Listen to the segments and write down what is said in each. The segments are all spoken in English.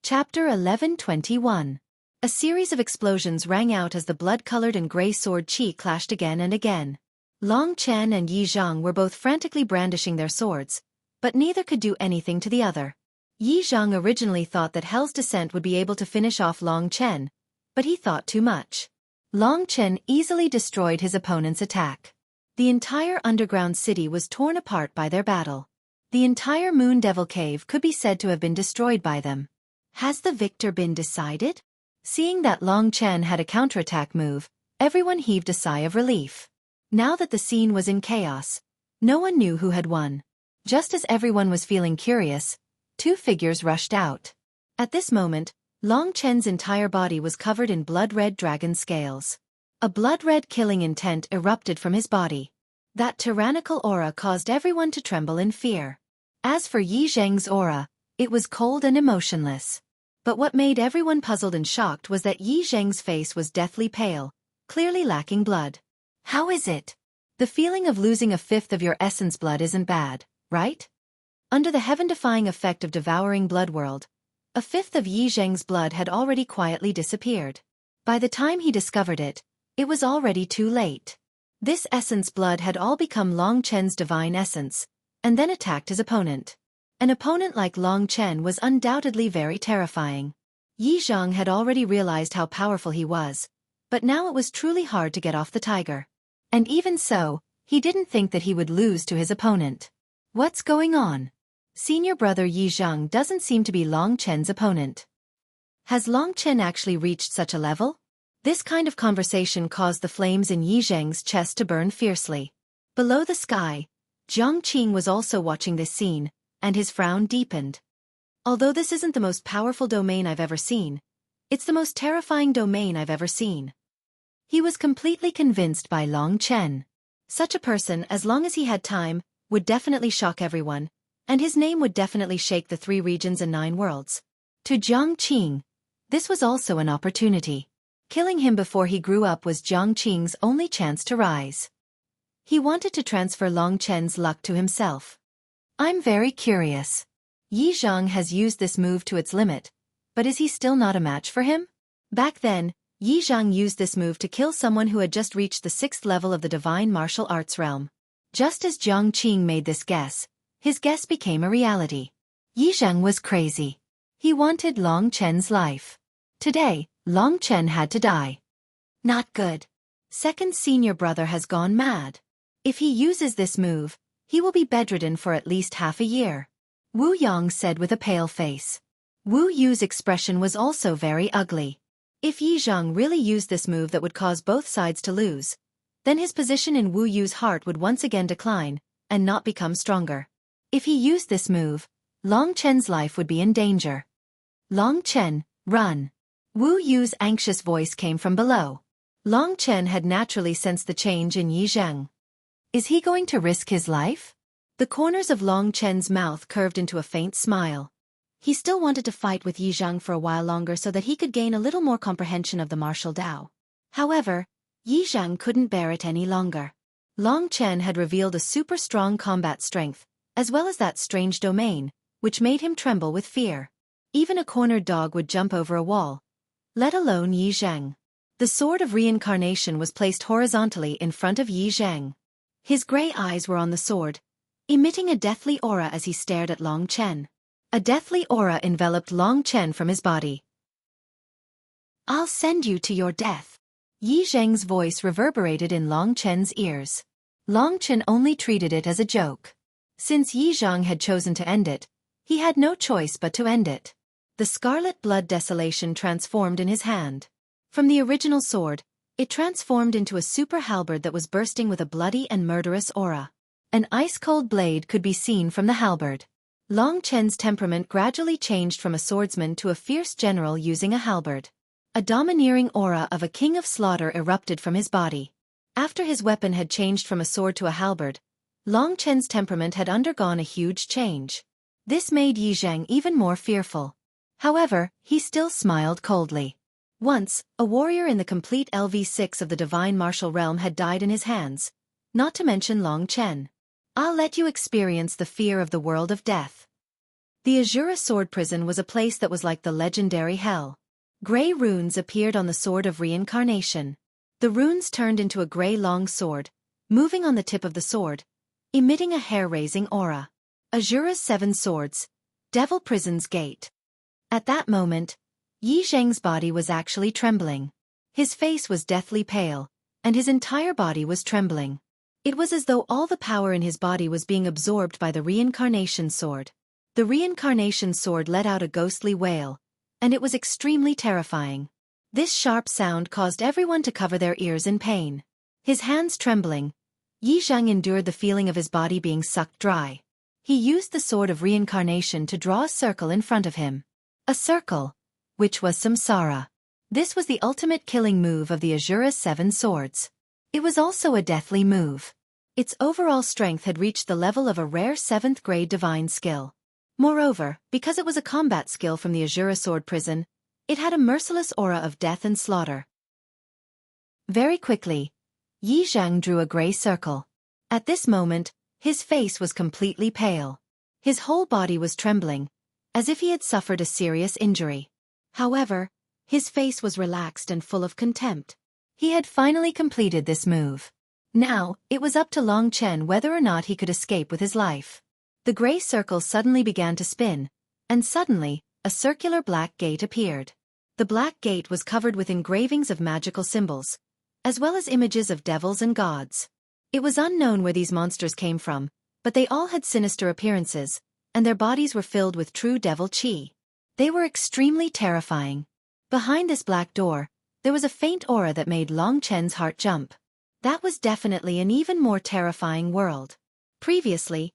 Chapter 11:21. A series of explosions rang out as the blood-colored and gray sword Qi clashed again and again. Long Chen and Yi Zhang were both frantically brandishing their swords, but neither could do anything to the other. Yi Zhang originally thought that Hell's Descent would be able to finish off Long Chen, but he thought too much. Long Chen easily destroyed his opponent's attack. The entire underground city was torn apart by their battle. The entire Moon Devil Cave could be said to have been destroyed by them. Has the victor been decided? Seeing that Long Chen had a counterattack move, everyone heaved a sigh of relief. Now that the scene was in chaos, no one knew who had won. Just as everyone was feeling curious, two figures rushed out. At this moment, Long Chen's entire body was covered in blood-red dragon scales. A blood-red killing intent erupted from his body. That tyrannical aura caused everyone to tremble in fear. As for Yi Zhang's aura, it was cold and emotionless. But what made everyone puzzled and shocked was that Yi Zhang's face was deathly pale, clearly lacking blood. How is it? The feeling of losing a fifth of your essence blood isn't bad, right? Under the heaven-defying effect of devouring blood world, a fifth of Yi Zhang's blood had already quietly disappeared. By the time he discovered it, it was already too late. This essence blood had all become Long Chen's divine essence, and then attacked his opponent. An opponent like Long Chen was undoubtedly very terrifying. Yi Zhang had already realized how powerful he was, but now it was truly hard to get off the tiger. And even so, he didn't think that he would lose to his opponent. What's going on? Senior brother Yi Zhang doesn't seem to be Long Chen's opponent. Has Long Chen actually reached such a level? This kind of conversation caused the flames in Yi Zhang's chest to burn fiercely. Below the sky, Jiang Qing was also watching this scene, and his frown deepened. Although this isn't the most powerful domain I've ever seen, it's the most terrifying domain I've ever seen. He was completely convinced by Long Chen. Such a person, as long as he had time, would definitely shock everyone, and his name would definitely shake the 3 regions and 9 worlds. To Jiang Qing, this was also an opportunity. Killing him before he grew up was Jiang Qing's only chance to rise. He wanted to transfer Long Chen's luck to himself. I'm very curious. Yi Zhang has used this move to its limit, but is he still not a match for him? Back then, Yi Zhang used this move to kill someone who had just reached the 6th level of the divine martial arts realm. Just as Jiang Qing made this guess, his guess became a reality. Yi Zhang was crazy. He wanted Long Chen's life. Today, Long Chen had to die. Not good. Second senior brother has gone mad. If he uses this move, he will be bedridden for at least half a year. Wu Yang said with a pale face. Wu Yu's expression was also very ugly. If Yi Zhang really used this move that would cause both sides to lose, then his position in Wu Yu's heart would once again decline, and not become stronger. If he used this move, Long Chen's life would be in danger. Long Chen, run. Wu Yu's anxious voice came from below. Long Chen had naturally sensed the change in Yi Zhang. Is he going to risk his life? The corners of Long Chen's mouth curved into a faint smile. He still wanted to fight with Yi Zhang for a while longer so that he could gain a little more comprehension of the martial Dao. However, Yi Zhang couldn't bear it any longer. Long Chen had revealed a super strong combat strength, as well as that strange domain, which made him tremble with fear. Even a cornered dog would jump over a wall, let alone Yi Zhang. The sword of reincarnation was placed horizontally in front of Yi Zhang. His gray eyes were on the sword, emitting a deathly aura as he stared at Long Chen. A deathly aura enveloped Long Chen from his body. I'll send you to your death. Yi Zhang's voice reverberated in Long Chen's ears. Long Chen only treated it as a joke. Since Yi Zhang had chosen to end it, he had no choice but to end it. The scarlet blood desolation transformed in his hand. From the original sword, it transformed into a super halberd that was bursting with a bloody and murderous aura. An ice-cold blade could be seen from the halberd. Long Chen's temperament gradually changed from a swordsman to a fierce general using a halberd. A domineering aura of a king of slaughter erupted from his body. After his weapon had changed from a sword to a halberd, Long Chen's temperament had undergone a huge change. This made Yi Zhang even more fearful. However, he still smiled coldly. Once, a warrior in the complete LV6 of the divine martial realm had died in his hands, not to mention Long Chen. I'll let you experience the fear of the world of death. The Azura Sword Prison was a place that was like the legendary hell. Gray runes appeared on the Sword of Reincarnation. The runes turned into a gray long sword, moving on the tip of the sword, emitting a hair-raising aura. Azura's 7 Swords, Devil Prison's Gate. At that moment, Yi Zheng's body was actually trembling. His face was deathly pale, and his entire body was trembling. It was as though all the power in his body was being absorbed by the Reincarnation Sword. The Reincarnation Sword let out a ghostly wail, and it was extremely terrifying. This sharp sound caused everyone to cover their ears in pain. His hands trembling, Yi Zheng endured the feeling of his body being sucked dry. He used the Sword of Reincarnation to draw a circle in front of him. A circle, which was samsara. This was the ultimate killing move of the Azura's 7 Swords. It was also a deathly move. Its overall strength had reached the level of a rare 7th grade divine skill. Moreover, because it was a combat skill from the Azura Sword Prison, it had a merciless aura of death and slaughter. Very quickly, Yi Zheng drew a gray circle. At this moment, his face was completely pale. His whole body was trembling, as if he had suffered a serious injury. However, his face was relaxed and full of contempt. He had finally completed this move. Now, it was up to Long Chen whether or not he could escape with his life. The gray circle suddenly began to spin, and suddenly, a circular black gate appeared. The black gate was covered with engravings of magical symbols, as well as images of devils and gods. It was unknown where these monsters came from, but they all had sinister appearances, and their bodies were filled with true devil chi. They were extremely terrifying. Behind this black door, there was a faint aura that made Long Chen's heart jump. That was definitely an even more terrifying world. Previously,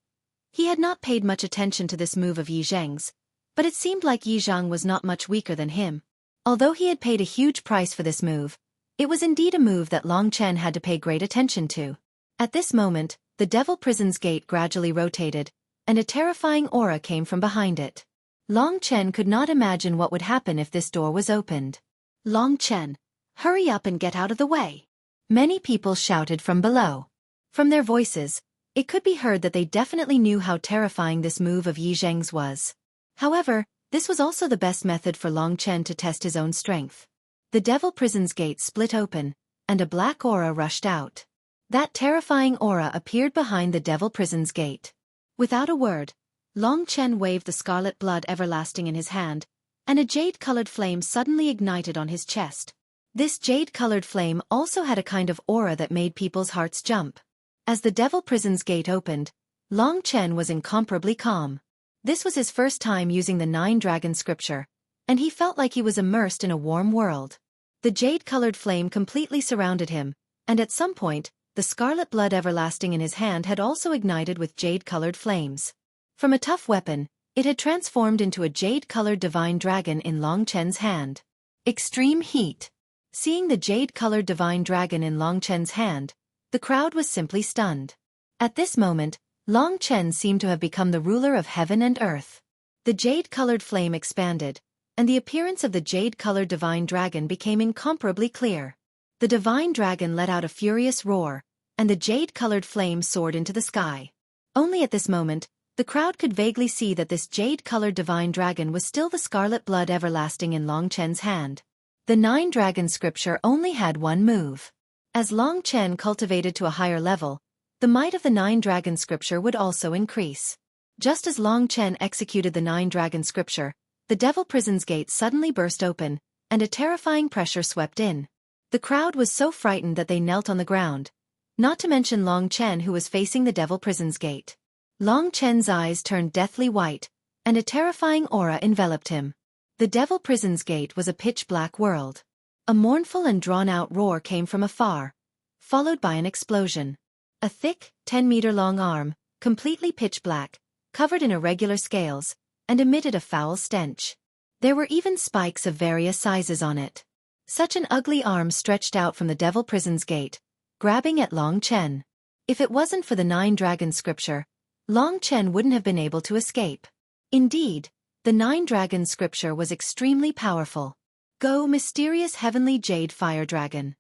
he had not paid much attention to this move of Yi Zheng's, but it seemed like Yi Zheng was not much weaker than him. Although he had paid a huge price for this move, it was indeed a move that Long Chen had to pay great attention to. At this moment, the Devil Prison's gate gradually rotated, and a terrifying aura came from behind it. Long Chen could not imagine what would happen if this door was opened. Long Chen, hurry up and get out of the way. Many people shouted from below. From their voices, it could be heard that they definitely knew how terrifying this move of Yi Zheng's was. However, this was also the best method for Long Chen to test his own strength. The Devil Prison's gate split open, and a black aura rushed out. That terrifying aura appeared behind the Devil Prison's gate. Without a word, Long Chen waved the scarlet blood everlasting in his hand, and a jade-colored flame suddenly ignited on his chest. This jade-colored flame also had a kind of aura that made people's hearts jump. As the Devil Prison's gate opened, Long Chen was incomparably calm. This was his first time using the 9-dragon scripture, and he felt like he was immersed in a warm world. The jade-colored flame completely surrounded him, and at some point, the scarlet blood everlasting in his hand had also ignited with jade-colored flames. From a tough weapon, it had transformed into a jade-colored divine dragon in Long Chen's hand. Extreme heat. Seeing the jade-colored divine dragon in Long Chen's hand, the crowd was simply stunned. At this moment, Long Chen seemed to have become the ruler of heaven and earth. The jade-colored flame expanded, and the appearance of the jade-colored divine dragon became incomparably clear. The divine dragon let out a furious roar, and the jade-colored flame soared into the sky. Only at this moment, the crowd could vaguely see that this jade-colored divine dragon was still the scarlet blood everlasting in Long Chen's hand. The 9-dragon scripture only had one move. As Long Chen cultivated to a higher level, the might of the 9-dragon scripture would also increase. Just as Long Chen executed the 9-dragon scripture, the Devil Prison's gate suddenly burst open, and a terrifying pressure swept in. The crowd was so frightened that they knelt on the ground, not to mention Long Chen who was facing the Devil Prison's gate. Long Chen's eyes turned deathly white, and a terrifying aura enveloped him. The Devil Prison's gate was a pitch-black world. A mournful and drawn-out roar came from afar, followed by an explosion. A thick, 10-meter-long arm, completely pitch-black, covered in irregular scales, and emitted a foul stench. There were even spikes of various sizes on it. Such an ugly arm stretched out from the Devil Prison's gate, grabbing at Long Chen. If it wasn't for the 9-dragon scripture, Long Chen wouldn't have been able to escape. Indeed, the 9-dragon scripture was extremely powerful. Go, mysterious heavenly jade fire dragon.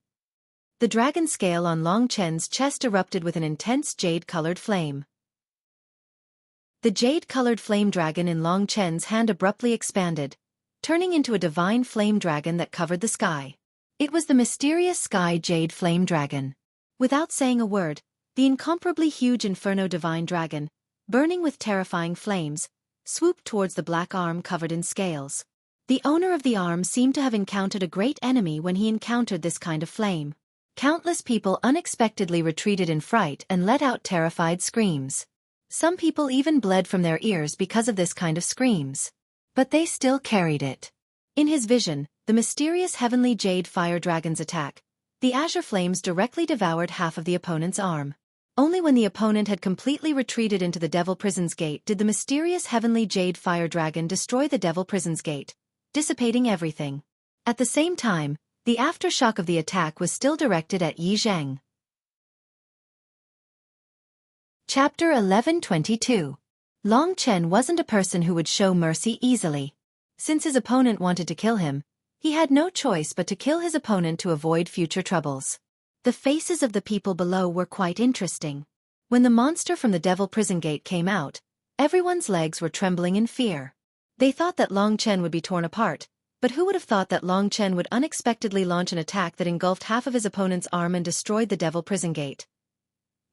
The dragon scale on Long Chen's chest erupted with an intense jade-colored flame. The jade-colored flame dragon in Long Chen's hand abruptly expanded, turning into a divine flame dragon that covered the sky. It was the mysterious sky jade flame dragon. Without saying a word, the incomparably huge inferno divine dragon, burning with terrifying flames, swooped towards the black arm covered in scales. The owner of the arm seemed to have encountered a great enemy when he encountered this kind of flame. Countless people unexpectedly retreated in fright and let out terrified screams. Some people even bled from their ears because of this kind of screams. But they still carried it. In his vision, the mysterious heavenly jade fire dragon's attack, the azure flames directly devoured half of the opponent's arm. Only when the opponent had completely retreated into the Devil Prison's gate did the mysterious heavenly jade fire dragon destroy the Devil Prison's gate, dissipating everything. At the same time, the aftershock of the attack was still directed at Yi Zheng. Chapter 1122. Long Chen wasn't a person who would show mercy easily. Since his opponent wanted to kill him, he had no choice but to kill his opponent to avoid future troubles. The faces of the people below were quite interesting. When the monster from the Devil Prison Gate came out, everyone's legs were trembling in fear. They thought that Long Chen would be torn apart, but who would have thought that Long Chen would unexpectedly launch an attack that engulfed half of his opponent's arm and destroyed the Devil Prison Gate?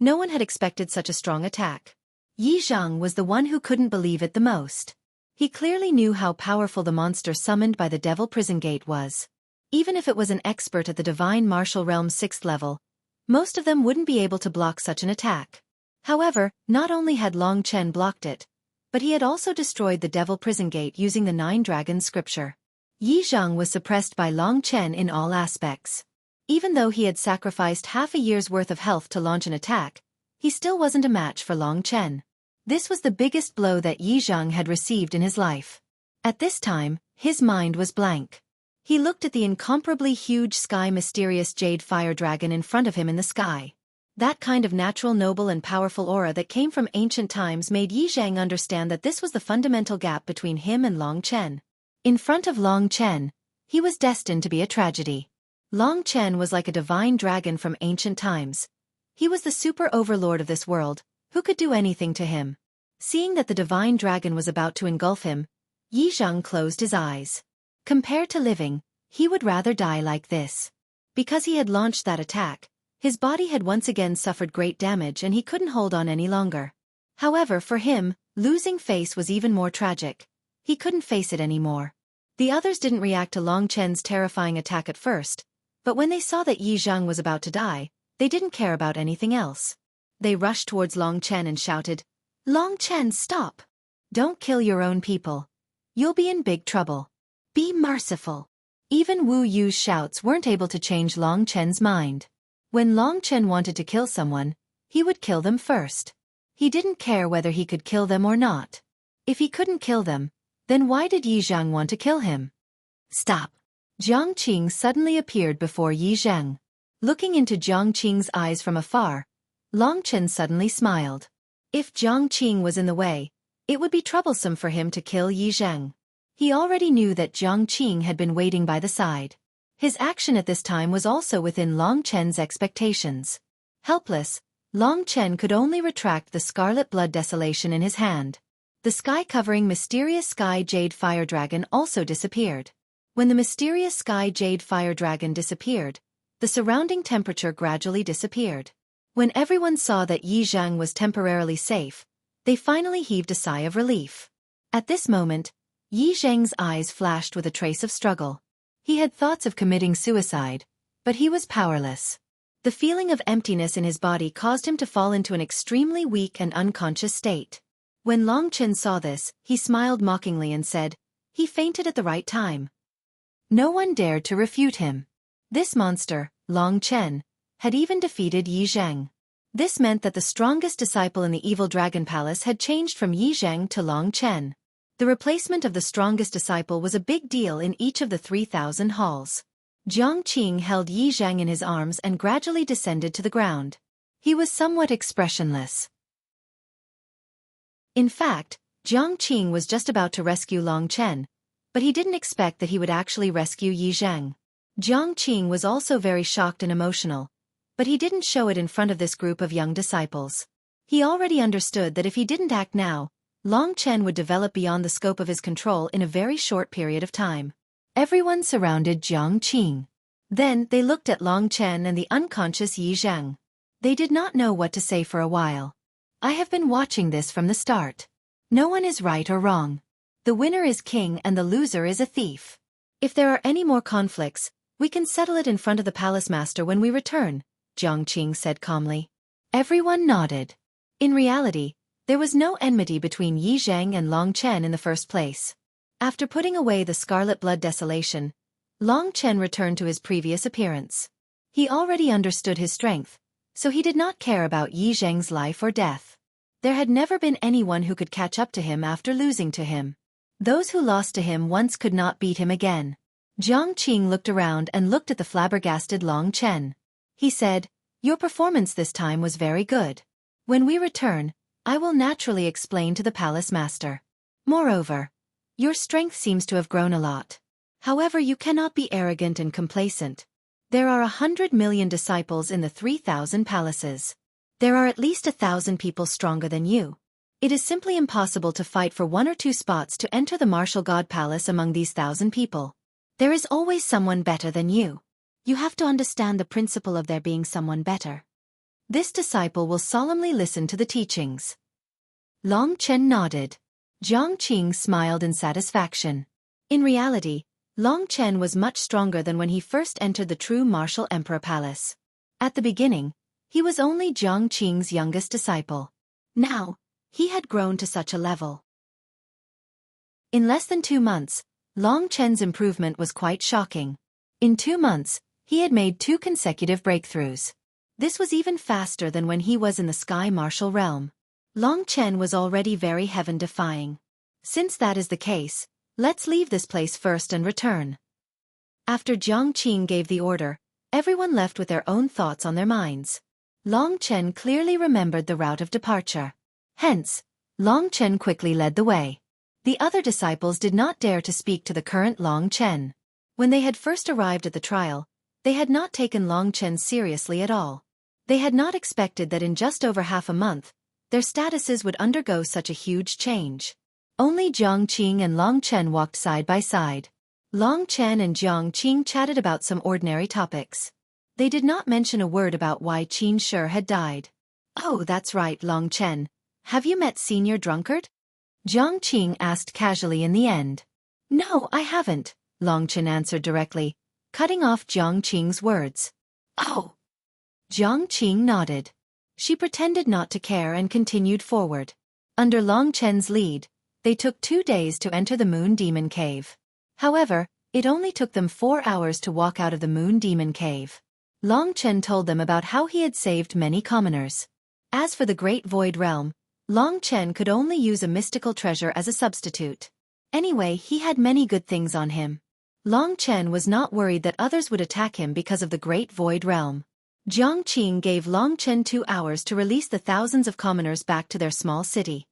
No one had expected such a strong attack. Yi Zhang was the one who couldn't believe it the most. He clearly knew how powerful the monster summoned by the Devil Prison Gate was. Even if it was an expert at the Divine Martial Realm's 6th level, most of them wouldn't be able to block such an attack. However, not only had Long Chen blocked it, but he had also destroyed the Devil Prison Gate using the 9 Dragons scripture. Yi Zhang was suppressed by Long Chen in all aspects. Even though he had sacrificed half a year's worth of health to launch an attack, he still wasn't a match for Long Chen. This was the biggest blow that Yi Zhang had received in his life. At this time, his mind was blank. He looked at the incomparably huge sky mysterious jade fire dragon in front of him in the sky. That kind of natural noble and powerful aura that came from ancient times made Yi Zhang understand that this was the fundamental gap between him and Long Chen. In front of Long Chen, he was destined to be a tragedy. Long Chen was like a divine dragon from ancient times. He was the super overlord of this world, who could do anything to him. Seeing that the divine dragon was about to engulf him, Yi Zhang closed his eyes. Compared to living, he would rather die like this. Because he had launched that attack, his body had once again suffered great damage and he couldn't hold on any longer. However, for him, losing face was even more tragic. He couldn't face it anymore. The others didn't react to Long Chen's terrifying attack at first, but when they saw that Yi Zhang was about to die, they didn't care about anything else. They rushed towards Long Chen and shouted, "Long Chen, stop! Don't kill your own people. You'll be in big trouble. Be merciful." Even Wu Yu's shouts weren't able to change Long Chen's mind. When Long Chen wanted to kill someone, he would kill them first. He didn't care whether he could kill them or not. If he couldn't kill them, then why did Yi Zhang want to kill him? "Stop!" Jiang Qing suddenly appeared before Yi Zhang. Looking into Jiang Qing's eyes from afar, Long Chen suddenly smiled. If Jiang Qing was in the way, it would be troublesome for him to kill Yi Zhang. He already knew that Jiang Qing had been waiting by the side. His action at this time was also within Long Chen's expectations. Helpless, Long Chen could only retract the scarlet blood desolation in his hand. The sky-covering mysterious sky jade fire dragon also disappeared. When the mysterious sky jade fire dragon disappeared, the surrounding temperature gradually disappeared. When everyone saw that Yi Zhang was temporarily safe, they finally heaved a sigh of relief. At this moment, Yi Zhang's eyes flashed with a trace of struggle. He had thoughts of committing suicide, but he was powerless. The feeling of emptiness in his body caused him to fall into an extremely weak and unconscious state. When Long Chen saw this, he smiled mockingly and said, "He fainted at the right time." No one dared to refute him. This monster, Long Chen, had even defeated Yi Zhang. This meant that the strongest disciple in the evil dragon palace had changed from Yi Zhang to Long Chen. The replacement of the strongest disciple was a big deal in each of the 3,000 halls. Jiang Qing held Yi Zhang in his arms and gradually descended to the ground. He was somewhat expressionless. In fact, Jiang Qing was just about to rescue Long Chen, but he didn't expect that he would actually rescue Yi Zhang. Jiang Qing was also very shocked and emotional, but he didn't show it in front of this group of young disciples. He already understood that if he didn't act now, Long Chen would develop beyond the scope of his control in a very short period of time. Everyone surrounded Jiang Qing. Then they looked at Long Chen and the unconscious Yi Zhang. They did not know what to say for a while. I have been watching this from the start. No one is right or wrong. The winner is king and the loser is a thief. If there are any more conflicts, we can settle it in front of the palace master when we return, Jiang Qing said calmly. Everyone nodded. In reality, there was no enmity between Yi Zhang and Long Chen in the first place. After putting away the scarlet blood desolation, Long Chen returned to his previous appearance. He already understood his strength, so he did not care about Yi Zhang's life or death. There had never been anyone who could catch up to him after losing to him. Those who lost to him once could not beat him again. Jiang Qing looked around and looked at the flabbergasted Long Chen. He said, "Your performance this time was very good. When we return, I will naturally explain to the palace master. Moreover, your strength seems to have grown a lot. However, you cannot be arrogant and complacent. There are 100 million disciples in the 3,000 palaces. There are at least 1,000 people stronger than you. It is simply impossible to fight for 1 or 2 spots to enter the martial god palace among these 1,000 people. There is always someone better than you. You have to understand the principle of there being someone better." This disciple will solemnly listen to the teachings. Long Chen nodded. Jiang Qing smiled in satisfaction. In reality, Long Chen was much stronger than when he first entered the true martial emperor palace. At the beginning, he was only Jiang Qing's youngest disciple. Now, he had grown to such a level. In less than 2 months, Long Chen's improvement was quite shocking. In 2 months, he had made 2 consecutive breakthroughs. This was even faster than when he was in the sky martial realm. Long Chen was already very heaven-defying. Since that is the case, let's leave this place first and return. After Jiang Qing gave the order, everyone left with their own thoughts on their minds. Long Chen clearly remembered the route of departure. Hence, Long Chen quickly led the way. The other disciples did not dare to speak to the current Long Chen. When they had first arrived at the trial, they had not taken Long Chen seriously at all. They had not expected that in just over half a month, their statuses would undergo such a huge change. Only Jiang Qing and Long Chen walked side by side. Long Chen and Jiang Qing chatted about some ordinary topics. They did not mention a word about why Qin Shi had died. "Oh, that's right, Long Chen. Have you met Senior Drunkard?" Jiang Qing asked casually in the end. "No, I haven't," Long Chen answered directly, cutting off Jiang Qing's words. "Oh." Jiang Qing nodded. She pretended not to care and continued forward. Under Long Chen's lead, they took 2 days to enter the Moon Demon Cave. However, it only took them 4 hours to walk out of the Moon Demon Cave. Long Chen told them about how he had saved many commoners. As for the Great Void Realm, Long Chen could only use a mystical treasure as a substitute. Anyway, he had many good things on him. Long Chen was not worried that others would attack him because of the Great Void Realm. Jiang Qing gave Long Chen 2 hours to release the thousands of commoners back to their small city.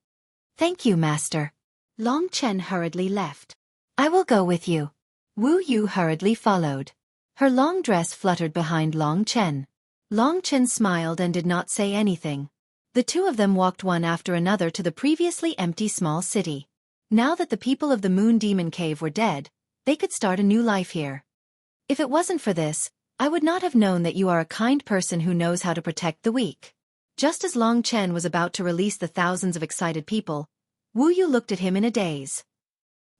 "Thank you, Master." Long Chen hurriedly left. "I will go with you." Wu Yu hurriedly followed. Her long dress fluttered behind Long Chen. Long Chen smiled and did not say anything. The 2 of them walked one after another to the previously empty small city. Now that the people of the Moon Demon Cave were dead, they could start a new life here. "If it wasn't for this, I would not have known that you are a kind person who knows how to protect the weak." Just as Long Chen was about to release the thousands of excited people, Wu Yu looked at him in a daze.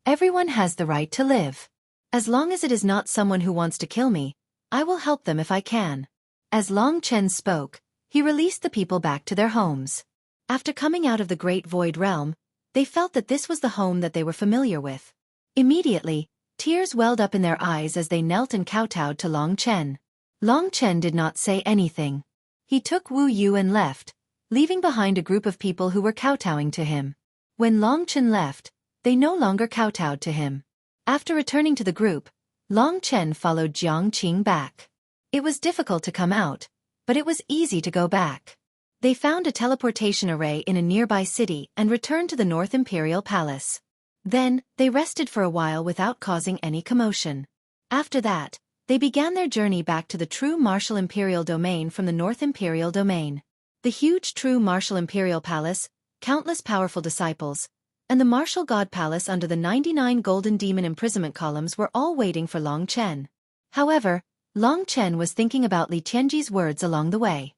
"Everyone has the right to live. As long as it is not someone who wants to kill me, I will help them if I can." As Long Chen spoke, he released the people back to their homes. After coming out of the Great Void Realm, they felt that this was the home that they were familiar with. Immediately, tears welled up in their eyes as they knelt and kowtowed to Long Chen. Long Chen did not say anything. He took Wu Yu and left, leaving behind a group of people who were kowtowing to him. When Long Chen left, they no longer kowtowed to him. After returning to the group, Long Chen followed Jiang Qing back. It was difficult to come out, but it was easy to go back. They found a teleportation array in a nearby city and returned to the North Imperial Palace. Then, they rested for a while without causing any commotion. After that, they began their journey back to the true martial Imperial domain from the North Imperial domain. The huge true martial Imperial Palace, countless powerful disciples, and the martial god palace under the 99 golden demon imprisonment columns were all waiting for Long Chen. However, Long Chen was thinking about Li Tianji's words along the way.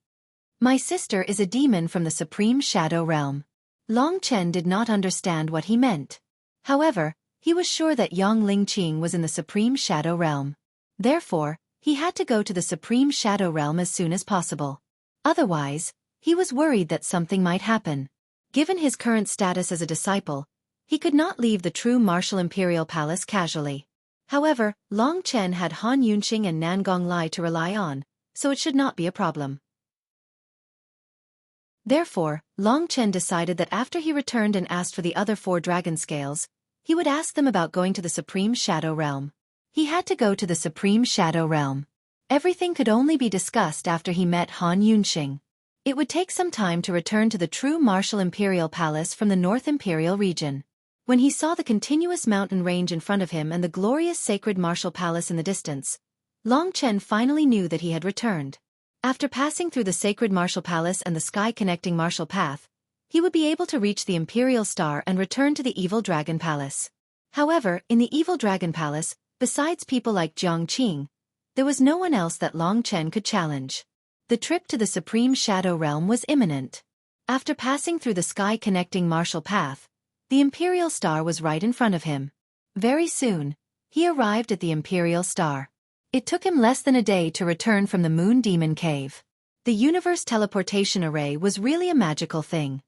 My sister is a demon from the Supreme Shadow Realm. Long Chen did not understand what he meant. However, he was sure that Yang Lingqing was in the Supreme Shadow Realm. Therefore, he had to go to the Supreme Shadow Realm as soon as possible. Otherwise, he was worried that something might happen. Given his current status as a disciple, he could not leave the true martial imperial palace casually. However, Long Chen had Han Yunqing and Nangong Lai to rely on, so it should not be a problem. Therefore, Long Chen decided that after he returned and asked for the other 4 dragon scales, he would ask them about going to the Supreme Shadow Realm. He had to go to the Supreme Shadow Realm. Everything could only be discussed after he met Han Yunqing. It would take some time to return to the true martial imperial palace from the North Imperial region. When he saw the continuous mountain range in front of him and the glorious sacred martial palace in the distance, Long Chen finally knew that he had returned. After passing through the sacred martial palace and the sky-connecting martial path, he would be able to reach the Imperial Star and return to the Evil Dragon Palace. However, in the Evil Dragon Palace, besides people like Jiang Qing, there was no one else that Long Chen could challenge. The trip to the Supreme Shadow Realm was imminent. After passing through the sky-connecting martial path, the Imperial Star was right in front of him. Very soon, he arrived at the Imperial Star. It took him less than a day to return from the Moon Demon Cave. The universe teleportation array was really a magical thing.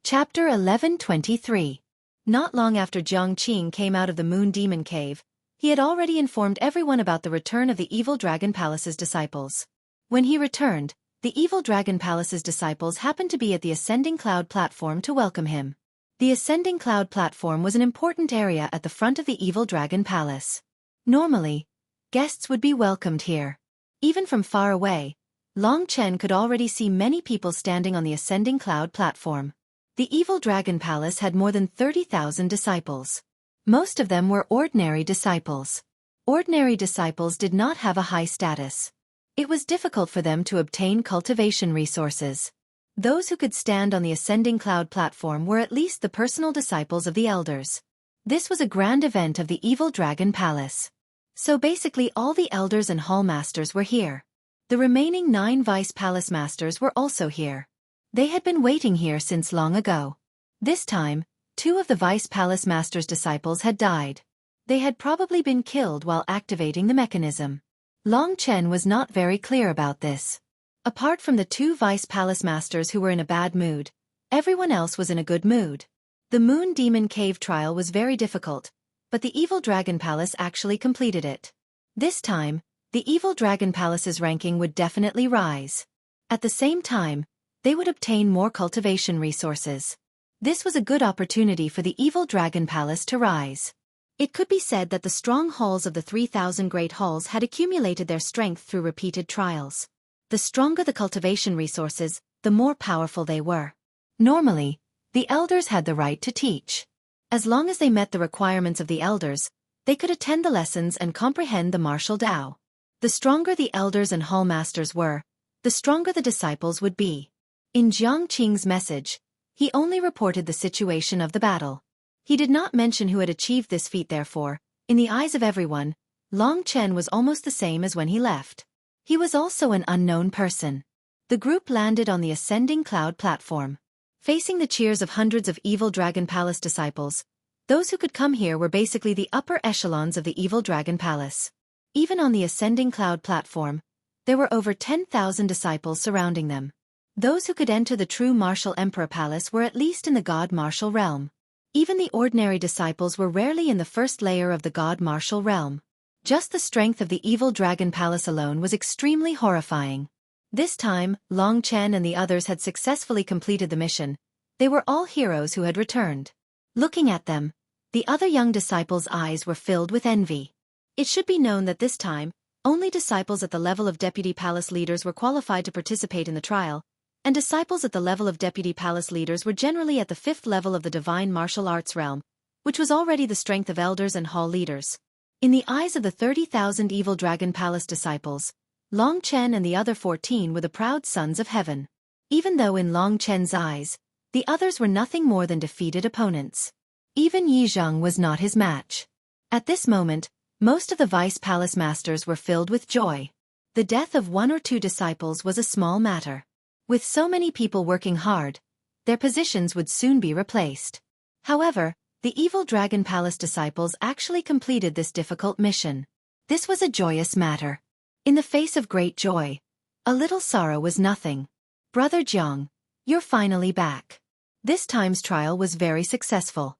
Chapter 1123. Not long after Jiang Qing came out of the Moon Demon Cave, he had already informed everyone about the return of the Evil Dragon Palace's disciples. When he returned, the Evil Dragon Palace's disciples happened to be at the Ascending Cloud platform to welcome him. The Ascending Cloud platform was an important area at the front of the Evil Dragon Palace. Normally, guests would be welcomed here. Even from far away, Long Chen could already see many people standing on the Ascending Cloud platform. The Evil Dragon Palace had more than 30,000 disciples. Most of them were ordinary disciples. Ordinary disciples did not have a high status. It was difficult for them to obtain cultivation resources. Those who could stand on the Ascending Cloud platform were at least the personal disciples of the elders. This was a grand event of the Evil Dragon Palace. So basically all the elders and hall masters were here. The remaining 9 vice palace masters were also here. They had been waiting here since long ago. This time, 2 of the vice palace masters' disciples had died. They had probably been killed while activating the mechanism. Long Chen was not very clear about this. Apart from the 2 vice palace masters who were in a bad mood, everyone else was in a good mood. The Moon Demon Cave trial was very difficult, but the Evil Dragon Palace actually completed it. This time, the Evil Dragon Palace's ranking would definitely rise. At the same time, they would obtain more cultivation resources. This was a good opportunity for the Evil Dragon Palace to rise. It could be said that the strong halls of the 3,000 Great Halls had accumulated their strength through repeated trials. The stronger the cultivation resources, the more powerful they were. Normally, the elders had the right to teach. As long as they met the requirements of the elders, they could attend the lessons and comprehend the martial Tao. The stronger the elders and hall masters were, the stronger the disciples would be. In Jiang Qing's message, he only reported the situation of the battle. He did not mention who had achieved this feat. Therefore, in the eyes of everyone, Long Chen was almost the same as when he left. He was also an unknown person. The group landed on the Ascending Cloud platform. Facing the cheers of hundreds of Evil Dragon Palace disciples, those who could come here were basically the upper echelons of the Evil Dragon Palace. Even on the Ascending Cloud platform, there were over 10,000 disciples surrounding them. Those who could enter the true Martial Emperor Palace were at least in the God Martial Realm. Even the ordinary disciples were rarely in the first layer of the God Martial Realm. Just the strength of the Evil Dragon Palace alone was extremely horrifying. This time, Long Chen and the others had successfully completed the mission. They were all heroes who had returned. Looking at them, the other young disciples' eyes were filled with envy. It should be known that this time, only disciples at the level of Deputy Palace Leaders were qualified to participate in the trial, and disciples at the level of Deputy Palace Leaders were generally at the 5th level of the Divine Martial Arts realm, which was already the strength of elders and hall leaders. In the eyes of the 30,000 Evil Dragon Palace disciples, Long Chen and the other 14 were the proud sons of heaven. Even though in Long Chen's eyes, The others were nothing more than defeated opponents. Even Yi Zhang was not his match. At this moment, most of the vice palace masters were filled with joy. The death of one or two disciples was a small matter. With so many people working hard, their positions would soon be replaced. However, the evil Dragon Palace disciples actually completed this difficult mission. This was a joyous matter. In the face of great joy, a little sorrow was nothing. Brother Jiang, you're finally back. This time's trial was very successful.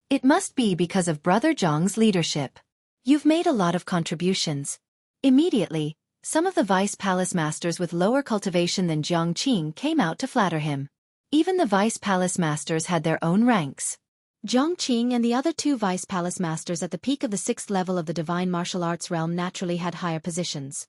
It must be because of Brother Jiang's leadership. You've made a lot of contributions. Immediately, some of the vice palace masters with lower cultivation than Jiang Qing came out to flatter him. Even the vice palace masters had their own ranks. Jiang Qing and the other two vice palace masters at the peak of the 6th level of the divine martial arts realm naturally had higher positions.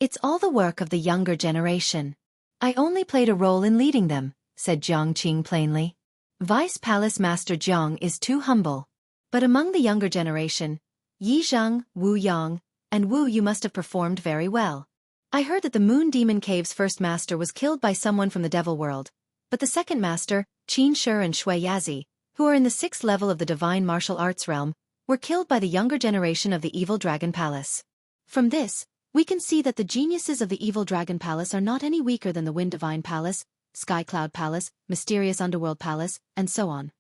It's all the work of the younger generation. I only played a role in leading them, said Jiang Qing plainly. Vice Palace Master Jiang is too humble. But among the younger generation, Yi Zhang, Wu Yang, and Wu Yu must have performed very well. I heard that the Moon Demon Cave's first master was killed by someone from the Devil World, but the second master, Qin Shi and Xueqi, who are in the 6th level of the divine martial arts realm, were killed by the younger generation of the evil Dragon Palace. From this, we can see that the geniuses of the evil Dragon Palace are not any weaker than the Wind Divine Palace, Sky Cloud Palace, Mysterious Underworld Palace, and so on.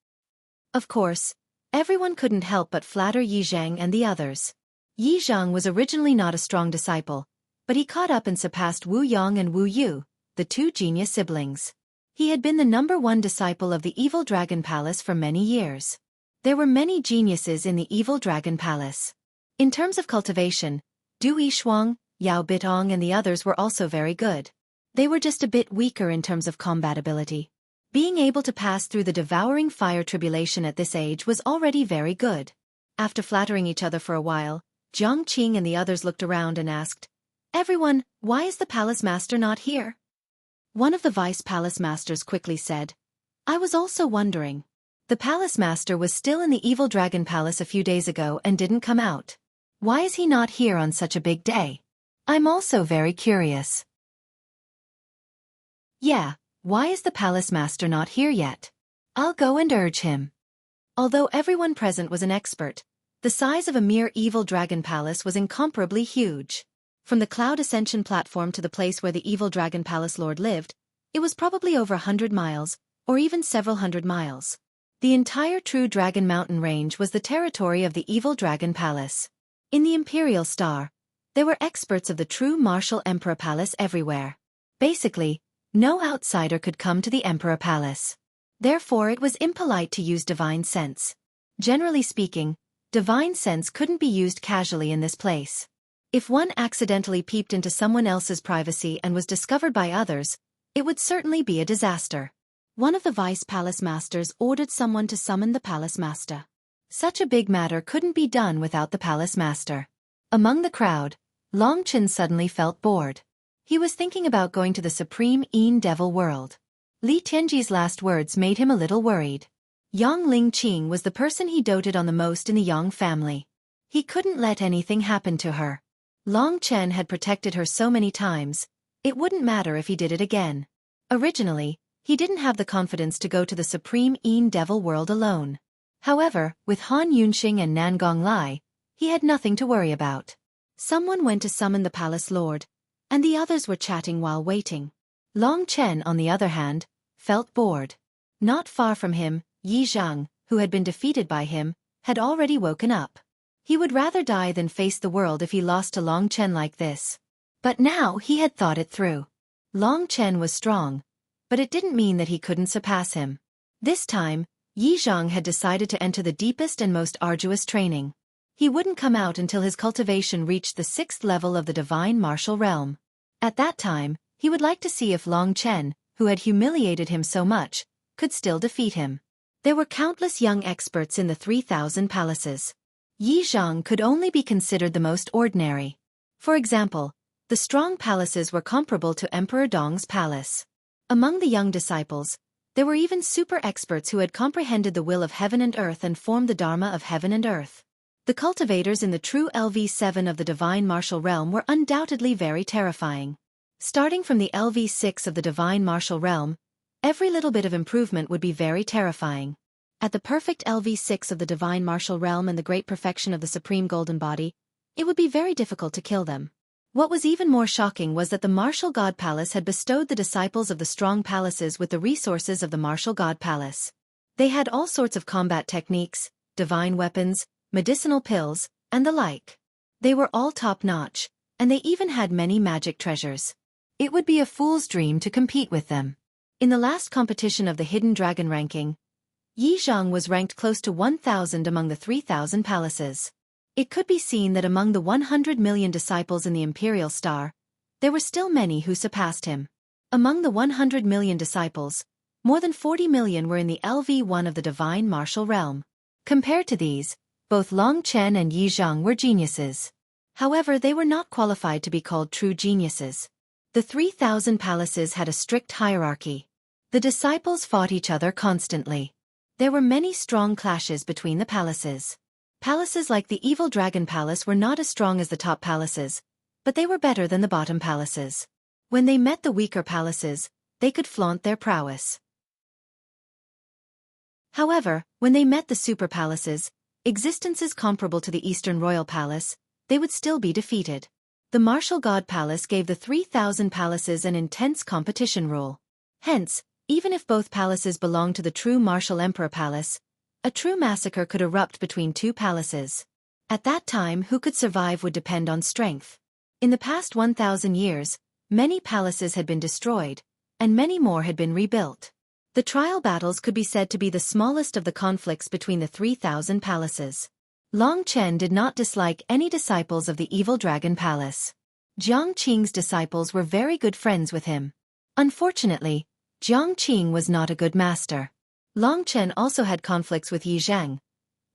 Of course, everyone couldn't help but flatter Yi Zhang and the others. Yi Zhang was originally not a strong disciple, but he caught up and surpassed Wu Yang and Wu Yu, the two genius siblings. He had been the #1 disciple of the evil Dragon Palace for many years. There were many geniuses in the evil Dragon Palace. In terms of cultivation, Du Yishuang, Yao Bitong and the others were also very good. They were just a bit weaker in terms of combat ability. Being able to pass through the devouring fire tribulation at this age was already very good. After flattering each other for a while, Jiang Qing and the others looked around and asked, "Everyone, why is the palace master not here?" One of the vice palace masters quickly said, "I was also wondering. The palace master was still in the evil Dragon Palace a few days ago and didn't come out. Why is he not here on such a big day? I'm also very curious." Yeah, why is the palace master not here yet? I'll go and urge him. Although everyone present was an expert, the size of a mere evil Dragon Palace was incomparably huge. From the Cloud Ascension platform to the place where the evil Dragon Palace Lord lived, it was probably over 100 miles, or even several hundred miles. The entire True Dragon Mountain range was the territory of the evil Dragon Palace. In the Imperial Star, there were experts of the true Martial Emperor Palace everywhere. Basically, no outsider could come to the Emperor Palace. Therefore it was impolite to use divine sense. Generally speaking, divine sense couldn't be used casually in this place. If one accidentally peeped into someone else's privacy and was discovered by others, it would certainly be a disaster. One of the vice palace masters ordered someone to summon the palace master. Such a big matter couldn't be done without the palace master. Among the crowd, Long Chen suddenly felt bored. He was thinking about going to the Supreme Een Devil World. Li Tianji's last words made him a little worried. Yang Lingqing was the person he doted on the most in the Yang family. He couldn't let anything happen to her. Long Chen had protected her so many times, it wouldn't matter if he did it again. Originally, he didn't have the confidence to go to the Supreme Een Devil World alone. However, with Han Yunxing and Nangong Lai, he had nothing to worry about. Someone went to summon the palace lord, and the others were chatting while waiting. Long Chen, on the other hand, felt bored. Not far from him, Yi Zhang, who had been defeated by him, had already woken up. He would rather die than face the world if he lost to Long Chen like this. But now he had thought it through. Long Chen was strong, but it didn't mean that he couldn't surpass him. This time, Yi Zhang had decided to enter the deepest and most arduous training. He wouldn't come out until his cultivation reached the 6th level of the divine martial realm. At that time, he would like to see if Long Chen, who had humiliated him so much, could still defeat him. There were countless young experts in the 3,000 palaces. Yi Zhang could only be considered the most ordinary. For example, the strong palaces were comparable to Emperor Dong's palace. Among the young disciples, there were even super experts who had comprehended the will of heaven and earth and formed the Dharma of heaven and earth. The cultivators in the true LV7 of the divine martial realm were undoubtedly very terrifying. Starting from the LV6 of the divine martial realm, Every little bit of improvement would be very terrifying. At the perfect LV6 of the divine martial realm and the great perfection of the supreme golden body, it would be very difficult to kill them. What was even more shocking was that the martial god palace had bestowed the disciples of the strong palaces with the resources of the martial god palace. They had all sorts of combat techniques, divine weapons, medicinal pills, and the like. They were all top-notch, and they even had many magic treasures. It would be a fool's dream to compete with them. In the last competition of the Hidden Dragon ranking, Yi Zhang was ranked close to 1,000 among the 3,000 palaces. It could be seen that among the 100 million disciples in the Imperial Star, there were still many who surpassed him. Among the 100 million disciples, more than 40 million were in the LV1 of the divine martial realm. Compared to these, both Long Chen and Yi Zhang were geniuses. However, they were not qualified to be called true geniuses. The 3,000 palaces had a strict hierarchy. The disciples fought each other constantly. There were many strong clashes between the palaces. Palaces like the Evil Dragon Palace were not as strong as the top palaces, but they were better than the bottom palaces. When they met the weaker palaces, they could flaunt their prowess. However, when they met the super palaces, existences comparable to the Eastern Royal Palace, they would still be defeated. The Martial God Palace gave the 3,000 palaces an intense competition rule. Hence, even if both palaces belonged to the true Martial Emperor Palace, a true massacre could erupt between two palaces. At that time, who could survive would depend on strength. In the past 1,000 years, many palaces had been destroyed, and many more had been rebuilt. The trial battles could be said to be the smallest of the conflicts between the 3,000 palaces. Long Chen did not dislike any disciples of the Evil Dragon Palace. Jiang Qing's disciples were very good friends with him. Unfortunately, Jiang Qing was not a good master. Long Chen also had conflicts with Yi Zhang,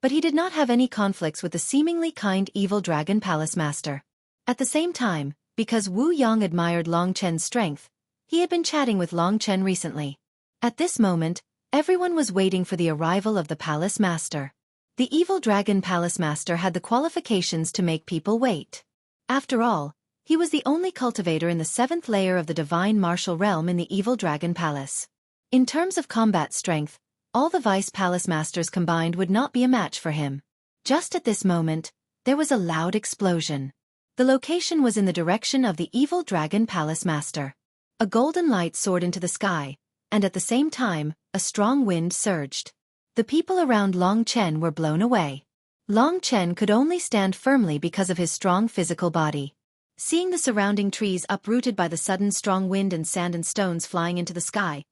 but he did not have any conflicts with the seemingly kind Evil Dragon Palace master. At the same time, because Wu Yang admired Long Chen's strength, he had been chatting with Long Chen recently. At this moment, everyone was waiting for the arrival of the palace master. The Evil Dragon Palace master had the qualifications to make people wait. After all, he was the only cultivator in the 7th layer of the divine martial realm in the Evil Dragon Palace. In terms of combat strength, all the vice palace masters combined would not be a match for him. Just at this moment, there was a loud explosion. The location was in the direction of the Evil Dragon Palace master. A golden light soared into the sky, and at the same time, a strong wind surged. The people around Long Chen were blown away. Long Chen could only stand firmly because of his strong physical body. Seeing the surrounding trees uprooted by the sudden strong wind and sand and stones flying into the sky,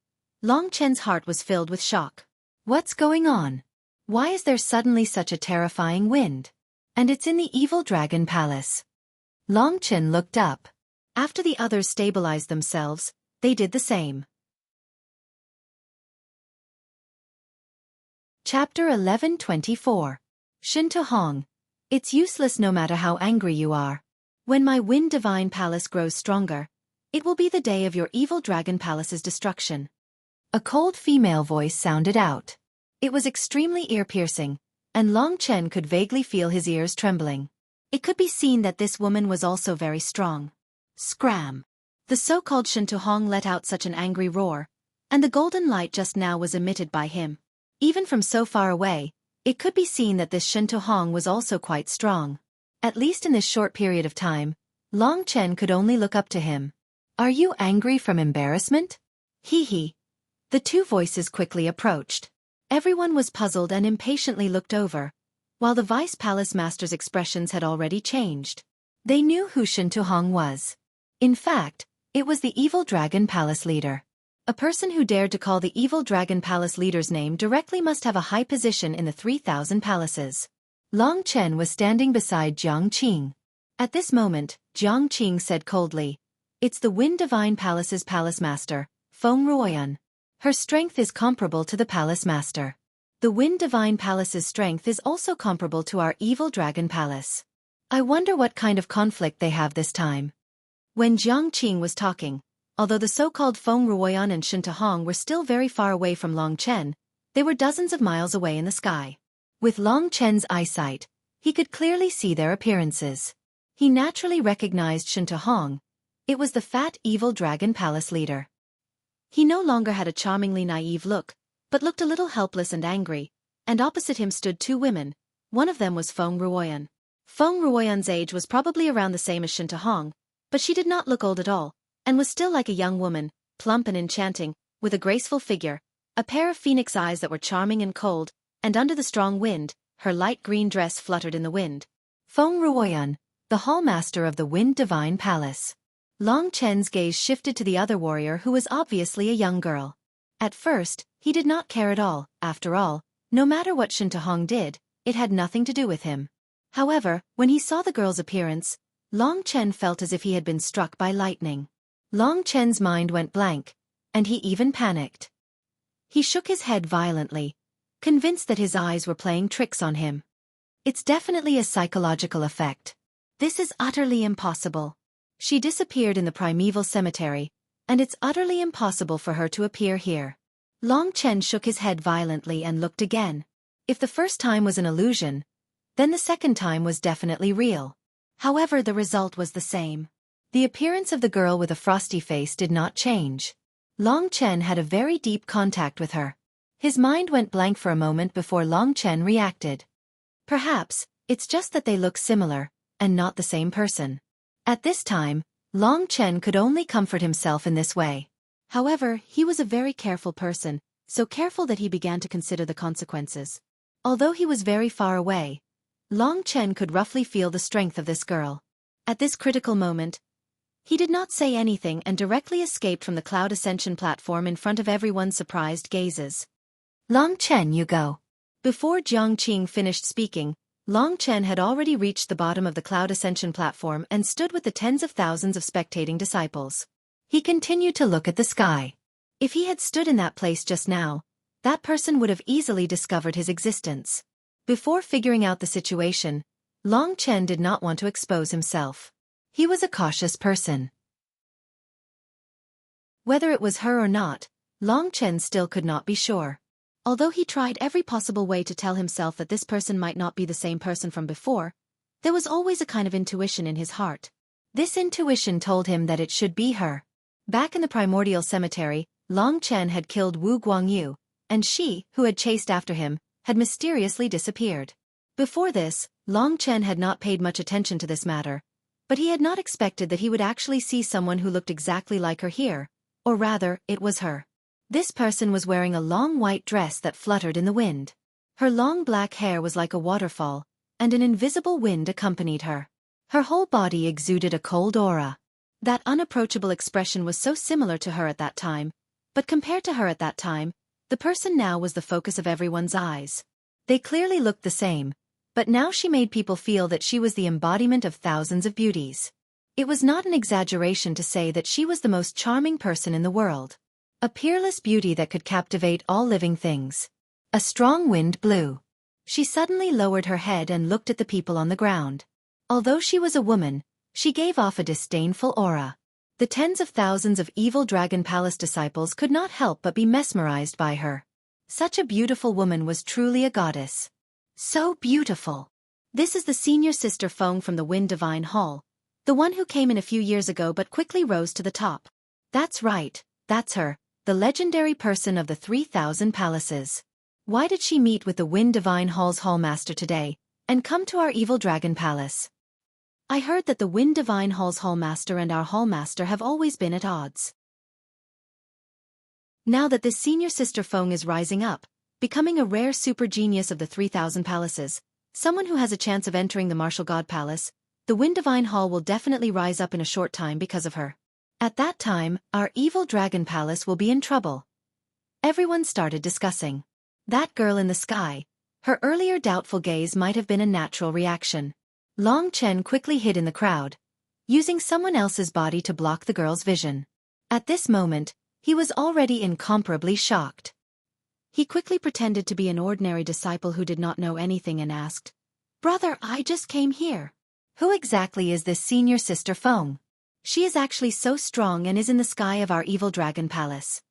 Long Chen's heart was filled with shock. What's going on? Why is there suddenly such a terrifying wind? And it's in the Evil Dragon Palace. Long Chen looked up. After the others stabilized themselves, they did the same. Chapter 1124. Shinto Hong. It's useless no matter how angry you are. When my Wind Divine Palace grows stronger, it will be the day of your Evil Dragon Palace's destruction. A cold female voice sounded out. It was extremely ear-piercing, and Long Chen could vaguely feel his ears trembling. It could be seen that this woman was also very strong. Scram! The so-called Shinto Hong let out such an angry roar, and the golden light just now was emitted by him. Even from so far away, it could be seen that this Shinto Hong was also quite strong. At least in this short period of time, Long Chen could only look up to him. Are you angry from embarrassment? Hee. The two voices quickly approached. Everyone was puzzled and impatiently looked over, while the Vice Palace Master's expressions had already changed. They knew who Shinto Hong was. In fact, it was the Evil Dragon Palace leader. A person who dared to call the Evil Dragon Palace leader's name directly must have a high position in the 3,000 palaces. Long Chen was standing beside Jiang Qing. At this moment, Jiang Qing said coldly, "It's the Wind Divine Palace's palace master, Feng Ruoyan. Her strength is comparable to the palace master. The Wind Divine Palace's strength is also comparable to our Evil Dragon Palace. I wonder what kind of conflict they have this time." When Jiang Qing was talking, although the so-called Feng Ruoyan and Shinto Hong were still very far away from Long Chen, they were dozens of miles away in the sky. With Long Chen's eyesight, he could clearly see their appearances. He naturally recognized Shinto Hong. It was the fat Evil Dragon Palace leader. He no longer had a charmingly naive look, but looked a little helpless and angry, and opposite him stood two women. One of them was Feng Ruoyan. Feng Ruoyan's age was probably around the same as Shinta Hong, but she did not look old at all, and was still like a young woman, plump and enchanting, with a graceful figure, a pair of phoenix eyes that were charming and cold, and under the strong wind, her light green dress fluttered in the wind. Feng Ruoyan, the hallmaster of the Wind Divine Palace. Long Chen's gaze shifted to the other warrior who was obviously a young girl. At first, he did not care at all. After all, no matter what Shinta Hong did, it had nothing to do with him. However, when he saw the girl's appearance, Long Chen felt as if he had been struck by lightning. Long Chen's mind went blank, and he even panicked. He shook his head violently, convinced that his eyes were playing tricks on him. It's definitely a psychological effect. This is utterly impossible. She disappeared in the primeval cemetery, and it's utterly impossible for her to appear here. Long Chen shook his head violently and looked again. If the first time was an illusion, then the second time was definitely real. However, the result was the same. The appearance of the girl with a frosty face did not change. Long Chen had a very deep contact with her. His mind went blank for a moment before Long Chen reacted. Perhaps, it's just that they look similar, and not the same person. At this time, Long Chen could only comfort himself in this way. However, he was a very careful person, so careful that he began to consider the consequences. Although he was very far away, Long Chen could roughly feel the strength of this girl. At this critical moment, he did not say anything and directly escaped from the cloud ascension platform in front of everyone's surprised gazes. Long Chen, you go. Before Jiang Qing finished speaking, Long Chen had already reached the bottom of the cloud ascension platform and stood with the tens of thousands of spectating disciples. He continued to look at the sky. If he had stood in that place just now, that person would have easily discovered his existence. Before figuring out the situation, Long Chen did not want to expose himself. He was a cautious person. Whether it was her or not, Long Chen still could not be sure. Although he tried every possible way to tell himself that this person might not be the same person from before, there was always a kind of intuition in his heart. This intuition told him that it should be her. Back in the primordial cemetery, Long Chen had killed Wu Guangyu, and she, who had chased after him, had mysteriously disappeared. Before this, Long Chen had not paid much attention to this matter, but he had not expected that he would actually see someone who looked exactly like her here, or rather, it was her. This person was wearing a long white dress that fluttered in the wind. Her long black hair was like a waterfall, and an invisible wind accompanied her. Her whole body exuded a cold aura. That unapproachable expression was so similar to her at that time, but compared to her at that time, the person now was the focus of everyone's eyes. They clearly looked the same, but now she made people feel that she was the embodiment of thousands of beauties. It was not an exaggeration to say that she was the most charming person in the world. A peerless beauty that could captivate all living things. A strong wind blew. She suddenly lowered her head and looked at the people on the ground. Although she was a woman, she gave off a disdainful aura. The tens of thousands of evil Dragon Palace disciples could not help but be mesmerized by her. Such a beautiful woman was truly a goddess. So beautiful. This is the senior sister Feng from the Wind Divine Hall, the one who came in a few years ago but quickly rose to the top. That's right, that's her, the legendary person of the 3,000 palaces. Why did she meet with the Wind Divine Hall's hallmaster today, and come to our evil Dragon Palace? I heard that the Wind Divine Hall's hallmaster and our hallmaster have always been at odds. Now that this senior sister Feng is rising up, becoming a rare super genius of the 3,000 palaces, someone who has a chance of entering the Martial God Palace, the Wind Divine Hall will definitely rise up in a short time because of her. At that time, our evil Dragon Palace will be in trouble. Everyone started discussing. That girl in the sky, her earlier doubtful gaze might have been a natural reaction. Long Chen quickly hid in the crowd, using someone else's body to block the girl's vision. At this moment, he was already incomparably shocked. He quickly pretended to be an ordinary disciple who did not know anything and asked, "Brother, I just came here. Who exactly is this senior sister Feng? She is actually so strong and is in the sky of our evil Dragon Palace."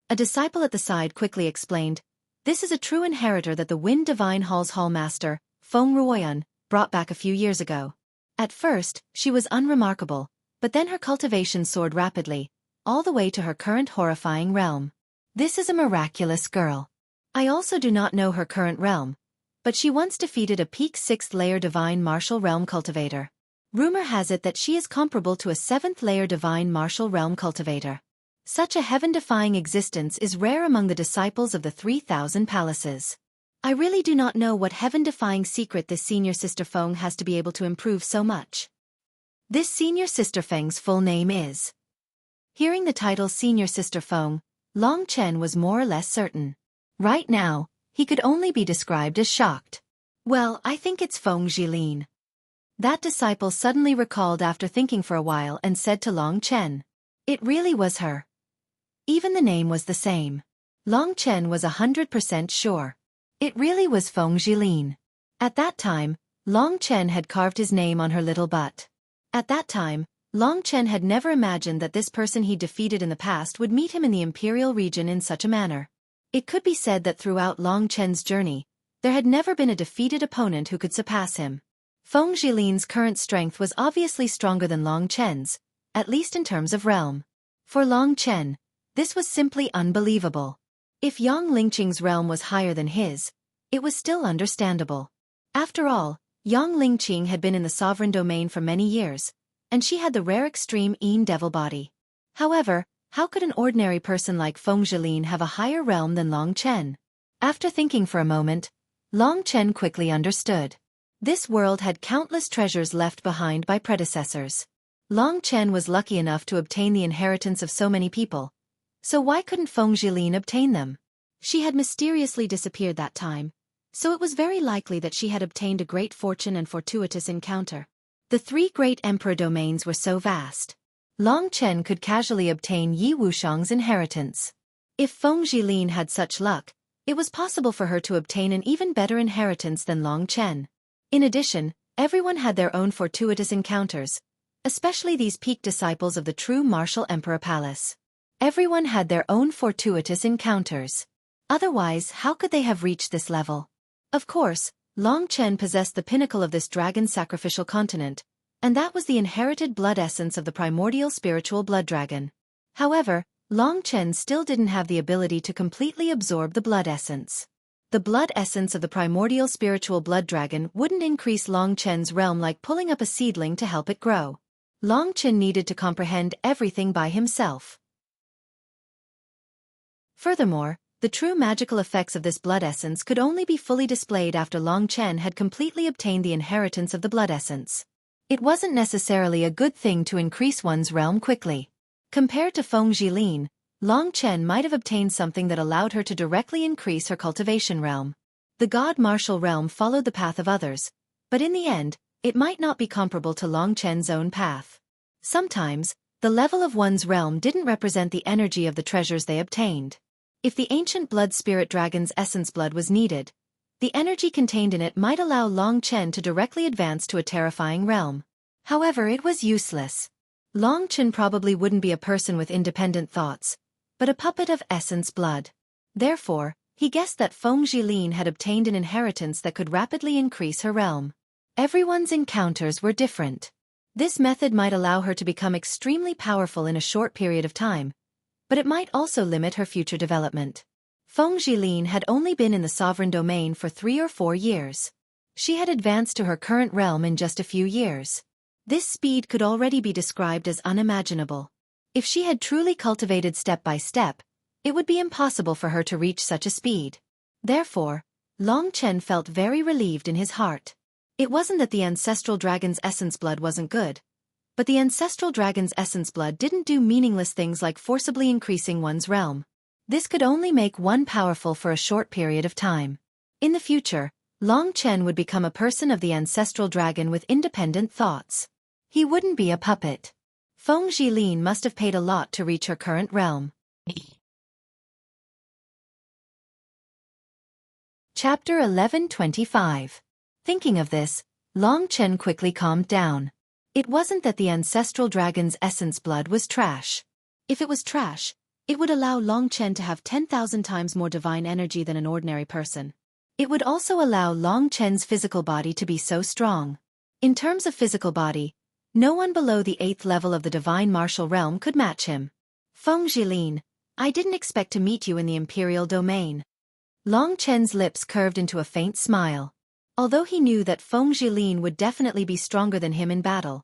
A disciple at the side quickly explained, "This is a true inheritor that the Wind Divine Hall's hallmaster, Feng Ruoyan, brought back a few years ago. At first, she was unremarkable, but then her cultivation soared rapidly, all the way to her current horrifying realm. This is a miraculous girl. I also do not know her current realm, but she once defeated a peak 6th-layer divine martial realm cultivator. Rumor has it that she is comparable to a 7th-layer divine martial realm cultivator. Such a heaven-defying existence is rare among the disciples of the 3,000 palaces. I really do not know what heaven-defying secret this senior sister Feng has to be able to improve so much. This senior sister Feng's full name is. Hearing the title Senior Sister Feng, Long Chen was more or less certain. Right now, he could only be described as shocked. Well, I think it's Feng Jilin. That disciple suddenly recalled after thinking for a while and said to Long Chen. It really was her. Even the name was the same. Long Chen was 100% sure. It really was Feng Jilin. At that time, Long Chen had carved his name on her little butt. At that time, Long Chen had never imagined that this person he defeated in the past would meet him in the imperial region in such a manner. It could be said that throughout Long Chen's journey, there had never been a defeated opponent who could surpass him. Feng Jilin's current strength was obviously stronger than Long Chen's, at least in terms of realm. For Long Chen, this was simply unbelievable. If Yang Lingqing's realm was higher than his, it was still understandable. After all, Yang Lingqing had been in the sovereign domain for many years, and she had the rare extreme Yin devil body. However, how could an ordinary person like Feng Jilin have a higher realm than Long Chen? After thinking for a moment, Long Chen quickly understood. This world had countless treasures left behind by predecessors. Long Chen was lucky enough to obtain the inheritance of so many people. So why couldn't Feng Jilin obtain them? She had mysteriously disappeared that time, so it was very likely that she had obtained a great fortune and fortuitous encounter. The 3 great emperor domains were so vast. Long Chen could casually obtain Yi Wushang's inheritance. If Feng Jilin had such luck, it was possible for her to obtain an even better inheritance than Long Chen. In addition, everyone had their own fortuitous encounters, especially these peak disciples of the true martial emperor palace. Everyone had their own fortuitous encounters. Otherwise, how could they have reached this level? Of course, Long Chen possessed the pinnacle of this dragon sacrificial continent, and that was the inherited blood essence of the primordial spiritual blood dragon. However, Long Chen still didn't have the ability to completely absorb the blood essence. The blood essence of the primordial spiritual blood dragon wouldn't increase Long Chen's realm like pulling up a seedling to help it grow. Long Chen needed to comprehend everything by himself. Furthermore, the true magical effects of this blood essence could only be fully displayed after Long Chen had completely obtained the inheritance of the blood essence. It wasn't necessarily a good thing to increase one's realm quickly. Compared to Feng Jilin, Long Chen might have obtained something that allowed her to directly increase her cultivation realm. The god martial realm followed the path of others, but in the end, it might not be comparable to Long Chen's own path. Sometimes, the level of one's realm didn't represent the energy of the treasures they obtained. If the ancient blood spirit dragon's essence blood was needed, the energy contained in it might allow Long Chen to directly advance to a terrifying realm. However, it was useless. Long Chen probably wouldn't be a person with independent thoughts, but a puppet of essence blood. Therefore, he guessed that Feng Jilin had obtained an inheritance that could rapidly increase her realm. Everyone's encounters were different. This method might allow her to become extremely powerful in a short period of time, but it might also limit her future development. Feng Jilin had only been in the sovereign domain for 3 or 4 years. She had advanced to her current realm in just a few years. This speed could already be described as unimaginable. If she had truly cultivated step by step, it would be impossible for her to reach such a speed. Therefore, Long Chen felt very relieved in his heart. It wasn't that the ancestral dragon's essence blood wasn't good, but the ancestral dragon's essence blood didn't do meaningless things like forcibly increasing one's realm. This could only make one powerful for a short period of time. In the future, Long Chen would become a person of the ancestral dragon with independent thoughts. He wouldn't be a puppet. Feng Jilin must have paid a lot to reach her current realm. Chapter 11:25. Thinking of this, Long Chen quickly calmed down. It wasn't that the ancestral dragon's essence blood was trash. If it was trash, it would allow Long Chen to have 10,000 times more divine energy than an ordinary person. It would also allow Long Chen's physical body to be so strong. In terms of physical body, no one below the 8th level of the divine martial realm could match him. Feng Jilin, I didn't expect to meet you in the imperial domain. Long Chen's lips curved into a faint smile. Although he knew that Feng Jilin would definitely be stronger than him in battle,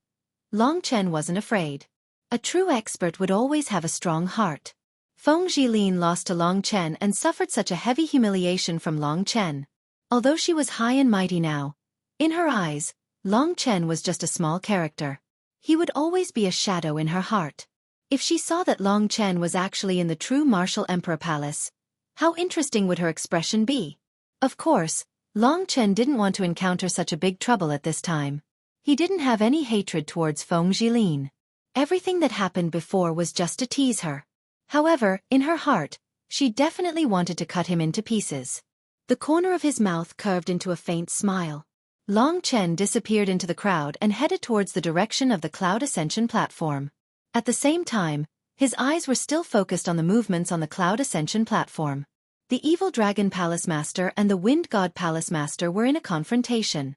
Long Chen wasn't afraid. A true expert would always have a strong heart. Feng Jilin lost to Long Chen and suffered such a heavy humiliation from Long Chen. Although she was high and mighty now, in her eyes, Long Chen was just a small character. He would always be a shadow in her heart. If she saw that Long Chen was actually in the true martial emperor palace, how interesting would her expression be? Of course, Long Chen didn't want to encounter such a big trouble at this time. He didn't have any hatred towards Feng Jilin. Everything that happened before was just to tease her. However, in her heart, she definitely wanted to cut him into pieces. The corner of his mouth curved into a faint smile. Long Chen disappeared into the crowd and headed towards the direction of the Cloud Ascension platform. At the same time, his eyes were still focused on the movements on the Cloud Ascension platform. The Evil Dragon Palace Master and the Wind God Palace Master were in a confrontation.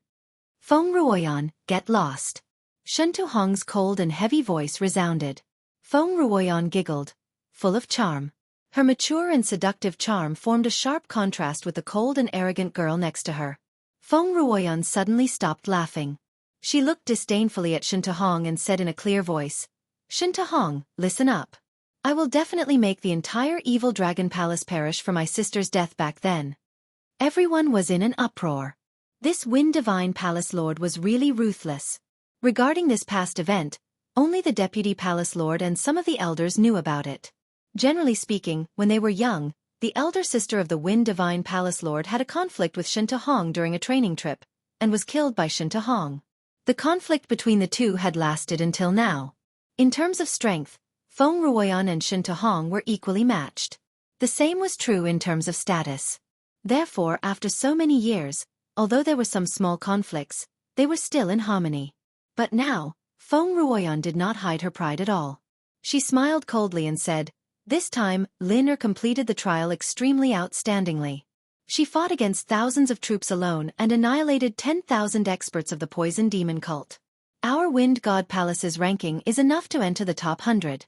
Feng Ruoyan, get lost. Shen Tuhong's cold and heavy voice resounded. Feng Ruoyan giggled, full of charm. Her mature and seductive charm formed a sharp contrast with the cold and arrogant girl next to her. Feng Ruoyan suddenly stopped laughing. She looked disdainfully at Shen Tuhong and said in a clear voice, Shen Tuhong, listen up. I will definitely make the entire Evil Dragon Palace perish for my sister's death back then. Everyone was in an uproar. This Wind Divine Palace Lord was really ruthless. Regarding this past event, only the Deputy Palace Lord and some of the elders knew about it. Generally speaking, when they were young, the elder sister of the Wind Divine Palace Lord had a conflict with Shen Tuhong during a training trip, and was killed by Shen Tuhong. The conflict between the two had lasted until now. In terms of strength, Feng Ruoyan and Shen Tuhong were equally matched. The same was true in terms of status. Therefore, after so many years, although there were some small conflicts, they were still in harmony. But now, Feng Ruoyan did not hide her pride at all. She smiled coldly and said, this time, Lin Er completed the trial extremely outstandingly. She fought against thousands of troops alone and annihilated 10,000 experts of the poison demon cult. Our Wind God Palace's ranking is enough to enter the top 100.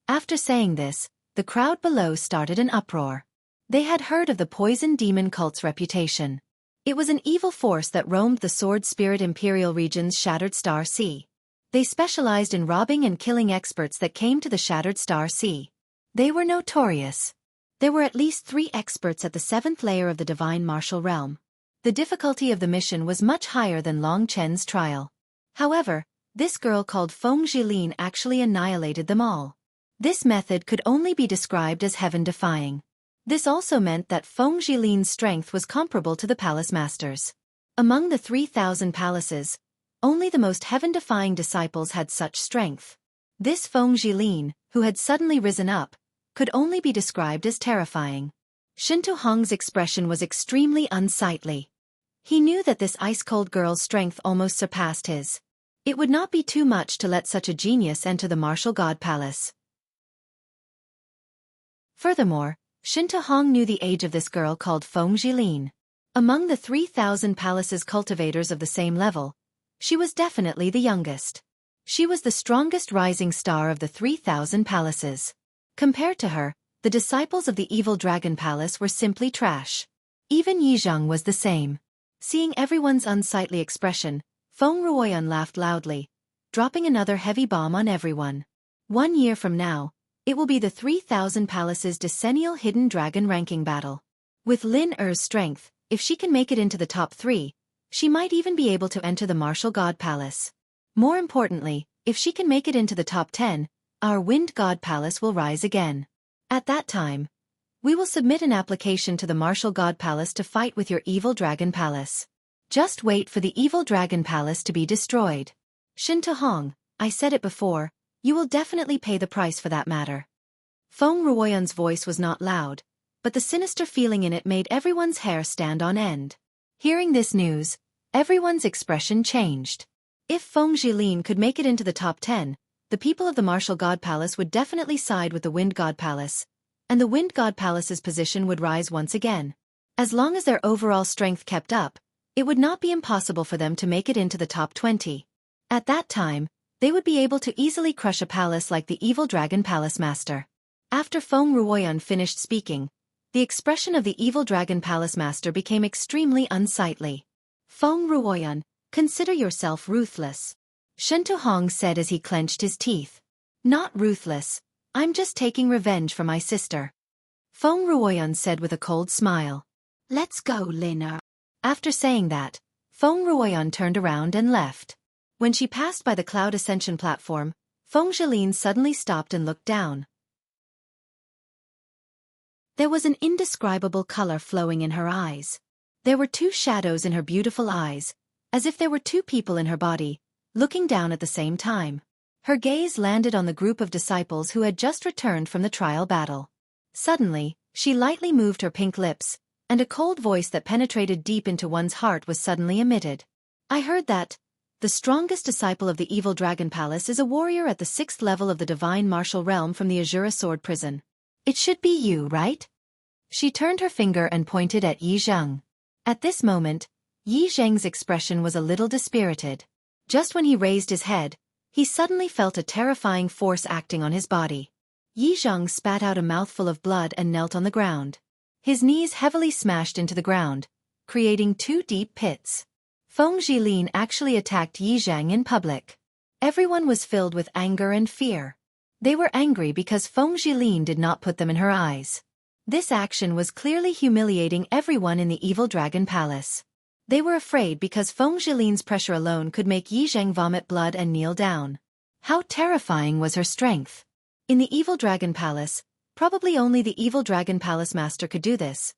After saying this, the crowd below started an uproar. They had heard of the poison demon cult's reputation. It was an evil force that roamed the Sword Spirit Imperial region's Shattered Star Sea. They specialized in robbing and killing experts that came to the Shattered Star Sea. They were notorious. There were at least 3 experts at the 7th layer of the Divine Martial Realm. The difficulty of the mission was much higher than Long Chen's trial. However, this girl called Feng Jilin actually annihilated them all. This method could only be described as heaven-defying. This also meant that Feng Jilin's strength was comparable to the palace masters. Among the 3,000 palaces, only the most heaven-defying disciples had such strength. This Feng Jilin, who had suddenly risen up, could only be described as terrifying. Shen Tuhong's expression was extremely unsightly. He knew that this ice-cold girl's strength almost surpassed his. It would not be too much to let such a genius enter the Martial God Palace. Furthermore, Shen Tuhong knew the age of this girl called Feng Jilin. Among the 3,000 palaces cultivators of the same level, she was definitely the youngest. She was the strongest rising star of the 3,000 palaces. Compared to her, the disciples of the Evil Dragon Palace were simply trash. Even Yizhang was the same. Seeing everyone's unsightly expression, Feng Ruoyan laughed loudly, dropping another heavy bomb on everyone. 1 year from now, it will be the 3,000 Palaces Decennial Hidden Dragon Ranking Battle. With Lin Er's strength, if she can make it into the top 3, she might even be able to enter the Martial God Palace. More importantly, if she can make it into the top 10, our Wind God Palace will rise again. At that time, we will submit an application to the Martial God Palace to fight with your Evil Dragon Palace. Just wait for the Evil Dragon Palace to be destroyed. Shen Tuhong, I said it before, you will definitely pay the price for that matter. Feng Ruoyan's voice was not loud, but the sinister feeling in it made everyone's hair stand on end. Hearing this news, everyone's expression changed. If Feng Jilin could make it into the top 10, the people of the Martial God Palace would definitely side with the Wind God Palace, and the Wind God Palace's position would rise once again. As long as their overall strength kept up, it would not be impossible for them to make it into the top 20. At that time, they would be able to easily crush a palace like the Evil Dragon Palace Master. After Feng Ruoyan finished speaking, the expression of the evil dragon palace master became extremely unsightly. Feng Ruoyan, consider yourself ruthless, Shen Tuhong said as he clenched his teeth. Not ruthless, I'm just taking revenge for my sister, Feng Ruoyan said with a cold smile. Let's go, Lena. After saying that, Feng Ruoyan turned around and left. When she passed by the cloud ascension platform, Feng Zhilin suddenly stopped and looked down. There was an indescribable color flowing in her eyes. There were two shadows in her beautiful eyes, as if there were two people in her body, looking down at the same time. Her gaze landed on the group of disciples who had just returned from the trial battle. Suddenly, she lightly moved her pink lips, and a cold voice that penetrated deep into one's heart was suddenly emitted. I heard that the strongest disciple of the evil dragon palace is a warrior at the 6th level of the divine martial realm from the Azura sword prison. It should be you, right? She turned her finger and pointed at Yi Zheng. At this moment, Yi Zheng's expression was a little dispirited. Just when he raised his head, he suddenly felt a terrifying force acting on his body. Yi Zheng spat out a mouthful of blood and knelt on the ground. His knees heavily smashed into the ground, creating 2 deep pits. Feng Zhilin actually attacked Yi Zheng in public. Everyone was filled with anger and fear. They were angry because Feng Zhilin did not put them in her eyes. This action was clearly humiliating everyone in the evil dragon palace. They were afraid because Feng Zhilin's pressure alone could make Yi Zheng vomit blood and kneel down. How terrifying was her strength! In the evil dragon palace, probably only the evil dragon palace master could do this.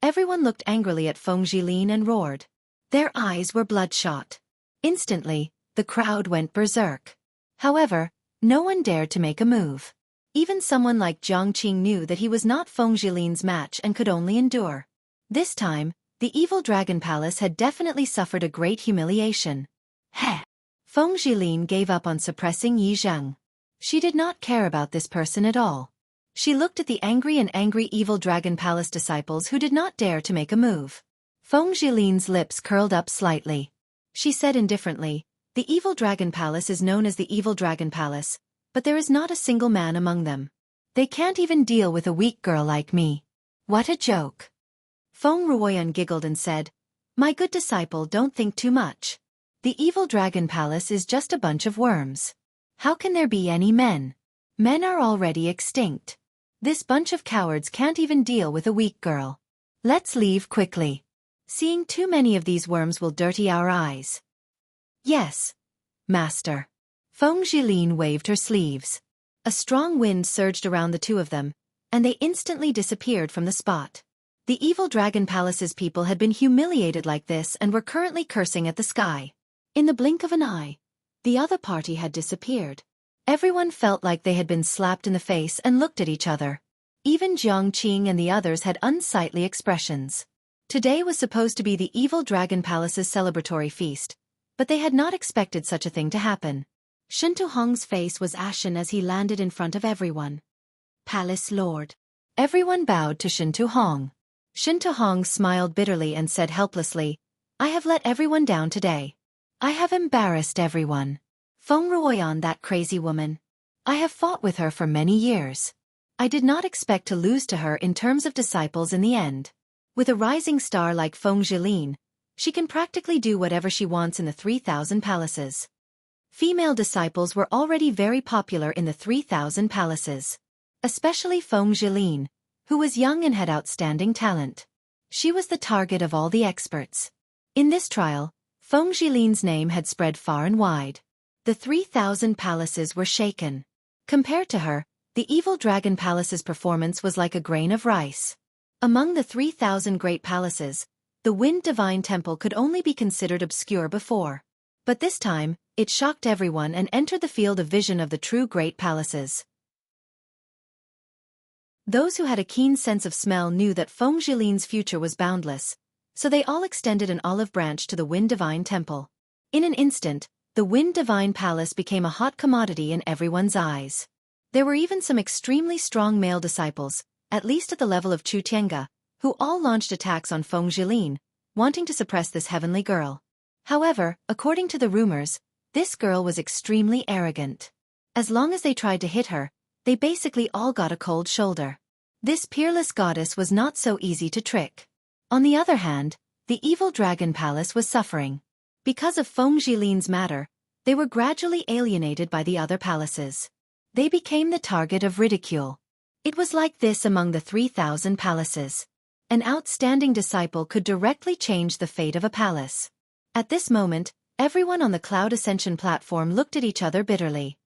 Everyone looked angrily at Feng Zhilin and roared. Their eyes were bloodshot. Instantly, the crowd went berserk. However, no one dared to make a move. Even someone like Jiang Qing knew that he was not Feng Zhilin's match and could only endure. This time, the evil dragon palace had definitely suffered a great humiliation. Heh! Feng Zhilin gave up on suppressing Yi Zheng. She did not care about this person at all. She looked at the angry evil dragon palace disciples who did not dare to make a move. Feng Zhilin's lips curled up slightly. She said indifferently, the evil dragon palace is known as the evil dragon palace, but there is not a single man among them. They can't even deal with a weak girl like me. What a joke. Feng Ruoyan giggled and said, my good disciple, don't think too much. The evil dragon palace is just a bunch of worms. How can there be any men? Men are already extinct. This bunch of cowards can't even deal with a weak girl. Let's leave quickly. Seeing too many of these worms will dirty our eyes. Yes, master. Feng Zhilin waved her sleeves. A strong wind surged around the two of them, and they instantly disappeared from the spot. The evil dragon palace's people had been humiliated like this and were currently cursing at the sky. In the blink of an eye, the other party had disappeared. Everyone felt like they had been slapped in the face and looked at each other. Even Jiang Qing and the others had unsightly expressions. Today was supposed to be the evil dragon palace's celebratory feast, but they had not expected such a thing to happen. Shen Tuhong's face was ashen as he landed in front of everyone. Palace Lord. Everyone bowed to Shen Tuhong. Shen Tuhong smiled bitterly and said helplessly, I have let everyone down today. I have embarrassed everyone. Feng Ruoyan, that crazy woman. I have fought with her for many years. I did not expect to lose to her in terms of disciples in the end. With a rising star like Feng Zhilin, she can practically do whatever she wants in the 3,000 palaces. Female disciples were already very popular in the 3,000 palaces. Especially Feng Zhilin, who was young and had outstanding talent. She was the target of all the experts. In this trial, Feng Zhilin's name had spread far and wide. The 3,000 palaces were shaken. Compared to her, the evil dragon palace's performance was like a grain of rice. Among the 3,000 great palaces, the Wind Divine Temple could only be considered obscure before. But this time, it shocked everyone and entered the field of vision of the true great palaces. Those who had a keen sense of smell knew that Feng Zhilin's future was boundless, so they all extended an olive branch to the Wind Divine Temple. In an instant, the Wind Divine Palace became a hot commodity in everyone's eyes. There were even some extremely strong male disciples, at least at the level of Chu Tiange, who all launched attacks on Feng Zhilin, wanting to suppress this heavenly girl. However, according to the rumors, this girl was extremely arrogant. As long as they tried to hit her, they basically all got a cold shoulder. This peerless goddess was not so easy to trick. On the other hand, the evil dragon palace was suffering. Because of Feng Jilin's matter, they were gradually alienated by the other palaces. They became the target of ridicule. It was like this among the 3,000 palaces. An outstanding disciple could directly change the fate of a palace. At this moment, everyone on the Cloud Ascension platform looked at each other bitterly.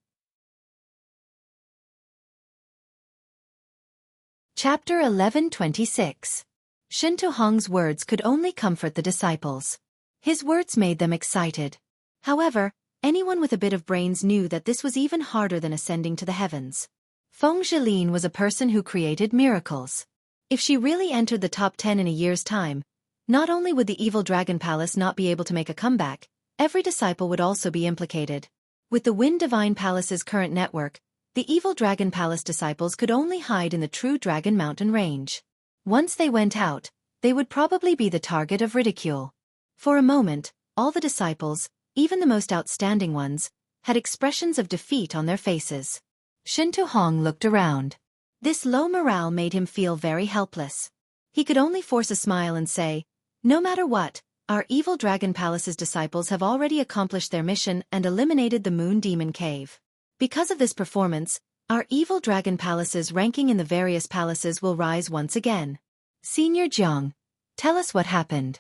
Chapter 11:26. Shinto Hong's words could only comfort the disciples. His words made them excited. However, anyone with a bit of brains knew that this was even harder than ascending to the heavens. Feng Jilin was a person who created miracles. If she really entered the top 10 in a year's time, not only would the evil dragon palace not be able to make a comeback, every disciple would also be implicated. With the Wind Divine Palace's current network, the evil dragon palace disciples could only hide in the true Dragon Mountain range. Once they went out, they would probably be the target of ridicule. For a moment, all the disciples, even the most outstanding ones, had expressions of defeat on their faces. Shinto Hong looked around. This low morale made him feel very helpless. He could only force a smile and say, "No matter what, our evil dragon palace's disciples have already accomplished their mission and eliminated the Moon Demon Cave. Because of this performance, our evil dragon palace's ranking in the various palaces will rise once again. Senior Jiang, tell us what happened."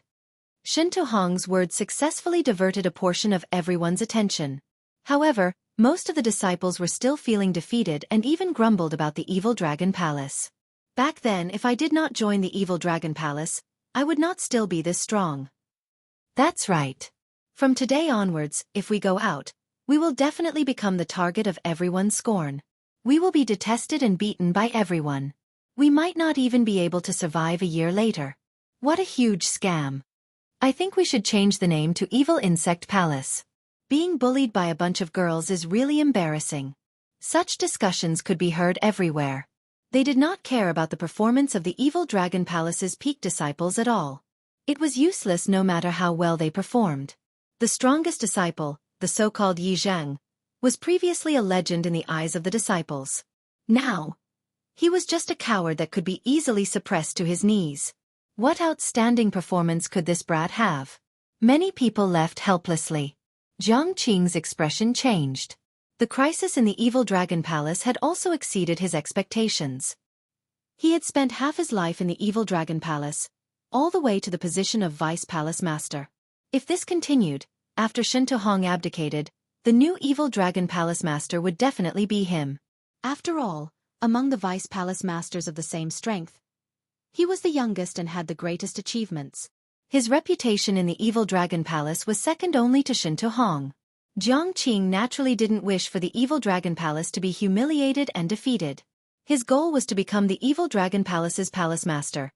Shinto Hong's words successfully diverted a portion of everyone's attention. However, most of the disciples were still feeling defeated and even grumbled about the evil dragon palace. Back then, if I did not join the evil dragon palace, I would not still be this strong. That's right. From today onwards, if we go out, we will definitely become the target of everyone's scorn. We will be detested and beaten by everyone. We might not even be able to survive a year later. What a huge scam. I think we should change the name to Evil Insect Palace. Being bullied by a bunch of girls is really embarrassing. Such discussions could be heard everywhere. They did not care about the performance of the Evil Dragon Palace's peak disciples at all. It was useless no matter how well they performed. The strongest disciple, the so-called Yi Zhang, was previously a legend in the eyes of the disciples. Now, he was just a coward that could be easily suppressed to his knees. What outstanding performance could this brat have? Many people left helplessly. Jiang Qing's expression changed. The crisis in the evil dragon palace had also exceeded his expectations. He had spent half his life in the evil dragon palace, all the way to the position of vice palace master. If this continued, after Shinto Hong abdicated, the new evil dragon palace master would definitely be him. After all, among the vice palace masters of the same strength, he was the youngest and had the greatest achievements. His reputation in the evil dragon palace was second only to Shinto Hong. Jiang Qing naturally didn't wish for the evil dragon palace to be humiliated and defeated. His goal was to become the evil dragon palace's palace master,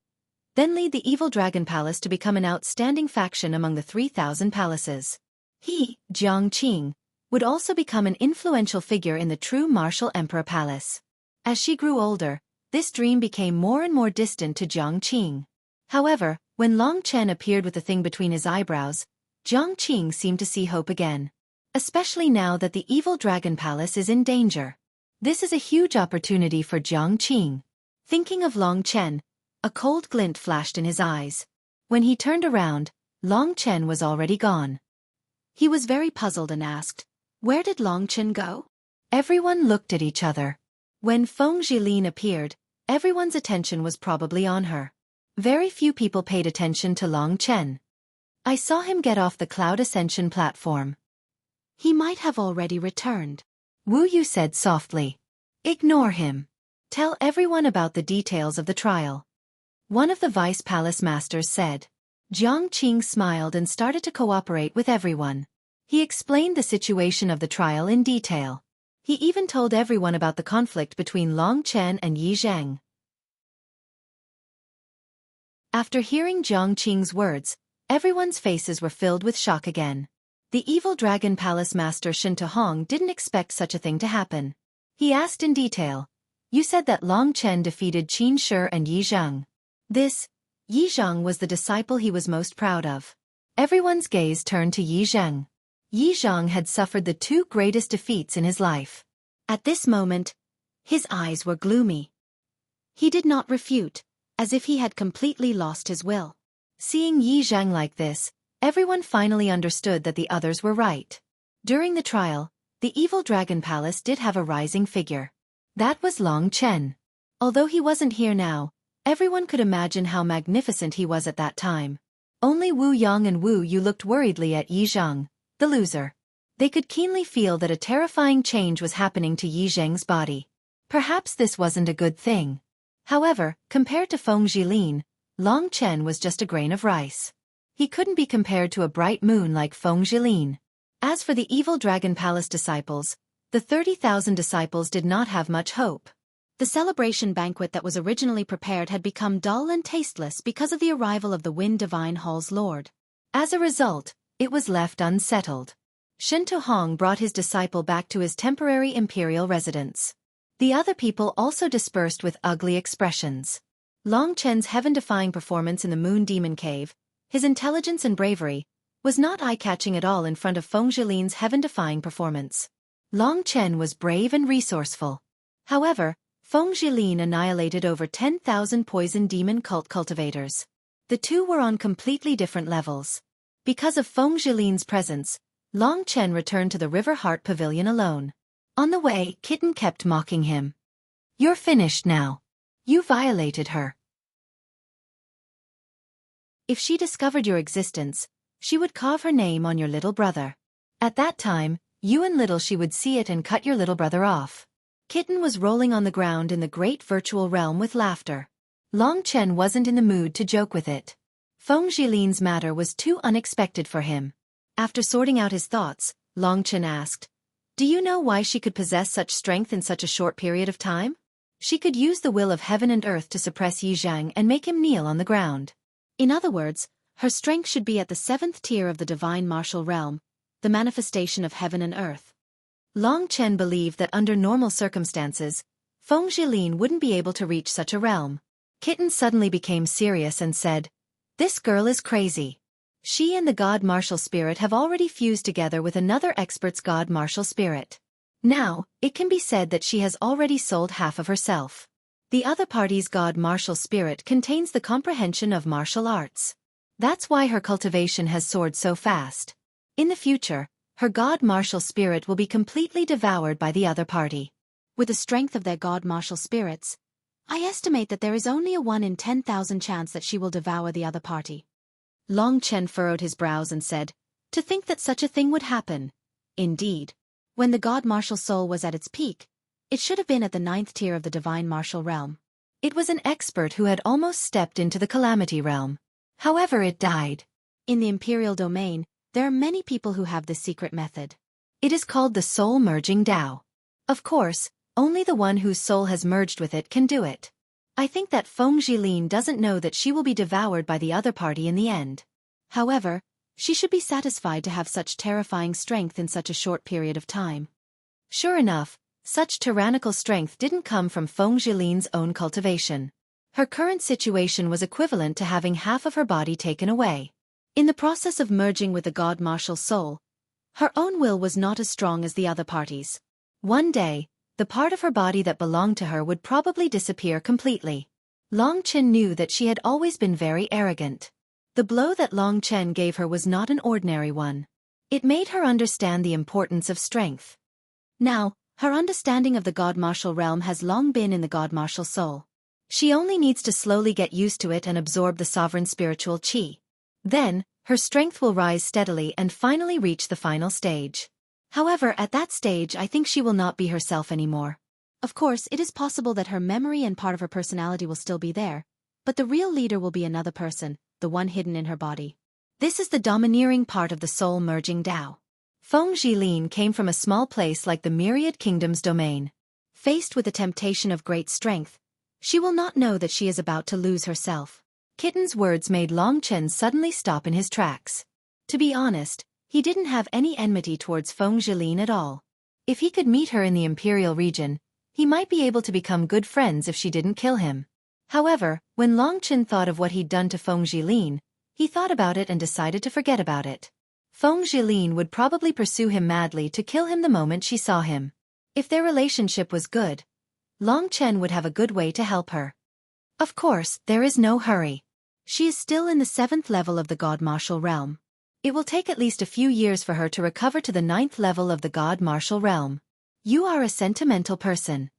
then lead the evil dragon palace to become an outstanding faction among the 3,000 palaces. He, Jiang Qing, would also become an influential figure in the true martial emperor palace. As she grew older, this dream became more and more distant to Jiang Qing. However, when Long Chen appeared with the thing between his eyebrows, Jiang Qing seemed to see hope again. Especially now that the evil dragon palace is in danger. This is a huge opportunity for Jiang Qing. Thinking of Long Chen, a cold glint flashed in his eyes. When he turned around, Long Chen was already gone. He was very puzzled and asked, "Where did Long Chen go?" Everyone looked at each other. When Feng Jilin appeared, everyone's attention was probably on her. Very few people paid attention to Long Chen. "I saw him get off the Cloud Ascension platform. He might have already returned," Wu Yu said softly. "Ignore him. Tell everyone about the details of the trial," one of the vice palace masters said. Jiang Qing smiled and started to cooperate with everyone. He explained the situation of the trial in detail. He even told everyone about the conflict between Long Chen and Yi Zhang. After hearing Jiang Qing's words, everyone's faces were filled with shock again. The evil dragon palace master Shinto Hong didn't expect such a thing to happen. He asked in detail, "You said that Long Chen defeated Qin Shi and Yi Zhang." This, Yi Zhang was the disciple he was most proud of. Everyone's gaze turned to Yi Zhang. Yi Zhang had suffered the two greatest defeats in his life. At this moment, His eyes were gloomy. He did not refute, as if he had completely lost his will. Seeing Yi Zhang like this, everyone finally understood that the others were right. During the trial, the evil dragon palace did have a rising figure. That was Long Chen. Although he wasn't here now, everyone could imagine how magnificent he was at that time. Only Wu Yang and Wu Yu looked worriedly at Yi Zhang, the loser. They could keenly feel that a terrifying change was happening to Yi Zhang's body. Perhaps this wasn't a good thing. However, compared to Feng Jilin, Long Chen was just a grain of rice. He couldn't be compared to a bright moon like Feng Jilin. As for the evil Dragon Palace disciples, the 30,000 disciples did not have much hope. The celebration banquet that was originally prepared had become dull and tasteless because of the arrival of the Wind Divine Hall's lord. As a result, it was left unsettled. Shen Tuhong brought his disciple back to his temporary imperial residence. The other people also dispersed with ugly expressions. Long Chen's heaven-defying performance in the Moon Demon Cave, his intelligence and bravery, was not eye-catching at all in front of Feng Jilin's heaven-defying performance. Long Chen was brave and resourceful. However, Feng Jilin annihilated over 10,000 poison demon cult cultivators. The two were on completely different levels. Because of Feng Jilin's presence, Long Chen returned to the River Heart Pavilion alone. On the way, Kitten kept mocking him. "You're finished now. You violated her. If she discovered your existence, she would carve her name on your little brother. At that time, you and little she would see it and cut your little brother off." Kitten was rolling on the ground in the great virtual realm with laughter. Long Chen wasn't in the mood to joke with it. Feng Jilin's matter was too unexpected for him. After sorting out his thoughts, Long Chen asked, "Do you know why she could possess such strength in such a short period of time?" She could use the will of heaven and earth to suppress Yi Zhang and make him kneel on the ground. In other words, her strength should be at the 7th tier of the divine martial realm, the manifestation of heaven and earth. Long Chen believed that under normal circumstances, Feng Jilin wouldn't be able to reach such a realm. Kitten suddenly became serious and said, "This girl is crazy. She and the God Martial Spirit have already fused together with another expert's God Martial Spirit. Now, it can be said that she has already sold half of herself. The other party's God Martial Spirit contains the comprehension of martial arts. That's why her cultivation has soared so fast. In the future, her God Martial Spirit will be completely devoured by the other party. With the strength of their God Martial Spirits, I estimate that there is only a 1 in 10,000 chance that she will devour the other party." Long Chen furrowed his brows and said, "To think that such a thing would happen. Indeed. When the God Martial Soul was at its peak, it should have been at the 9th tier of the divine martial realm. It was an expert who had almost stepped into the calamity realm. However, it died. In the imperial domain, there are many people who have this secret method. It is called the soul merging Tao. Of course, only the one whose soul has merged with it can do it. I think that Feng Jilin doesn't know that she will be devoured by the other party in the end. However, she should be satisfied to have such terrifying strength in such a short period of time." Sure enough, such tyrannical strength didn't come from Feng Jilin's own cultivation. Her current situation was equivalent to having half of her body taken away. In the process of merging with the God Martial Soul, her own will was not as strong as the other party's. One day, the part of her body that belonged to her would probably disappear completely. Long Chen knew that she had always been very arrogant. The blow that Long Chen gave her was not an ordinary one. It made her understand the importance of strength. Now, her understanding of the God Martial realm has long been in the God Martial Soul. She only needs to slowly get used to it and absorb the sovereign spiritual qi. Then, her strength will rise steadily and finally reach the final stage. However, at that stage I think she will not be herself anymore. Of course, it is possible that her memory and part of her personality will still be there, but the real leader will be another person, the one hidden in her body. This is the domineering part of the soul merging Tao. Feng Jilin came from a small place like the Myriad Kingdom's domain. Faced with the temptation of great strength, she will not know that she is about to lose herself. Kitten's words made Long Chen suddenly stop in his tracks. To be honest, he didn't have any enmity towards Feng Jilin at all. If he could meet her in the Imperial region, he might be able to become good friends if she didn't kill him. However, when Long Chen thought of what he'd done to Feng Jilin, he thought about it and decided to forget about it. Feng Jilin would probably pursue him madly to kill him the moment she saw him. If their relationship was good, Long Chen would have a good way to help her. Of course, there is no hurry. She is still in the 7th level of the God Martial Realm. It will take at least a few years for her to recover to the 9th level of the God Martial Realm. You are a sentimental person.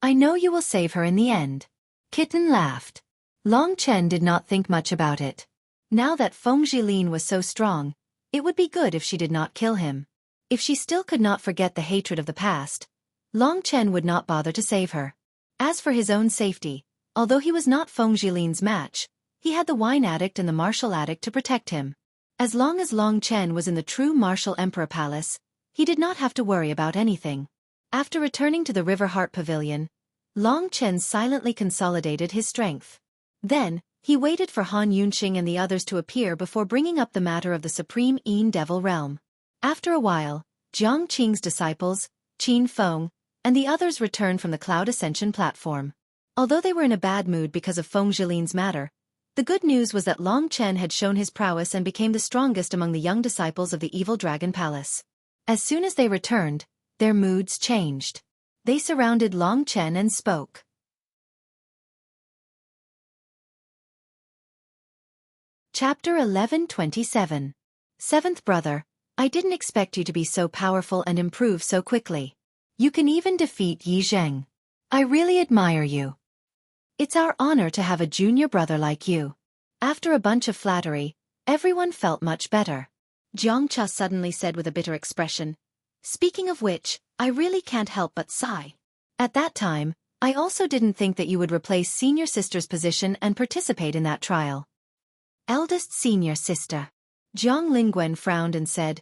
I know you will save her in the end. Kitten laughed. Long Chen did not think much about it. Now that Feng Jilin was so strong, it would be good if she did not kill him. If she still could not forget the hatred of the past, Long Chen would not bother to save her. As for his own safety, although he was not Feng Jilin's match, he had the wine addict and the martial addict to protect him. As long as Long Chen was in the true Martial Emperor Palace, he did not have to worry about anything. After returning to the River Heart Pavilion, Long Chen silently consolidated his strength. Then, he waited for Han Yunxing and the others to appear before bringing up the matter of the Supreme Yin Devil Realm. After a while, Jiang Qing's disciples, Qin Feng, and the others returned from the Cloud Ascension platform. Although they were in a bad mood because of Feng Jilin's matter, the good news was that Long Chen had shown his prowess and became the strongest among the young disciples of the Evil Dragon Palace. As soon as they returned, their moods changed. They surrounded Long Chen and spoke. Chapter 11:27. Seventh brother, I didn't expect you to be so powerful and improve so quickly. You can even defeat Yi Zheng. I really admire you. It's our honor to have a junior brother like you. After a bunch of flattery, everyone felt much better. Jiang Cha suddenly said with a bitter expression, Speaking of which, I really can't help but sigh. At that time, I also didn't think that you would replace senior sister's position and participate in that trial. Eldest senior sister. Jiang Lingwen frowned and said,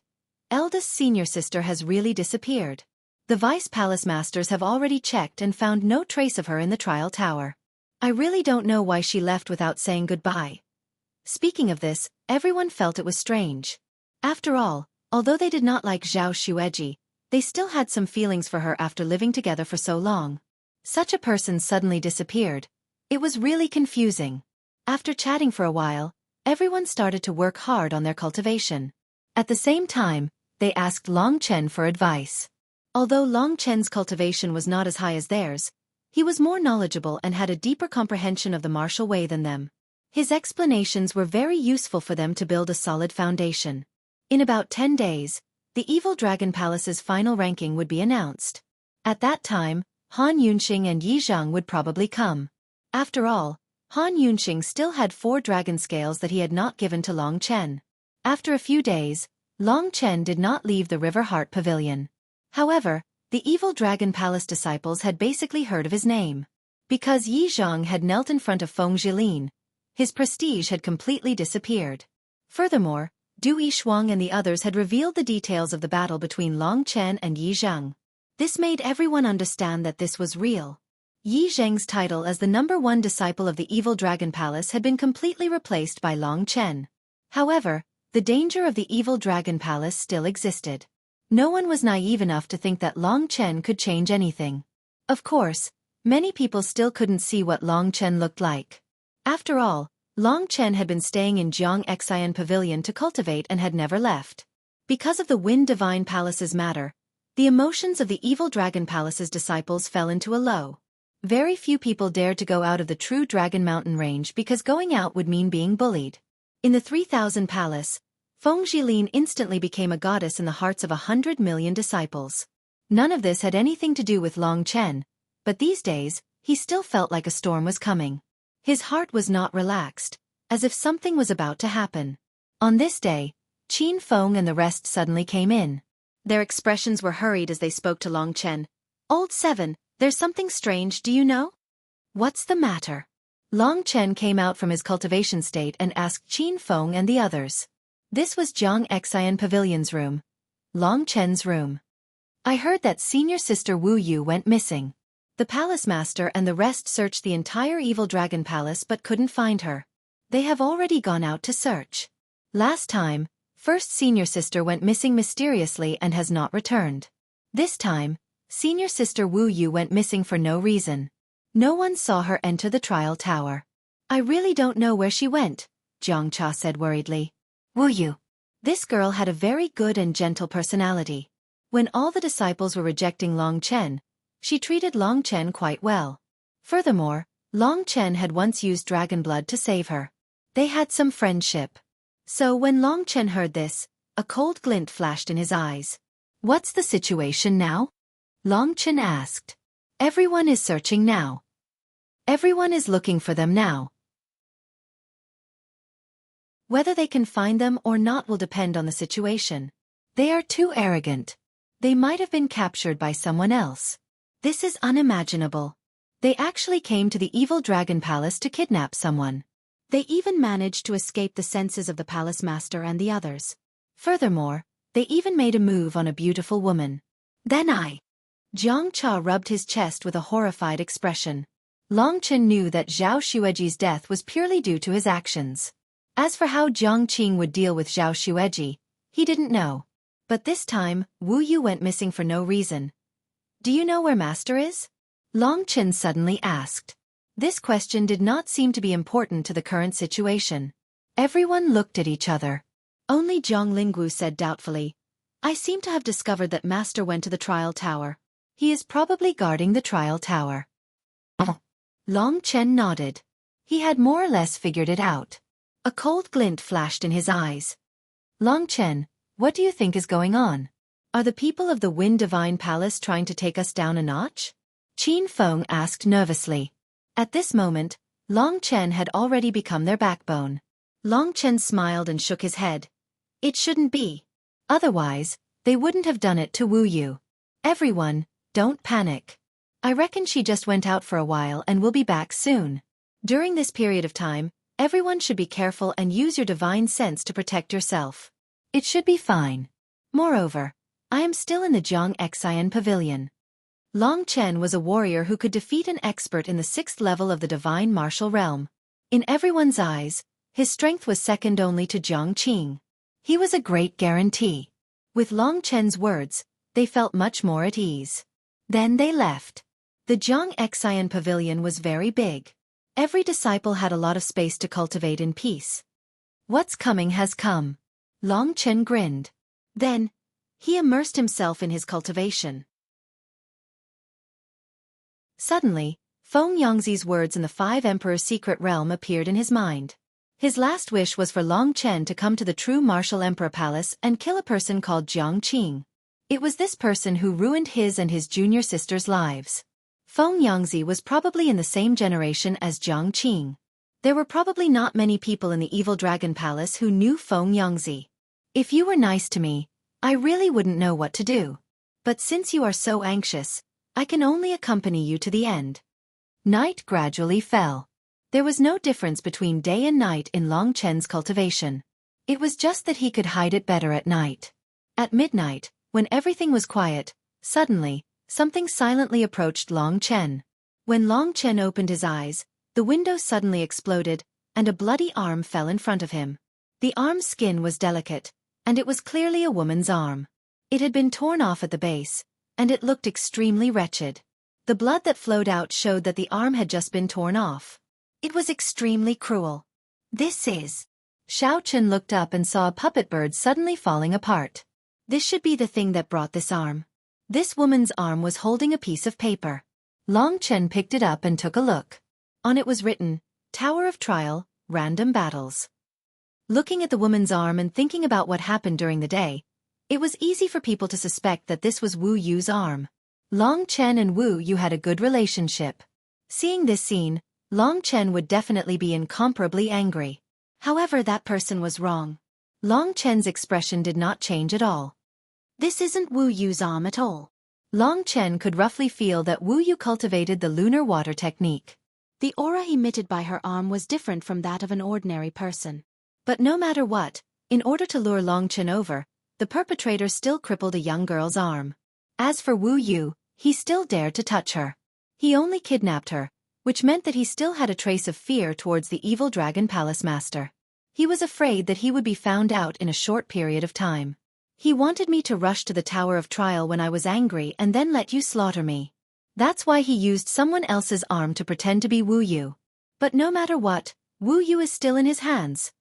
Eldest senior sister has really disappeared. The vice palace masters have already checked and found no trace of her in the trial tower. I really don't know why she left without saying goodbye. Speaking of this, everyone felt it was strange. After all, although they did not like Zhao Xueqi, they still had some feelings for her after living together for so long. Such a person suddenly disappeared. It was really confusing. After chatting for a while, everyone started to work hard on their cultivation. At the same time, they asked Long Chen for advice. Although Long Chen's cultivation was not as high as theirs, he was more knowledgeable and had a deeper comprehension of the martial way than them. His explanations were very useful for them to build a solid foundation. In about 10 days, the Evil Dragon Palace's final ranking would be announced. At that time, Han Yunxing and Yi Zhang would probably come. After all, Han Yunxing still had 4 dragon scales that he had not given to Long Chen. After a few days, Long Chen did not leave the River Heart Pavilion. However, the Evil Dragon Palace disciples had basically heard of his name. Because Yi Zhang had knelt in front of Feng Jilin, his prestige had completely disappeared. Furthermore, Du Yishuang and the others had revealed the details of the battle between Long Chen and Yi Zhang. This made everyone understand that this was real. Yi Zheng's title as the #1 disciple of the Evil Dragon Palace had been completely replaced by Long Chen. However, the danger of the Evil Dragon Palace still existed. No one was naive enough to think that Long Chen could change anything. Of course, many people still couldn't see what Long Chen looked like. After all, Long Chen had been staying in Jiang Xian Pavilion to cultivate and had never left. Because of the Wind Divine Palace's matter, the emotions of the Evil Dragon Palace's disciples fell into a low. Very few people dared to go out of the true Dragon Mountain range because going out would mean being bullied. In the 3000 Palace, Feng Jilin instantly became a goddess in the hearts of 100 million disciples. None of this had anything to do with Long Chen, but these days, he still felt like a storm was coming. His heart was not relaxed, as if something was about to happen. On this day, Qin Feng and the rest suddenly came in. Their expressions were hurried as they spoke to Long Chen. Old Seven, there's something strange, do you know? What's the matter? Long Chen came out from his cultivation state and asked Qin Feng and the others. This was Jiang Xian Pavilion's room. Long Chen's room. I heard that senior sister Wu Yu went missing. The palace master and the rest searched the entire Evil Dragon Palace but couldn't find her. They have already gone out to search. Last time, first senior sister went missing mysteriously and has not returned. This time, senior sister Wu Yu went missing for no reason. No one saw her enter the trial tower. I really don't know where she went, Jiang Cha said worriedly. Wu Yu. This girl had a very good and gentle personality. When all the disciples were rejecting Long Chen, she treated Long Chen quite well. Furthermore, Long Chen had once used dragon blood to save her. They had some friendship. So when Long Chen heard this, a cold glint flashed in his eyes. "What's the situation now?" Long Chen asked. "Everyone is searching now. Everyone is looking for them now. Whether they can find them or not will depend on the situation. They are too arrogant. They might have been captured by someone else. This is unimaginable. They actually came to the evil dragon palace to kidnap someone. They even managed to escape the senses of the palace master and the others. Furthermore, they even made a move on a beautiful woman. Then Jiang Cha rubbed his chest with a horrified expression. Long Chen knew that Zhao Xueqi's death was purely due to his actions. As for how Jiang Qing would deal with Zhao Xueqi, he didn't know. But this time, Wu Yu went missing for no reason. "Do you know where Master is?" Long Chen suddenly asked. This question did not seem to be important to the current situation. Everyone looked at each other. Only Zhang Lingwu said doubtfully, "I seem to have discovered that Master went to the trial tower. He is probably guarding the trial tower." Long Chen nodded. He had more or less figured it out. A cold glint flashed in his eyes. "Long Chen, what do you think is going on? Are the people of the Wind Divine Palace trying to take us down a notch?" Qin Feng asked nervously. At this moment, Long Chen had already become their backbone. Long Chen smiled and shook his head. "It shouldn't be. Otherwise, they wouldn't have done it to Wu Yu. Everyone, don't panic. I reckon she just went out for a while and will be back soon. During this period of time, everyone should be careful and use your divine sense to protect yourself. It should be fine. Moreover, I am still in the Jiang Xian Pavilion." Long Chen was a warrior who could defeat an expert in the 6th level of the divine martial realm. In everyone's eyes, his strength was second only to Jiang Qing. He was a great guarantee. With Long Chen's words, they felt much more at ease. Then they left. The Jiang Xian Pavilion was very big. Every disciple had a lot of space to cultivate in peace. "What's coming has come." Long Chen grinned. Then, he immersed himself in his cultivation. Suddenly, Feng Yangzi's words in the 5 Emperor's secret realm appeared in his mind. His last wish was for Long Chen to come to the true Martial Emperor Palace and kill a person called Jiang Qing. It was this person who ruined his and his junior sister's lives. Feng Yangzi was probably in the same generation as Jiang Qing. There were probably not many people in the Evil Dragon Palace who knew Feng Yangzi. "If you were nice to me, I really wouldn't know what to do. But since you are so anxious, I can only accompany you to the end." Night gradually fell. There was no difference between day and night in Long Chen's cultivation. It was just that he could hide it better at night. At midnight, when everything was quiet, suddenly, something silently approached Long Chen. When Long Chen opened his eyes, the window suddenly exploded, and a bloody arm fell in front of him. The arm's skin was delicate, and it was clearly a woman's arm. It had been torn off at the base, and it looked extremely wretched. The blood that flowed out showed that the arm had just been torn off. It was extremely cruel. "This is..." Xiao Chen looked up and saw a puppet bird suddenly falling apart. This should be the thing that brought this arm. This woman's arm was holding a piece of paper. Long Chen picked it up and took a look. On it was written, "Tower of Trial, Random Battles." Looking at the woman's arm and thinking about what happened during the day, it was easy for people to suspect that this was Wu Yu's arm. Long Chen and Wu Yu had a good relationship. Seeing this scene, Long Chen would definitely be incomparably angry. However, that person was wrong. Long Chen's expression did not change at all. "This isn't Wu Yu's arm at all." Long Chen could roughly feel that Wu Yu cultivated the lunar water technique. The aura emitted by her arm was different from that of an ordinary person. But no matter what, in order to lure Long Chen over, the perpetrator still crippled a young girl's arm. As for Wu Yu, he still dared to touch her. He only kidnapped her, which meant that he still had a trace of fear towards the evil dragon palace master. He was afraid that he would be found out in a short period of time. "He wanted me to rush to the Tower of Trial when I was angry and then let you slaughter me. That's why he used someone else's arm to pretend to be Wu Yu. But no matter what, Wu Yu is still in his hands."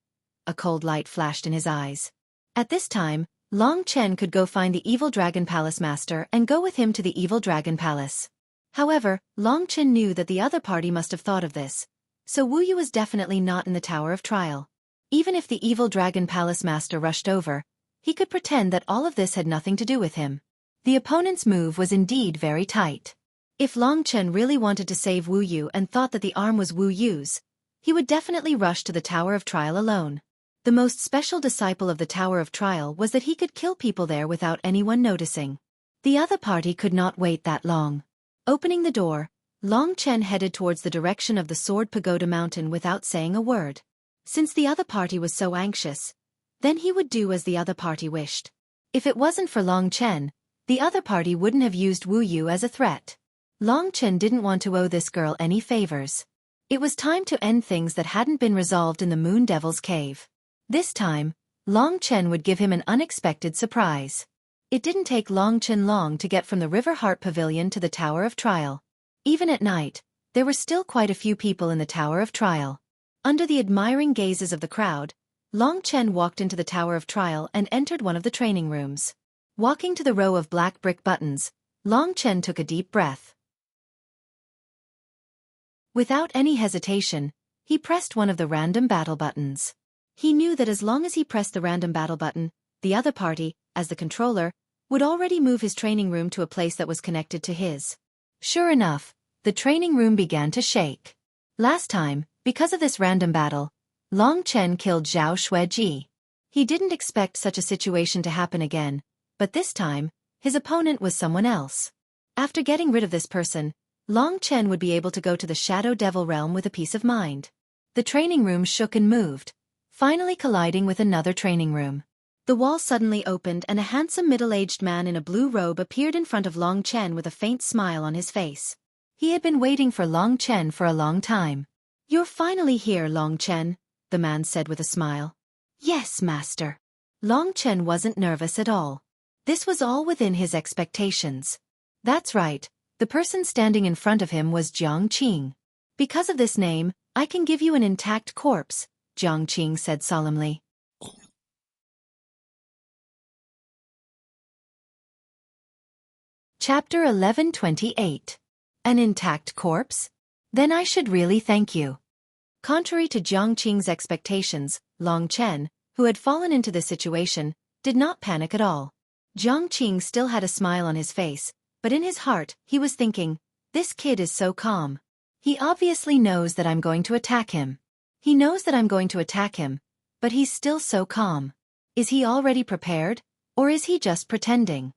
A cold light flashed in his eyes. At this time, Long Chen could go find the evil Dragon Palace master and go with him to the evil Dragon Palace. However, Long Chen knew that the other party must have thought of this, so Wu Yu was definitely not in the Tower of Trial. Even if the evil Dragon Palace master rushed over, he could pretend that all of this had nothing to do with him. The opponent's move was indeed very tight. If Long Chen really wanted to save Wu Yu and thought that the arm was Wu Yu's, he would definitely rush to the Tower of Trial alone. The most special disciple of the Tower of Trial was that he could kill people there without anyone noticing. The other party could not wait that long. Opening the door, Long Chen headed towards the direction of the Sword Pagoda Mountain without saying a word. Since the other party was so anxious, then he would do as the other party wished. If it wasn't for Long Chen, the other party wouldn't have used Wu Yu as a threat. Long Chen didn't want to owe this girl any favors. It was time to end things that hadn't been resolved in the Moon Devil's cave. This time, Long Chen would give him an unexpected surprise. It didn't take Long Chen long to get from the River Heart Pavilion to the Tower of Trial. Even at night, there were still quite a few people in the Tower of Trial. Under the admiring gazes of the crowd, Long Chen walked into the Tower of Trial and entered one of the training rooms. Walking to the row of black brick buttons, Long Chen took a deep breath. Without any hesitation, he pressed one of the random battle buttons. He knew that as long as he pressed the random battle button, the other party, as the controller, would already move his training room to a place that was connected to his. Sure enough, the training room began to shake. Last time, because of this random battle, Long Chen killed Xueqi. He didn't expect such a situation to happen again, but this time, his opponent was someone else. After getting rid of this person, Long Chen would be able to go to the Shadow Devil realm with a peace of mind. The training room shook and moved, finally colliding with another training room. The wall suddenly opened and a handsome middle-aged man in a blue robe appeared in front of Long Chen with a faint smile on his face. He had been waiting for Long Chen for a long time. "You're finally here, Long Chen," the man said with a smile. "Yes, master." Long Chen wasn't nervous at all. This was all within his expectations. That's right, the person standing in front of him was Jiang Qing. "Because of this name, I can give you an intact corpse," Jiang Qing said solemnly. Chapter 1128. An intact corpse? Then I should really thank you. Contrary to Jiang Qing's expectations, Long Chen, who had fallen into this situation, did not panic at all. Jiang Qing still had a smile on his face, but in his heart, he was thinking, this kid is so calm. He obviously knows that I'm going to attack him. He knows that I'm going to attack him, but he's still so calm. Is he already prepared, or is he just pretending?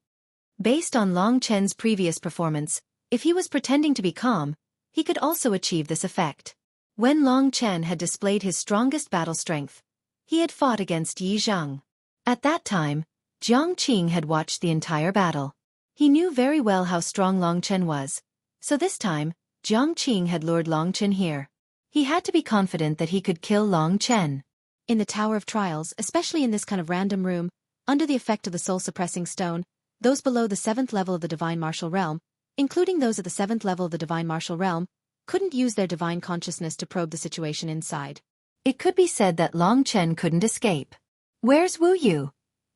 Based on Long Chen's previous performance, if he was pretending to be calm, he could also achieve this effect. When Long Chen had displayed his strongest battle strength, he had fought against Yi Zhang. At that time, Jiang Qing had watched the entire battle. He knew very well how strong Long Chen was, so this time, Jiang Qing had lured Long Chen here. He had to be confident that he could kill Long Chen. In the Tower of Trials, especially in this kind of random room, under the effect of the soul-suppressing stone, those below the 7th level of the Divine Martial Realm, including those at the 7th level of the Divine Martial Realm, couldn't use their divine consciousness to probe the situation inside. It could be said that Long Chen couldn't escape. "Where's Wu Yu?"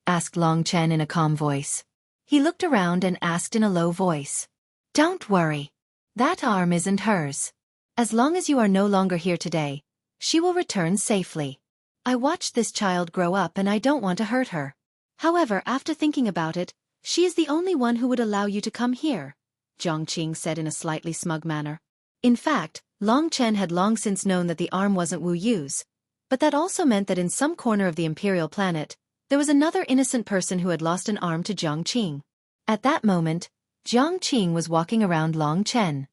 asked Long Chen in a calm voice. He looked around and asked in a low voice. "Don't worry. That arm isn't hers. As long as you are no longer here today, she will return safely. I watched this child grow up and I don't want to hurt her. However, after thinking about it, she is the only one who would allow you to come here," Jiang Qing said in a slightly smug manner. In fact, Long Chen had long since known that the arm wasn't Wu Yu's, but that also meant that in some corner of the Imperial planet, there was another innocent person who had lost an arm to Jiang Qing. At that moment, Jiang Qing was walking around Long Chen.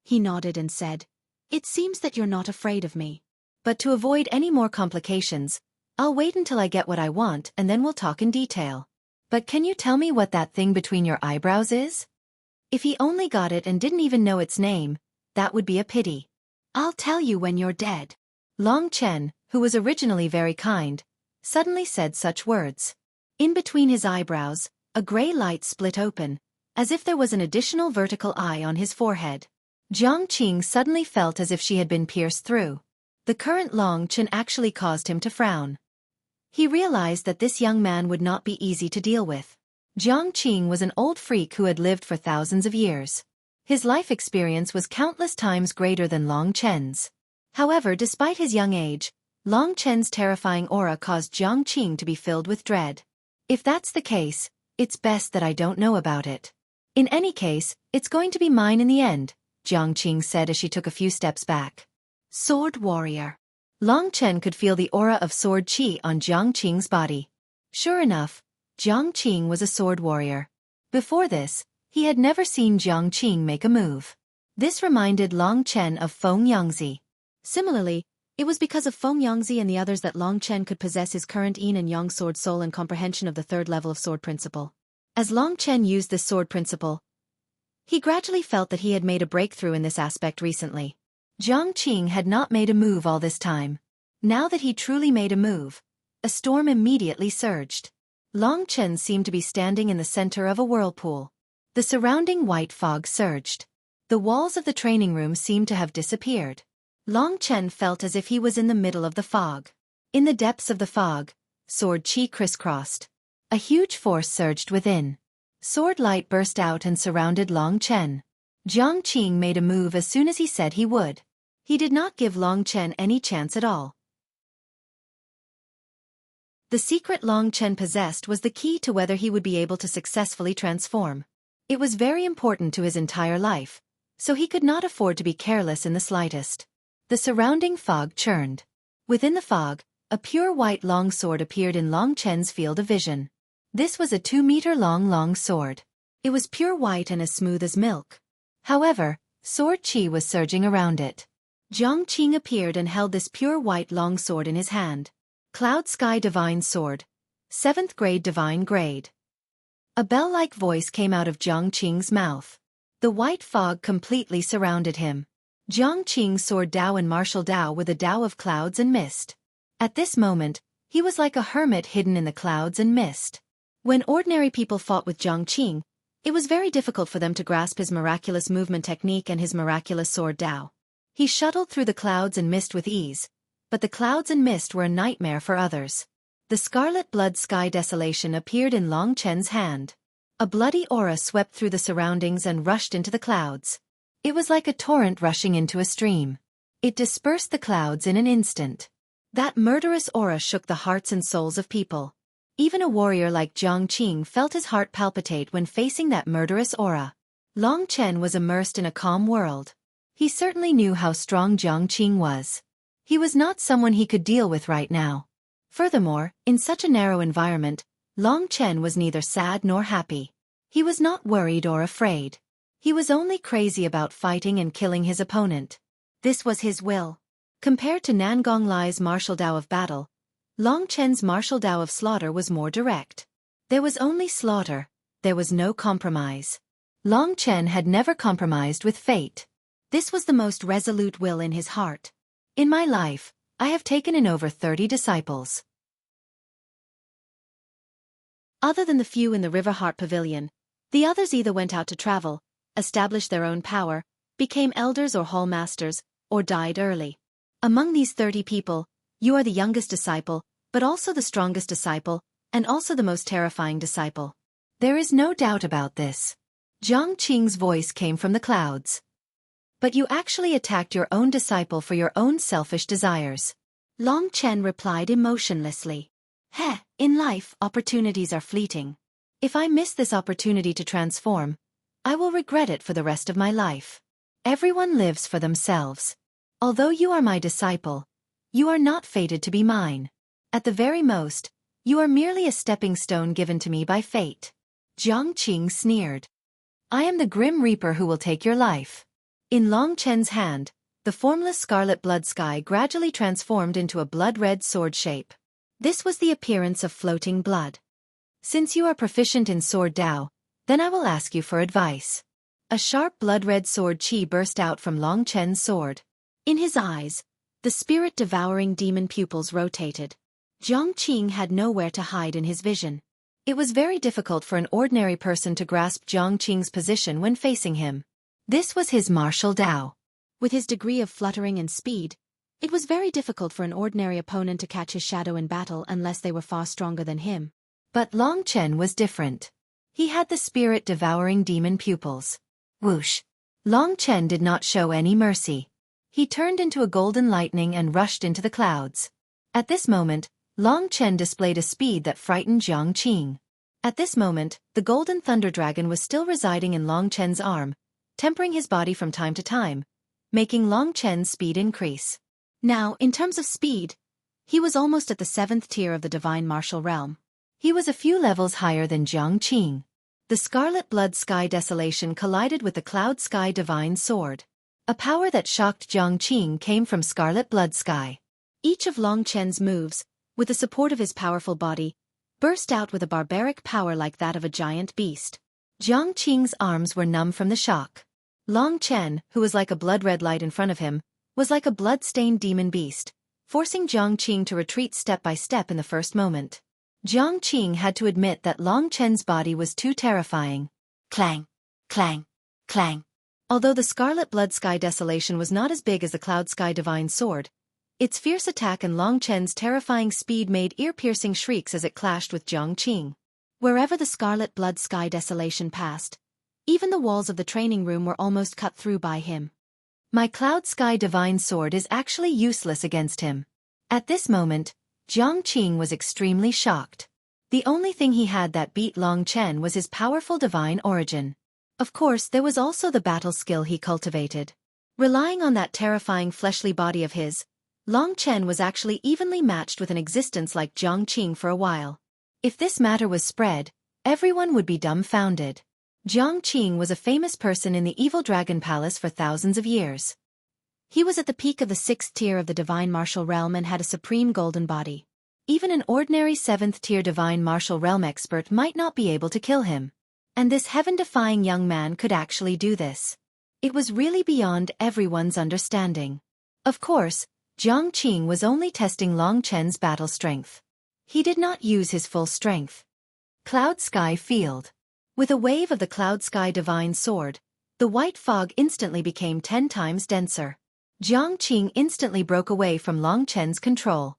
He nodded and said, "It seems that you're not afraid of me. But to avoid any more complications, I'll wait until I get what I want and then we'll talk in detail. But can you tell me what that thing between your eyebrows is?" If he only got it and didn't even know its name, that would be a pity. "I'll tell you when you're dead." Long Chen, who was originally very kind, suddenly said such words. In between his eyebrows, a gray light split open, as if there was an additional vertical eye on his forehead. Jiang Qing suddenly felt as if she had been pierced through. The current Long Chen actually caused him to frown. He realized that this young man would not be easy to deal with. Jiang Qing was an old freak who had lived for thousands of years. His life experience was countless times greater than Long Chen's. However, despite his young age, Long Chen's terrifying aura caused Jiang Qing to be filled with dread. If that's the case, it's best that I don't know about it. In any case, it's going to be mine in the end, Jiang Qing said as she took a few steps back. Sword Warrior. Long Chen could feel the aura of sword qi on Jiang Qing's body. Sure enough, Jiang Qing was a sword warrior. Before this, he had never seen Jiang Qing make a move. This reminded Long Chen of Feng Yangzi. Similarly, it was because of Feng Yangzi and the others that Long Chen could possess his current yin and yang sword soul and comprehension of the third level of sword principle. As Long Chen used this sword principle, he gradually felt that he had made a breakthrough in this aspect recently. Jiang Qing had not made a move all this time. Now that he truly made a move, a storm immediately surged. Long Chen seemed to be standing in the center of a whirlpool. The surrounding white fog surged. The walls of the training room seemed to have disappeared. Long Chen felt as if he was in the middle of the fog. In the depths of the fog, sword qi crisscrossed. A huge force surged within. Sword light burst out and surrounded Long Chen. Jiang Qing made a move as soon as he said he would. He did not give Long Chen any chance at all. The secret Long Chen possessed was the key to whether he would be able to successfully transform. It was very important to his entire life, so he could not afford to be careless in the slightest. The surrounding fog churned. Within the fog, a pure white long sword appeared in Long Chen's field of vision. This was a 2-meter-long long sword. It was pure white and as smooth as milk. However, sword qi was surging around it. Jiang Qing appeared and held this pure white long sword in his hand. Cloud Sky Divine Sword. 7th grade Divine Grade. A bell-like voice came out of Jiang Qing's mouth. The white fog completely surrounded him. Jiang Qing's sword Dao and martial Dao were the Dao of clouds and mist. At this moment, he was like a hermit hidden in the clouds and mist. When ordinary people fought with Jiang Qing, it was very difficult for them to grasp his miraculous movement technique and his miraculous sword Dao. He shuttled through the clouds and mist with ease, but the clouds and mist were a nightmare for others. The scarlet blood sky desolation appeared in Long Chen's hand. A bloody aura swept through the surroundings and rushed into the clouds. It was like a torrent rushing into a stream. It dispersed the clouds in an instant. That murderous aura shook the hearts and souls of people. Even a warrior like Jiang Qing felt his heart palpitate when facing that murderous aura. Long Chen was immersed in a calm world. He certainly knew how strong Jiang Qing was. He was not someone he could deal with right now. Furthermore, in such a narrow environment, Long Chen was neither sad nor happy. He was not worried or afraid. He was only crazy about fighting and killing his opponent. This was his will. Compared to Nangong Lai's martial Dao of battle, Long Chen's martial Dao of slaughter was more direct. There was only slaughter, there was no compromise. Long Chen had never compromised with fate. This was the most resolute will in his heart. In my life, I have taken in over 30 disciples. Other than the few in the River Heart Pavilion, the others either went out to travel, established their own power, became elders or hall masters, or died early. Among these 30 people, you are the youngest disciple, but also the strongest disciple, and also the most terrifying disciple. There is no doubt about this. Jiang Qing's voice came from the clouds. But you actually attacked your own disciple for your own selfish desires. Long Chen replied emotionlessly. Heh, in life, opportunities are fleeting. If I miss this opportunity to transform, I will regret it for the rest of my life. Everyone lives for themselves. Although you are my disciple, you are not fated to be mine. At the very most, you are merely a stepping stone given to me by fate. Jiang Qing sneered. I am the Grim Reaper who will take your life. In Long Chen's hand, the formless scarlet blood sky gradually transformed into a blood-red sword shape. This was the appearance of floating blood. Since you are proficient in sword Dao, then I will ask you for advice. A sharp blood-red sword qi burst out from Long Chen's sword. In his eyes, the spirit-devouring demon pupils rotated. Jiang Qing had nowhere to hide in his vision. It was very difficult for an ordinary person to grasp Jiang Qing's position when facing him. This was his martial Dao. With his degree of fluttering and speed, It was very difficult for an ordinary opponent to catch his shadow in battle unless they were far stronger than him. But Long Chen was different. He had the spirit-devouring demon pupils. Whoosh! Long Chen did not show any mercy. He turned into a golden lightning and rushed into the clouds. At this moment, Long Chen displayed a speed that frightened Jiang Qing. At this moment, the golden thunder dragon was still residing in Long Chen's arm, tempering his body from time to time, making Long Chen's speed increase. Now, in terms of speed, he was almost at the 7th tier of the divine martial realm. He was a few levels higher than Jiang Qing. The Scarlet Blood Sky Desolation collided with the Cloud Sky Divine Sword. A power that shocked Jiang Qing came from Scarlet Blood Sky. Each of Long Chen's moves, with the support of his powerful body, burst out with a barbaric power like that of a giant beast. Jiang Qing's arms were numb from the shock. Long Chen, who was like a blood-red light in front of him, was like a blood-stained demon beast, forcing Jiang Qing to retreat step by step in the first moment. Jiang Qing had to admit that Long Chen's body was too terrifying. Clang! Clang! Clang! Although the Scarlet Blood Sky Desolation was not as big as the Cloud Sky Divine Sword, its fierce attack and Long Chen's terrifying speed made ear-piercing shrieks as it clashed with Jiang Qing. Wherever the Scarlet Blood Sky Desolation passed, even the walls of the training room were almost cut through by him. My Cloud Sky Divine Sword is actually useless against him. At this moment, Jiang Qing was extremely shocked. The only thing he had that beat Long Chen was his powerful divine origin. Of course, there was also the battle skill he cultivated. Relying on that terrifying fleshly body of his, Long Chen was actually evenly matched with an existence like Jiang Qing for a while. If this matter was spread, everyone would be dumbfounded. Jiang Qing was a famous person in the Evil Dragon Palace for thousands of years. He was at the peak of the 6th tier of the divine martial realm and had a supreme golden body. Even an ordinary 7th tier divine martial realm expert might not be able to kill him. And this heaven-defying young man could actually do this. It was really beyond everyone's understanding. Of course, Jiang Qing was only testing Long Chen's battle strength. He did not use his full strength. Cloud Sky Field. With a wave of the Cloud Sky Divine Sword, the white fog instantly became 10 times denser. Jiang Qing instantly broke away from Long Chen's control.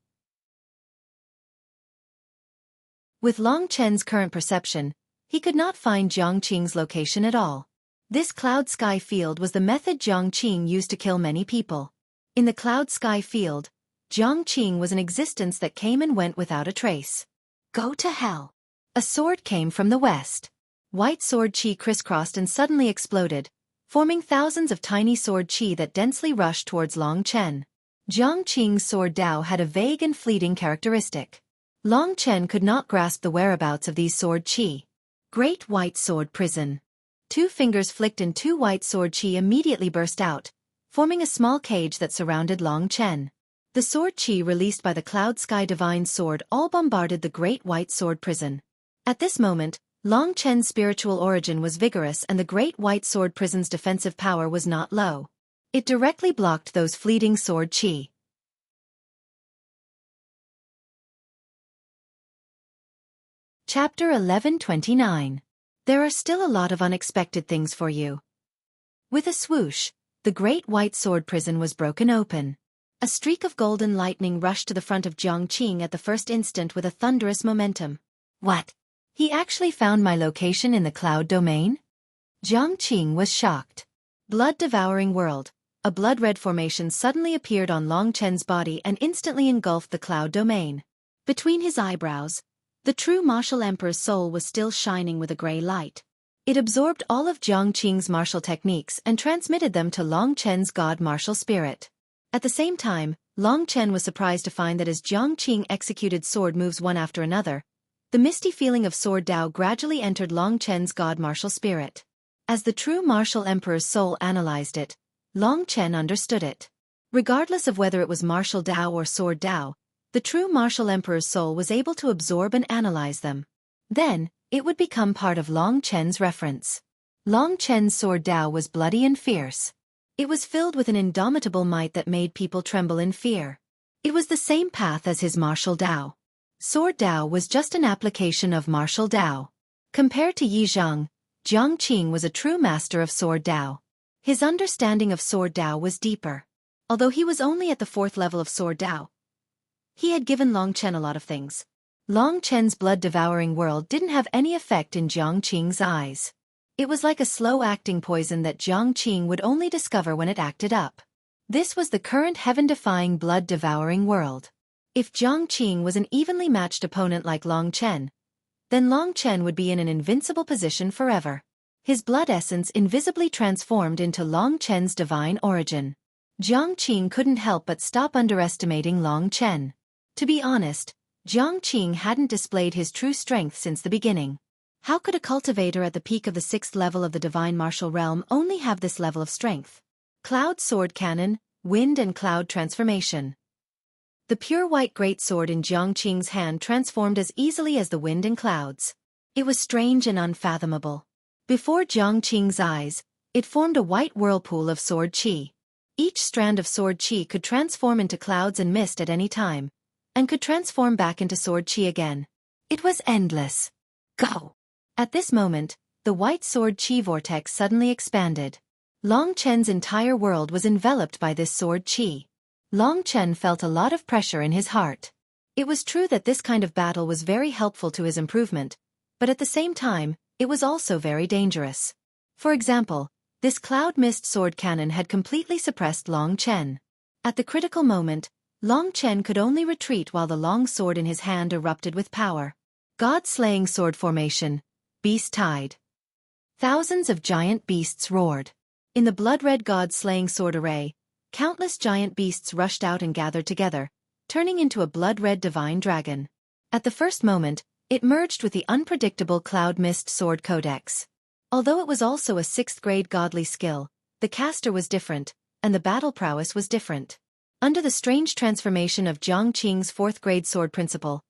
With Long Chen's current perception, he could not find Jiang Qing's location at all. This Cloud Sky Field was the method Jiang Qing used to kill many people. In the Cloud Sky Field, Jiang Qing was an existence that came and went without a trace. Go to hell! A sword came from the west. White sword chi crisscrossed and suddenly exploded, forming thousands of tiny sword chi that densely rushed towards Long Chen. Jiang Qing's sword Dao had a vague and fleeting characteristic. Long Chen could not grasp the whereabouts of these sword chi. Great White Sword Prison. 2 fingers flicked and 2 white sword chi immediately burst out, forming a small cage that surrounded Long Chen. The sword chi released by the Cloud Sky Divine Sword all bombarded the Great White Sword Prison. At this moment, Long Chen's spiritual origin was vigorous and the Great White Sword Prison's defensive power was not low. It directly blocked those fleeting sword chi. Chapter 1129. There are still a lot of unexpected things for you. With a swoosh, the Great White Sword Prison was broken open. A streak of golden lightning rushed to the front of Jiang Qing at the first instant with a thunderous momentum. What? He actually found my location in the cloud domain? Jiang Qing was shocked. Blood-devouring world. A blood-red formation suddenly appeared on Long Chen's body and instantly engulfed the cloud domain. Between his eyebrows, the true martial emperor's soul was still shining with a gray light. It absorbed all of Jiang Qing's martial techniques and transmitted them to Long Chen's god martial spirit. At the same time, Long Chen was surprised to find that as Jiang Qing executed sword moves one after another, the misty feeling of sword Dao gradually entered Long Chen's god martial spirit. As the true martial emperor's soul analyzed it, Long Chen understood it. Regardless of whether it was martial Dao or sword Dao, the true martial emperor's soul was able to absorb and analyze them. Then, it would become part of Long Chen's reference. Long Chen's sword Dao was bloody and fierce. It was filled with an indomitable might that made people tremble in fear. It was the same path as his martial Dao. Sword Dao was just an application of martial Dao. Compared to Yi Zhang, Jiang Qing was a true master of sword Dao. His understanding of sword Dao was deeper. Although he was only at the 4th level of Sword Dao, he had given Long Chen a lot of things. Long Chen's blood-devouring world didn't have any effect in Jiang Qing's eyes. It was like a slow-acting poison that Jiang Qing would only discover when it acted up. This was the current heaven-defying blood-devouring world. If Jiang Qing was an evenly matched opponent like Long Chen, then Long Chen would be in an invincible position forever. His blood essence invisibly transformed into Long Chen's divine origin. Jiang Qing couldn't help but stop underestimating Long Chen. To be honest, Jiang Qing hadn't displayed his true strength since the beginning. How could a cultivator at the peak of the 6th level of the divine martial realm only have this level of strength? Cloud Sword Cannon, Wind and Cloud Transformation. The pure white greatsword in Jiang Qing's hand transformed as easily as the wind and clouds. It was strange and unfathomable. Before Jiang Qing's eyes, it formed a white whirlpool of sword qi. Each strand of sword qi could transform into clouds and mist at any time, and could transform back into sword qi again. It was endless. Go! At this moment, the white sword qi vortex suddenly expanded. Long Chen's entire world was enveloped by this sword qi. Long Chen felt a lot of pressure in his heart. It was true that this kind of battle was very helpful to his improvement, but at the same time, it was also very dangerous. For example, this cloud mist sword cannon had completely suppressed Long Chen. At the critical moment, Long Chen could only retreat while the long sword in his hand erupted with power. God-slaying sword formation, beast tide. Thousands of giant beasts roared. In the blood-red god-slaying sword array, countless giant beasts rushed out and gathered together, turning into a blood-red divine dragon. At the first moment, it merged with the unpredictable cloud mist sword codex. Although it was also a 6th-grade godly skill, the caster was different, and the battle prowess was different. Under the strange transformation of Jiang Qing's 4th-grade sword principle,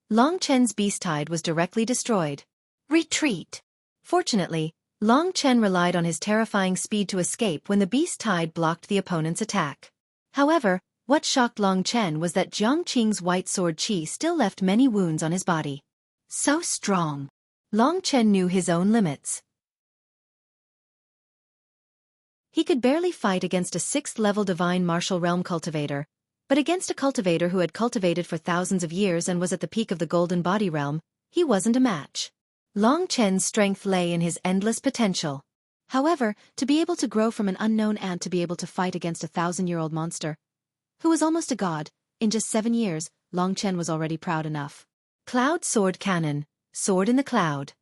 Long Chen's beast tide was directly destroyed. Retreat! Fortunately, Long Chen relied on his terrifying speed to escape when the beast tide blocked the opponent's attack. However, what shocked Long Chen was that Jiang Qing's white sword qi still left many wounds on his body. So strong! Long Chen knew his own limits. He could barely fight against a 6th-level divine martial realm cultivator, but against a cultivator who had cultivated for thousands of years and was at the peak of the golden body realm, he wasn't a match. Long Chen's strength lay in his endless potential. However, to be able to grow from an unknown ant to be able to fight against a 1,000-year-old monster, who was almost a god, in just 7 years, Long Chen was already proud enough. Cloud Sword Cannon, Sword in the Cloud.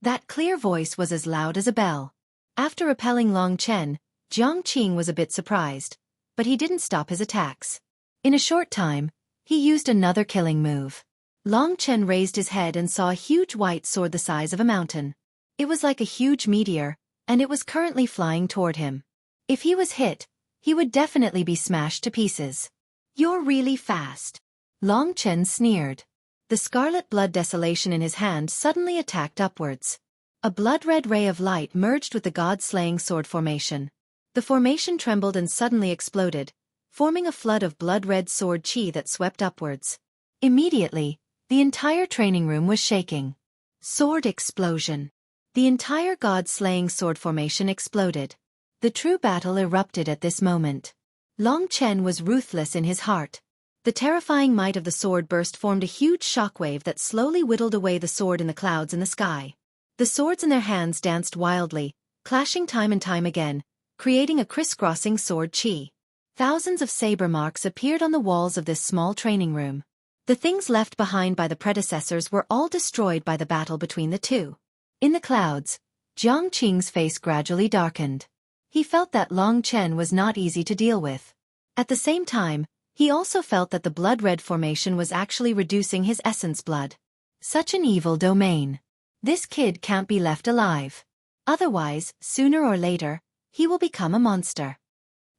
That clear voice was as loud as a bell. After repelling Long Chen, Jiang Qing was a bit surprised, but he didn't stop his attacks. In a short time, he used another killing move. Long Chen raised his head and saw a huge white sword the size of a mountain. It was like a huge meteor, and it was currently flying toward him. If he was hit, he would definitely be smashed to pieces. You're really fast. Long Chen sneered. The scarlet blood desolation in his hand suddenly attacked upwards. A blood-red ray of light merged with the god-slaying sword formation. The formation trembled and suddenly exploded, forming a flood of blood-red sword qi that swept upwards. Immediately, the entire training room was shaking. Sword explosion. The entire god-slaying sword formation exploded. The true battle erupted at this moment. Long Chen was ruthless in his heart. The terrifying might of the sword burst formed a huge shockwave that slowly whittled away the sword in the clouds in the sky. The swords in their hands danced wildly, clashing time and time again, creating a crisscrossing sword qi. Thousands of saber marks appeared on the walls of this small training room. The things left behind by the predecessors were all destroyed by the battle between the two. In the clouds, Jiang Qing's face gradually darkened. He felt that Long Chen was not easy to deal with. At the same time, he also felt that the blood-red formation was actually reducing his essence blood. Such an evil domain. This kid can't be left alive. Otherwise, sooner or later, he will become a monster.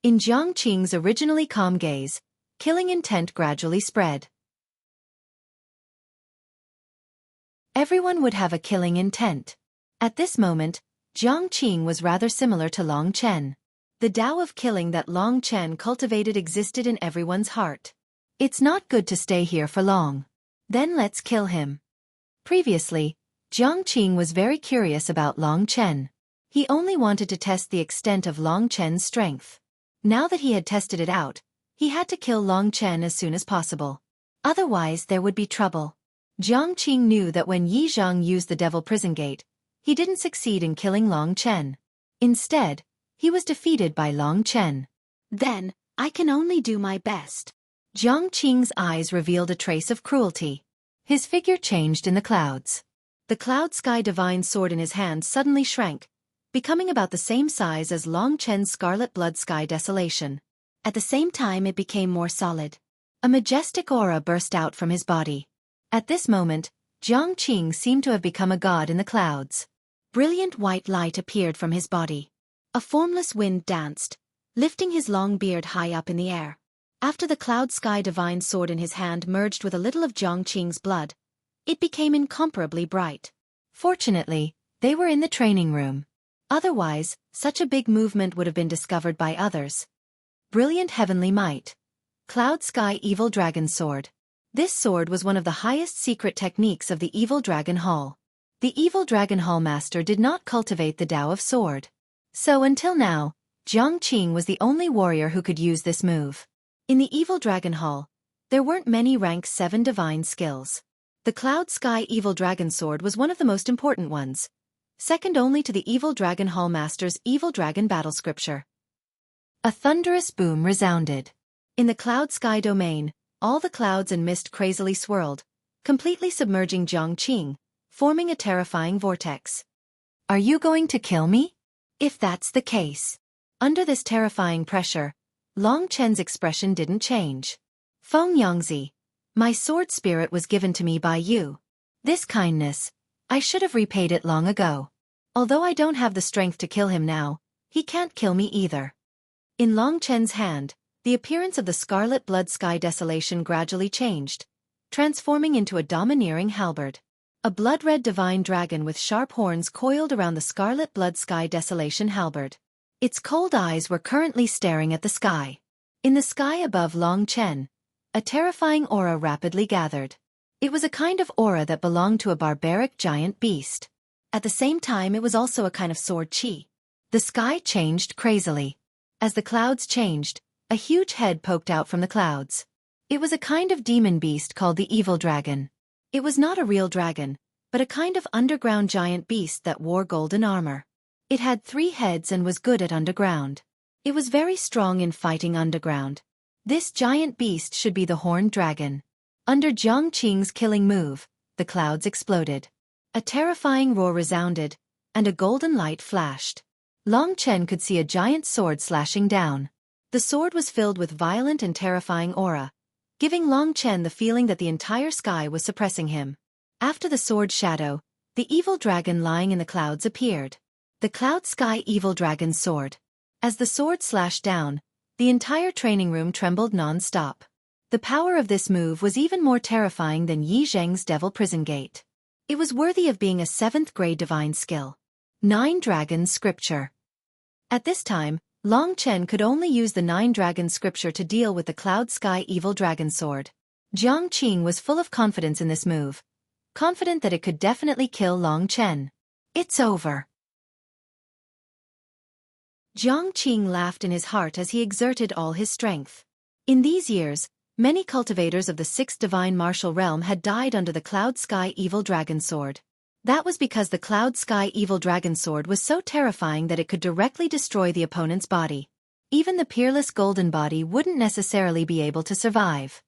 In Jiang Qing's originally calm gaze, killing intent gradually spread. Everyone would have a killing intent. At this moment, Jiang Qing was rather similar to Long Chen. The Tao of killing that Long Chen cultivated existed in everyone's heart. It's not good to stay here for long. Then let's kill him. Previously, Jiang Qing was very curious about Long Chen. He only wanted to test the extent of Long Chen's strength. Now that he had tested it out, he had to kill Long Chen as soon as possible. Otherwise there would be trouble. Jiang Qing knew that when Yi Zhang used the Devil Prison Gate, he didn't succeed in killing Long Chen. Instead, he was defeated by Long Chen. Then, I can only do my best. Jiang Qing's eyes revealed a trace of cruelty. His figure changed in the clouds. The Cloud Sky Divine Sword in his hand suddenly shrank, becoming about the same size as Long Chen's Scarlet Blood Sky Desolation. At the same time it became more solid. A majestic aura burst out from his body. At this moment, Jiang Qing seemed to have become a god in the clouds. Brilliant white light appeared from his body. A formless wind danced, lifting his long beard high up in the air. After the Cloud Sky Divine Sword in his hand merged with a little of Jiang Qing's blood, it became incomparably bright. Fortunately, they were in the training room. Otherwise, such a big movement would have been discovered by others. Brilliant Heavenly Might. Cloud Sky Evil Dragon Sword. This sword was one of the highest secret techniques of the Evil Dragon Hall. The Evil Dragon Hall Master did not cultivate the Tao of Sword. So until now, Jiang Qing was the only warrior who could use this move. In the Evil Dragon Hall, there weren't many rank 7 divine skills. The Cloud Sky Evil Dragon Sword was one of the most important ones, second only to the Evil Dragon Hall Master's Evil Dragon Battle Scripture. A thunderous boom resounded. In the Cloud Sky domain, all the clouds and mist crazily swirled, completely submerging Jiang Qing, forming a terrifying vortex. Are you going to kill me? If that's the case. Under this terrifying pressure, Long Chen's expression didn't change. Feng Yangzi, my sword spirit was given to me by you. This kindness, I should have repaid it long ago. Although I don't have the strength to kill him now, he can't kill me either. In Long Chen's hand, the appearance of the Scarlet Blood Sky Desolation gradually changed, transforming into a domineering halberd. A blood-red divine dragon with sharp horns coiled around the Scarlet Blood Sky Desolation halberd. Its cold eyes were currently staring at the sky. In the sky above Long Chen, a terrifying aura rapidly gathered. It was a kind of aura that belonged to a barbaric giant beast. At the same time it was also a kind of sword chi. The sky changed crazily. As the clouds changed, a huge head poked out from the clouds. It was a kind of demon beast called the Evil Dragon. It was not a real dragon, but a kind of underground giant beast that wore golden armor. It had 3 heads and was good at underground. It was very strong in fighting underground. This giant beast should be the Horned Dragon. Under Jiang Qing's killing move, the clouds exploded. A terrifying roar resounded, and a golden light flashed. Long Chen could see a giant sword slashing down. The sword was filled with violent and terrifying aura, giving Long Chen the feeling that the entire sky was suppressing him. After the sword shadow, the evil dragon lying in the clouds appeared. The Cloud Sky Evil Dragon Sword. As the sword slashed down, the entire training room trembled non-stop. The power of this move was even more terrifying than Yi Zheng's Devil Prison Gate. It was worthy of being a 7th grade divine skill. 9 Dragon Scripture. At this time, Long Chen could only use the 9 Dragon Scripture to deal with the Cloud Sky Evil Dragon Sword. Jiang Qing was full of confidence in this move, confident that it could definitely kill Long Chen. It's over. Jiang Qing laughed in his heart as he exerted all his strength. In these years, many cultivators of the 6th divine martial realm had died under the Cloud Sky Evil Dragon Sword. That was because the Cloud Sky Evil Dragon Sword was so terrifying that it could directly destroy the opponent's body. Even the peerless golden body wouldn't necessarily be able to survive.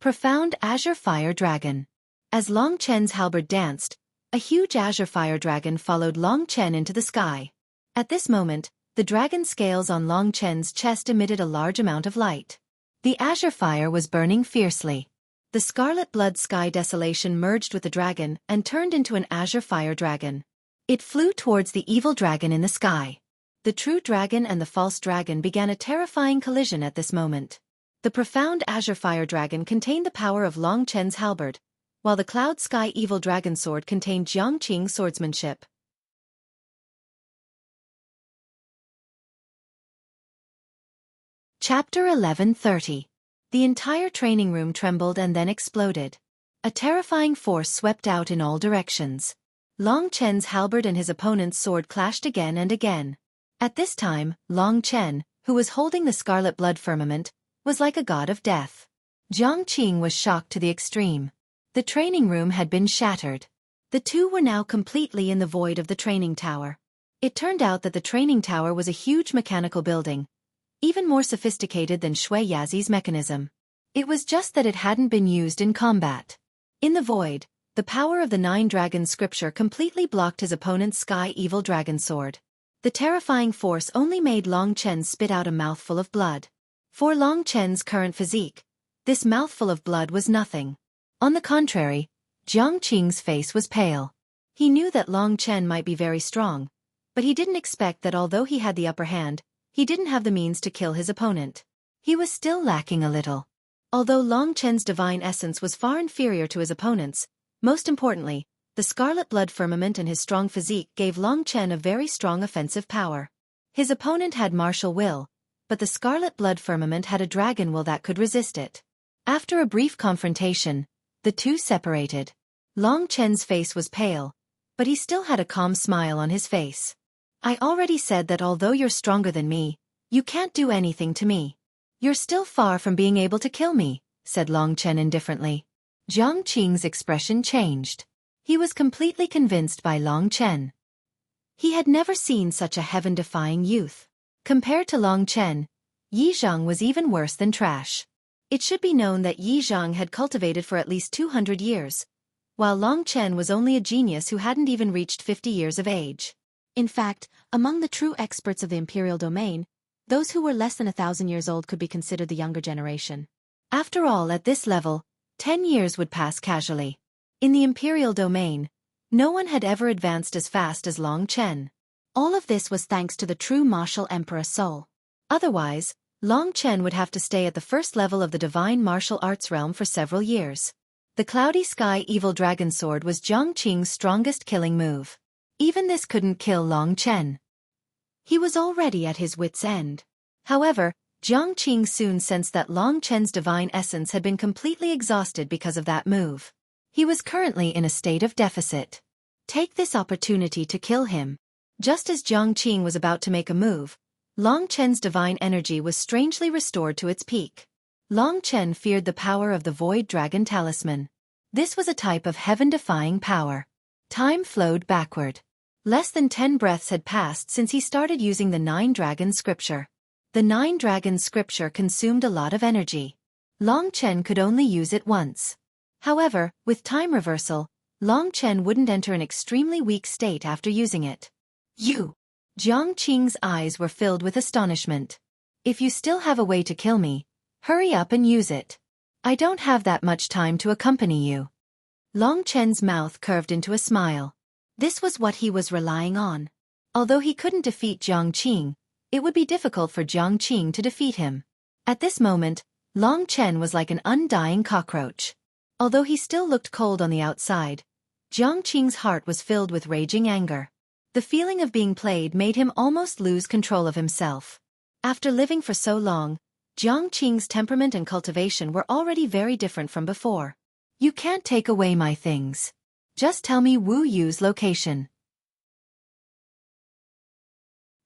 Profound Azure Fire Dragon. As Long Chen's halberd danced, a huge azure fire dragon followed Long Chen into the sky. At this moment, the dragon scales on Long Chen's chest emitted a large amount of light. The azure fire was burning fiercely. The Scarlet Blood Sky Desolation merged with the dragon and turned into an azure fire dragon. It flew towards the evil dragon in the sky. The true dragon and the false dragon began a terrifying collision at this moment. The profound azure fire dragon contained the power of Long Chen's halberd, while the Cloud Sky Evil Dragon Sword contained Jiang Qing's swordsmanship. Chapter 11:30. The entire training room trembled and then exploded. A terrifying force swept out in all directions. Long Chen's halberd and his opponent's sword clashed again and again. At this time, Long Chen, who was holding the scarlet blood firmament, was like a god of death. Jiang Qing was shocked to the extreme. The training room had been shattered. The two were now completely in the void of the training tower. It turned out that the training tower was a huge mechanical building, even more sophisticated than Xueqi's mechanism. It was just that it hadn't been used in combat. In the void, the power of the 9 Dragon scripture completely blocked his opponent's Sky Evil Dragon sword. The terrifying force only made Long Chen spit out a mouthful of blood. For Long Chen's current physique, this mouthful of blood was nothing. On the contrary, Jiang Qing's face was pale. He knew that Long Chen might be very strong, but he didn't expect that although he had the upper hand, he didn't have the means to kill his opponent. He was still lacking a little. Although Long Chen's divine essence was far inferior to his opponent's, most importantly, the scarlet blood firmament and his strong physique gave Long Chen a very strong offensive power. His opponent had martial will, but the scarlet blood firmament had a dragon will that could resist it. After a brief confrontation, the two separated. Long Chen's face was pale, but he still had a calm smile on his face. I already said that although you're stronger than me, you can't do anything to me. You're still far from being able to kill me, said Long Chen indifferently. Jiang Qing's expression changed. He was completely convinced by Long Chen. He had never seen such a heaven-defying youth. Compared to Long Chen, Yi Zhang was even worse than trash. It should be known that Yi Zhang had cultivated for at least 200 years, while Long Chen was only a genius who hadn't even reached 50 years of age. In fact, among the true experts of the imperial domain, those who were less than 1,000 years old could be considered the younger generation. After all, at this level, 10 years would pass casually. In the imperial domain, no one had ever advanced as fast as Long Chen. All of this was thanks to the true martial emperor soul. Otherwise, Long Chen would have to stay at the first level of the divine martial arts realm for several years. The Cloudy Sky Evil Dragon Sword was Jiang Qing's strongest killing move. Even this couldn't kill Long Chen. He was already at his wit's end. However, Jiang Qing soon sensed that Long Chen's divine essence had been completely exhausted because of that move. He was currently in a state of deficit. Take this opportunity to kill him. Just as Jiang Qing was about to make a move, Long Chen's divine energy was strangely restored to its peak. Long Chen feared the power of the Void Dragon Talisman. This was a type of heaven-defying power. Time flowed backward. Less than 10 breaths had passed since he started using the 9 Dragon scripture. The 9 Dragon scripture consumed a lot of energy. Long Chen could only use it once. However, with time reversal, Long Chen wouldn't enter an extremely weak state after using it. You! Jiang Qing's eyes were filled with astonishment. If you still have a way to kill me, hurry up and use it. I don't have that much time to accompany you. Long Chen's mouth curved into a smile. This was what he was relying on. Although he couldn't defeat Jiang Qing, it would be difficult for Jiang Qing to defeat him. At this moment, Long Chen was like an undying cockroach. Although he still looked cold on the outside, Jiang Qing's heart was filled with raging anger. The feeling of being played made him almost lose control of himself. After living for so long, Jiang Qing's temperament and cultivation were already very different from before. You can't take away my things. Just tell me Wu Yu's location.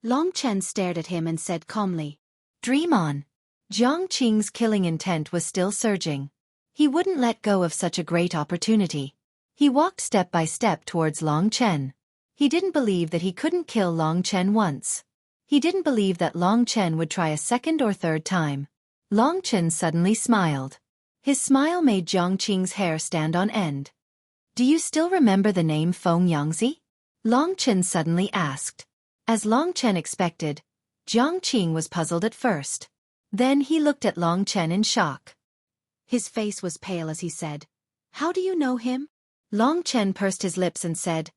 Long Chen stared at him and said calmly, "Dream on." Jiang Qing's killing intent was still surging. He wouldn't let go of such a great opportunity. He walked step by step towards Long Chen. He didn't believe that he couldn't kill Long Chen once. He didn't believe that Long Chen would try a second or third time. Long Chen suddenly smiled. His smile made Jiang Qing's hair stand on end. Do you still remember the name Feng Yangzi? Long Chen suddenly asked. As Long Chen expected, Jiang Qing was puzzled at first. Then he looked at Long Chen in shock. His face was pale as he said, "How do you know him?" Long Chen pursed his lips and said,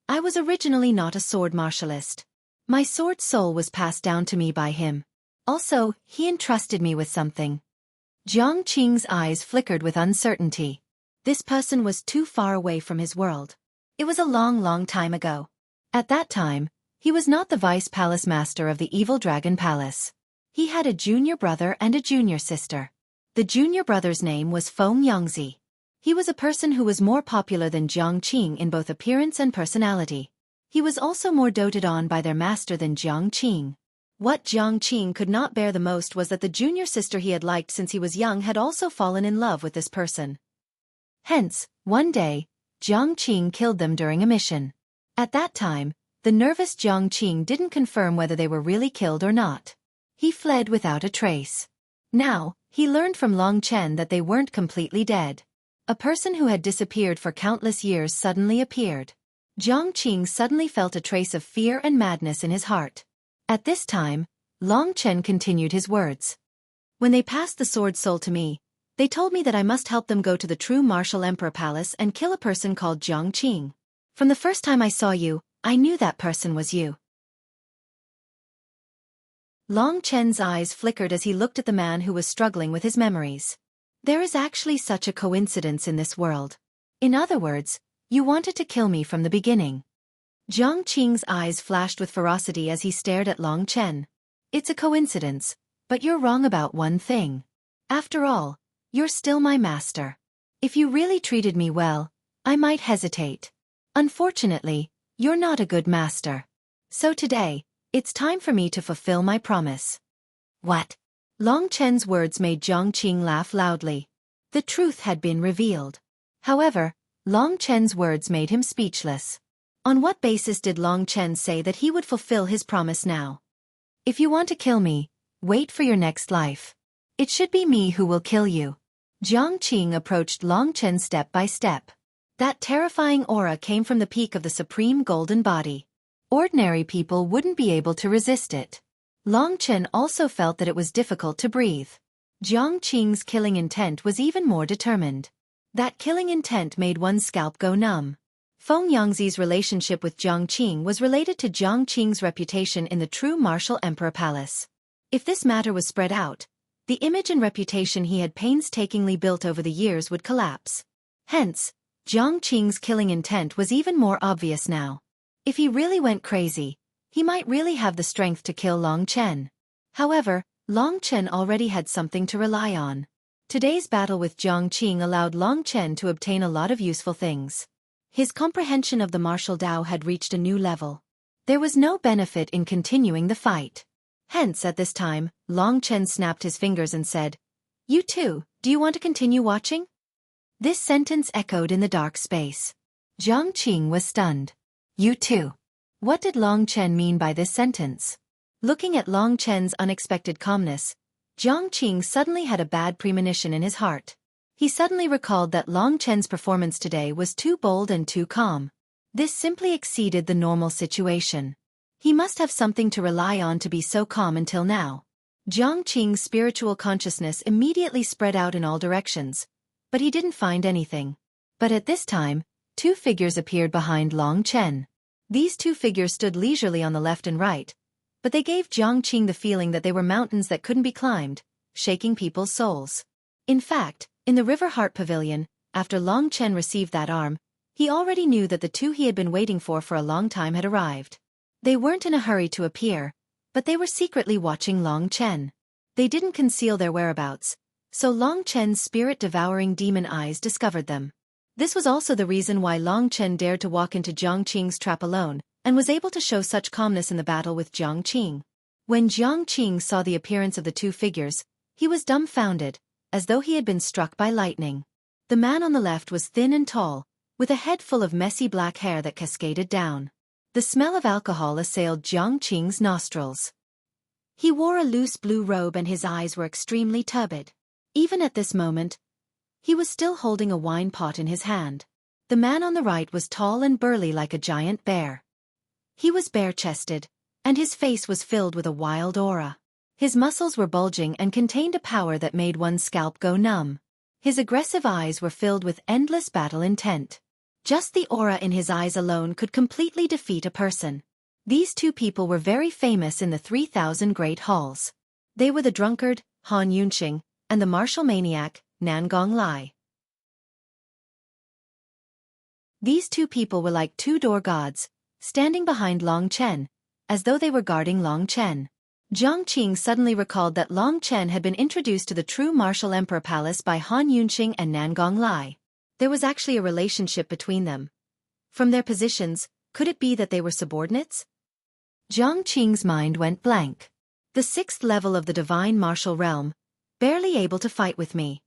"I was originally not a sword martialist. My sword soul was passed down to me by him. Also, he entrusted me with something." Jiang Qing's eyes flickered with uncertainty. This person was too far away from his world. It was a long, long time ago. At that time, he was not the vice palace master of the Evil Dragon Palace. He had a junior brother and a junior sister. The junior brother's name was Feng Yangzi. He was a person who was more popular than Jiang Qing in both appearance and personality. He was also more doted on by their master than Jiang Qing. What Jiang Qing could not bear the most was that the junior sister he had liked since he was young had also fallen in love with this person. Hence, one day, Jiang Qing killed them during a mission. At that time, the nervous Jiang Qing didn't confirm whether they were really killed or not. He fled without a trace. Now, he learned from Long Chen that they weren't completely dead. A person who had disappeared for countless years suddenly appeared. Jiang Qing suddenly felt a trace of fear and madness in his heart. At this time, Long Chen continued his words. When they passed the sword soul to me, they told me that I must help them go to the true martial emperor palace and kill a person called Jiang Qing. From the first time I saw you, I knew that person was you. Long Chen's eyes flickered as he looked at the man who was struggling with his memories. There is actually such a coincidence in this world. In other words, you wanted to kill me from the beginning. Jiang Qing's eyes flashed with ferocity as he stared at Long Chen. It's a coincidence, but you're wrong about one thing. After all, you're still my master. If you really treated me well, I might hesitate. Unfortunately, you're not a good master. So today, it's time for me to fulfill my promise. What? Long Chen's words made Jiang Qing laugh loudly. The truth had been revealed. However, Long Chen's words made him speechless. On what basis did Long Chen say that he would fulfill his promise now? If you want to kill me, wait for your next life. It should be me who will kill you. Jiang Qing approached Long Chen step by step. That terrifying aura came from the peak of the supreme golden body. Ordinary people wouldn't be able to resist it. Long Chen also felt that it was difficult to breathe. Jiang Qing's killing intent was even more determined. That killing intent made one's scalp go numb. Feng Yangzi's relationship with Jiang Qing was related to Jiang Qing's reputation in the true martial emperor palace. If this matter was spread out, the image and reputation he had painstakingly built over the years would collapse. Hence, Jiang Qing's killing intent was even more obvious now. If he really went crazy, he might really have the strength to kill Long Chen. However, Long Chen already had something to rely on. Today's battle with Jiang Qing allowed Long Chen to obtain a lot of useful things. His comprehension of the martial Tao had reached a new level. There was no benefit in continuing the fight. Hence at this time, Long Chen snapped his fingers and said, "You too, do you want to continue watching?" This sentence echoed in the dark space. Jiang Qing was stunned. You too. What did Long Chen mean by this sentence? Looking at Long Chen's unexpected calmness, Jiang Qing suddenly had a bad premonition in his heart. He suddenly recalled that Long Chen's performance today was too bold and too calm. This simply exceeded the normal situation. He must have something to rely on to be so calm until now. Jiang Qing's spiritual consciousness immediately spread out in all directions, but he didn't find anything. But at this time, two figures appeared behind Long Chen. These two figures stood leisurely on the left and right, but they gave Jiang Qing the feeling that they were mountains that couldn't be climbed, shaking people's souls. In fact, in the River Heart Pavilion, after Long Chen received that arm, he already knew that the two he had been waiting for a long time had arrived. They weren't in a hurry to appear, but they were secretly watching Long Chen. They didn't conceal their whereabouts, so Long Chen's spirit-devouring demon eyes discovered them. This was also the reason why Long Chen dared to walk into Jiang Qing's trap alone, and was able to show such calmness in the battle with Jiang Qing. When Jiang Qing saw the appearance of the two figures, he was dumbfounded, as though he had been struck by lightning. The man on the left was thin and tall, with a head full of messy black hair that cascaded down. The smell of alcohol assailed Jiang Qing's nostrils. He wore a loose blue robe and his eyes were extremely turbid. Even at this moment, he was still holding a wine pot in his hand. The man on the right was tall and burly like a giant bear. He was bare-chested, and his face was filled with a wild aura. His muscles were bulging and contained a power that made one's scalp go numb. His aggressive eyes were filled with endless battle intent. Just the aura in his eyes alone could completely defeat a person. These two people were very famous in the 3,000 Great Halls. They were the drunkard, Han Yunqing, and the martial maniac, Nan Gonglai. These two people were like two door gods, standing behind Long Chen, as though they were guarding Long Chen. Jiang Qing suddenly recalled that Long Chen had been introduced to the true martial emperor palace by Han Yunqing and Nan Gonglai. There was actually a relationship between them. From their positions, could it be that they were subordinates? Jiang Qing's mind went blank. The 6th level of the divine martial realm, barely able to fight with me.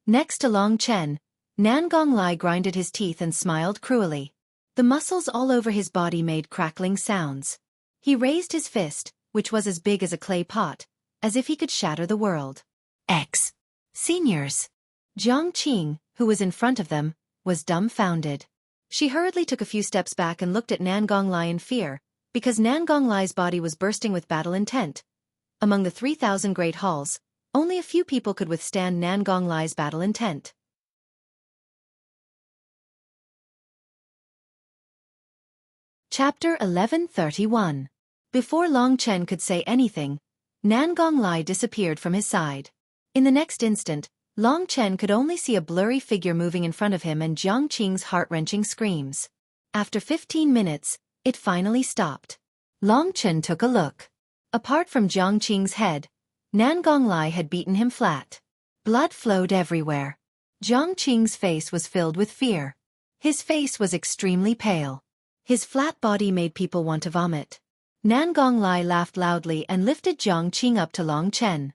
Next to Long Chen, Nangong Lai grinded his teeth and smiled cruelly. The muscles all over his body made crackling sounds. He raised his fist, which was as big as a clay pot, as if he could shatter the world. Seniors. Jiang Qing, who was in front of them, was dumbfounded. She hurriedly took a few steps back and looked at Nangong Lai in fear, because Nangong Lai's body was bursting with battle intent. Among the 3,000 great halls, only a few people could withstand Nangong Lai's battle intent. Chapter 1131. Before Long Chen could say anything, Nangong Lai disappeared from his side. In the next instant, Long Chen could only see a blurry figure moving in front of him and Jiang Qing's heart-wrenching screams. After 15 minutes, it finally stopped. Long Chen took a look. Apart from Jiang Qing's head, Nangong Lai had beaten him flat. Blood flowed everywhere. Jiang Qing's face was filled with fear. His face was extremely pale. His flat body made people want to vomit. Nangong Lai laughed loudly and lifted Jiang Qing up to Long Chen.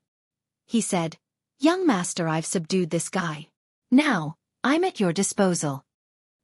He said, "Young master, I've subdued this guy. Now, I'm at your disposal."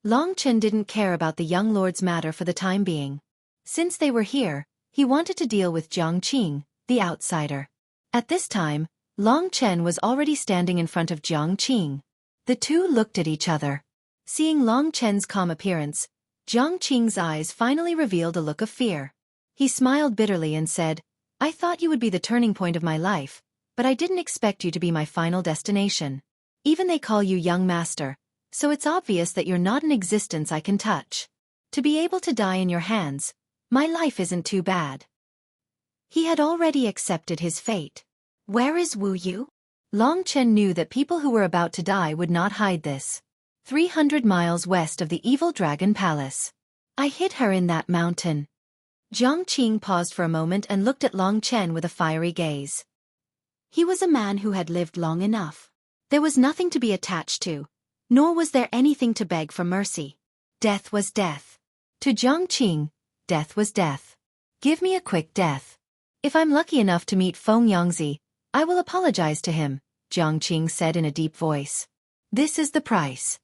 Long Chen didn't care about the young lord's matter for the time being. Since they were here, he wanted to deal with Jiang Qing, the outsider. At this time, Long Chen was already standing in front of Jiang Qing. The two looked at each other. Seeing Long Chen's calm appearance, Jiang Qing's eyes finally revealed a look of fear. He smiled bitterly and said, "I thought you would be the turning point of my life, but I didn't expect you to be my final destination. Even they call you young master, so it's obvious that you're not an existence I can touch. To be able to die in your hands, my life isn't too bad." He had already accepted his fate. Where is Wu Yu? Long Chen knew that people who were about to die would not hide this. 300 miles west of the evil dragon palace. I hid her in that mountain. Jiang Qing paused for a moment and looked at Long Chen with a fiery gaze. He was a man who had lived long enough. There was nothing to be attached to, nor was there anything to beg for mercy. Death was death. To Jiang Qing, death was death. Give me a quick death. If I'm lucky enough to meet Feng Yangzi, I will apologize to him, Jiang Qing said in a deep voice. This is the price.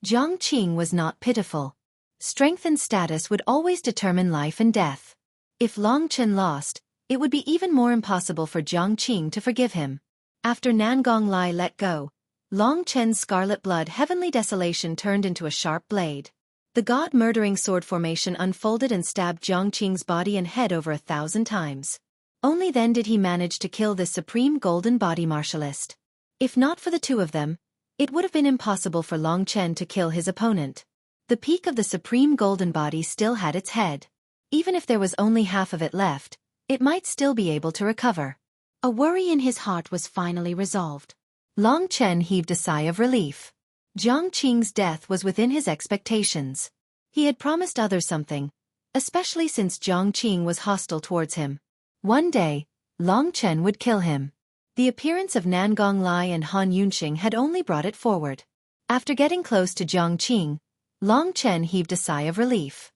Jiang Qing was not pitiful. Strength and status would always determine life and death. If Long Chen lost, it would be even more impossible for Jiang Qing to forgive him. After Nangong Lai let go, Long Chen's scarlet blood heavenly desolation turned into a sharp blade. The god-murdering sword formation unfolded and stabbed Jiang Qing's body and head over 1,000 times. Only then did he manage to kill this supreme golden body martialist. If not for the two of them, it would have been impossible for Long Chen to kill his opponent. The peak of the supreme golden body still had its head. Even if there was only half of it left, it might still be able to recover. A worry in his heart was finally resolved. Long Chen heaved a sigh of relief. Jiang Qing's death was within his expectations. He had promised others something, especially since Jiang Qing was hostile towards him. One day, Long Chen would kill him. The appearance of Nangong Lai and Han Yunxing had only brought it forward. After getting close to Jiang Qing, Long Chen heaved a sigh of relief.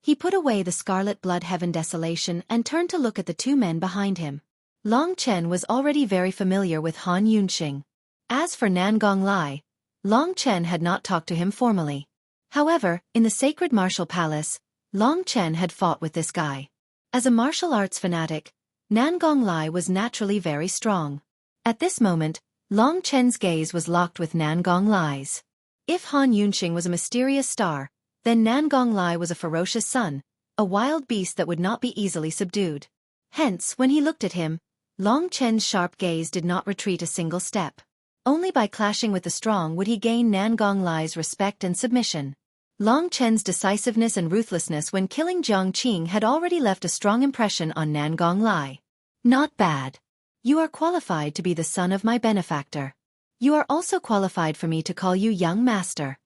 He put away the scarlet blood heaven desolation and turned to look at the two men behind him. Long Chen was already very familiar with Han Yunxing. As for Nangong Lai, Long Chen had not talked to him formally. However, in the sacred martial palace, Long Chen had fought with this guy. As a martial arts fanatic, Nangong Lai was naturally very strong. At this moment, Long Chen's gaze was locked with Nangong Lai's. If Han Yunxing was a mysterious star, then Nangong Lai was a ferocious sun, a wild beast that would not be easily subdued. Hence, when he looked at him, Long Chen's sharp gaze did not retreat a single step. Only by clashing with the strong would he gain Nangong Lai's respect and submission. Long Chen's decisiveness and ruthlessness when killing Jiang Qing had already left a strong impression on Nangong Lai. Not bad. You are qualified to be the son of my benefactor. You are also qualified for me to call you young master.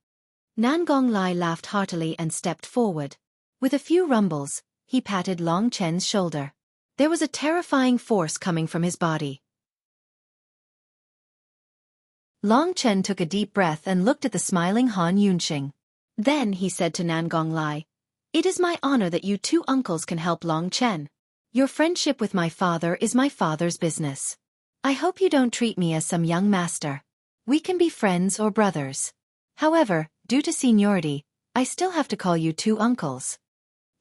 Nangong Lai laughed heartily and stepped forward. With a few rumbles, he patted Long Chen's shoulder. There was a terrifying force coming from his body. Long Chen took a deep breath and looked at the smiling Han Yunxing. Then he said to Nangong Lai, "It is my honor that you two uncles can help Long Chen. Your friendship with my father is my father's business. I hope you don't treat me as some young master. We can be friends or brothers. However, due to seniority, I still have to call you two uncles.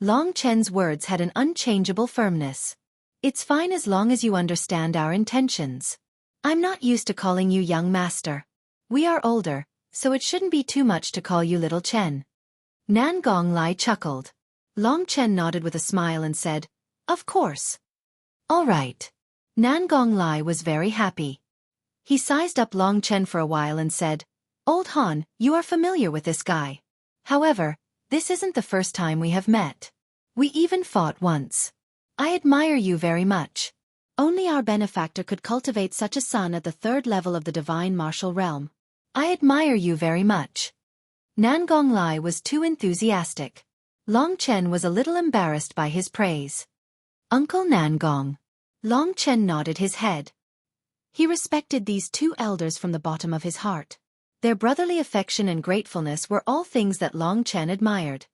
Long Chen's words had an unchangeable firmness. It's fine as long as you understand our intentions. I'm not used to calling you young master. We are older, so it shouldn't be too much to call you little Chen. Nan Gonglai chuckled. Long Chen nodded with a smile and said, Of course. All right. Nan Gonglai was very happy. He sized up Long Chen for a while and said, Old Han, you are familiar with this guy. However, this isn't the first time we have met. We even fought once. I admire you very much. Only our benefactor could cultivate such a son at the third level of the divine martial realm. I admire you very much. Nan Gonglai was too enthusiastic. Long Chen was a little embarrassed by his praise. Uncle Nan Gong. Long Chen nodded his head. He respected these two elders from the bottom of his heart. Their brotherly affection and gratefulness were all things that Long Chen admired.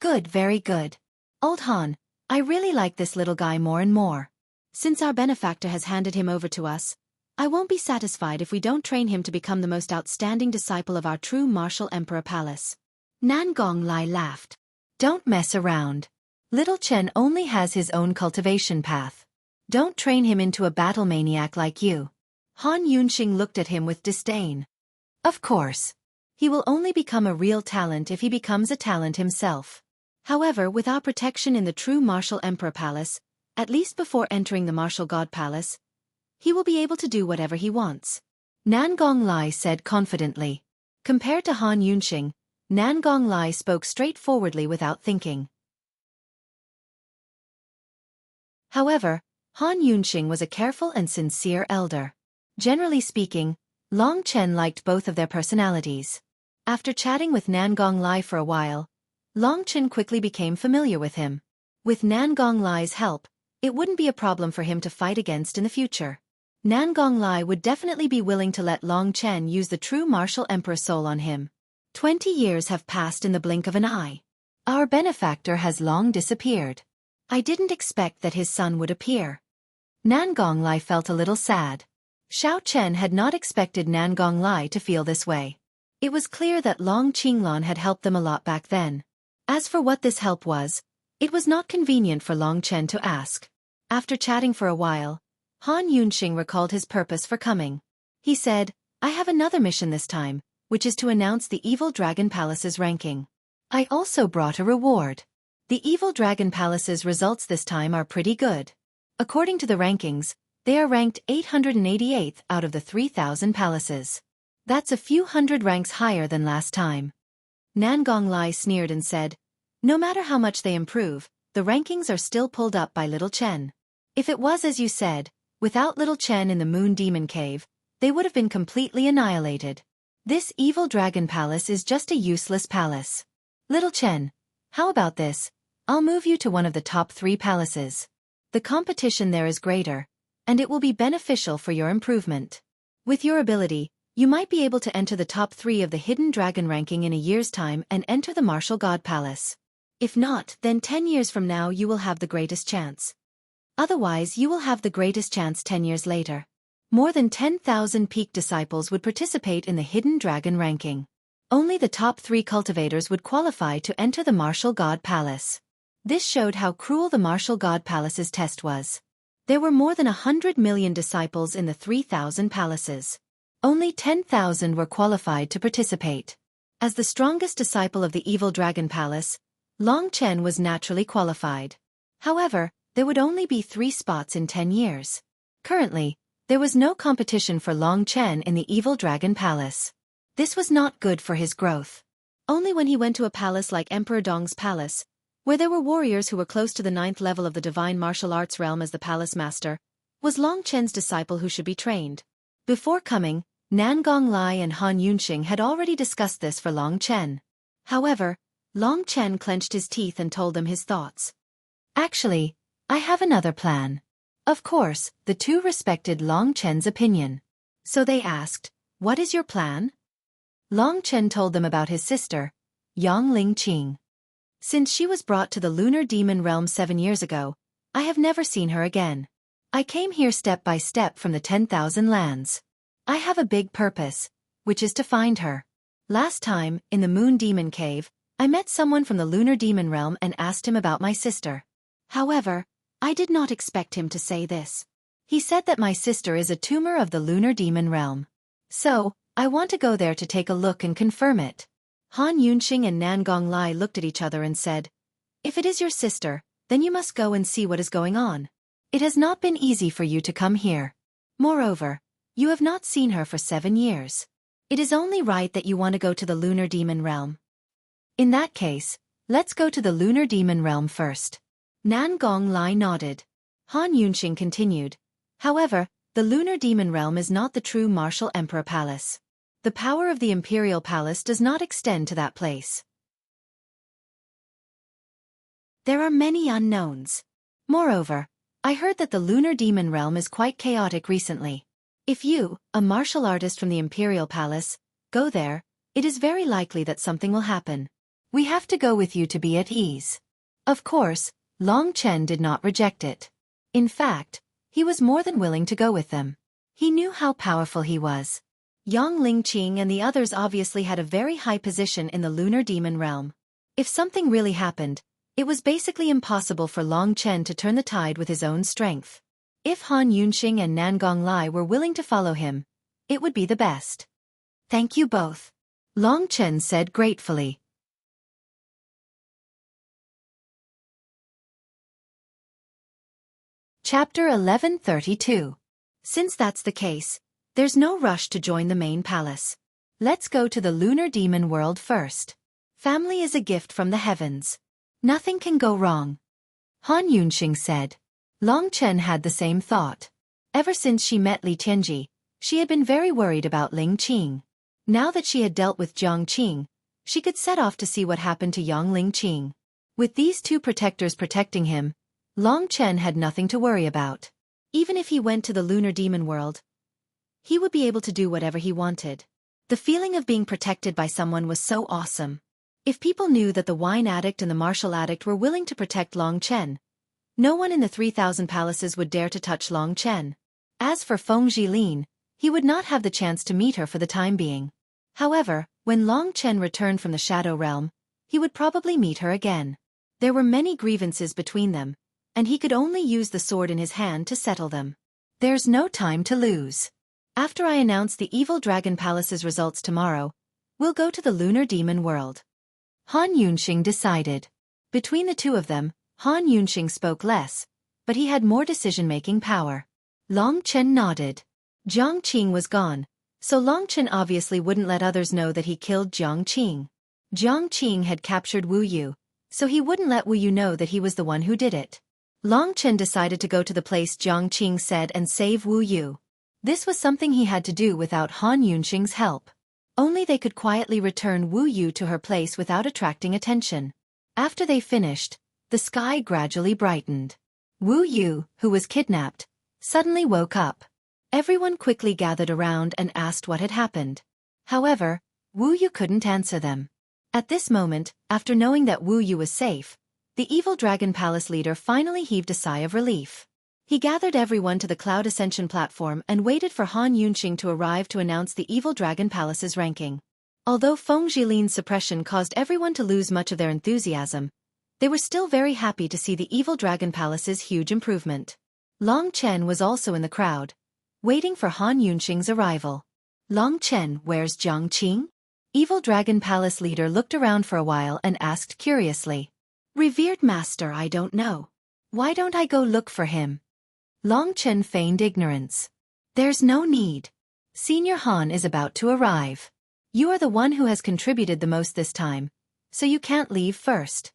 Good, very good. Old Han, I really like this little guy more and more. Since our benefactor has handed him over to us, I won't be satisfied if we don't train him to become the most outstanding disciple of our true martial emperor palace. Nan Gonglai laughed. Don't mess around. Little Chen only has his own cultivation path. Don't train him into a battle maniac like you. Han Yunxing looked at him with disdain. Of course. He will only become a real talent if he becomes a talent himself. However, with our protection in the true martial emperor palace, at least before entering the martial god palace, he will be able to do whatever he wants. Nan Gonglai said confidently. Compared to Han Yunxing, Nan Gonglai spoke straightforwardly without thinking. However, Han Yunxing was a careful and sincere elder. Generally speaking, Long Chen liked both of their personalities. After chatting with Nan Gonglai for a while, Long Chen quickly became familiar with him. With Nan Gonglai's help, it wouldn't be a problem for him to fight against in the future. Nan Gonglai would definitely be willing to let Long Chen use the true martial emperor soul on him. 20 years have passed in the blink of an eye. Our benefactor has long disappeared. I didn't expect that his son would appear. Nan Gonglai felt a little sad. Xiao Chen had not expected Nan Gonglai to feel this way. It was clear that Long Qinglan had helped them a lot back then. As for what this help was, it was not convenient for Long Chen to ask. After chatting for a while, Han Yunxing recalled his purpose for coming. He said, I have another mission this time, which is to announce the Evil Dragon Palace's ranking. I also brought a reward. The Evil Dragon Palace's results this time are pretty good. According to the rankings, they are ranked 888th out of the 3,000 palaces. That's a few hundred ranks higher than last time. Nan Gonglai sneered and said, No matter how much they improve, the rankings are still pulled up by Little Chen. If it was as you said, without Little Chen in the Moon Demon Cave, they would have been completely annihilated. This Evil Dragon Palace is just a useless palace. Little Chen, how about this? I'll move you to one of the top 3 palaces. The competition there is greater, and it will be beneficial for your improvement. With your ability, you might be able to enter the top 3 of the Hidden Dragon ranking in a year's time and enter the Martial God Palace. If not, then 10 years from now you will have the greatest chance. Otherwise you will have the greatest chance 10 years later. More than 10,000 peak disciples would participate in the Hidden Dragon ranking. Only the top 3 cultivators would qualify to enter the Martial God Palace. This showed how cruel the Martial God Palace's test was. There were more than 100 million disciples in the 3,000 palaces. Only 10,000 were qualified to participate. As the strongest disciple of the Evil Dragon Palace, Long Chen was naturally qualified. However, there would only be 3 spots in 10 years. Currently, there was no competition for Long Chen in the Evil Dragon Palace. This was not good for his growth. Only when he went to a palace like Emperor Dong's palace, where there were warriors who were close to the 9th level of the divine martial arts realm as the palace master, was Long Chen's disciple who should be trained. Before coming, Nan Gonglai and Han Yunxing had already discussed this for Long Chen. However, Long Chen clenched his teeth and told them his thoughts. Actually, I have another plan. Of course, the two respected Long Chen's opinion. So they asked, What is your plan? Long Chen told them about his sister, Yang Ling Qing. Since she was brought to the lunar demon realm 7 years ago, I have never seen her again. I came here step by step from the 10,000 lands. I have a big purpose, which is to find her. Last time, in the Moon Demon Cave, I met someone from the Lunar Demon Realm and asked him about my sister. However, I did not expect him to say this. He said that my sister is a tumor of the Lunar Demon Realm. So, I want to go there to take a look and confirm it. Han Yunxing and Nan Gonglai looked at each other and said, "If it is your sister, then you must go and see what is going on. It has not been easy for you to come here. Moreover, you have not seen her for 7 years. It is only right that you want to go to the Lunar Demon Realm. In that case, let's go to the Lunar Demon Realm first." Nan Gonglai nodded. Han Yunxing continued, "However, the Lunar Demon Realm is not the true Martial Emperor Palace. The power of the Imperial Palace does not extend to that place. There are many unknowns. Moreover, I heard that the Lunar Demon Realm is quite chaotic recently. If you, a martial artist from the Imperial Palace, go there, it is very likely that something will happen. We have to go with you to be at ease." Of course, Long Chen did not reject it. In fact, he was more than willing to go with them. He knew how powerful he was. Yang Lingqing and the others obviously had a very high position in the Lunar Demon Realm. If something really happened, it was basically impossible for Long Chen to turn the tide with his own strength. If Han Yunxing and Nan Gonglai were willing to follow him, it would be the best. "Thank you both," Long Chen said gratefully. Chapter 1132. Since that's the case, there's no rush to join the main palace. Let's go to the Lunar Demon World first. Family is a gift from the heavens. Nothing can go wrong. Han Yunxing said. Long Chen had the same thought. Ever since she met Li Tianji, she had been very worried about Ling Qing. Now that she had dealt with Jiang Qing, she could set off to see what happened to Yang Lingqing. With these two protectors protecting him, Long Chen had nothing to worry about. Even if he went to the Lunar Demon World, he would be able to do whatever he wanted. The feeling of being protected by someone was so awesome. If people knew that the wine addict and the martial addict were willing to protect Long Chen, no one in the 3,000 palaces would dare to touch Long Chen. As for Feng Jilin, he would not have the chance to meet her for the time being. However, when Long Chen returned from the Shadow Realm, he would probably meet her again. There were many grievances between them, and he could only use the sword in his hand to settle them. There's no time to lose. After I announce the Evil Dragon Palace's results tomorrow, we'll go to the Lunar Demon World. Han Yunxing decided. Between the two of them, Han Yunxing spoke less, but he had more decision-making power. Long Chen nodded. Jiang Qing was gone, so Long Chen obviously wouldn't let others know that he killed Jiang Qing. Jiang Qing had captured Wu Yu, so he wouldn't let Wu Yu know that he was the one who did it. Long Chen decided to go to the place Jiang Qing said and save Wu Yu. This was something he had to do without Han Yunxing's help. Only they could quietly return Wu Yu to her place without attracting attention. After they finished, the sky gradually brightened. Wu Yu, who was kidnapped, suddenly woke up. Everyone quickly gathered around and asked what had happened. However, Wu Yu couldn't answer them. At this moment, after knowing that Wu Yu was safe, the Evil Dragon Palace leader finally heaved a sigh of relief. He gathered everyone to the Cloud Ascension platform and waited for Han Yunxing to arrive to announce the Evil Dragon Palace's ranking. Although Feng Jilin's suppression caused everyone to lose much of their enthusiasm, they were still very happy to see the Evil Dragon Palace's huge improvement. Long Chen was also in the crowd, waiting for Han Yunxing's arrival. "Long Chen, where's Jiang Qing?" Evil Dragon Palace leader looked around for a while and asked curiously. "Revered master, I don't know. Why don't I go look for him?" Long Chen feigned ignorance. "There's no need. Senior Han is about to arrive. You are the one who has contributed the most this time, so you can't leave first,"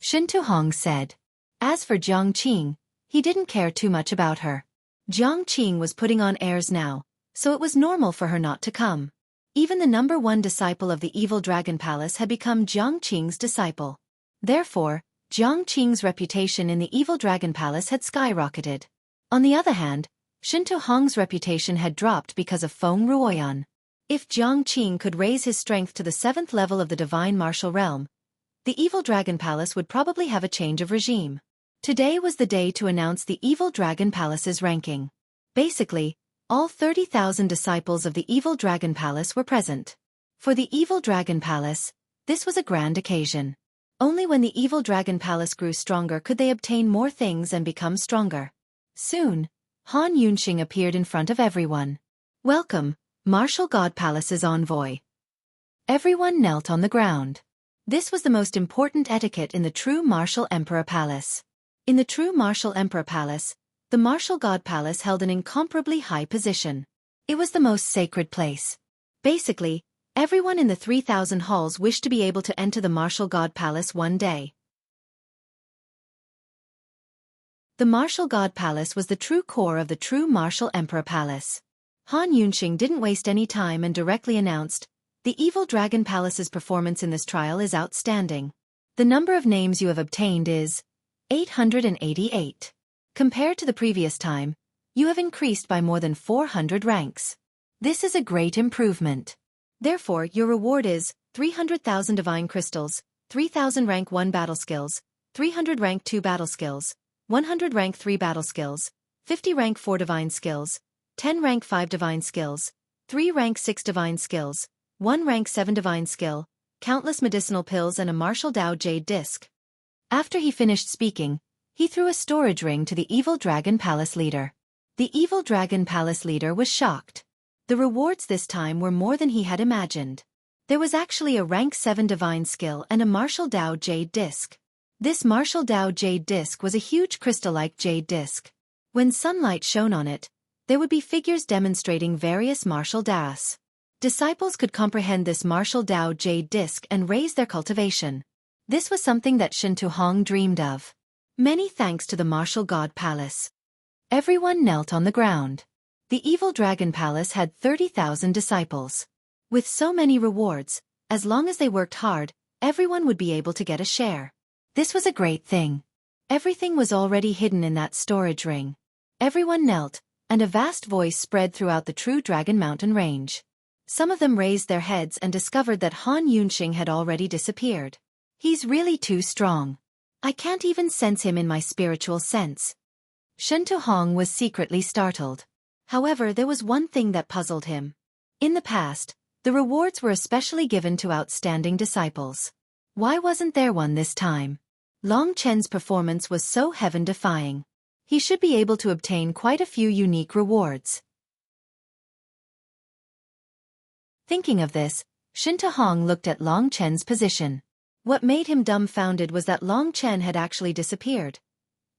Shen Tuhong said. As for Jiang Qing, he didn't care too much about her. Jiang Qing was putting on airs now, so it was normal for her not to come. Even the #1 disciple of the Evil Dragon Palace had become Jiang Qing's disciple. Therefore, Jiang Qing's reputation in the Evil Dragon Palace had skyrocketed. On the other hand, Shen Tuhong's reputation had dropped because of Feng Ruoyan. If Jiang Qing could raise his strength to the 7th level of the Divine Martial Realm, the Evil Dragon Palace would probably have a change of regime. Today was the day to announce the Evil Dragon Palace's ranking. Basically, all 30,000 disciples of the Evil Dragon Palace were present. For the Evil Dragon Palace, this was a grand occasion. Only when the Evil Dragon Palace grew stronger could they obtain more things and become stronger. Soon, Han Yunxing appeared in front of everyone. "Welcome, Martial God Palace's envoy." Everyone knelt on the ground. This was the most important etiquette in the true Martial Emperor Palace. In the true Martial Emperor Palace, the Martial God Palace held an incomparably high position. It was the most sacred place. Basically, everyone in the 3,000 halls wished to be able to enter the Martial God Palace one day. The Martial God Palace was the true core of the true Martial Emperor Palace. Han Yunxing didn't waste any time and directly announced, "The Evil Dragon Palace's performance in this trial is outstanding. The number of names you have obtained is 888. Compared to the previous time, you have increased by more than 400 ranks. This is a great improvement. Therefore, your reward is 300,000 divine crystals, 3,000 rank 1 battle skills, 300 rank 2 battle skills, 100 rank 3 battle skills, 50 rank 4 divine skills, 10 rank 5 divine skills, 3 rank 6 divine skills, 1 rank 7 divine skill, countless medicinal pills and a Martial Dao Jade disc." After he finished speaking, he threw a storage ring to the Evil Dragon Palace leader. The Evil Dragon Palace leader was shocked. The rewards this time were more than he had imagined. There was actually a rank 7 divine skill and a Martial Dao Jade disc. This Martial Dao Jade disc was a huge crystal-like jade disc. When sunlight shone on it, there would be figures demonstrating various martial daos. Disciples could comprehend this Martial Dao Jade disc and raise their cultivation. This was something that Shen Tuhong dreamed of. Many thanks to the Martial God Palace. Everyone knelt on the ground. The Evil Dragon Palace had 30,000 disciples. With so many rewards, as long as they worked hard, everyone would be able to get a share. This was a great thing. Everything was already hidden in that storage ring. Everyone knelt, and a vast voice spread throughout the true Dragon Mountain range. Some of them raised their heads and discovered that Han Yunxing had already disappeared. "He's really too strong. I can't even sense him in my spiritual sense." Shen Tuhong was secretly startled. However, there was one thing that puzzled him. In the past, the rewards were especially given to outstanding disciples. Why wasn't there one this time? Long Chen's performance was so heaven-defying. He should be able to obtain quite a few unique rewards. Thinking of this, Shen Tuhong looked at Long Chen's position. What made him dumbfounded was that Long Chen had actually disappeared.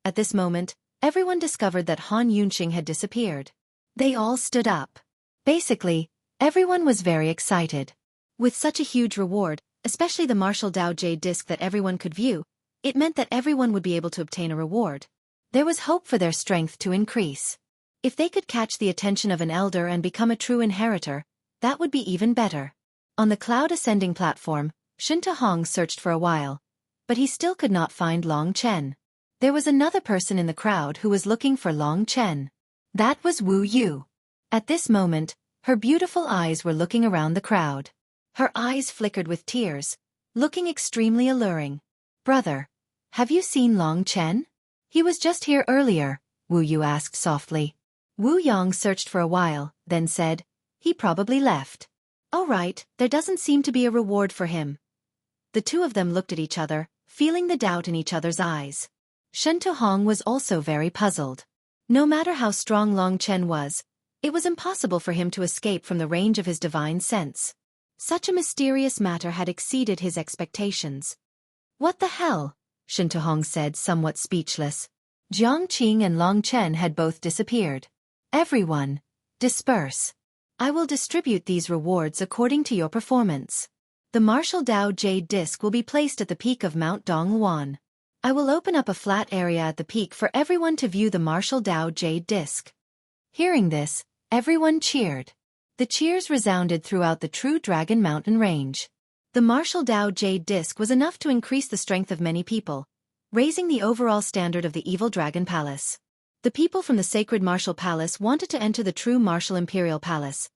At this moment, everyone discovered that Han Yunxing had disappeared. They all stood up. Basically, everyone was very excited. With such a huge reward, especially the Martial Dao Jade disc that everyone could view, it meant that everyone would be able to obtain a reward. There was hope for their strength to increase. If they could catch the attention of an elder and become a true inheritor, that would be even better. On the cloud ascending platform, Shen Tuhong searched for a while, but he still could not find Long Chen. There was another person in the crowd who was looking for Long Chen. That was Wu Yu. At this moment, her beautiful eyes were looking around the crowd. Her eyes flickered with tears, looking extremely alluring. "Brother, have you seen Long Chen? He was just here earlier," Wu Yu asked softly. Wu Yang searched for a while, then said, "He probably left." "All right, there doesn't seem to be a reward for him." The two of them looked at each other, feeling the doubt in each other's eyes. Shen Tuhong was also very puzzled. No matter how strong Long Chen was, it was impossible for him to escape from the range of his divine sense. Such a mysterious matter had exceeded his expectations. "What the hell?" Shen Tuhong said, somewhat speechless. Jiang Qing and Long Chen had both disappeared. "Everyone, disperse. I will distribute these rewards according to your performance. The Martial Dao Jade disc will be placed at the peak of Mount Donghuan. I will open up a flat area at the peak for everyone to view the Martial Dao Jade disc." Hearing this, everyone cheered. The cheers resounded throughout the true Dragon Mountain range. The Martial Dao Jade disc was enough to increase the strength of many people, raising the overall standard of the Evil Dragon Palace. The people from the Sacred Martial Palace wanted to enter the true Martial Imperial Palace,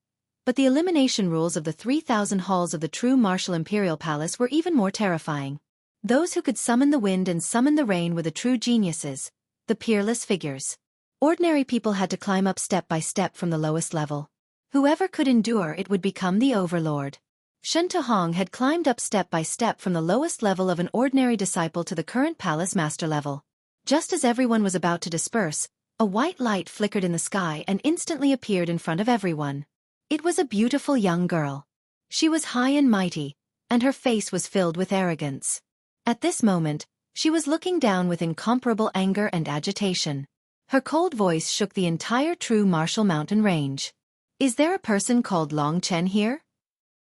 but the elimination rules of the 3,000 halls of the true Martial Imperial Palace were even more terrifying. Those who could summon the wind and summon the rain were the true geniuses, the peerless figures. Ordinary people had to climb up step by step from the lowest level. Whoever could endure it would become the overlord. Shen Tuhong had climbed up step by step from the lowest level of an ordinary disciple to the current palace master level. Just as everyone was about to disperse, a white light flickered in the sky and instantly appeared in front of everyone. It was a beautiful young girl. She was high and mighty, and her face was filled with arrogance. At this moment, she was looking down with incomparable anger and agitation. Her cold voice shook the entire true martial mountain range. "Is there a person called Long Chen here?"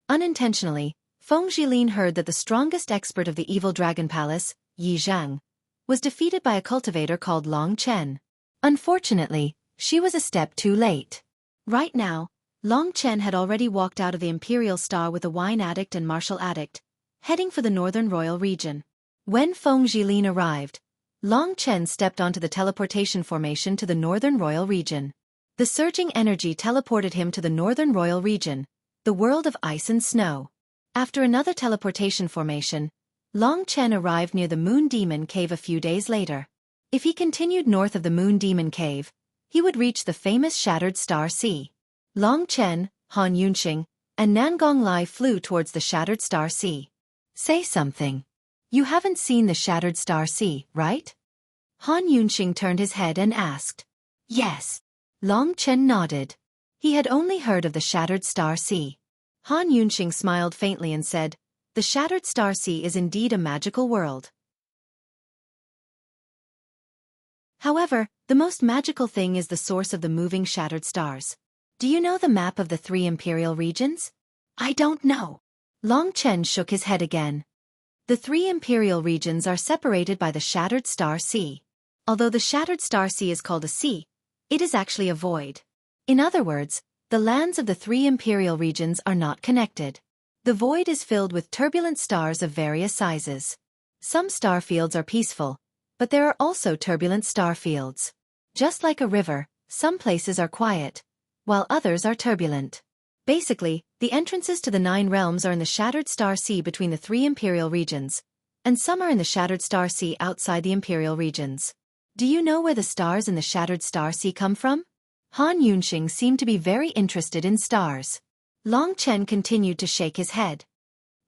Unintentionally, Feng Jilin heard that the strongest expert of the evil dragon palace, Yi Zhang, was defeated by a cultivator called Long Chen. Unfortunately, she was a step too late. Right now, Long Chen had already walked out of the Imperial Star with a wine addict and martial addict, heading for the northern royal region. When Feng Jilin arrived, Long Chen stepped onto the teleportation formation to the northern royal region. The surging energy teleported him to the northern royal region, the world of ice and snow. After another teleportation formation, Long Chen arrived near the Moon Demon Cave a few days later. If he continued north of the Moon Demon Cave, he would reach the famous Shattered Star Sea. Long Chen, Han Yunxing, and Nangong Lai flew towards the Shattered Star Sea. "Say something. You haven't seen the Shattered Star Sea, right?" Han Yunxing turned his head and asked. "Yes." Long Chen nodded. He had only heard of the Shattered Star Sea. Han Yunxing smiled faintly and said, "The Shattered Star Sea is indeed a magical world. However, the most magical thing is the source of the moving shattered stars. Do you know the map of the 3 imperial regions?" "I don't know." Long Chen shook his head again. The 3 imperial regions are separated by the Shattered Star Sea. Although the Shattered Star Sea is called a sea, it is actually a void. In other words, the lands of the 3 imperial regions are not connected. The void is filled with turbulent stars of various sizes. Some star fields are peaceful, but there are also turbulent star fields. Just like a river, some places are quiet, while others are turbulent. Basically, the entrances to the 9 realms are in the Shattered Star Sea between the 3 imperial regions, and some are in the Shattered Star Sea outside the imperial regions. Do you know where the stars in the Shattered Star Sea come from? Han Yunxing seemed to be very interested in stars. Long Chen continued to shake his head.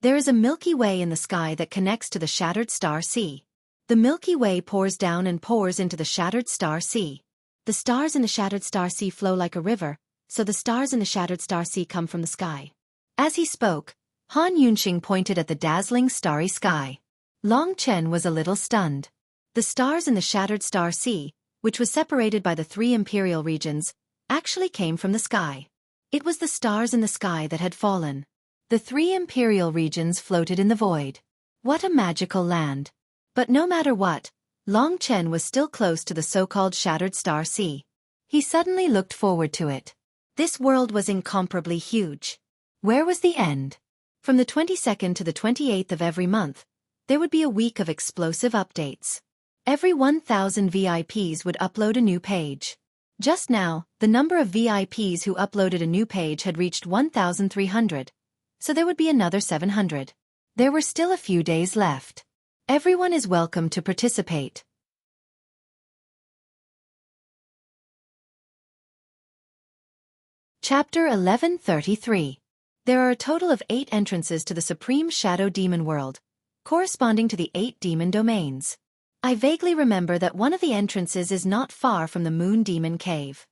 There is a Milky Way in the sky that connects to the Shattered Star Sea. The Milky Way pours down and pours into the Shattered Star Sea. The stars in the Shattered Star Sea flow like a river, so the stars in the Shattered Star Sea come from the sky. As he spoke, Han Yunxing pointed at the dazzling starry sky. Long Chen was a little stunned. The stars in the Shattered Star Sea, which was separated by the 3 imperial regions, actually came from the sky. It was the stars in the sky that had fallen. The 3 imperial regions floated in the void. What a magical land! But no matter what, Long Chen was still close to the so-called Shattered Star Sea. He suddenly looked forward to it. This world was incomparably huge. Where was the end? From the 22nd to the 28th of every month, there would be a week of explosive updates. Every 1,000 VIPs would upload a new page. Just now, the number of VIPs who uploaded a new page had reached 1,300, so there would be another 700. There were still a few days left. Everyone is welcome to participate. Chapter 1133. There are a total of 8 entrances to the Supreme Shadow Demon World, corresponding to the 8 demon domains. I vaguely remember that one of the entrances is not far from the Moon Demon Cave.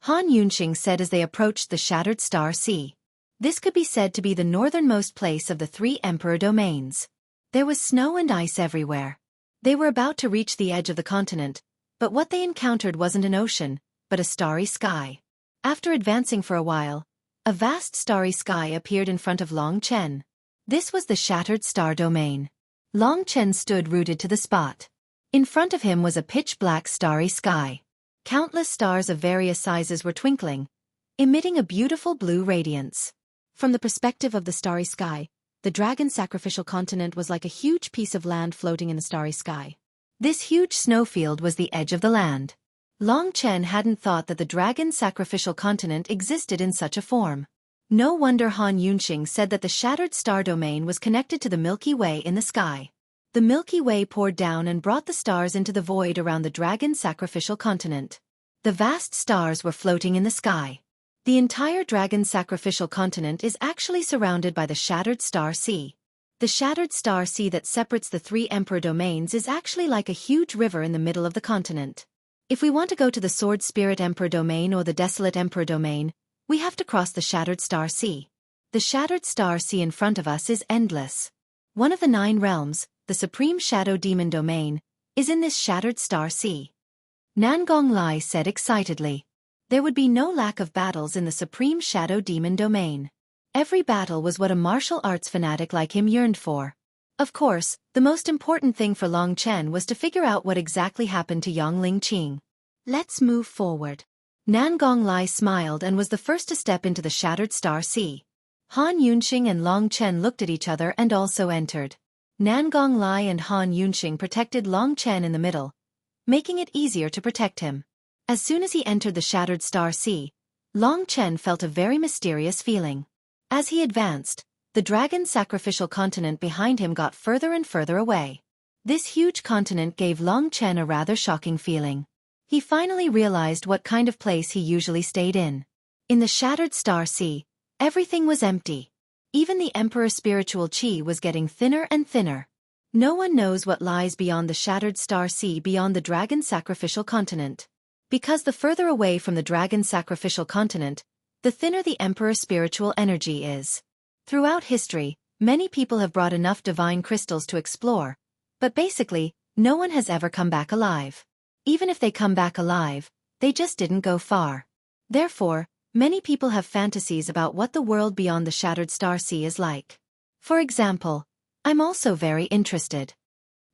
Han Yunxing said as they approached the Shattered Star Sea. This could be said to be the northernmost place of the 3 Emperor domains. There was snow and ice everywhere. They were about to reach the edge of the continent, but what they encountered wasn't an ocean, but a starry sky. After advancing for a while, a vast starry sky appeared in front of Long Chen. This was the Shattered Star Domain. Long Chen stood rooted to the spot. In front of him was a pitch-black starry sky. Countless stars of various sizes were twinkling, emitting a beautiful blue radiance. From the perspective of the starry sky, the dragon sacrificial continent was like a huge piece of land floating in the starry sky. This huge snowfield was the edge of the land. Long Chen hadn't thought that the dragon sacrificial continent existed in such a form. No wonder Han Yunxing said that the Shattered Star Domain was connected to the Milky Way in the sky. The Milky Way poured down and brought the stars into the void around the dragon sacrificial continent. The vast stars were floating in the sky. The entire dragon sacrificial continent is actually surrounded by the Shattered Star Sea. The Shattered Star Sea that separates the three Emperor domains is actually like a huge river in the middle of the continent. If we want to go to the Sword Spirit Emperor domain or the Desolate Emperor domain, we have to cross the Shattered Star Sea. The Shattered Star Sea in front of us is endless. One of the 9 realms, the Supreme Shadow Demon domain, is in this Shattered Star Sea. Nangong Lai said excitedly. There would be no lack of battles in the Supreme Shadow Demon domain. Every battle was what a martial arts fanatic like him yearned for. Of course, the most important thing for Long Chen was to figure out what exactly happened to Yongling Qing. Let's move forward. Nangong Lai smiled and was the first to step into the Shattered Star Sea. Han Yunxing and Long Chen looked at each other and also entered. Nangong Lai and Han Yunxing protected Long Chen in the middle, making it easier to protect him. As soon as he entered the Shattered Star Sea, Long Chen felt a very mysterious feeling. As he advanced, the dragon sacrificial continent behind him got further and further away. This huge continent gave Long Chen a rather shocking feeling. He finally realized what kind of place he usually stayed in. In the Shattered Star Sea, everything was empty. Even the Emperor's spiritual chi was getting thinner and thinner. No one knows what lies beyond the Shattered Star Sea beyond the dragon sacrificial continent. Because the further away from the dragon sacrificial continent, the thinner the Emperor's spiritual energy is. Throughout history, many people have brought enough divine crystals to explore, but basically, no one has ever come back alive. Even if they come back alive, they just didn't go far. Therefore, many people have fantasies about what the world beyond the Shattered Star Sea is like. For example, I'm also very interested.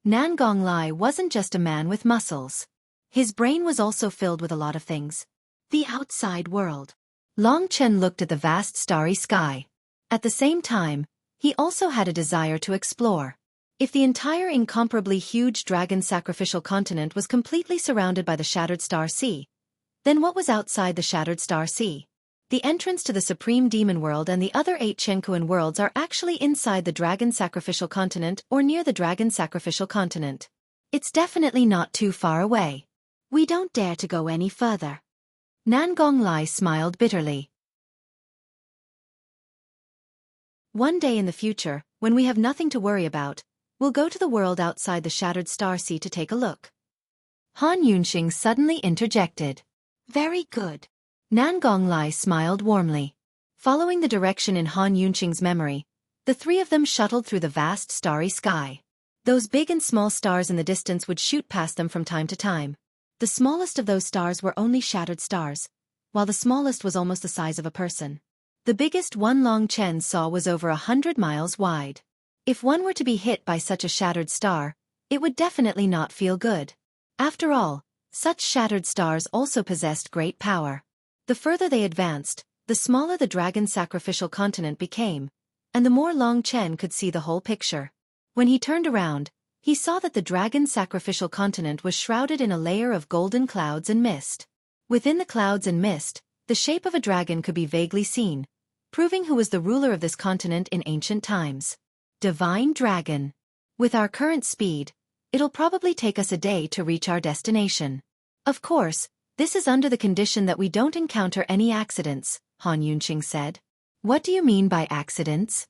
Nangong Lai wasn't just a man with muscles. His brain was also filled with a lot of things. The outside world. Long Chen looked at the vast starry sky. At the same time, he also had a desire to explore. If the entire incomparably huge dragon sacrificial continent was completely surrounded by the Shattered Star Sea, then what was outside the Shattered Star Sea? The entrance to the Supreme Demon World and the other 8 Shenkuan worlds are actually inside the dragon sacrificial continent or near the dragon sacrificial continent. It's definitely not too far away. We don't dare to go any further. Nangong Lai smiled bitterly. One day in the future, when we have nothing to worry about, we'll go to the world outside the Shattered Star Sea to take a look. Han Yunxing suddenly interjected. Very good. Nangong Lai smiled warmly. Following the direction in Han Yunxing's memory, the 3 of them shuttled through the vast starry sky. Those big and small stars in the distance would shoot past them from time to time. The smallest of those stars were only shattered stars, while the smallest was almost the size of a person. The biggest one Long Chen saw was over 100 miles wide. If one were to be hit by such a shattered star, it would definitely not feel good. After all, such shattered stars also possessed great power. The further they advanced, the smaller the dragon sacrificial continent became, and the more Long Chen could see the whole picture. When he turned around, he saw that the dragon sacrificial continent was shrouded in a layer of golden clouds and mist. Within the clouds and mist, the shape of a dragon could be vaguely seen, proving who was the ruler of this continent in ancient times. Divine Dragon. With our current speed, it'll probably take us a day to reach our destination. Of course, this is under the condition that we don't encounter any accidents, Han Yunxing said. What do you mean by accidents?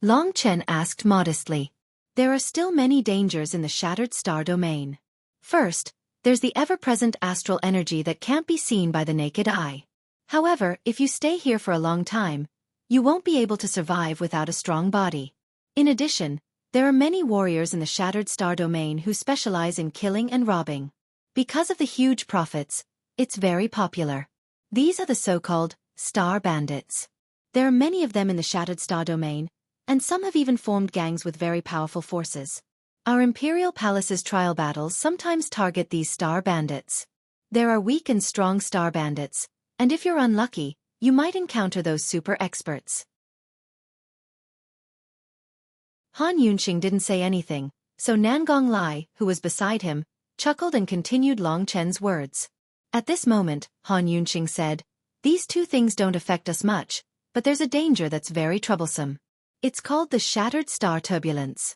Long Chen asked modestly. There are still many dangers in the Shattered Star domain. First, there's the ever-present astral energy that can't be seen by the naked eye. However, if you stay here for a long time, you won't be able to survive without a strong body. In addition, there are many warriors in the Shattered Star domain who specialize in killing and robbing. Because of the huge profits, it's very popular. These are the so-called Star Bandits. There are many of them in the Shattered Star domain, and some have even formed gangs with very powerful forces. Our Imperial Palace's trial battles sometimes target these Star Bandits. There are weak and strong Star Bandits, and if you're unlucky, you might encounter those super experts. Han Yunxing didn't say anything, so Nangong Lai, who was beside him, chuckled and continued Long Chen's words. At this moment, Han Yunxing said, "These 2 things don't affect us much, but there's a danger that's very troublesome. It's called the Shattered Star Turbulence.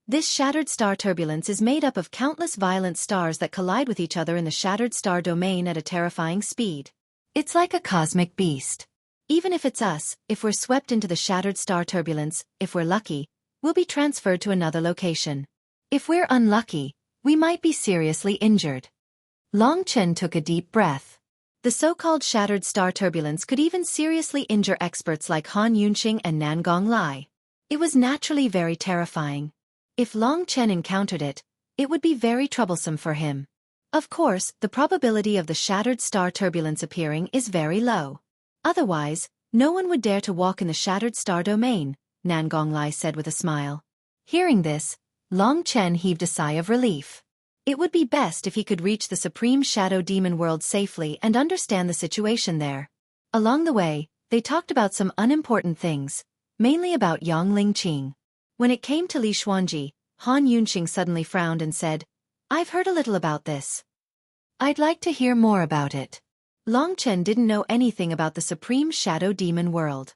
This shattered star turbulence is made up of countless violent stars that collide with each other in the shattered star domain at a terrifying speed. It's like a cosmic beast. Even if it's us, if we're swept into the shattered star turbulence, if we're lucky, we'll be transferred to another location. If we're unlucky, we might be seriously injured. Long Chen took a deep breath. The so-called shattered star turbulence could even seriously injure experts like Han Yunxing and Nan Gonglai. It was naturally very terrifying. If Long Chen encountered it, it would be very troublesome for him. Of course, the probability of the shattered star turbulence appearing is very low. Otherwise, no one would dare to walk in the shattered star domain, Nan Gonglai said with a smile. Hearing this, Long Chen heaved a sigh of relief. It would be best if he could reach the Supreme Shadow Demon World safely and understand the situation there. Along the way, they talked about some unimportant things, mainly about Yang Lingqing. When it came to Li Xuanji, Han Yunxing suddenly frowned and said, "I've heard a little about this. I'd like to hear more about it." Long Chen didn't know anything about the Supreme Shadow Demon World.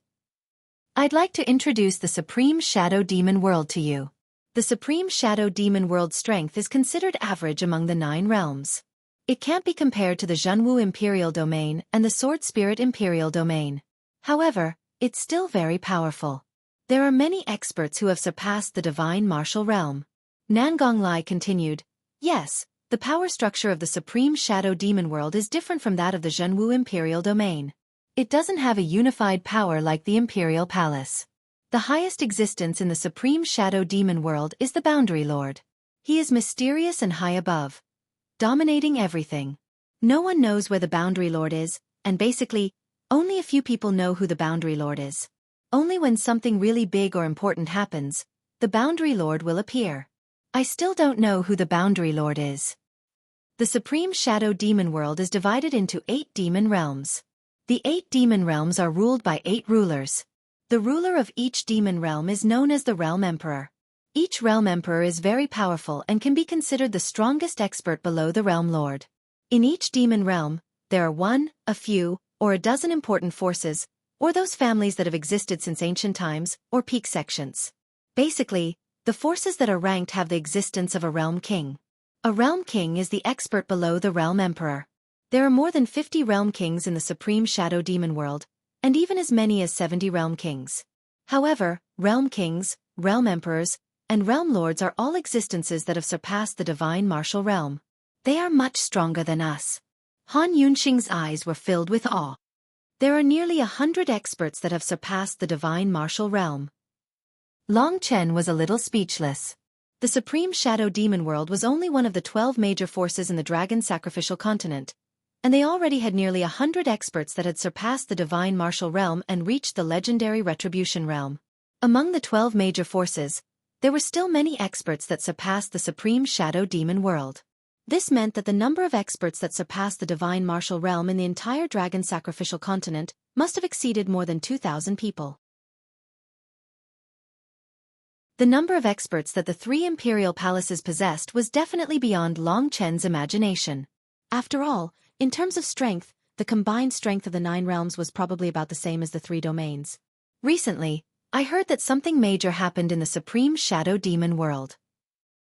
I'd like to introduce the Supreme Shadow Demon World to you. The Supreme Shadow Demon World's strength is considered average among the 9 realms. It can't be compared to the Zhenwu Imperial Domain and the Sword Spirit Imperial Domain. However, it's still very powerful. There are many experts who have surpassed the Divine Martial Realm. Nan Gonglai continued, "Yes, the power structure of the Supreme Shadow Demon World is different from that of the Zhenwu Imperial Domain. It doesn't have a unified power like the Imperial Palace. The highest existence in the Supreme Shadow Demon World is the Boundary Lord. He is mysterious and high above, dominating everything. No one knows where the Boundary Lord is, and basically, only a few people know who the Boundary Lord is. Only when something really big or important happens, the Boundary Lord will appear. I still don't know who the Boundary Lord is." The Supreme Shadow Demon World is divided into 8 demon realms. The 8 demon realms are ruled by 8 rulers. The ruler of each demon realm is known as the Realm Emperor. Each Realm Emperor is very powerful and can be considered the strongest expert below the Realm Lord. In each demon realm, there are one, a few, or a dozen important forces, or those families that have existed since ancient times, or peak sections. Basically, the forces that are ranked have the existence of a Realm King. A Realm King is the expert below the Realm Emperor. There are more than 50 Realm Kings in the Supreme Shadow Demon World, and even as many as 70 Realm Kings. However, Realm Kings, Realm Emperors, and Realm Lords are all existences that have surpassed the Divine Martial Realm. They are much stronger than us. Han Yunxing's eyes were filled with awe. There are nearly 100 experts that have surpassed the Divine Martial Realm. Long Chen was a little speechless. The Supreme Shadow Demon World was only one of the 12 major forces in the Dragon Sacrificial Continent, and they already had nearly 100 experts that had surpassed the Divine Martial Realm and reached the legendary Retribution Realm. Among the 12 major forces, there were still many experts that surpassed the Supreme Shadow Demon World. This meant that the number of experts that surpassed the Divine Martial Realm in the entire Dragon Sacrificial Continent must have exceeded more than 2,000 people. The number of experts that the 3 imperial palaces possessed was definitely beyond Long Chen's imagination. After all, in terms of strength, the combined strength of the 9 realms was probably about the same as the 3 domains. Recently, I heard that something major happened in the Supreme Shadow Demon World.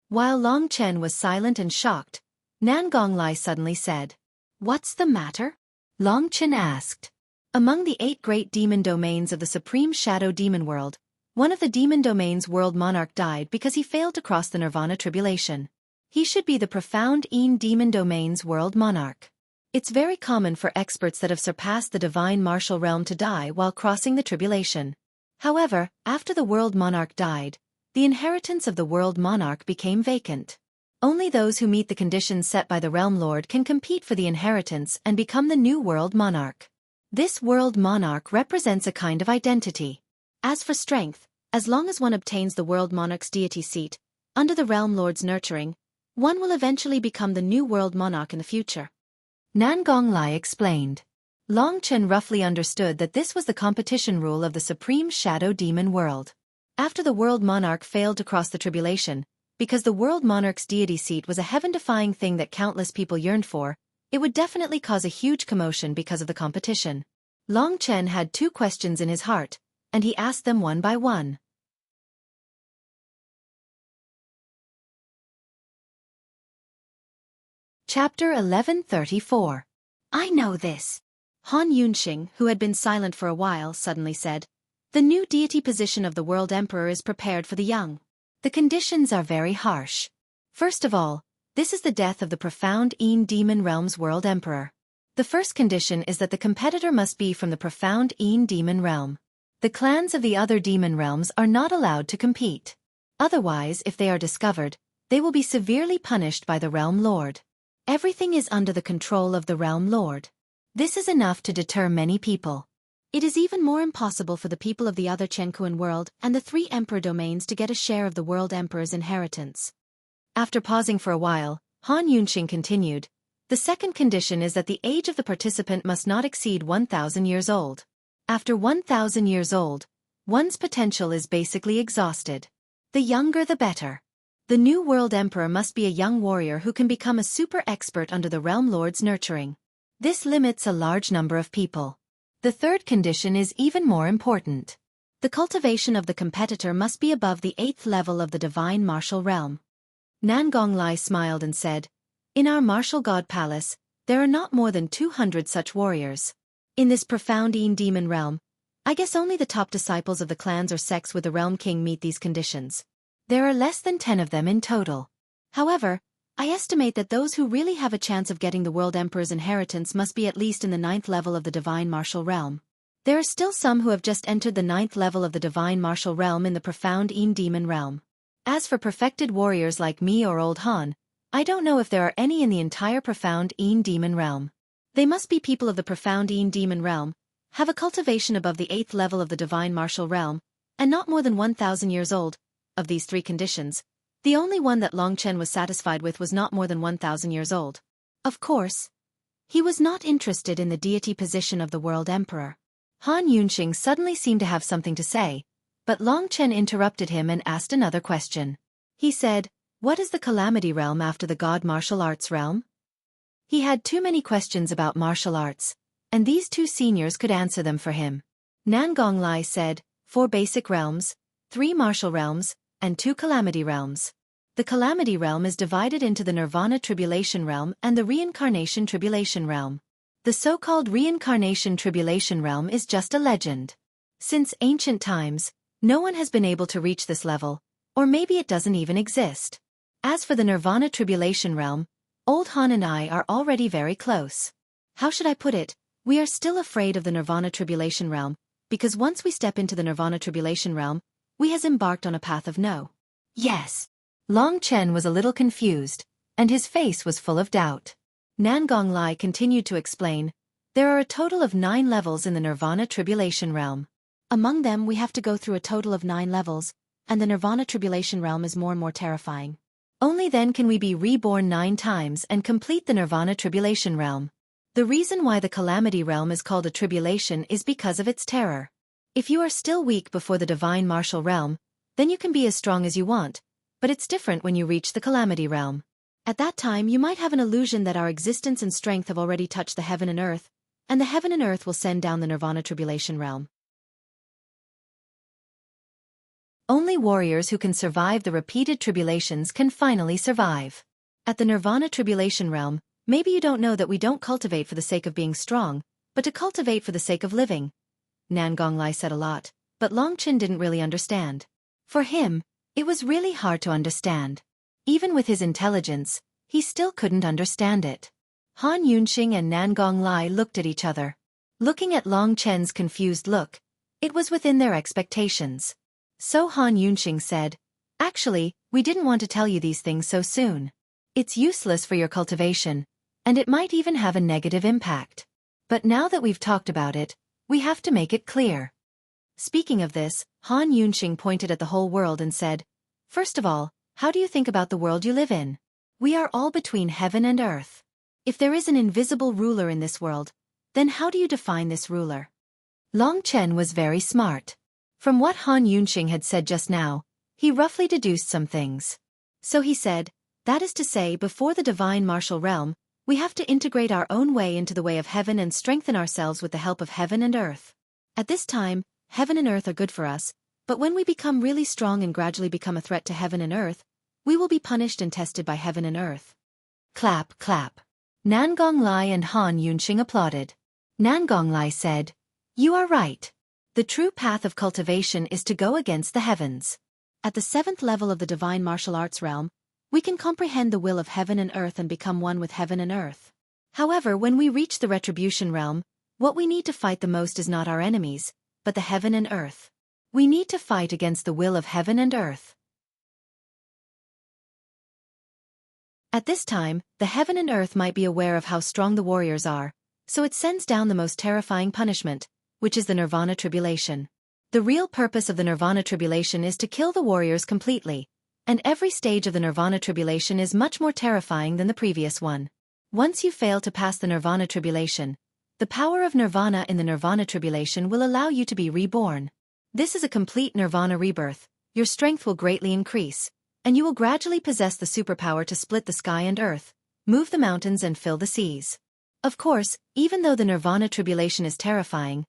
While Long Chen was silent and shocked, Nan Gonglai suddenly said, "What's the matter?" Long Chen asked. Among the 8 great demon domains of the Supreme Shadow Demon World, one of the demon domain's world monarch died because he failed to cross the Nirvana tribulation. He should be the profound Een demon domain's world monarch. It's very common for experts that have surpassed the Divine Martial Realm to die while crossing the tribulation. However, after the world monarch died, the inheritance of the world monarch became vacant. Only those who meet the conditions set by the Realm Lord can compete for the inheritance and become the new world monarch. This world monarch represents a kind of identity. As for strength, as long as one obtains the world monarch's deity seat, under the Realm Lord's nurturing, one will eventually become the new world monarch in the future. Nan Gonglai explained. Long Chen roughly understood that this was the competition rule of the Supreme Shadow Demon World. After the world monarch failed to cross the tribulation, because the world monarch's deity seat was a heaven-defying thing that countless people yearned for, it would definitely cause a huge commotion because of the competition. Long Chen had 2 questions in his heart, and he asked them one by one. Chapter 1134. I know this. Han Yunxing, who had been silent for a while, suddenly said, "The new deity position of the World Emperor is prepared for the young. The conditions are very harsh. First of all, this is the death of the profound Een Demon Realm's World Emperor. The first condition is that the competitor must be from the profound Een Demon Realm. The clans of the other demon realms are not allowed to compete. Otherwise, if they are discovered, they will be severely punished by the Realm Lord. Everything is under the control of the Realm Lord. This is enough to deter many people. It is even more impossible for the people of the other Chenkuan world and the 3 emperor domains to get a share of the World Emperor's inheritance." After pausing for a while, Han Yunxing continued, "The second condition is that the age of the participant must not exceed 1,000 years old. After 1,000 years old, one's potential is basically exhausted. The younger the better. The new World Emperor must be a young warrior who can become a super expert under the Realm Lord's nurturing. This limits a large number of people. The third condition is even more important. The cultivation of the competitor must be above the 8th level of the divine martial realm." Nan Gonglai smiled and said, "In our martial god palace, there are not more than 200 such warriors. In this profound Een Demon Realm, I guess only the top disciples of the clans or sects with the Realm King meet these conditions. There are less than 10 of them in total. However, I estimate that those who really have a chance of getting the World Emperor's inheritance must be at least in the 9th level of the divine martial realm. There are still some who have just entered the 9th level of the divine martial realm in the profound Een Demon Realm. As for perfected warriors like me or Old Han, I don't know if there are any in the entire profound Een Demon Realm. They must be people of the profound Een Demon Realm, have a cultivation above the 8th level of the divine martial realm, and not more than 1,000 years old. Of these 3 conditions, the only one that Long Chen was satisfied with was not more than 1,000 years old. Of course, he was not interested in the deity position of the World Emperor." Han Yunxing suddenly seemed to have something to say, but Long Chen interrupted him and asked another question. He said, "What is the Calamity Realm after the God Martial Arts Realm?" He had too many questions about martial arts, and these 2 seniors could answer them for him. Nan Gonglai said, 4 basic realms, 3 martial realms, and 2 calamity realms. The Calamity Realm is divided into the Nirvana Tribulation Realm and the Reincarnation Tribulation Realm. The so-called Reincarnation Tribulation Realm is just a legend. Since ancient times, no one has been able to reach this level, or maybe it doesn't even exist. As for the Nirvana Tribulation Realm, Old Han and I are already very close. How should I put it? We are still afraid of the Nirvana Tribulation Realm, because once we step into the Nirvana Tribulation Realm, we has embarked on a path of no. Yes. Long Chen was a little confused, and his face was full of doubt. Nan Gonglai continued to explain, "There are a total of 9 levels in the Nirvana Tribulation Realm. Among them we have to go through a total of 9 levels, and the Nirvana Tribulation Realm is more and more terrifying. Only then can we be reborn 9 times and complete the Nirvana Tribulation Realm. The reason why the Calamity Realm is called a tribulation is because of its terror. If you are still weak before the Divine Martial Realm, then you can be as strong as you want, but it's different when you reach the Calamity Realm. At that time you might have an illusion that our existence and strength have already touched the heaven and earth, and the heaven and earth will send down the Nirvana Tribulation Realm. Only warriors who can survive the repeated tribulations can finally survive. At the Nirvana Tribulation Realm, maybe you don't know that we don't cultivate for the sake of being strong, but to cultivate for the sake of living." Nan Gonglai said a lot, but Long Chen didn't really understand. For him, it was really hard to understand. Even with his intelligence, he still couldn't understand it. Han Yunxing and Nan Gonglai looked at each other. Looking at Long Chen's confused look, it was within their expectations. So Han Yunxing said, "Actually, we didn't want to tell you these things so soon. It's useless for your cultivation, and it might even have a negative impact. But now that we've talked about it, we have to make it clear." Speaking of this, Han Yunxing pointed at the whole world and said, "First of all, how do you think about the world you live in? We are all between heaven and earth. If there is an invisible ruler in this world, then how do you define this ruler?" Long Chen was very smart. From what Han Yunxing had said just now, he roughly deduced some things. So he said, "That is to say, before the divine martial realm, we have to integrate our own way into the way of heaven and strengthen ourselves with the help of heaven and earth. At this time, heaven and earth are good for us, but when we become really strong and gradually become a threat to heaven and earth, we will be punished and tested by heaven and earth." Clap, clap. Nangonglai and Han Yunxing applauded. Nangonglai said, "You are right. The true path of cultivation is to go against the heavens." At the 7th level of the divine martial arts realm, we can comprehend the will of heaven and earth and become one with heaven and earth. However, when we reach the retribution realm, what we need to fight the most is not our enemies, but the heaven and earth. We need to fight against the will of heaven and earth. At this time, the heaven and earth might be aware of how strong the warriors are, so it sends down the most terrifying punishment, which is the Nirvana Tribulation. The real purpose of the Nirvana Tribulation is to kill the warriors completely, and every stage of the Nirvana Tribulation is much more terrifying than the previous one. Once you fail to pass the Nirvana Tribulation, the power of Nirvana in the Nirvana Tribulation will allow you to be reborn. This is a complete Nirvana rebirth. Your strength will greatly increase, and you will gradually possess the superpower to split the sky and earth, move the mountains and fill the seas. Of course, even though the Nirvana Tribulation is terrifying,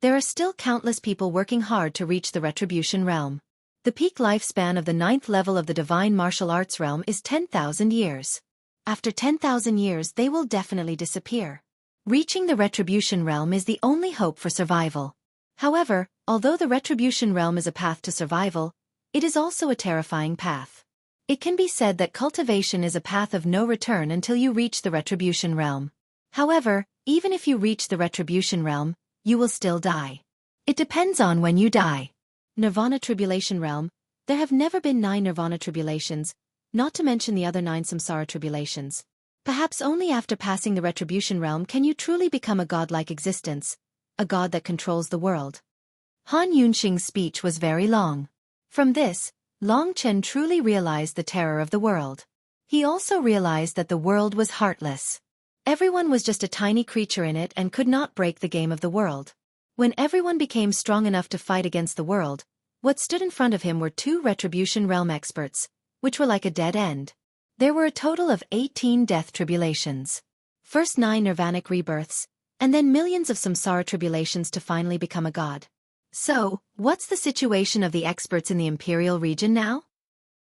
there are still countless people working hard to reach the Retribution realm. The peak lifespan of the 9th level of the Divine Martial Arts realm is 10,000 years. After 10,000 years they will definitely disappear. Reaching the Retribution realm is the only hope for survival. However, although the Retribution realm is a path to survival, it is also a terrifying path. It can be said that cultivation is a path of no return until you reach the Retribution realm. However, even if you reach the Retribution realm, you will still die. It depends on when you die. Nirvana Tribulation realm. There have never been 9 Nirvana Tribulations, not to mention the other 9 Samsara Tribulations. Perhaps only after passing the Retribution realm can you truly become a godlike existence, a god that controls the world. Han Yunxing's speech was very long. From this, Long Chen truly realized the terror of the world. He also realized that the world was heartless. Everyone was just a tiny creature in it and could not break the game of the world. When everyone became strong enough to fight against the world, what stood in front of him were 2 Retribution realm experts, which were like a dead end. There were a total of 18 death tribulations. First 9 nirvanic rebirths, and then millions of samsara tribulations to finally become a god. So, what's the situation of the experts in the Imperial region now?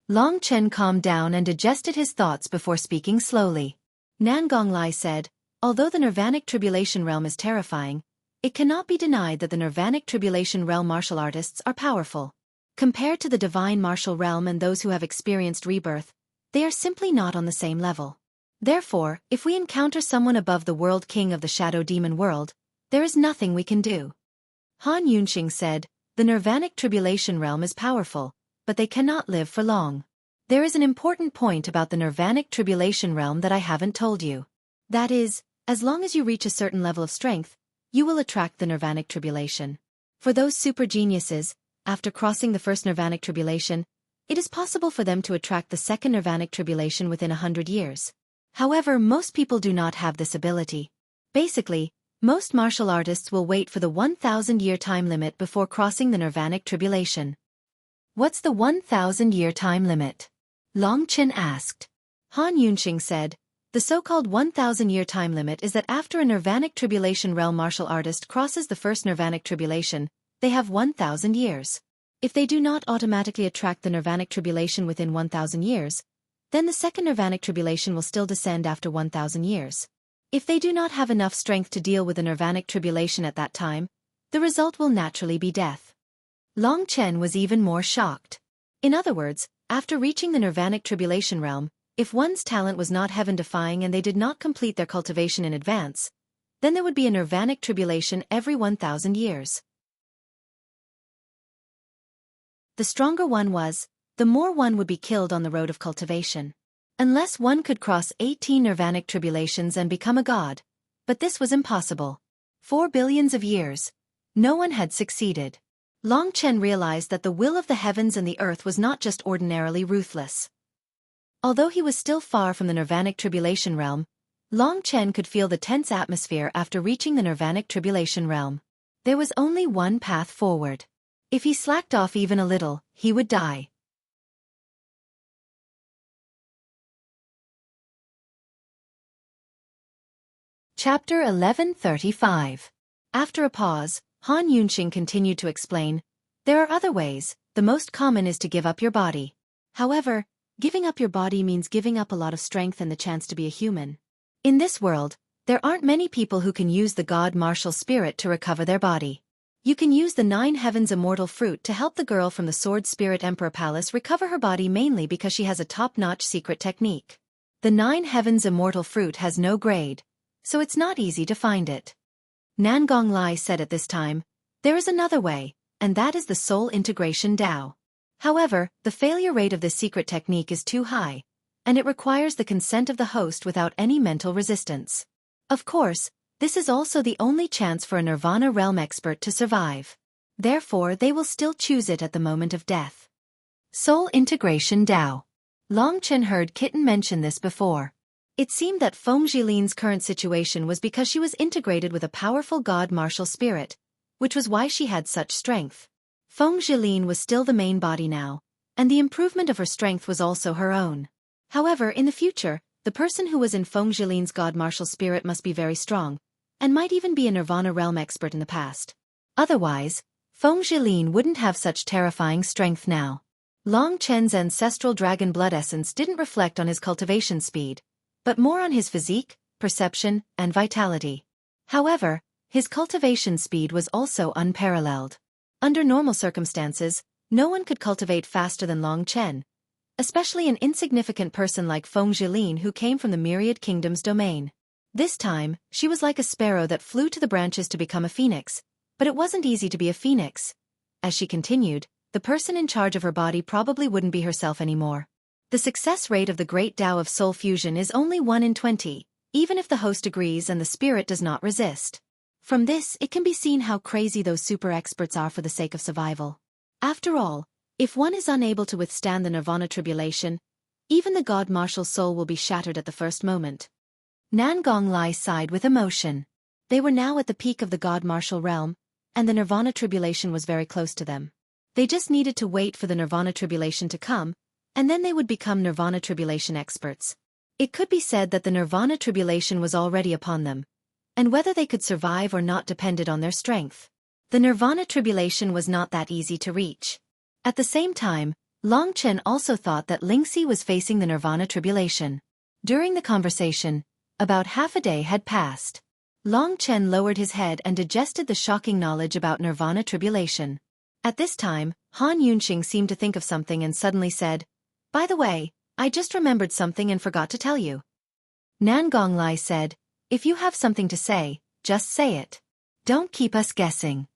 Long Chen calmed down and digested his thoughts before speaking slowly. Nangonglai said, although the Nirvanic Tribulation realm is terrifying, it cannot be denied that the Nirvanic Tribulation realm martial artists are powerful. Compared to the Divine Martial realm and those who have experienced rebirth, they are simply not on the same level. Therefore, if we encounter someone above the World King of the Shadow Demon world, there is nothing we can do. Han Yunxing said, the Nirvanic Tribulation realm is powerful, but they cannot live for long. There is an important point about the Nirvanic Tribulation realm that I haven't told you. That is, as long as you reach a certain level of strength, you will attract the Nirvanic Tribulation. For those super geniuses, after crossing the first Nirvanic Tribulation, it is possible for them to attract the second Nirvanic Tribulation within 100 years. However, most people do not have this ability. Basically, most martial artists will wait for the 1,000-year time limit before crossing the Nirvanic Tribulation. What's the 1,000-year time limit? Long Chen asked. Han Yunxing said, the so-called 1,000-year time limit is that after a Nirvanic Tribulation realm martial artist crosses the first Nirvanic Tribulation, they have 1,000 years. If they do not automatically attract the Nirvanic Tribulation within 1,000 years, then the second Nirvanic Tribulation will still descend after 1,000 years. If they do not have enough strength to deal with the Nirvanic Tribulation at that time, the result will naturally be death. Long Chen was even more shocked. In other words, after reaching the Nirvanic Tribulation realm, if one's talent was not heaven-defying and they did not complete their cultivation in advance, then there would be a Nirvanic Tribulation every 1,000 years. The stronger one was, the more one would be killed on the road of cultivation. Unless one could cross 18 Nirvanic Tribulations and become a god. But this was impossible. 4 billions of years. No one had succeeded. Long Chen realized that the will of the heavens and the earth was not just ordinarily ruthless. Although he was still far from the Nirvanic Tribulation realm, Long Chen could feel the tense atmosphere after reaching the Nirvanic Tribulation realm. There was only one path forward. If he slacked off even a little, he would die. Chapter 1135. After a pause, Han Yunxing continued to explain, there are other ways. The most common is to give up your body. However, giving up your body means giving up a lot of strength and the chance to be a human. In this world, there aren't many people who can use the god martial spirit to recover their body. You can use the 9 Heavens Immortal Fruit to help the girl from the Sword Spirit Emperor Palace recover her body, mainly because she has a top-notch secret technique. The 9 Heavens Immortal Fruit has no grade, so it's not easy to find it. Nangong Lai said at this time, there is another way, and that is the Soul Integration Dao. However, the failure rate of this secret technique is too high, and it requires the consent of the host without any mental resistance. Of course, this is also the only chance for a Nirvana realm expert to survive. Therefore, they will still choose it at the moment of death. Soul Integration Dao. Long Chen heard Kitten mention this before. It seemed that Feng Jilin's current situation was because she was integrated with a powerful god martial spirit, which was why she had such strength. Feng Jilin was still the main body now, and the improvement of her strength was also her own. However, in the future, the person who was in Feng Jilin's god martial spirit must be very strong, and might even be a Nirvana realm expert in the past. Otherwise, Feng Jilin wouldn't have such terrifying strength now. Long Chen's ancestral dragon blood essence didn't reflect on his cultivation speed, but more on his physique, perception, and vitality. However, his cultivation speed was also unparalleled. Under normal circumstances, no one could cultivate faster than Long Chen, especially an insignificant person like Feng Jilin who came from the Myriad Kingdom's domain. This time, she was like a sparrow that flew to the branches to become a phoenix, but it wasn't easy to be a phoenix. As she continued, the person in charge of her body probably wouldn't be herself anymore. The success rate of the Great Tao of Soul Fusion is only 1 in 20, even if the host agrees and the spirit does not resist. From this, it can be seen how crazy those super experts are for the sake of survival. After all, if one is unable to withstand the Nirvana tribulation, even the god martial soul will be shattered at the first moment. Nangong Lai sighed with emotion. They were now at the peak of the god martial realm, and the Nirvana tribulation was very close to them. They just needed to wait for the Nirvana tribulation to come, and then they would become Nirvana tribulation experts. It could be said that the Nirvana tribulation was already upon them, and whether they could survive or not depended on their strength. The Nirvana tribulation was not that easy to reach. At the same time, Long Chen also thought that Lingxi was facing the Nirvana tribulation. During the conversation, about half a day had passed. Long Chen lowered his head and digested the shocking knowledge about Nirvana tribulation. At this time, Han Yunxing seemed to think of something and suddenly said, "By the way, I just remembered something and forgot to tell you." Nangong Lai said, "If you have something to say, just say it. Don't keep us guessing."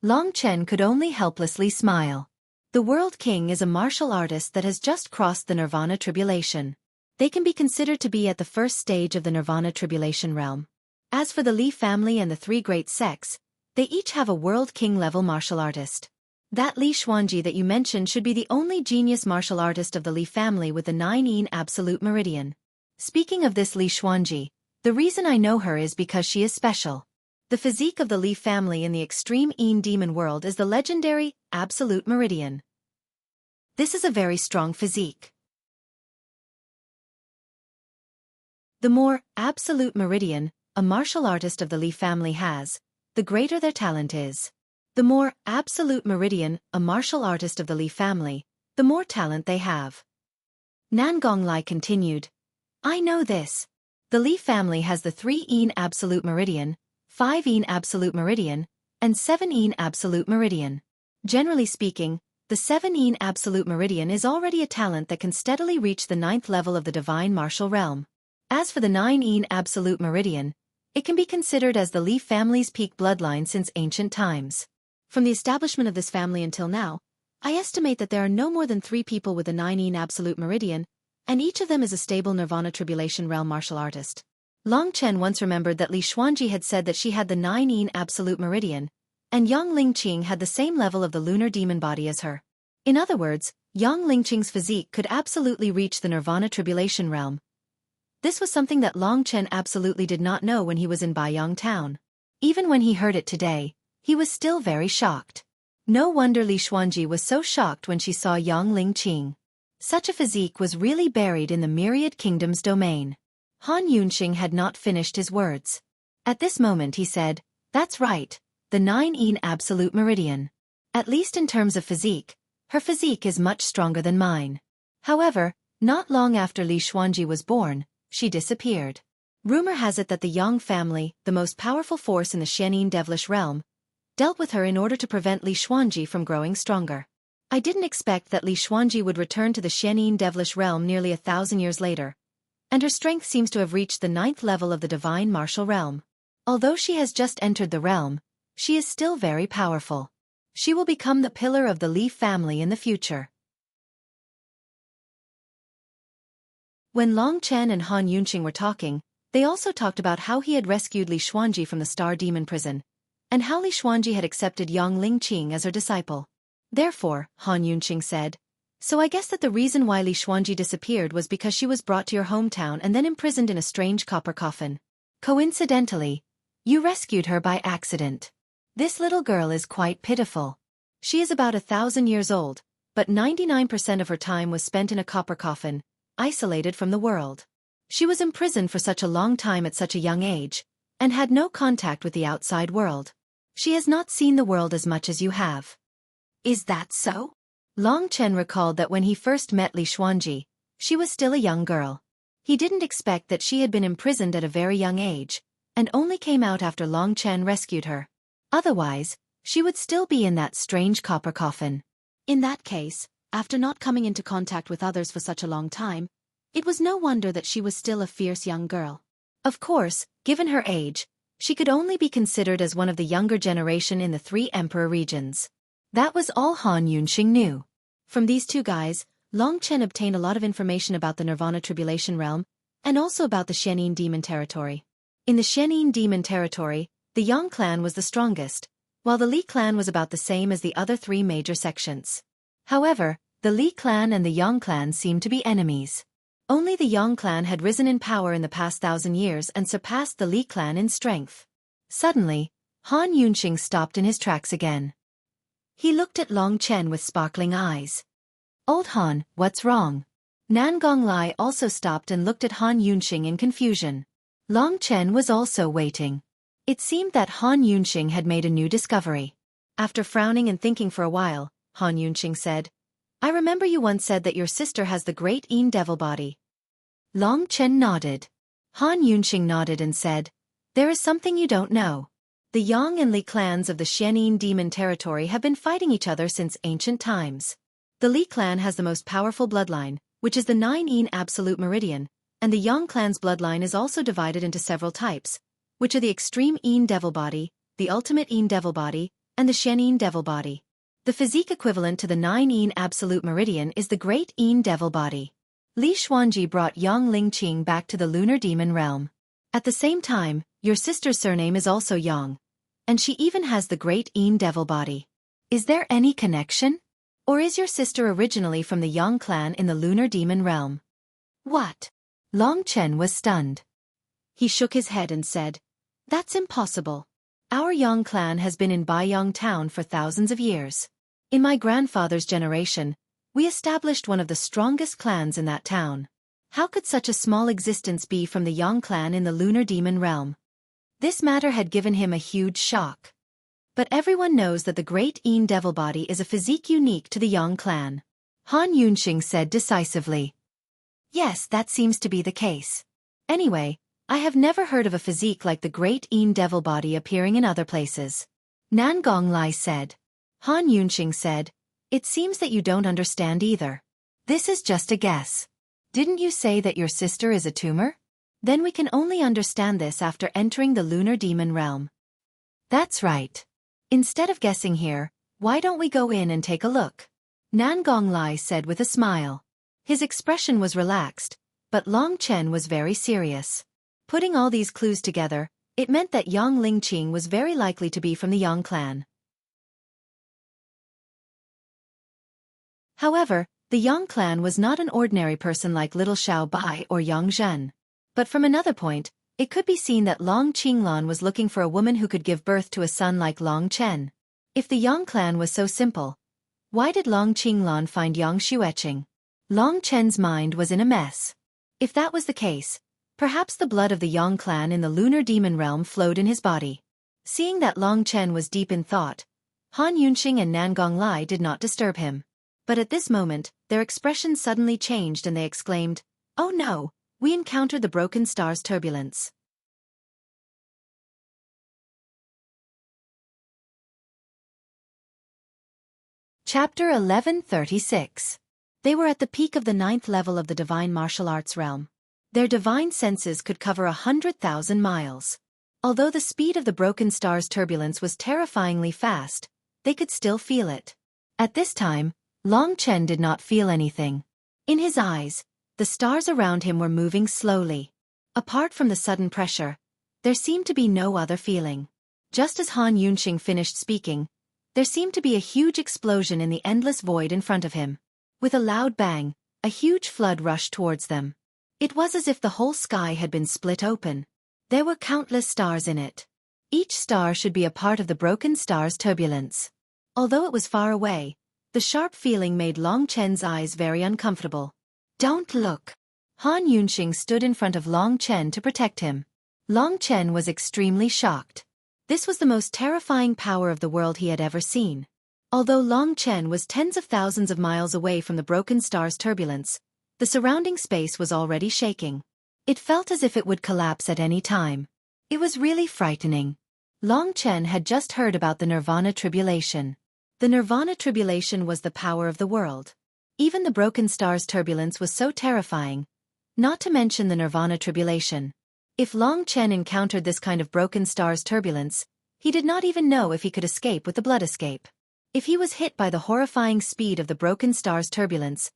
Long Chen could only helplessly smile. The World King is a martial artist that has just crossed the Nirvana tribulation. They can be considered to be at the first stage of the Nirvana tribulation realm. As for the Li family and the 3 great sects, they each have a World King level martial artist. That Li Xuanji that you mentioned should be the only genius martial artist of the Li family with the 9 Yin Absolute Meridian. Speaking of this Li Xuanji, the reason I know her is because she is special. The physique of the Li family in the extreme Yin demon world is the legendary Absolute Meridian. This is a very strong physique. The more Absolute Meridian a martial artist of the Li family has, the greater their talent is. The more Absolute Meridian a martial artist of the Li family, the more talent they have. Nangong Lai continued, "I know this. The Li family has the 3 Yin Absolute Meridian, 5 Yin Absolute Meridian, and 7 Yin Absolute Meridian. Generally speaking, the 7 Yin Absolute Meridian is already a talent that can steadily reach the 9th level of the divine martial realm. As for the 9 Yin Absolute Meridian, it can be considered as the Li family's peak bloodline since ancient times. From the establishment of this family until now, I estimate that there are no more than 3 people with the 9 Yin Absolute Meridian, and each of them is a stable Nirvana tribulation realm martial artist." Long Chen once remembered that Li Xuanji had said that she had the 9 Yin Absolute Meridian, and Yang Lingqing had the same level of the lunar demon body as her. In other words, Yang Lingqing's physique could absolutely reach the Nirvana tribulation realm. This was something that Long Chen absolutely did not know when he was in Baiyang town. Even when he heard it today, he was still very shocked. No wonder Li Xuanji was so shocked when she saw Yang Lingqing. Such a physique was really buried in the Myriad Kingdom's domain. Han Yunxing had not finished his words. At this moment he said, "That's right, the 9 Yin Absolute Meridian. At least in terms of physique, her physique is much stronger than mine." However, not long after Li Xuanji was born, she disappeared. Rumor has it that the Yang family, the most powerful force in the Xianin devilish realm, dealt with her in order to prevent Li Xuanji from growing stronger. I didn't expect that Li Xuanji would return to the Xianin devilish realm nearly 1,000 years later, and her strength seems to have reached the 9th level of the divine martial realm. Although she has just entered the realm, she is still very powerful. She will become the pillar of the Li family in the future. When Long Chen and Han Yunqing were talking, they also talked about how he had rescued Li Xuanji from the Star Demon prison, and how Li Xuanji had accepted Yang Lingqing as her disciple. Therefore, Han Yunqing said, "So I guess that the reason why Li Xuanji disappeared was because she was brought to your hometown and then imprisoned in a strange copper coffin. Coincidentally, you rescued her by accident. This little girl is quite pitiful. She is about 1,000 years old, but 99% of her time was spent in a copper coffin, isolated from the world. She was imprisoned for such a long time at such a young age, and had no contact with the outside world. She has not seen the world as much as you have." "Is that so?" Long Chen recalled that when he first met Li Xuanji, she was still a young girl. He didn't expect that she had been imprisoned at a very young age, and only came out after Long Chen rescued her. Otherwise, she would still be in that strange copper coffin. In that case, after not coming into contact with others for such a long time, it was no wonder that she was still a fierce young girl. Of course, given her age, she could only be considered as one of the younger generation in the 3 emperor regions. That was all Han Yunqing knew. From these two guys, Long Chen obtained a lot of information about the Nirvana Tribulation Realm, and also about the Xianin Demon Territory. In the Xianin Demon Territory, the Yang clan was the strongest, while the Li clan was about the same as the other 3 major sections. However, the Li clan and the Yang clan seemed to be enemies. Only the Yang clan had risen in power in the past 1,000 years and surpassed the Li clan in strength. Suddenly, Han Yunqing stopped in his tracks again. He looked at Long Chen with sparkling eyes. "Old Han, what's wrong?" Nan Gonglai also stopped and looked at Han Yunqing in confusion. Long Chen was also waiting. It seemed that Han Yunqing had made a new discovery. After frowning and thinking for a while, Han Yunqing said, "I remember you once said that your sister has the great Yin devil body." Long Chen nodded. Han Yunqing nodded and said, "There is something you don't know. The Yang and Li clans of the Xianin Demon Territory have been fighting each other since ancient times. The Li clan has the most powerful bloodline, which is the 9 Yin Absolute Meridian, and the Yang clan's bloodline is also divided into several types, which are the Extreme Yin Devil Body, the Ultimate Yin Devil Body, and the Xianin Devil Body. The physique equivalent to the 9 Yin Absolute Meridian is the Great Yin Devil Body. Li Xuanji brought Yang Lingqing back to the Lunar Demon Realm. At the same time, your sister's surname is also Yang, and she even has the Great Yin Devil Body. Is there any connection? Or is your sister originally from the Yang clan in the Lunar Demon Realm?" "What?" Long Chen was stunned. He shook his head and said, "That's impossible. Our Yang clan has been in Baiyang town for thousands of years. In my grandfather's generation, we established one of the strongest clans in that town. How could such a small existence be from the Yang clan in the Lunar Demon Realm?" This matter had given him a huge shock. But everyone knows that the Great Yin Devil Body is a physique unique to the Yang clan. Han Yunqing said decisively. "Yes, that seems to be the case. Anyway, I have never heard of a physique like the Great Yin Devil Body appearing in other places." Nan Gonglai said. Han Yunqing said, "It seems that you don't understand either. This is just a guess. Didn't you say that your sister is a tumor? Then we can only understand this after entering the Lunar Demon Realm." "That's right. Instead of guessing here, why don't we go in and take a look?" Nan Gonglai said with a smile. His expression was relaxed, but Long Chen was very serious. Putting all these clues together, it meant that Yang Lingqing was very likely to be from the Yang clan. However, the Yang clan was not an ordinary person like Little Xiao Bai or Yang Zhen. But from another point, it could be seen that Long Qinglan was looking for a woman who could give birth to a son like Long Chen. If the Yang clan was so simple, why did Long Qinglan find Yang Xueqi? Long Chen's mind was in a mess. If that was the case, perhaps the blood of the Yang clan in the Lunar Demon Realm flowed in his body. Seeing that Long Chen was deep in thought, Han Yunqing and Nan Gonglai did not disturb him. But at this moment, their expressions suddenly changed and they exclaimed, "Oh no! We encountered the Broken Star's turbulence." Chapter 1136. They were at the peak of the 9th level of the divine martial arts realm. Their divine senses could cover 100,000 miles. Although the speed of the broken star's turbulence was terrifyingly fast, they could still feel it. At this time, Long Chen did not feel anything. In his eyes, the stars around him were moving slowly. Apart from the sudden pressure, there seemed to be no other feeling. Just as Han Yunxing finished speaking, there seemed to be a huge explosion in the endless void in front of him. With a loud bang, a huge flood rushed towards them. It was as if the whole sky had been split open. There were countless stars in it. Each star should be a part of the broken star's turbulence. Although it was far away, the sharp feeling made Long Chen's eyes very uncomfortable. "Don't look." Han Yunxing stood in front of Long Chen to protect him. Long Chen was extremely shocked. This was the most terrifying power of the world he had ever seen. Although Long Chen was tens of thousands of miles away from the broken star's turbulence, the surrounding space was already shaking. It felt as if it would collapse at any time. It was really frightening. Long Chen had just heard about the Nirvana Tribulation. The Nirvana Tribulation was the power of the world. Even the broken star's turbulence was so terrifying, not to mention the Nirvana Tribulation. If Long Chen encountered this kind of broken star's turbulence, he did not even know if he could escape with the blood escape. If he was hit by the horrifying speed of the broken star's turbulence,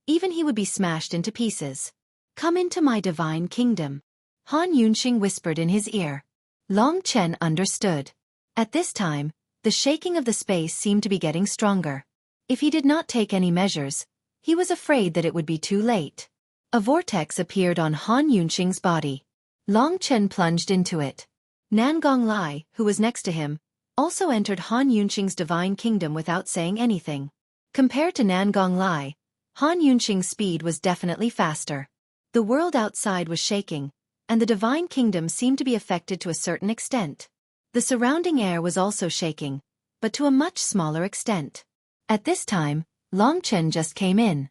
even he would be smashed into pieces. "Come into my divine kingdom," Han Yunxing whispered in his ear. Long Chen understood. At this time, the shaking of the space seemed to be getting stronger. If he did not take any measures, he was afraid that it would be too late. A vortex appeared on Han Yunxing's body. Long Chen plunged into it. Nangong Lai, who was next to him, also entered Han Yunxing's divine kingdom without saying anything. Compared to Nangong Lai, Han Yunxing's speed was definitely faster. The world outside was shaking, and the divine kingdom seemed to be affected to a certain extent. The surrounding air was also shaking, but to a much smaller extent. At this time, Long Chen just came in.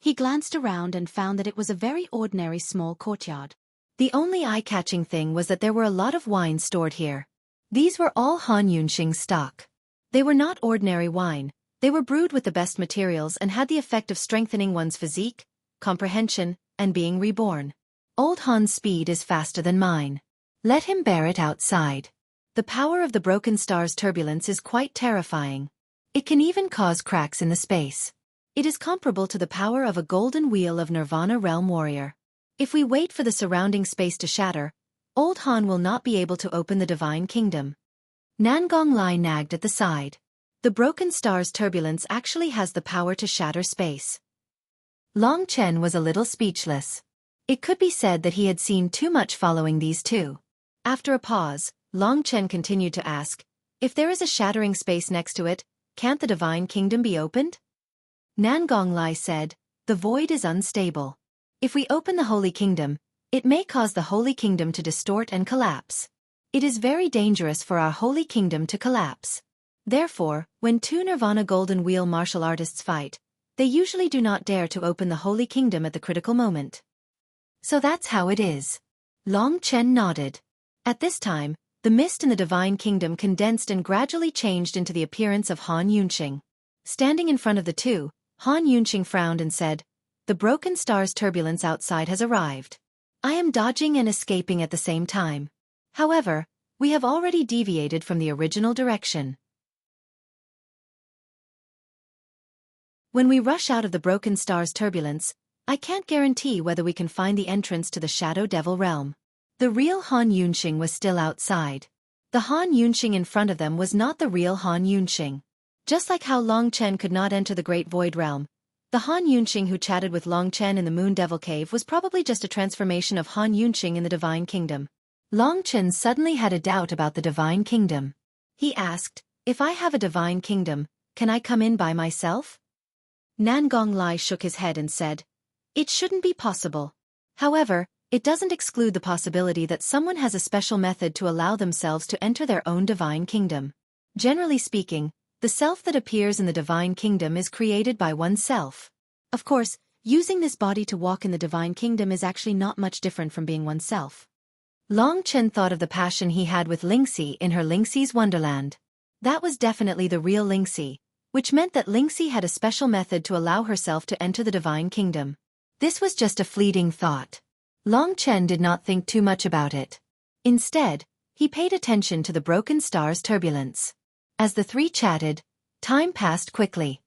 He glanced around and found that it was a very ordinary small courtyard. The only eye-catching thing was that there were a lot of wine stored here. These were all Han Yunxing's stock. They were not ordinary wine, they were brewed with the best materials and had the effect of strengthening one's physique, comprehension, and being reborn. Old Han's speed is faster than mine. Let him bear it outside. The power of the broken star's turbulence is quite terrifying. It can even cause cracks in the space. It is comparable to the power of a golden wheel of Nirvana Realm Warrior. If we wait for the surrounding space to shatter, Old Han will not be able to open the divine kingdom. Nangong Lai nagged at the side. The broken star's turbulence actually has the power to shatter space. Long Chen was a little speechless. It could be said that he had seen too much following these two. After a pause, Long Chen continued to ask, "If there is a shattering space next to it, can't the divine kingdom be opened?" Nangong Lai said, "The void is unstable. If we open the Holy Kingdom, it may cause the Holy Kingdom to distort and collapse. It is very dangerous for our Holy Kingdom to collapse. Therefore, when two Nirvana Golden Wheel martial artists fight, they usually do not dare to open the Holy Kingdom at the critical moment." "So that's how it is." Long Chen nodded. At this time, the mist in the divine kingdom condensed and gradually changed into the appearance of Han Yunxing. Standing in front of the two, Han Yunxing frowned and said, "The broken star's turbulence outside has arrived. I am dodging and escaping at the same time. However, we have already deviated from the original direction. When we rush out of the broken star's turbulence, I can't guarantee whether we can find the entrance to the Shadow Devil realm." The real Han Yunxing was still outside. The Han Yunxing in front of them was not the real Han Yunxing. Just like how Long Chen could not enter the Great Void realm, the Han Yunxing who chatted with Long Chen in the Moon Devil Cave was probably just a transformation of Han Yunxing in the Divine Kingdom. Long Chen suddenly had a doubt about the Divine Kingdom. He asked, "If I have a Divine Kingdom, can I come in by myself?" Nangong Lai shook his head and said, "It shouldn't be possible. However, it doesn't exclude the possibility that someone has a special method to allow themselves to enter their own Divine Kingdom. Generally speaking, the self that appears in the Divine Kingdom is created by oneself. Of course, using this body to walk in the Divine Kingdom is actually not much different from being oneself." Long Chen thought of the passion he had with Lingxi in her Lingxi's Wonderland. That was definitely the real Lingxi, which meant that Lingxi had a special method to allow herself to enter the Divine Kingdom. This was just a fleeting thought. Long Chen did not think too much about it. Instead, he paid attention to the broken star's turbulence. As the three chatted, time passed quickly.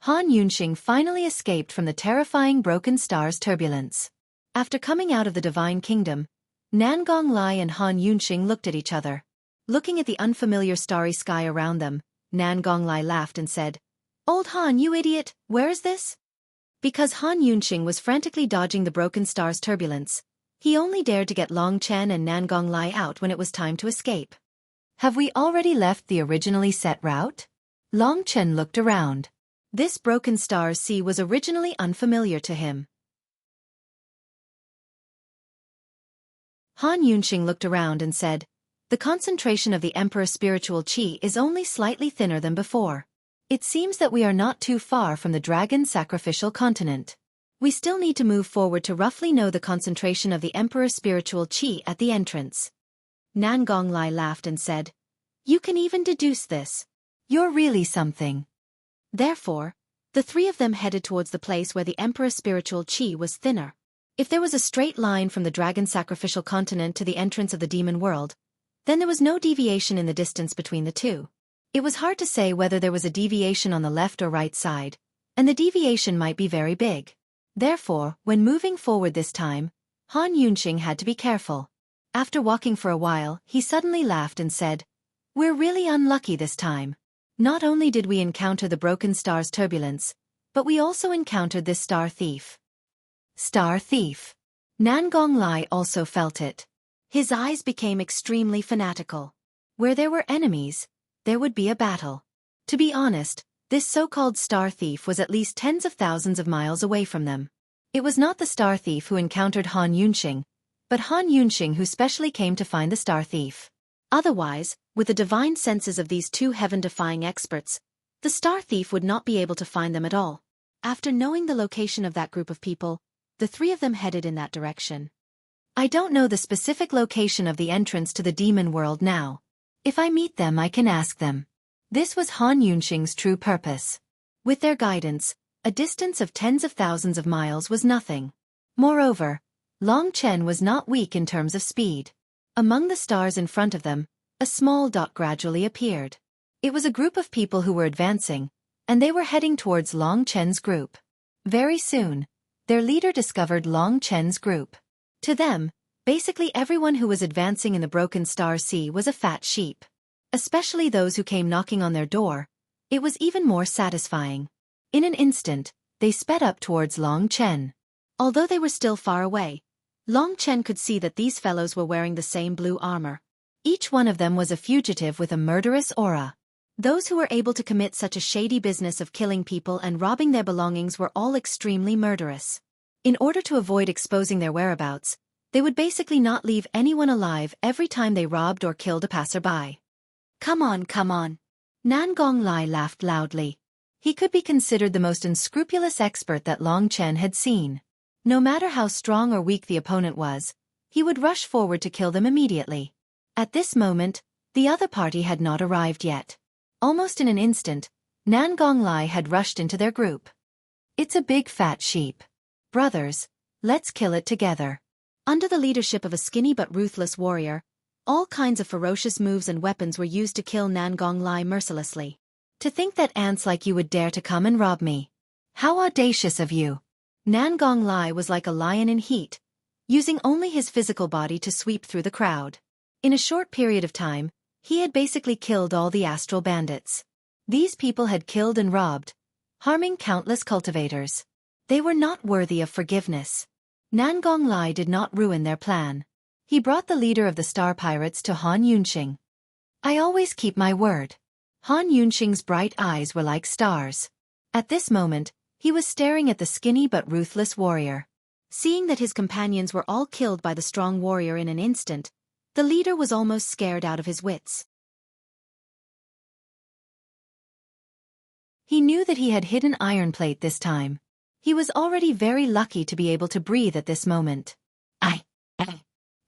Han Yunxing finally escaped from the terrifying broken star's turbulence. After coming out of the Divine Kingdom, Nan Gonglai and Han Yunxing looked at each other. Looking at the unfamiliar starry sky around them, Nan Gonglai laughed and said, "Old Han, you idiot, where is this?" Because Han Yunxing was frantically dodging the broken star's turbulence, he only dared to get Long Chen and Nan Gonglai out when it was time to escape. "Have we already left the originally set route?" Long Chen looked around. This broken star's sea was originally unfamiliar to him. Han Yunxing looked around and said, "The concentration of the Emperor's spiritual qi is only slightly thinner than before. It seems that we are not too far from the dragon sacrificial continent. We still need to move forward to roughly know the concentration of the Emperor's spiritual qi at the entrance." Nan Gonglai laughed and said, "You can even deduce this. You're really something." Therefore, the three of them headed towards the place where the Emperor's spiritual qi was thinner. If there was a straight line from the dragon sacrificial continent to the entrance of the demon world, then there was no deviation in the distance between the two. It was hard to say whether there was a deviation on the left or right side, and the deviation might be very big. Therefore, when moving forward this time, Han Yunxing had to be careful. After walking for a while, he suddenly laughed and said, "We're really unlucky this time. Not only did we encounter the broken star's turbulence, but we also encountered this star thief." Star thief. Nan Gonglai also felt it. His eyes became extremely fanatical. Where there were enemies, there would be a battle. To be honest, this so-called star thief was at least tens of thousands of miles away from them. It was not the star thief who encountered Han Yunxing, but Han Yunxing who specially came to find the star thief. Otherwise, with the divine senses of these two heaven-defying experts, the star thief would not be able to find them at all. After knowing the location of that group of people, the three of them headed in that direction. "I don't know the specific location of the entrance to the demon world now. If I meet them I can ask them." This was Han Yunxing's true purpose. With their guidance, a distance of tens of thousands of miles was nothing. Moreover, Long Chen was not weak in terms of speed. Among the stars in front of them, a small dot gradually appeared. It was a group of people who were advancing, and they were heading towards Long Chen's group. Very soon, their leader discovered Long Chen's group. To them, basically everyone who was advancing in the broken star sea was a fat sheep. Especially those who came knocking on their door, it was even more satisfying. In an instant, they sped up towards Long Chen. Although they were still far away, Long Chen could see that these fellows were wearing the same blue armor. Each one of them was a fugitive with a murderous aura. Those who were able to commit such a shady business of killing people and robbing their belongings were all extremely murderous. In order to avoid exposing their whereabouts, they would basically not leave anyone alive every time they robbed or killed a passerby. Come on, come on." Nan Gonglai laughed loudly. He could be considered the most unscrupulous expert that Long Chen had seen. No matter how strong or weak the opponent was, he would rush forward to kill them immediately. At this moment, the other party had not arrived yet. Almost in an instant, Nan Gonglai had rushed into their group. "It's a big fat sheep. Brothers, let's kill it together." Under the leadership of a skinny but ruthless warrior, all kinds of ferocious moves and weapons were used to kill Nan Gonglai mercilessly. "To think that ants like you would dare to come and rob me. How audacious of you." Nan Gonglai was like a lion in heat, using only his physical body to sweep through the crowd. In a short period of time, he had basically killed all the astral bandits. These people had killed and robbed, harming countless cultivators. They were not worthy of forgiveness. Nan Gonglai did not ruin their plan. He brought the leader of the star pirates to Han Yunxing. "I always keep my word." Han Yunxing's bright eyes were like stars. At this moment, he was staring at the skinny but ruthless warrior. Seeing that his companions were all killed by the strong warrior in an instant, the leader was almost scared out of his wits. He knew that he had hit an iron plate this time. He was already very lucky to be able to breathe at this moment.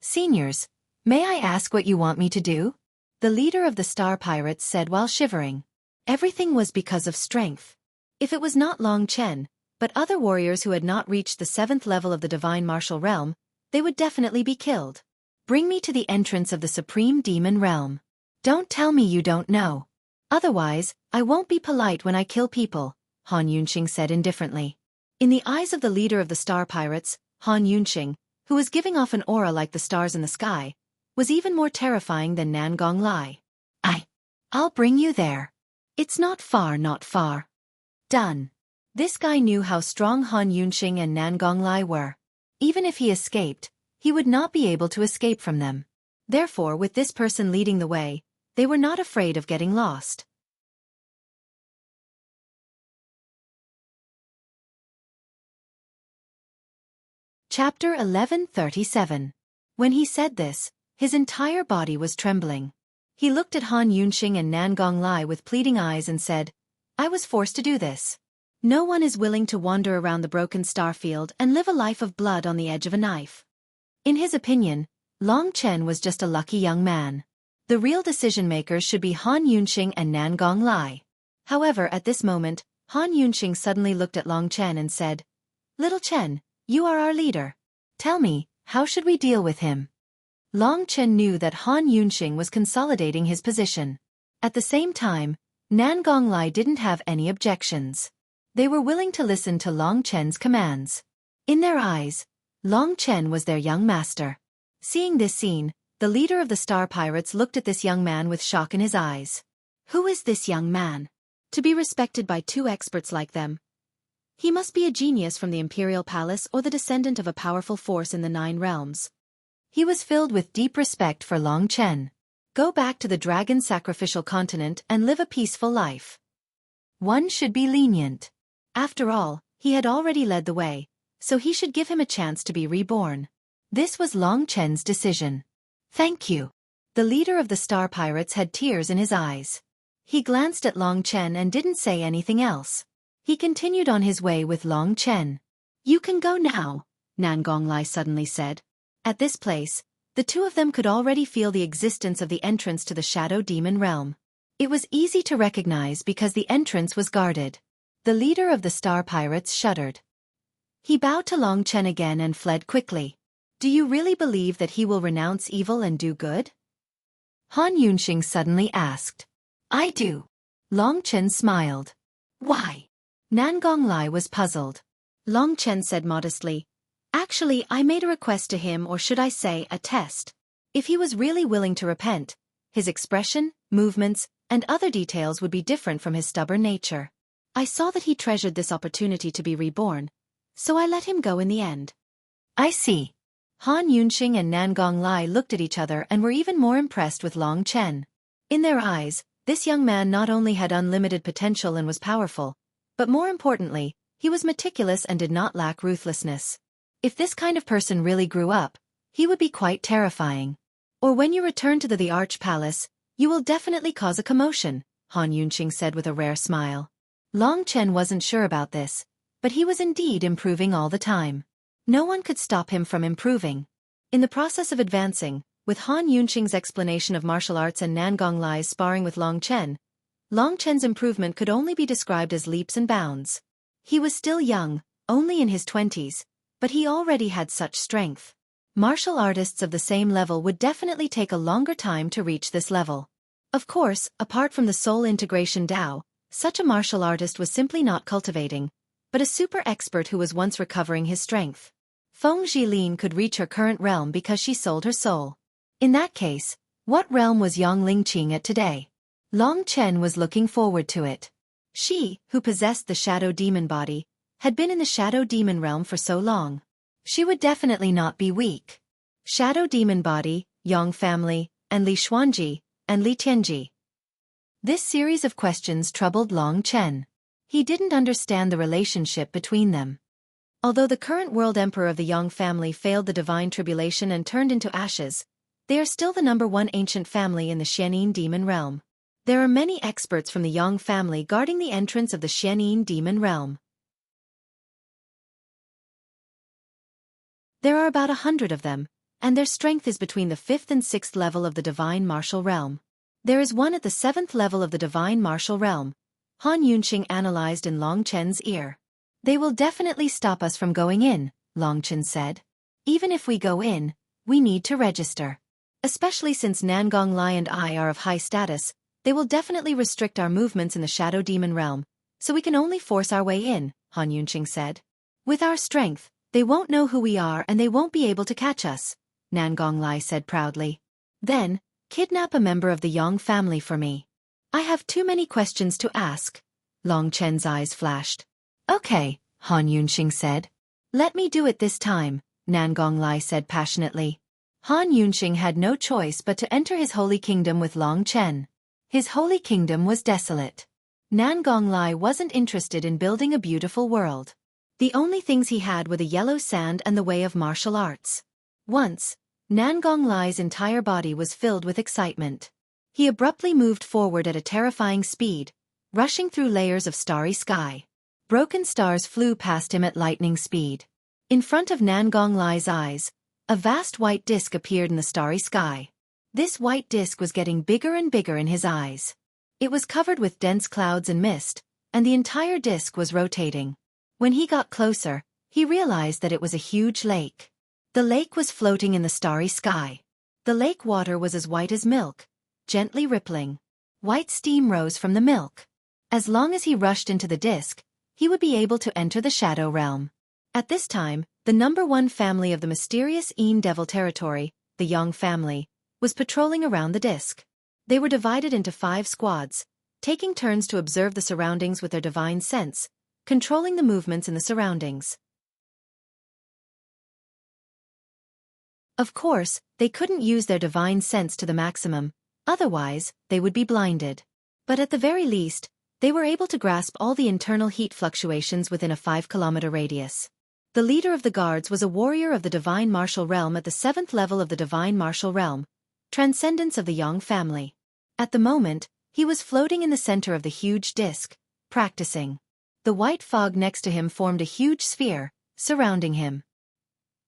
Seniors, may I ask what you want me to do?" The leader of the star pirates said while shivering. Everything was because of strength. If it was not Long Chen, but other warriors who had not reached the 7th level of the divine martial realm, they would definitely be killed. Bring me to the entrance of the supreme demon realm. Don't tell me you don't know. Otherwise, I won't be polite when I kill people, Han Yunxing said indifferently. In the eyes of the leader of the star pirates, Han Yunxing, who was giving off an aura like the stars in the sky, was even more terrifying than Nan Gonglai. I'll bring you there. It's not far, not far. Done. This guy knew how strong Han Yunxing and Nan Gonglai were. Even if he escaped, he would not be able to escape from them. Therefore, with this person leading the way, they were not afraid of getting lost. Chapter 1137. When he said this, his entire body was trembling. He looked at Han Yunxing and Nan Gonglai with pleading eyes and said, I was forced to do this. No one is willing to wander around the broken star field and live a life of blood on the edge of a knife. In his opinion, Long Chen was just a lucky young man. The real decision-makers should be Han Yunxing and Nan Gonglai. However, at this moment, Han Yunxing suddenly looked at Long Chen and said, Little Chen, you are our leader. Tell me, how should we deal with him? Long Chen knew that Han Yunxing was consolidating his position. At the same time, Nan Gonglai didn't have any objections. They were willing to listen to Long Chen's commands. In their eyes, Long Chen was their young master. Seeing this scene, the leader of the star pirates looked at this young man with shock in his eyes. Who is this young man? To be respected by two experts like them. He must be a genius from the Imperial Palace or the descendant of a powerful force in the 9 realms. He was filled with deep respect for Long Chen. Go back to the dragon sacrificial continent and live a peaceful life. One should be lenient. After all, he had already led the way, so he should give him a chance to be reborn. This was Long Chen's decision. Thank you. The leader of the star pirates had tears in his eyes. He glanced at Long Chen and didn't say anything else. He continued on his way with Long Chen. You can go now, Nan Gonglai suddenly said. At this place, the two of them could already feel the existence of the entrance to the Shadow Demon realm. It was easy to recognize because the entrance was guarded. The leader of the star pirates shuddered. He bowed to Long Chen again and fled quickly. Do you really believe that he will renounce evil and do good? Han Yunxing suddenly asked. I do. Long Chen smiled. Why? Nan Gonglai was puzzled. Long Chen said modestly, Actually, I made a request to him, or should I say, a test. If he was really willing to repent, his expression, movements, and other details would be different from his stubborn nature. I saw that he treasured this opportunity to be reborn, so I let him go in the end. I see. Han Yunxing and Nan Gonglai looked at each other and were even more impressed with Long Chen. In their eyes, this young man not only had unlimited potential and was powerful, but more importantly, he was meticulous and did not lack ruthlessness. If this kind of person really grew up, he would be quite terrifying. Or when you return to the Arch Palace, you will definitely cause a commotion, Han Yunxing said with a rare smile. Long Chen wasn't sure about this, but he was indeed improving all the time. No one could stop him from improving. In the process of advancing, with Han Yunxing's explanation of martial arts and Nan Gonglai's sparring with Long Chen's improvement could only be described as leaps and bounds. He was still young, only in his 20s, but he already had such strength. Martial artists of the same level would definitely take a longer time to reach this level. Of course, apart from the soul integration Dao, such a martial artist was simply not cultivating, but a super expert who was once recovering his strength. Feng Jilin could reach her current realm because she sold her soul. In that case, what realm was Yang Lingqing at today? Long Chen was looking forward to it. She, who possessed the Shadow Demon body, had been in the Shadow Demon realm for so long. She would definitely not be weak. Shadow Demon body, Yang family, and Li Xuanji, and Li Tianji. This series of questions troubled Long Chen. He didn't understand the relationship between them. Although the current world emperor of the Yang family failed the divine tribulation and turned into ashes, they are still the #1 ancient family in the Xianyin demon realm. There are many experts from the Yang family guarding the entrance of the Xianyin demon realm. There are about 100 of them, and their strength is between the 5th and 6th level of the divine martial realm. There is one at the 7th level of the divine martial realm, Han Yunxing analyzed in Long Chen's ear. They will definitely stop us from going in, Long Chen said. Even if we go in, we need to register. Especially since Nangong Lai and I are of high status, they will definitely restrict our movements in the Shadow Demon realm, so we can only force our way in, Han Yunxing said. With our strength, they won't know who we are and they won't be able to catch us, Nangong Lai said proudly. Then, kidnap a member of the Yang family for me. I have too many questions to ask. Long Chen's eyes flashed. Okay, Han Yunxing said. Let me do it this time, Nangong Lai said passionately. Han Yunxing had no choice but to enter his holy kingdom with Long Chen. His holy kingdom was desolate. Nangong Lai wasn't interested in building a beautiful world. The only things he had were the yellow sand and the way of martial arts. Once, Nangong Lai's entire body was filled with excitement. He abruptly moved forward at a terrifying speed, rushing through layers of starry sky. Broken stars flew past him at lightning speed. In front of Nangong Lai's eyes, a vast white disk appeared in the starry sky. This white disk was getting bigger and bigger in his eyes. It was covered with dense clouds and mist, and the entire disk was rotating. When he got closer, he realized that it was a huge lake. The lake was floating in the starry sky. The lake water was as white as milk, gently rippling. White steam rose from the milk. As long as he rushed into the disk, he would be able to enter the Shadow Realm. At this time, the #1 family of the mysterious Een Devil territory, the Yang family, was patrolling around the disk. They were divided into 5 squads, taking turns to observe the surroundings with their divine sense, controlling the movements in the surroundings. Of course, they couldn't use their divine sense to the maximum, otherwise, they would be blinded. But at the very least, they were able to grasp all the internal heat fluctuations within a 5-kilometer radius. The leader of the guards was a warrior of the divine martial realm at the 7th level of the divine martial realm, transcendence of the Yang family. At the moment, he was floating in the center of the huge disk, practicing. The white fog next to him formed a huge sphere, surrounding him.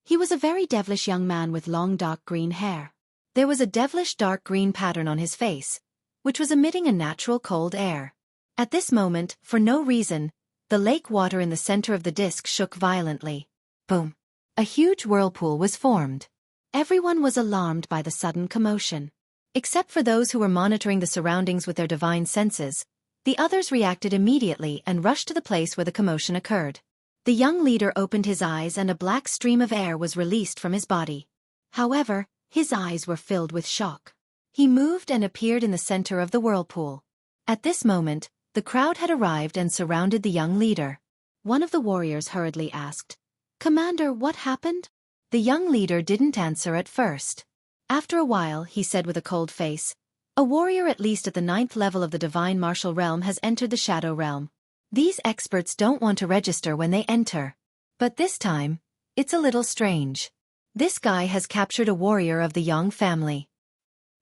He was a very devilish young man with long dark green hair. There was a devilish dark green pattern on his face, which was emitting a natural cold air. At this moment, for no reason, the lake water in the center of the disk shook violently. Boom! A huge whirlpool was formed. Everyone was alarmed by the sudden commotion. Except for those who were monitoring the surroundings with their divine senses, the others reacted immediately and rushed to the place where the commotion occurred. The young leader opened his eyes and a black stream of air was released from his body. However, his eyes were filled with shock. He moved and appeared in the center of the whirlpool. At this moment, the crowd had arrived and surrounded the young leader. One of the warriors hurriedly asked, "Commander, what happened?" The young leader didn't answer at first. After a while, he said with a cold face, "A warrior at least at the 9th level of the divine martial realm has entered the Shadow Realm. These experts don't want to register when they enter. But this time, it's a little strange. This guy has captured a warrior of the Yang family.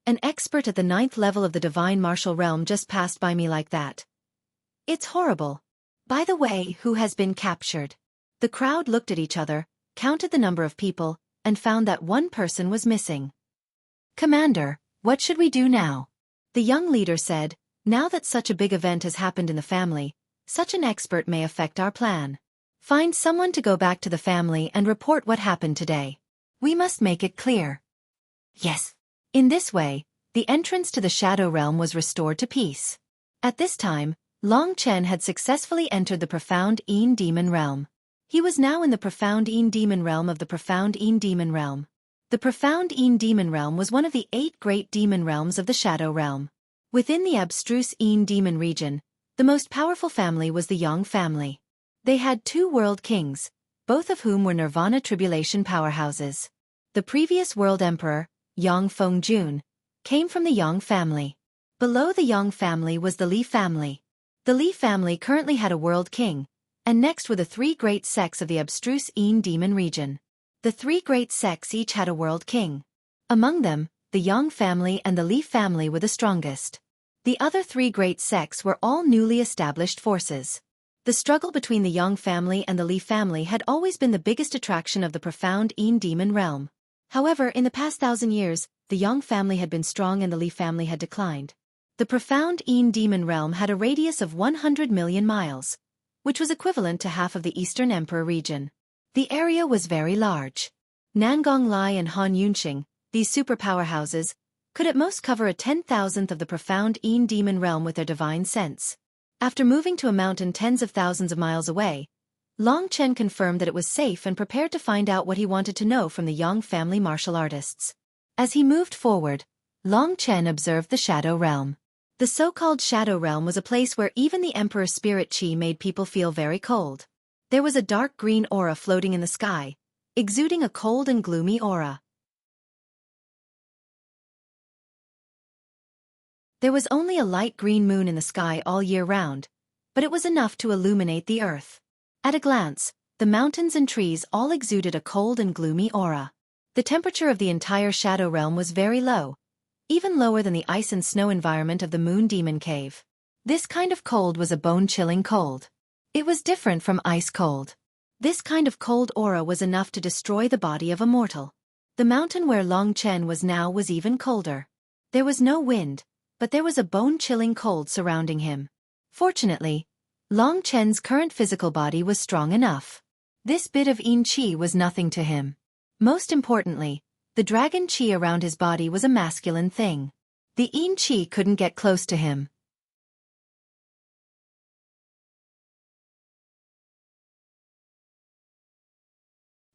An expert at the 9th level of the divine martial realm just passed by me like that. It's horrible. By the way, who has been captured?" The crowd looked at each other, counted the number of people, and found that one person was missing. "Commander, what should we do now?" The young leader said, "Now that such a big event has happened in the family, such an expert may affect our plan. Find someone to go back to the family and report what happened today. We must make it clear." Yes. In this way, the entrance to the Shadow Realm was restored to peace. At this time, Long Chen had successfully entered the profound Een Demon Realm. He was now in the profound Een Demon Realm of the profound Een Demon Realm. The profound Een Demon Realm was one of the 8 great demon realms of the Shadow Realm. Within the abstruse Een Demon region, the most powerful family was the Yang family. They had 2 world kings, both of whom were Nirvana tribulation powerhouses. The previous world emperor, Yang Fengjun, came from the Yang family. Below the Yang family was the Li family. The Li family currently had a world king, and next were the 3 great sects of the abstruse Een Demon region. The 3 great sects each had a world king. Among them, the Yang family and the Li family were the strongest. The other 3 great sects were all newly established forces. The struggle between the Yang family and the Li family had always been the biggest attraction of the profound Een Demon realm. However, in the past 1,000 years, the Yang family had been strong and the Li family had declined. The profound Yin demon realm had a radius of 100 million miles, which was equivalent to half of the Eastern Emperor region. The area was very large. Nangong Lai and Han Yunxing, these superpower houses, could at most cover a 10,000th of the profound Yin demon realm with their divine sense. After moving to a mountain tens of thousands of miles away, Long Chen confirmed that it was safe and prepared to find out what he wanted to know from the Yang family martial artists. As he moved forward, Long Chen observed the Shadow Realm. The so-called Shadow Realm was a place where even the Emperor's spirit qi made people feel very cold. There was a dark green aura floating in the sky, exuding a cold and gloomy aura. There was only a light green moon in the sky all year round, but it was enough to illuminate the earth. At a glance, the mountains and trees all exuded a cold and gloomy aura. The temperature of the entire Shadow Realm was very low, even lower than the ice and snow environment of the Moon Demon Cave. This kind of cold was a bone-chilling cold. It was different from ice cold. This kind of cold aura was enough to destroy the body of a mortal. The mountain where Long Chen was now was even colder. There was no wind, but there was a bone-chilling cold surrounding him. Fortunately, Long Chen's current physical body was strong enough. This bit of Yin Qi was nothing to him. Most importantly, the dragon Qi around his body was a masculine thing. The Yin Qi couldn't get close to him.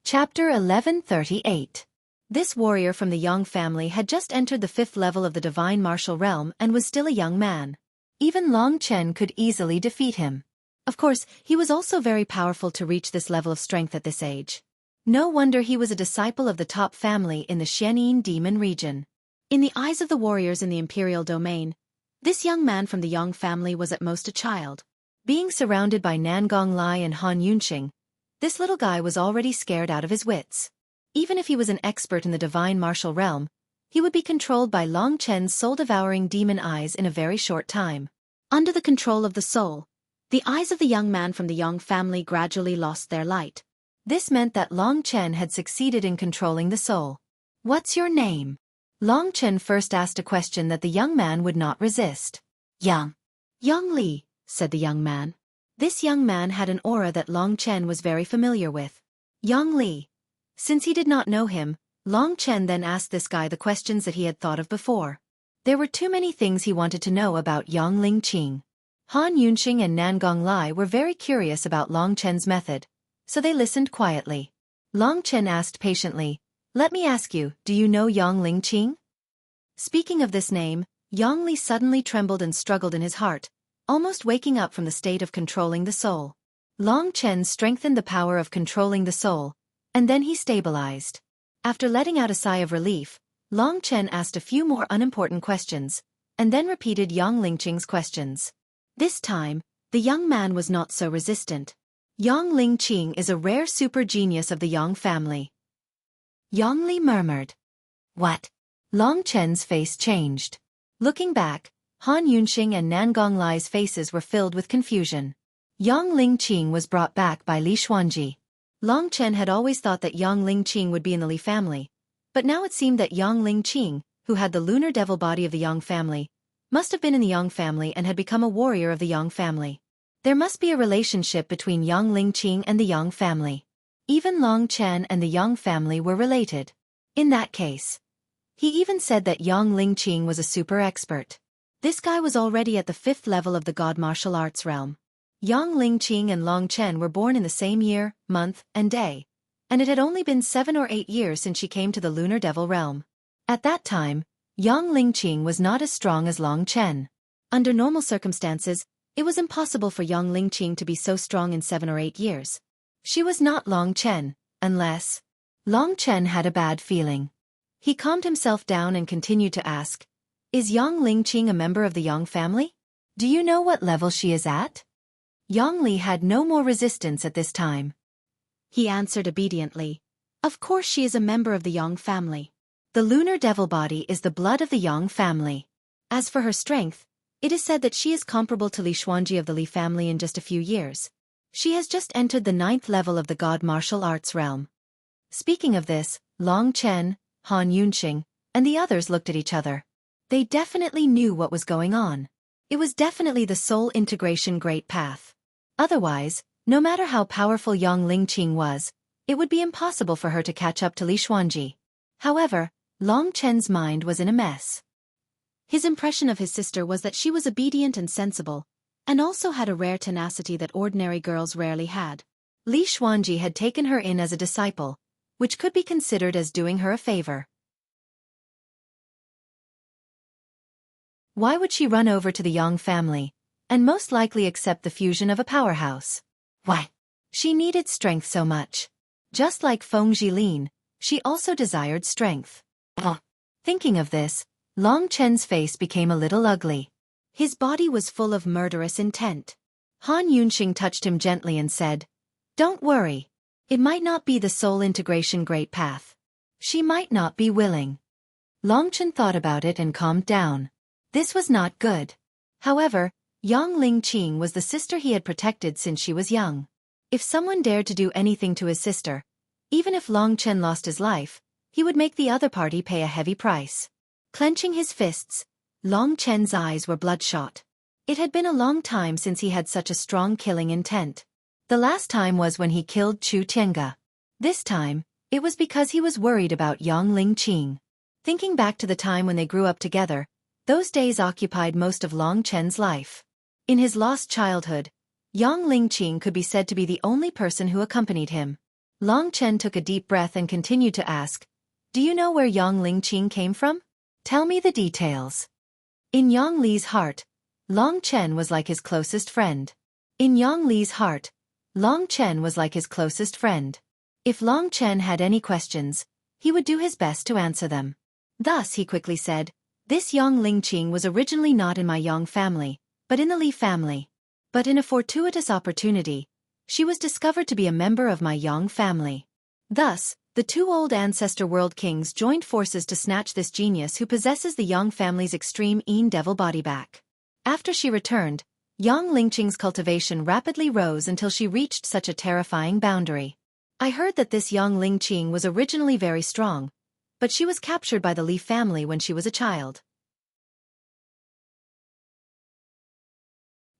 Chapter 1138. This warrior from the Yang family had just entered the 5th level of the divine martial realm and was still a young man. Even Long Chen could easily defeat him. Of course, he was also very powerful to reach this level of strength at this age. No wonder he was a disciple of the top family in the Xianyin demon region. In the eyes of the warriors in the imperial domain, this young man from the Yang family was at most a child. Being surrounded by Nangong Lai and Han Yunxing, this little guy was already scared out of his wits. Even if he was an expert in the divine martial realm, he would be controlled by Long Chen's soul-devouring demon eyes in a very short time. Under the control of the soul, the eyes of the young man from the Yang family gradually lost their light. This meant that Long Chen had succeeded in controlling the soul. "What's your name?" Long Chen first asked a question that the young man would not resist. "Yang Li," said the young man. This young man had an aura that Long Chen was very familiar with. Yang Li. Since he did not know him, Long Chen then asked this guy the questions that he had thought of before. There were too many things he wanted to know about Yang Lingqing. Han Yunxing and Nangong Lai were very curious about Long Chen's method, so they listened quietly. Long Chen asked patiently, "Let me ask you, do you know Yang Lingqing?" Speaking of this name, Yang Li suddenly trembled and struggled in his heart, almost waking up from the state of controlling the soul. Long Chen strengthened the power of controlling the soul, and then he stabilized. After letting out a sigh of relief, Long Chen asked a few more unimportant questions, and then repeated Yang Lingqing's questions. This time, the young man was not so resistant. Yang Lingqing is a rare super genius of the Yang family. Yang Li murmured. "What?" Long Chen's face changed. Looking back, Han Yunxing and Nangong Lai's faces were filled with confusion. Yang Lingqing was brought back by Li Xuanji. Long Chen had always thought that Yang Lingqing would be in the Li family, but now it seemed that Yang Lingqing, who had the lunar devil body of the Yang family, must have been in the Yang family and had become a warrior of the Yang family. There must be a relationship between Yang Lingqing and the Yang family. Even Long Chen and the Yang family were related. In that case, he even said that Yang Lingqing was a super expert. This guy was already at the 5th level of the God martial arts realm. Yang Lingqing and Long Chen were born in the same year, month, and day, and it had only been 7 or 8 years since she came to the lunar devil realm. At that time, Yang Lingqing was not as strong as Long Chen. Under normal circumstances, it was impossible for Yang Lingqing to be so strong in 7 or 8 years. She was not Long Chen, unless... Long Chen had a bad feeling. He calmed himself down and continued to ask, "Is Yang Lingqing a member of the Yang family? Do you know what level she is at?" Yang Li had no more resistance at this time. He answered obediently, "Of course she is a member of the Yang family. The lunar devil body is the blood of the Yang family. As for her strength, it is said that she is comparable to Li Xuanji of the Li family in just a few years. She has just entered the 9th level of the God martial arts realm." Speaking of this, Long Chen, Han Yunxing, and the others looked at each other. They definitely knew what was going on. It was definitely the soul integration great path. Otherwise, no matter how powerful Yang Lingqing was, it would be impossible for her to catch up to Li Xuanji. However, Long Chen's mind was in a mess. His impression of his sister was that she was obedient and sensible, and also had a rare tenacity that ordinary girls rarely had. Li Xuanji had taken her in as a disciple, which could be considered as doing her a favor. Why would she run over to the Yang family, and most likely accept the fusion of a powerhouse? Why? She needed strength so much. Just like Feng Jilin, she also desired strength. Thinking of this, Long Chen's face became a little ugly. His body was full of murderous intent. Han Yunxing touched him gently and said, "Don't worry. It might not be the soul integration great path. She might not be willing." Long Chen thought about it and calmed down. This was not good. However, Yang Lingqing was the sister he had protected since she was young. If someone dared to do anything to his sister, even if Long Chen lost his life, he would make the other party pay a heavy price. Clenching his fists, Long Chen's eyes were bloodshot. It had been a long time since he had such a strong killing intent. The last time was when he killed Chu Tiange. This time, it was because he was worried about Yang Lingqing. Thinking back to the time when they grew up together, those days occupied most of Long Chen's life. In his lost childhood, Yang Lingqing could be said to be the only person who accompanied him. Long Chen took a deep breath and continued to ask, "Do you know where Yang Lingqing came from? Tell me the details." In Yang Li's heart, Long Chen was like his closest friend. In Yang Li's heart, Long Chen was like his closest friend. If Long Chen had any questions, he would do his best to answer them. Thus he quickly said, "This Yang Lingqing was originally not in my Yang family, but in the Li family. But in a fortuitous opportunity, she was discovered to be a member of my Yang family." Thus, the two old ancestor world kings joined forces to snatch this genius who possesses the Yang family's extreme Yin devil body back. After she returned, Yang Lingqing's cultivation rapidly rose until she reached such a terrifying boundary. I heard that this Yang Lingqing was originally very strong, but she was captured by the Li family when she was a child.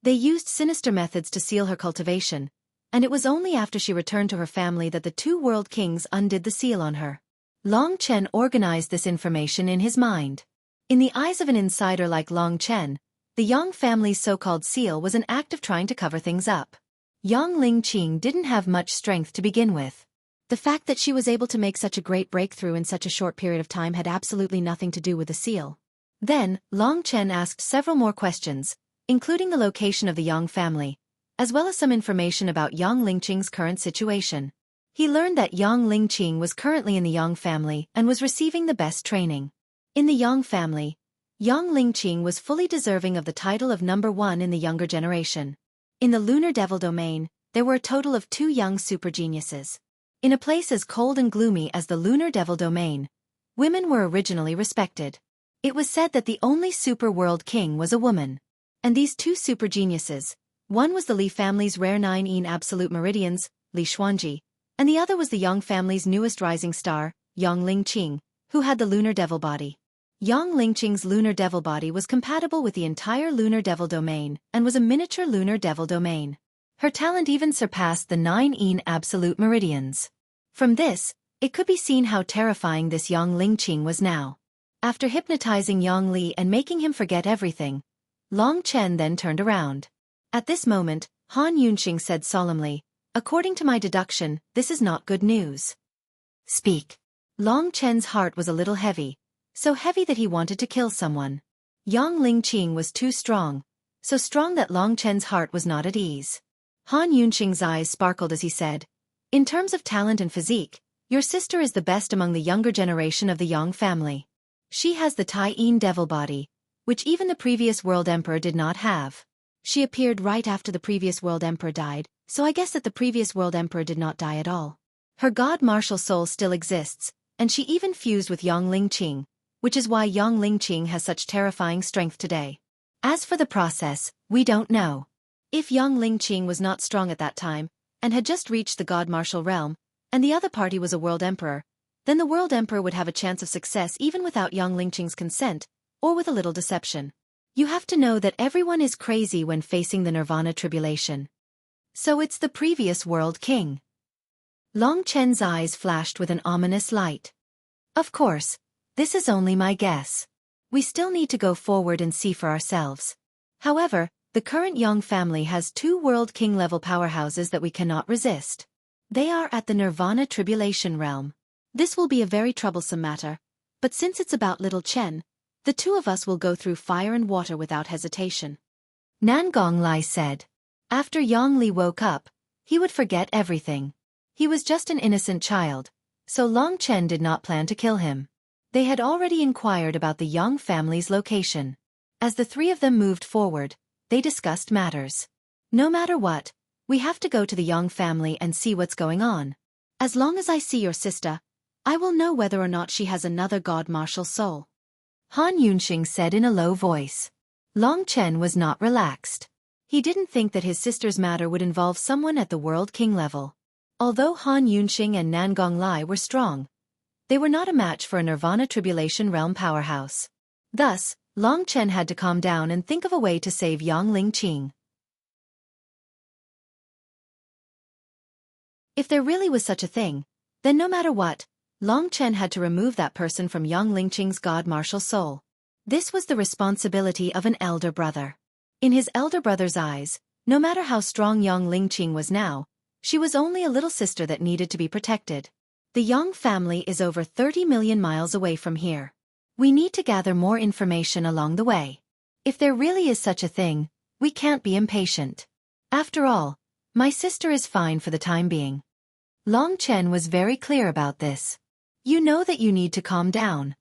They used sinister methods to seal her cultivation, and it was only after she returned to her family that the two world kings undid the seal on her. Long Chen organized this information in his mind. In the eyes of an insider like Long Chen, the Yang family's so-called seal was an act of trying to cover things up. Yang Lingqing didn't have much strength to begin with. The fact that she was able to make such a great breakthrough in such a short period of time had absolutely nothing to do with the seal. Then, Long Chen asked several more questions, including the location of the Yang family, as well as some information about Yang Lingqing's current situation. He learned that Yang Lingqing was currently in the Yang family and was receiving the best training. In the Yang family, Yang Lingqing was fully deserving of the title of number one in the younger generation. In the lunar devil domain, there were a total of 2 young super geniuses. In a place as cold and gloomy as the lunar devil domain, women were originally respected. It was said that the only super world king was a woman. And these 2 super geniuses, one was the Li family's rare 9 Yin absolute meridians, Li Xuanji, and the other was the Yang family's newest rising star, Yang Lingqing, who had the lunar devil body. Yang Lingqing's lunar devil body was compatible with the entire lunar devil domain and was a miniature lunar devil domain. Her talent even surpassed the 9 Yin absolute meridians. From this, it could be seen how terrifying this Yang Lingqing was now. After hypnotizing Yang Li and making him forget everything, Long Chen then turned around. At this moment, Han Yunxing said solemnly, "According to my deduction, this is not good news." "Speak." Long Chen's heart was a little heavy, so heavy that he wanted to kill someone. Yang Lingqing was too strong, so strong that Long Chen's heart was not at ease. Han Yunxing's eyes sparkled as he said, "In terms of talent and physique, your sister is the best among the younger generation of the Yang family. She has the Tai Yin devil body, which even the previous world emperor did not have. She appeared right after the previous world emperor died, so I guess that the previous world emperor did not die at all. Her god martial soul still exists, and she even fused with Yang Lingqing, which is why Yang Lingqing has such terrifying strength today. As for the process, we don't know. If Yang Lingqing was not strong at that time, and had just reached the god martial realm, and the other party was a world emperor, then the world emperor would have a chance of success even without Yang Lingqing's consent, or with a little deception. You have to know that everyone is crazy when facing the Nirvana tribulation. So it's the previous world king. Long Chen's eyes flashed with an ominous light. Of course, this is only my guess. We still need to go forward and see for ourselves. However, the current Yang family has 2 world king-level powerhouses that we cannot resist. They are at the Nirvana tribulation realm. This will be a very troublesome matter, but since it's about little Chen, the 2 of us will go through fire and water without hesitation. Nan Gonglai said. After Yang Li woke up, he would forget everything. He was just an innocent child, so Long Chen did not plan to kill him. They had already inquired about the Yang family's location. As the 3 of them moved forward, they discussed matters. No matter what, we have to go to the Yang family and see what's going on. As long as I see your sister, I will know whether or not she has another god martial soul. Han Yunxing said in a low voice. Long Chen was not relaxed. He didn't think that his sister's matter would involve someone at the World King level. Although Han Yunxing and Nan Gonglai were strong, they were not a match for a Nirvana Tribulation Realm powerhouse. Thus, Long Chen had to calm down and think of a way to save Yang Lingqing. If there really was such a thing, then no matter what, Long Chen had to remove that person from Yang Lingqing's god martial soul. This was the responsibility of an elder brother. In his elder brother's eyes, no matter how strong Yang Lingqing was now, she was only a little sister that needed to be protected. The Yang family is over 30 million miles away from here. We need to gather more information along the way. If there really is such a thing, we can't be impatient. After all, my sister is fine for the time being. Long Chen was very clear about this. You know that you need to calm down.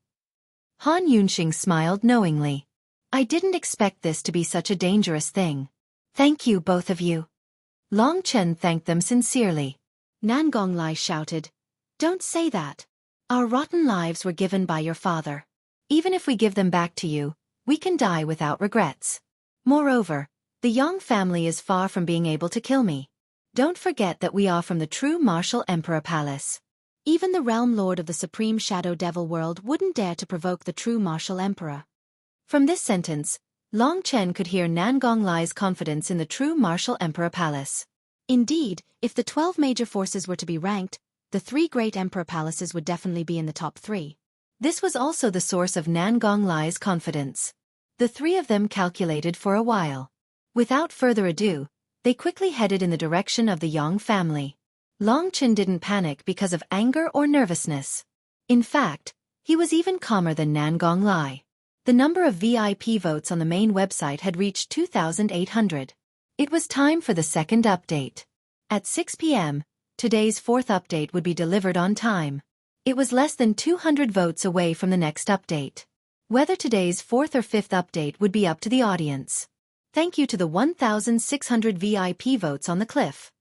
Han Yunxing smiled knowingly. I didn't expect this to be such a dangerous thing. Thank you, both of you. Long Chen thanked them sincerely. Nan Gonglai shouted, "Don't say that. Our rotten lives were given by your father. Even if we give them back to you, we can die without regrets. Moreover, the Yang family is far from being able to kill me. Don't forget that we are from the true Martial Emperor Palace. Even the Realm Lord of the Supreme Shadow Devil World wouldn't dare to provoke the true Martial Emperor." From this sentence, Long Chen could hear Nan Gonglai's confidence in the true Martial Emperor Palace. Indeed, if the 12 major forces were to be ranked, the 3 great Emperor Palaces would definitely be in the top 3. This was also the source of Nan Gonglai's confidence. The 3 of them calculated for a while. Without further ado, they quickly headed in the direction of the Yang family. Long Chen didn't panic because of anger or nervousness. In fact, he was even calmer than Nan Gonglai. The number of VIP votes on the main website had reached 2,800. It was time for the second update. At 6 p.m., today's 4th update would be delivered on time. It was less than 200 votes away from the next update. Whether today's 4th or 5th update would be up to the audience. Thank you to the 1,600 VIP votes on the cliff.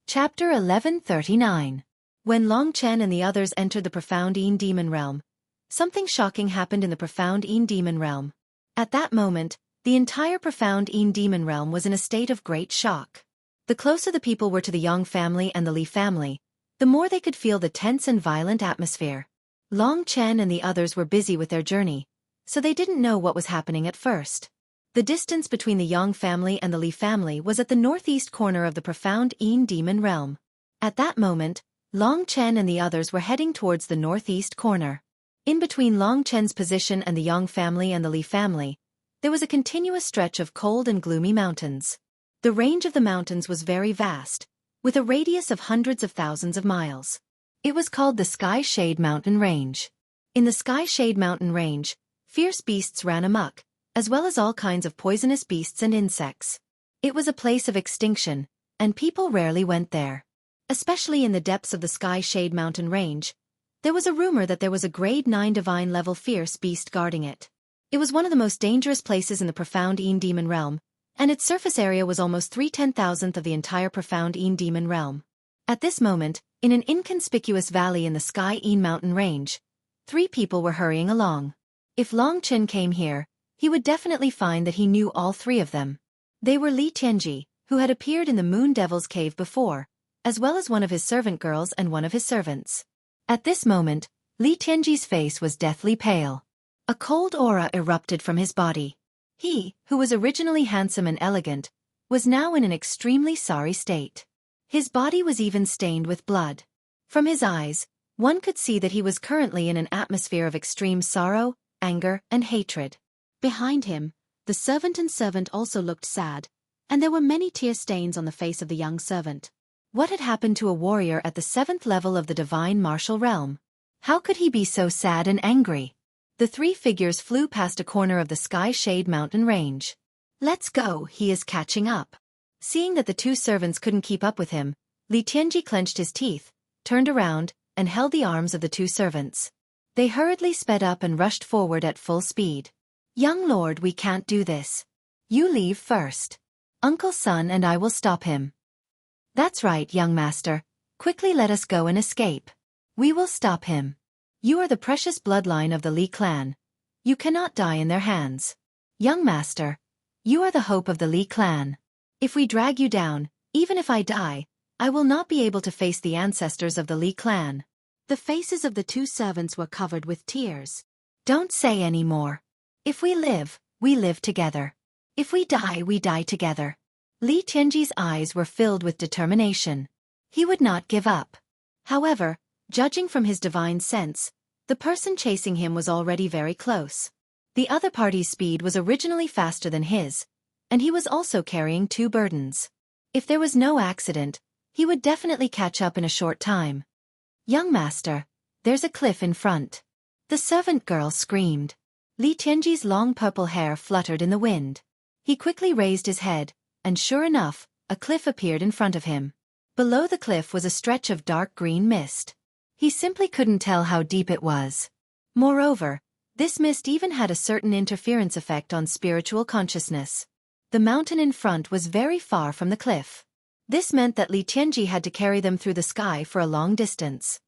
Chapter 1139. When Long Chen and the others entered the Profound Een Demon Realm, something shocking happened in the Profound Een Demon Realm. At that moment, the entire Profound Een Demon Realm was in a state of great shock. The closer the people were to the Yang family and the Li family, the more they could feel the tense and violent atmosphere. Long Chen and the others were busy with their journey, so they didn't know what was happening at first. The distance between the Yang family and the Li family was at the northeast corner of the Profound Een Demon Realm. At that moment, Long Chen and the others were heading towards the northeast corner. In between Long Chen's position and the Yang family and the Li family, there was a continuous stretch of cold and gloomy mountains. The range of the mountains was very vast, with a radius of hundreds of thousands of miles. It was called the Sky Shade Mountain Range. In the Sky Shade Mountain Range, fierce beasts ran amok, as well as all kinds of poisonous beasts and insects. It was a place of extinction, and people rarely went there. Especially in the depths of the Sky Shade Mountain Range, there was a rumor that there was a grade 9 divine level fierce beast guarding it. It was one of the most dangerous places in the Profound Een Demon Realm, and its surface area was almost 3/10,000th of the entire Profound Een Demon Realm. At this moment, in an inconspicuous valley in the Sky Een Mountain Range, 3 people were hurrying along. If Long Chen came here, he would definitely find that he knew all 3 of them. They were Li Tianji, who had appeared in the Moon Devil's Cave before, as well as one of his servant girls and one of his servants. At this moment, Li Tianji's face was deathly pale. A cold aura erupted from his body. He, who was originally handsome and elegant, was now in an extremely sorry state. His body was even stained with blood. From his eyes, one could see that he was currently in an atmosphere of extreme sorrow, anger, and hatred. Behind him, the servant also looked sad, and there were many tear stains on the face of the young servant. What had happened to a warrior at the 7th level of the divine martial realm? How could he be so sad and angry? The three figures flew past a corner of the Sky Shade mountain range. Let's go, he is catching up. Seeing that the two servants couldn't keep up with him, Li Tianji clenched his teeth, turned around, and held the arms of the two servants. They hurriedly sped up and rushed forward at full speed. Young lord, we can't do this. You leave first. Uncle Sun and I will stop him. That's right, young master. Quickly let us go and escape. We will stop him. You are the precious bloodline of the Li clan. You cannot die in their hands. Young master, you are the hope of the Li clan. If we drag you down, even if I die, I will not be able to face the ancestors of the Li clan. The faces of the two servants were covered with tears. Don't say any more. If we live together. If we die together. Li Tianji's eyes were filled with determination. He would not give up. However, judging from his divine sense, the person chasing him was already very close. The other party's speed was originally faster than his, and he was also carrying two burdens. If there was no accident, he would definitely catch up in a short time. Young master, there's a cliff in front. The servant girl screamed. Li Tianji's long purple hair fluttered in the wind. He quickly raised his head, and sure enough, a cliff appeared in front of him. Below the cliff was a stretch of dark green mist. He simply couldn't tell how deep it was. Moreover, this mist even had a certain interference effect on spiritual consciousness. The mountain in front was very far from the cliff. This meant that Li Tianji had to carry them through the sky for a long distance.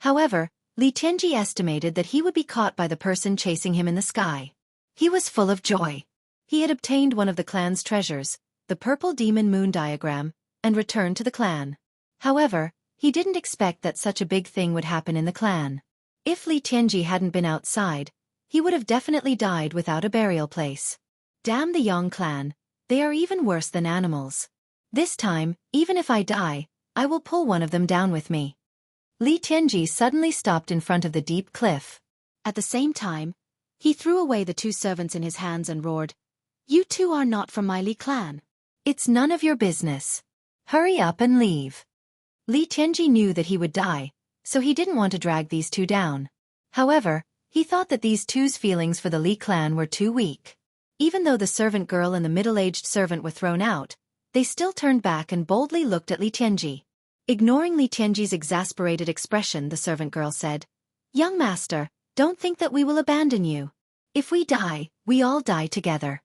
However, Li Tianji estimated that he would be caught by the person chasing him in the sky. He was full of joy. He had obtained one of the clan's treasures, the purple demon moon diagram, and returned to the clan. However, he didn't expect that such a big thing would happen in the clan. If Li Tianji hadn't been outside, he would have definitely died without a burial place. Damn the Yang clan, they are even worse than animals. This time, even if I die, I will pull one of them down with me. Li Tianji suddenly stopped in front of the deep cliff. At the same time, he threw away the two servants in his hands and roared, "You two are not from my Li clan. It's none of your business. Hurry up and leave." Li Tianji knew that he would die, so he didn't want to drag these two down. However, he thought that these two's feelings for the Li clan were too weak. Even though the servant girl and the middle-aged servant were thrown out, they still turned back and boldly looked at Li Tianji. Ignoring Li Tianji's exasperated expression, the servant girl said, "Young master, don't think that we will abandon you. If we die, we all die together."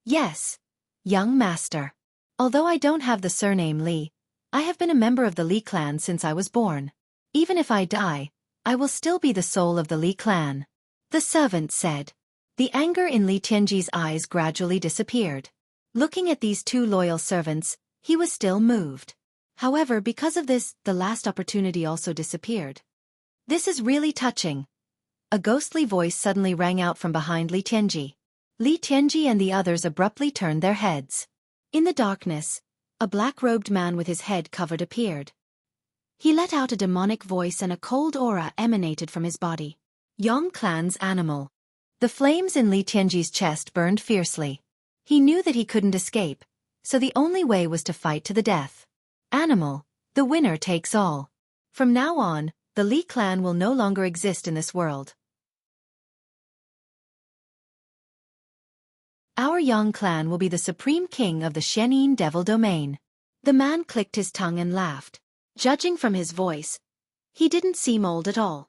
"Yes, young master. Although I don't have the surname Li, I have been a member of the Li clan since I was born. Even if I die, I will still be the soul of the Li clan," the servant said. The anger in Li Tianji's eyes gradually disappeared. Looking at these two loyal servants, he was still moved. However, because of this, the last opportunity also disappeared. "This is really touching." A ghostly voice suddenly rang out from behind Li Tianji. Li Tianji and the others abruptly turned their heads. In the darkness, a black-robed man with his head covered appeared. He let out a demonic voice and a cold aura emanated from his body. Yang clan's animal. The flames in Li Tianji's chest burned fiercely. He knew that he couldn't escape, so the only way was to fight to the death. Animal, the winner takes all. From now on, the Li clan will no longer exist in this world. Our Yang clan will be the supreme king of the Shenin Devil domain. The man clicked his tongue and laughed. Judging from his voice, he didn't seem old at all.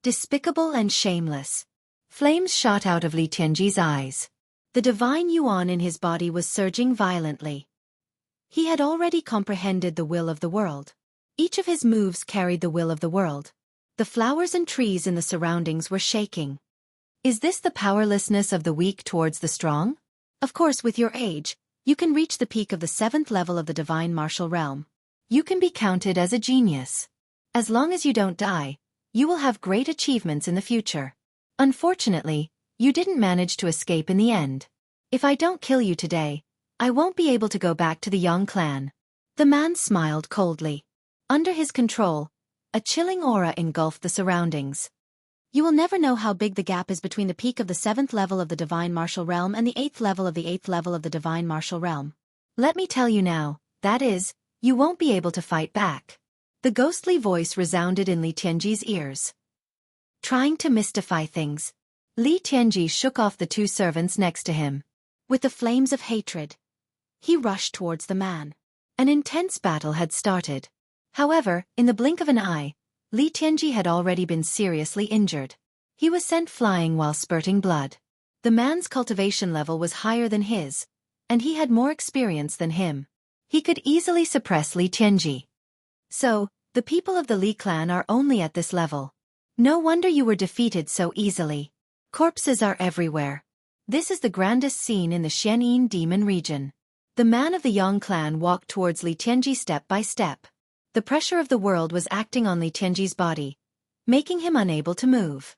Despicable and shameless. Flames shot out of Li Tianji's eyes. The divine yuan in his body was surging violently. He had already comprehended the will of the world. Each of his moves carried the will of the world. The flowers and trees in the surroundings were shaking. Is this the powerlessness of the weak towards the strong? Of course, with your age, You can reach the peak of the 7th level of the divine martial realm. You can be counted as a genius. As long as you don't die, you will have great achievements in the future. Unfortunately, you didn't manage to escape in the end. If I don't kill you today, I won't be able to go back to the Yang clan. The man smiled coldly. Under his control, a chilling aura engulfed the surroundings. You will never know how big the gap is between the peak of the 7th level of the divine martial realm and the 8th level of the 8th level of the divine martial realm. Let me tell you now, that is, you won't be able to fight back. The ghostly voice resounded in Li Tianji's ears. Trying to mystify things, Li Tianji shook off the two servants next to him. With the flames of hatred, he rushed towards the man. An intense battle had started. However, in the blink of an eye, Li Tianji had already been seriously injured. He was sent flying while spurting blood. The man's cultivation level was higher than his, and he had more experience than him. He could easily suppress Li Tianji. So, the people of the Li clan are only at this level. No wonder you were defeated so easily. Corpses are everywhere. This is the grandest scene in the Xianyin demon region. The man of the Yang clan walked towards Li Tianji step by step. The pressure of the world was acting on Li Tianji's body, making him unable to move.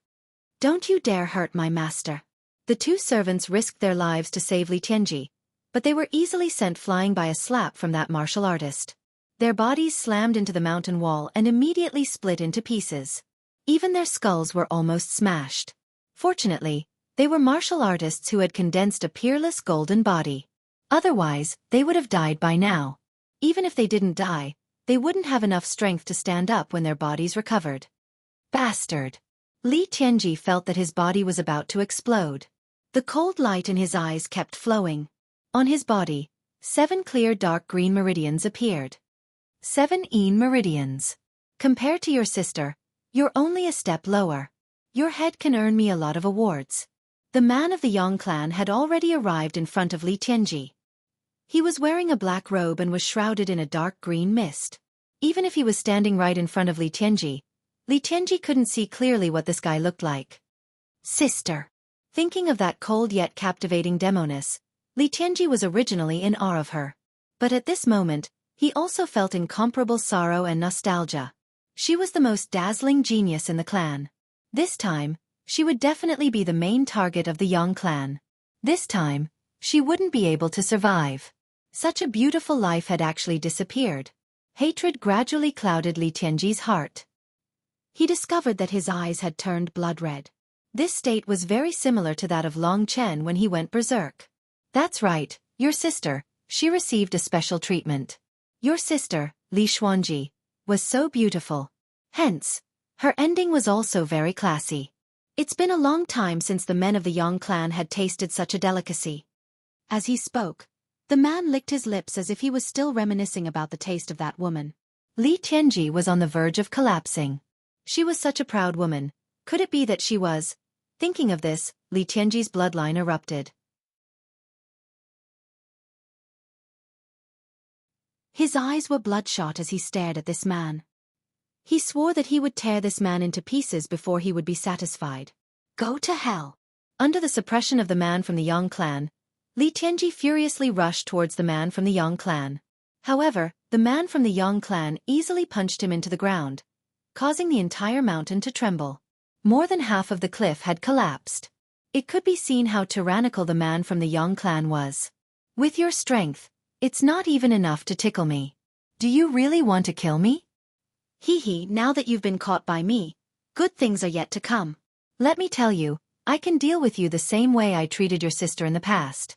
Don't you dare hurt my master. The two servants risked their lives to save Li Tianji, but they were easily sent flying by a slap from that martial artist. Their bodies slammed into the mountain wall and immediately split into pieces. Even their skulls were almost smashed. Fortunately, they were martial artists who had condensed a peerless golden body. Otherwise, they would have died by now. Even if they didn't die, they wouldn't have enough strength to stand up when their bodies recovered. Bastard! Li Tianji felt that his body was about to explode. The cold light in his eyes kept flowing. On his body, 7 clear dark green meridians appeared. 7 meridians. Compared to your sister, you're only a step lower. Your head can earn me a lot of awards. The man of the Yang clan had already arrived in front of Li Tianji. He was wearing a black robe and was shrouded in a dark green mist. Even if he was standing right in front of Li Tianji couldn't see clearly what this guy looked like. Sister. Thinking of that cold yet captivating demoness, Li Tianji was originally in awe of her. But at this moment, he also felt incomparable sorrow and nostalgia. She was the most dazzling genius in the clan. This time, she would definitely be the main target of the Yang clan. This time, she wouldn't be able to survive. Such a beautiful life had actually disappeared. Hatred gradually clouded Li Tianji's heart. He discovered that his eyes had turned blood red. This state was very similar to that of Long Chen when he went berserk. That's right, your sister, she received a special treatment. Your sister, Li Xuanji, was so beautiful. Hence, her ending was also very classy. It's been a long time since the men of the Yang clan had tasted such a delicacy. As he spoke, the man licked his lips as if he was still reminiscing about the taste of that woman. Li Tianji was on the verge of collapsing. She was such a proud woman. Could it be that she was? Thinking of this, Li Tianji's bloodline erupted. His eyes were bloodshot as he stared at this man. He swore that he would tear this man into pieces before he would be satisfied. Go to hell! Under the suppression of the man from the Yang clan, Li Tianji furiously rushed towards the man from the Yang clan. However, the man from the Yang clan easily punched him into the ground, causing the entire mountain to tremble. More than half of the cliff had collapsed. It could be seen how tyrannical the man from the Yang clan was. With your strength, it's not even enough to tickle me. Do you really want to kill me? Hee, now that you've been caught by me, good things are yet to come. Let me tell you, I can deal with you the same way I treated your sister in the past.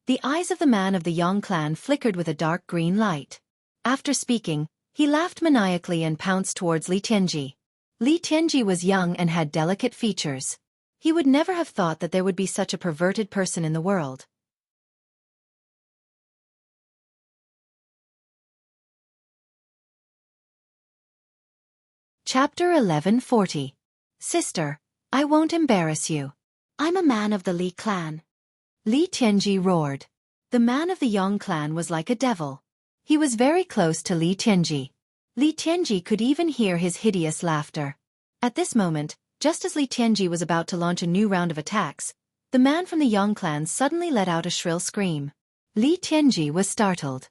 The eyes of the man of the Yang clan flickered with a dark green light. After speaking, he laughed maniacally and pounced towards Li Tianji. Li Tianji was young and had delicate features. He would never have thought that there would be such a perverted person in the world. Chapter 1140. Sister, I won't embarrass you. I'm a man of the Li clan. Li Tianji roared. The man of the Yang clan was like a devil. He was very close to Li Tianji. Li Tianji could even hear his hideous laughter. At this moment, just as Li Tianji was about to launch a new round of attacks, the man from the Yang clan suddenly let out a shrill scream. Li Tianji was startled.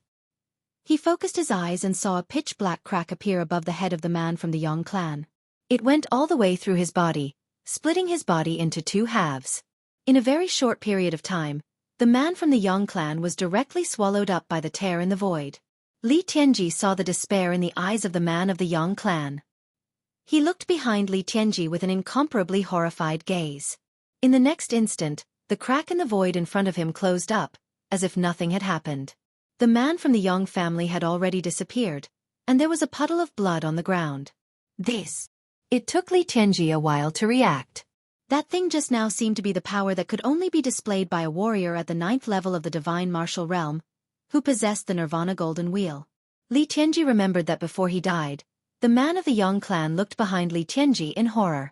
He focused his eyes and saw a pitch-black crack appear above the head of the man from the Yang clan. It went all the way through his body, splitting his body into two halves. In a very short period of time, the man from the Yang clan was directly swallowed up by the tear in the void. Li Tianji saw the despair in the eyes of the man of the Yang clan. He looked behind Li Tianji with an incomparably horrified gaze. In the next instant, the crack in the void in front of him closed up, as if nothing had happened. The man from the Yang family had already disappeared, and there was a puddle of blood on the ground. It took Li Tianji a while to react. That thing just now seemed to be the power that could only be displayed by a warrior at the 9th level of the divine martial realm, who possessed the Nirvana Golden Wheel. Li Tianji remembered that before he died, the man of the Yang clan looked behind Li Tianji in horror.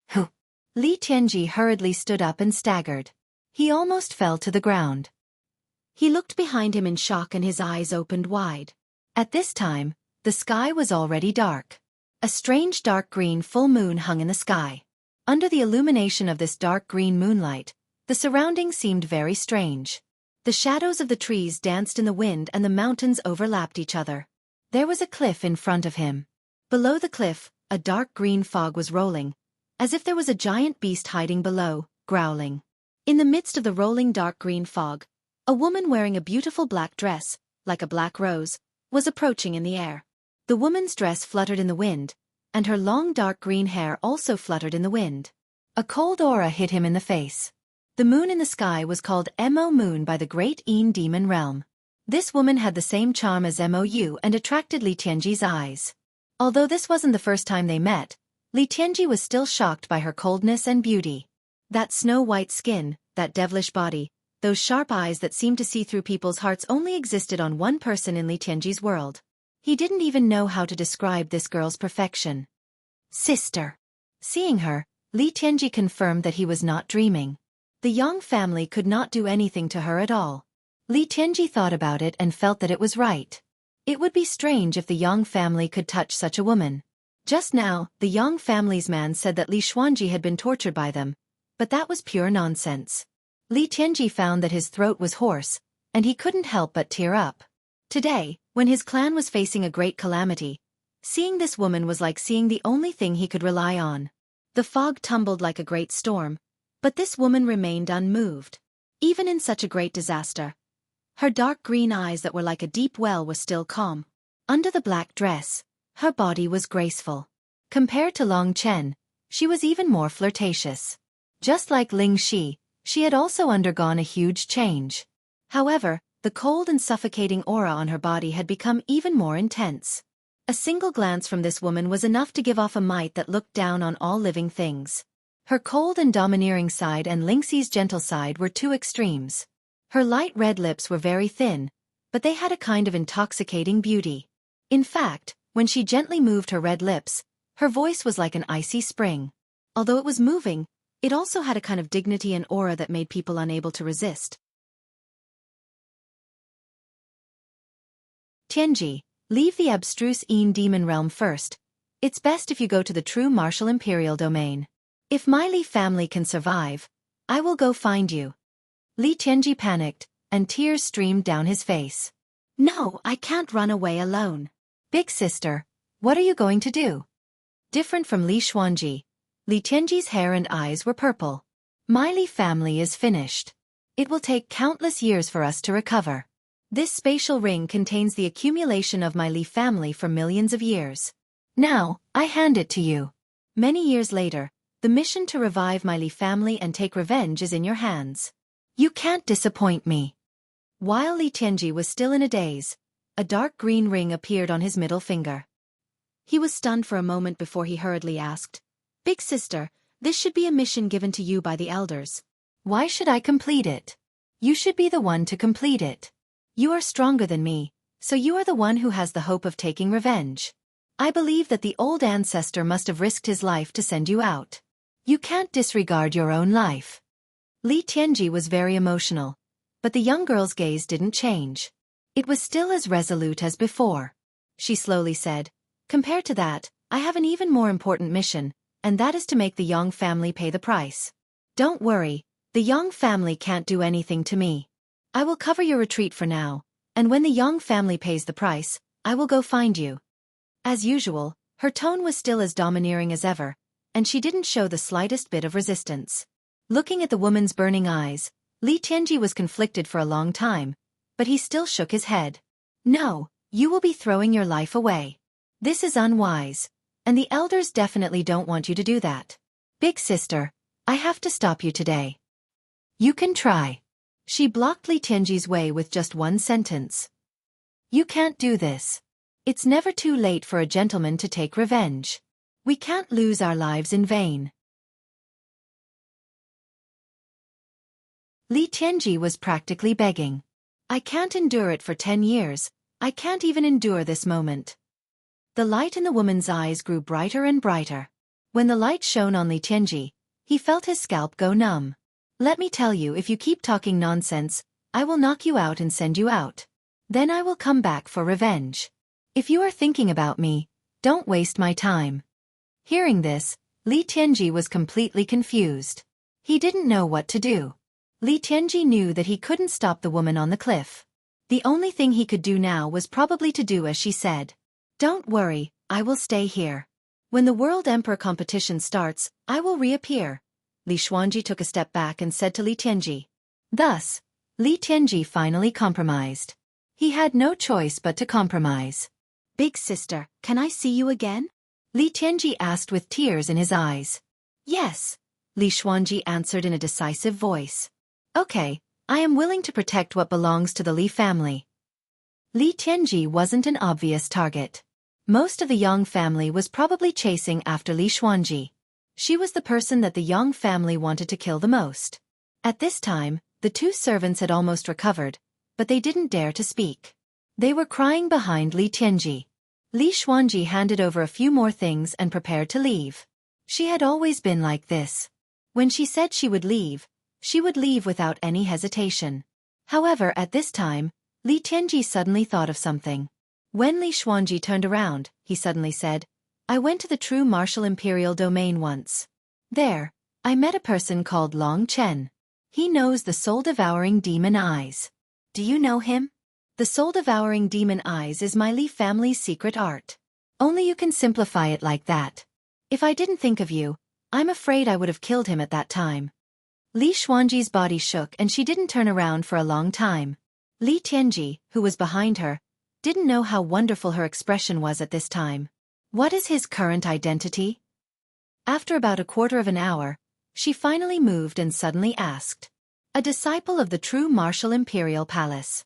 Who? Li Tianji hurriedly stood up and staggered. He almost fell to the ground. He looked behind him in shock and his eyes opened wide. At this time, the sky was already dark. A strange dark green full moon hung in the sky. Under the illumination of this dark green moonlight, the surroundings seemed very strange. The shadows of the trees danced in the wind and the mountains overlapped each other. There was a cliff in front of him. Below the cliff, a dark green fog was rolling, as if there was a giant beast hiding below, growling. In the midst of the rolling dark green fog, a woman wearing a beautiful black dress, like a black rose, was approaching in the air. The woman's dress fluttered in the wind, and her long dark green hair also fluttered in the wind. A cold aura hit him in the face. The moon in the sky was called Mo Moon by the great Yin demon realm. This woman had the same charm as Mou and attracted Li Tianji's eyes. Although this wasn't the first time they met, Li Tianji was still shocked by her coldness and beauty. That snow-white skin, that devilish body, those sharp eyes that seemed to see through people's hearts only existed on one person in Li Tianji's world. He didn't even know how to describe this girl's perfection. Sister. Seeing her, Li Tianji confirmed that he was not dreaming. The Yang family could not do anything to her at all. Li Tianji thought about it and felt that it was right. It would be strange if the Yang family could touch such a woman. Just now, the Yang family's man said that Li Xuanji had been tortured by them, but that was pure nonsense. Li Tianji found that his throat was hoarse, and he couldn't help but tear up. Today, when his clan was facing a great calamity, seeing this woman was like seeing the only thing he could rely on. The fog tumbled like a great storm, but this woman remained unmoved. Even in such a great disaster, her dark green eyes that were like a deep well were still calm. Under the black dress, her body was graceful. Compared to Long Chen, she was even more flirtatious. Just like Ling Shi, she had also undergone a huge change. However, the cold and suffocating aura on her body had become even more intense. A single glance from this woman was enough to give off a might that looked down on all living things. Her cold and domineering side and Ling Xi's gentle side were two extremes. Her light red lips were very thin, but they had a kind of intoxicating beauty. In fact, when she gently moved her red lips, her voice was like an icy spring. Although it was moving, it also had a kind of dignity and aura that made people unable to resist. Tianji, leave the abstruse Yin demon realm first. It's best if you go to the true martial imperial domain. If my Li family can survive, I will go find you. Li Tianji panicked, and tears streamed down his face. No, I can't run away alone. Big sister, what are you going to do? Different from Li Xuanji, Li Tianji's hair and eyes were purple. My Li family is finished. It will take countless years for us to recover. This spatial ring contains the accumulation of my Li family for millions of years. Now, I hand it to you. Many years later, the mission to revive my Li family and take revenge is in your hands. You can't disappoint me. While Li Tianji was still in a daze, a dark green ring appeared on his middle finger. He was stunned for a moment before he hurriedly asked, Big sister, this should be a mission given to you by the elders. Why should I complete it? You should be the one to complete it. You are stronger than me, so you are the one who has the hope of taking revenge. I believe that the old ancestor must have risked his life to send you out. You can't disregard your own life. Li Tianji was very emotional, but the young girl's gaze didn't change. It was still as resolute as before. She slowly said, Compared to that, I have an even more important mission, and that is to make the Yang family pay the price. Don't worry, the Yang family can't do anything to me. I will cover your retreat for now, and when the Yang family pays the price, I will go find you. As usual, her tone was still as domineering as ever, and she didn't show the slightest bit of resistance. Looking at the woman's burning eyes, Li Tianji was conflicted for a long time, but he still shook his head. No, you will be throwing your life away. This is unwise, and the elders definitely don't want you to do that. Big sister, I have to stop you today. You can try. She blocked Li Tianji's way with just one sentence. You can't do this. It's never too late for a gentleman to take revenge. We can't lose our lives in vain. Li Tianji was practically begging. I can't endure it for 10 years, I can't even endure this moment. The light in the woman's eyes grew brighter and brighter. When the light shone on Li Tianji, he felt his scalp go numb. Let me tell you, if you keep talking nonsense, I will knock you out and send you out. Then I will come back for revenge. If you are thinking about me, don't waste my time. Hearing this, Li Tianji was completely confused. He didn't know what to do. Li Tianji knew that he couldn't stop the woman on the cliff. The only thing he could do now was probably to do as she said. Don't worry, I will stay here. When the World Emperor competition starts, I will reappear. Li Xuanji took a step back and said to Li Tianji. Thus, Li Tianji finally compromised. He had no choice but to compromise. Big sister, can I see you again? Li Tianji asked with tears in his eyes. Yes, Li Xuanji answered in a decisive voice. Okay, I am willing to protect what belongs to the Li family. Li Tianji wasn't an obvious target. Most of the Yang family was probably chasing after Li Xuanji. She was the person that the Yang family wanted to kill the most. At this time, the two servants had almost recovered, but they didn't dare to speak. They were crying behind Li Tianji. Li Xuanji handed over a few more things and prepared to leave. She had always been like this. When she said she would leave without any hesitation. However, at this time, Li Tianji suddenly thought of something. When Li Xuanji turned around, he suddenly said, I went to the true martial imperial domain once. There, I met a person called Long Chen. He knows the soul-devouring demon eyes. Do you know him? The soul-devouring demon eyes is my Li family's secret art. Only you can simplify it like that. If I didn't think of you, I'm afraid I would have killed him at that time. Li Xuanji's body shook and she didn't turn around for a long time. Li Tianji, who was behind her, didn't know how wonderful her expression was at this time. What is his current identity? After about a quarter of an hour, she finally moved and suddenly asked. A disciple of the true martial imperial palace.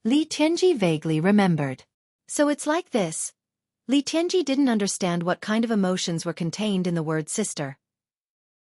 Li Tianji vaguely remembered. So it's like this. Li Tianji didn't understand what kind of emotions were contained in the word sister.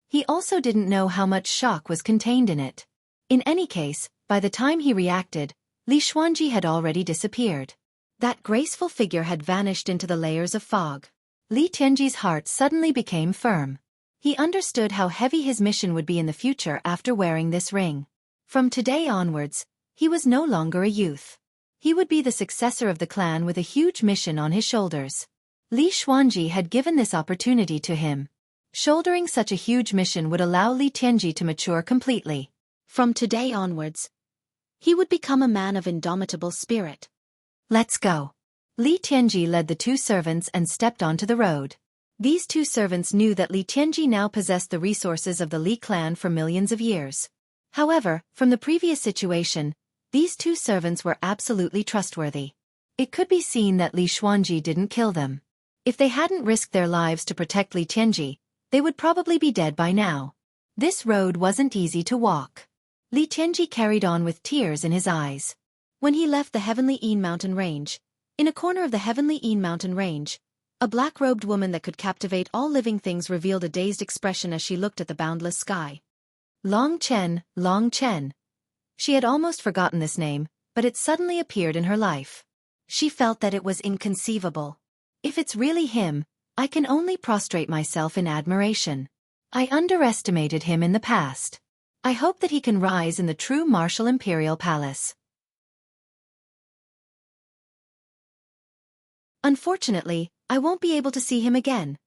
He also didn't know how much shock was contained in it. In any case, by the time he reacted, Li Xuanji had already disappeared. That graceful figure had vanished into the layers of fog. Li Tianji's heart suddenly became firm. He understood how heavy his mission would be in the future after wearing this ring. From today onwards, he was no longer a youth. He would be the successor of the clan with a huge mission on his shoulders. Li Xuanji had given this opportunity to him. Shouldering such a huge mission would allow Li Tianji to mature completely. From today onwards, he would become a man of indomitable spirit. Let's go. Li Tianji led the two servants and stepped onto the road. These two servants knew that Li Tianji now possessed the resources of the Li clan for millions of years. However, from the previous situation, these two servants were absolutely trustworthy. It could be seen that Li Xuanji didn't kill them. If they hadn't risked their lives to protect Li Tianji, they would probably be dead by now. This road wasn't easy to walk. Li Tianji carried on with tears in his eyes. When he left the Heavenly Een mountain range, in a corner of the Heavenly Een mountain range, a black-robed woman that could captivate all living things revealed a dazed expression as she looked at the boundless sky. Long Chen, Long Chen. She had almost forgotten this name, but it suddenly appeared in her life. She felt that it was inconceivable. If it's really him, I can only prostrate myself in admiration. I underestimated him in the past. I hope that he can rise in the true martial imperial palace. Unfortunately, I won't be able to see him again.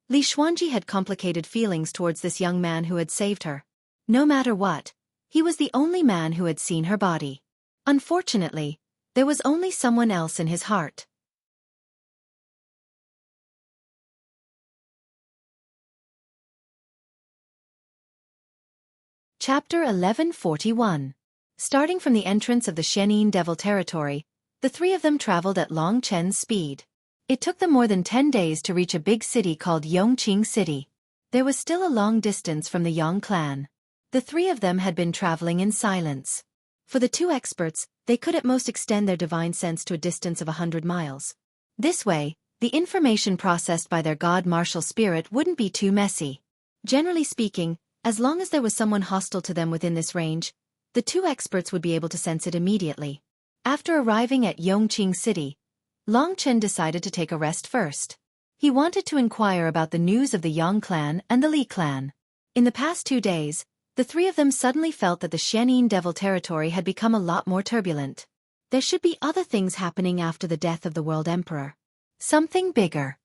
Li Xuanji had complicated feelings towards this young man who had saved her. No matter what, He was the only man who had seen her body. Unfortunately, there was only someone else in his heart. Chapter 1141. Starting from the entrance of the Xueqi Devil territory, the three of them traveled at Long Chen's speed. It took them more than 10 days to reach a big city called Yongqing City. There was still a long distance from the Yang clan. The three of them had been traveling in silence. For the two experts, they could at most extend their divine sense to a distance of 100 miles. This way, the information processed by their god martial spirit wouldn't be too messy. Generally speaking, as long as there was someone hostile to them within this range, the two experts would be able to sense it immediately. After arriving at Yongqing City, Long Chen decided to take a rest first. He wanted to inquire about the news of the Yang clan and the Li clan. In the past 2 days, the three of them suddenly felt that the Xueqi Devil territory had become a lot more turbulent. There should be other things happening after the death of the World Emperor. Something bigger.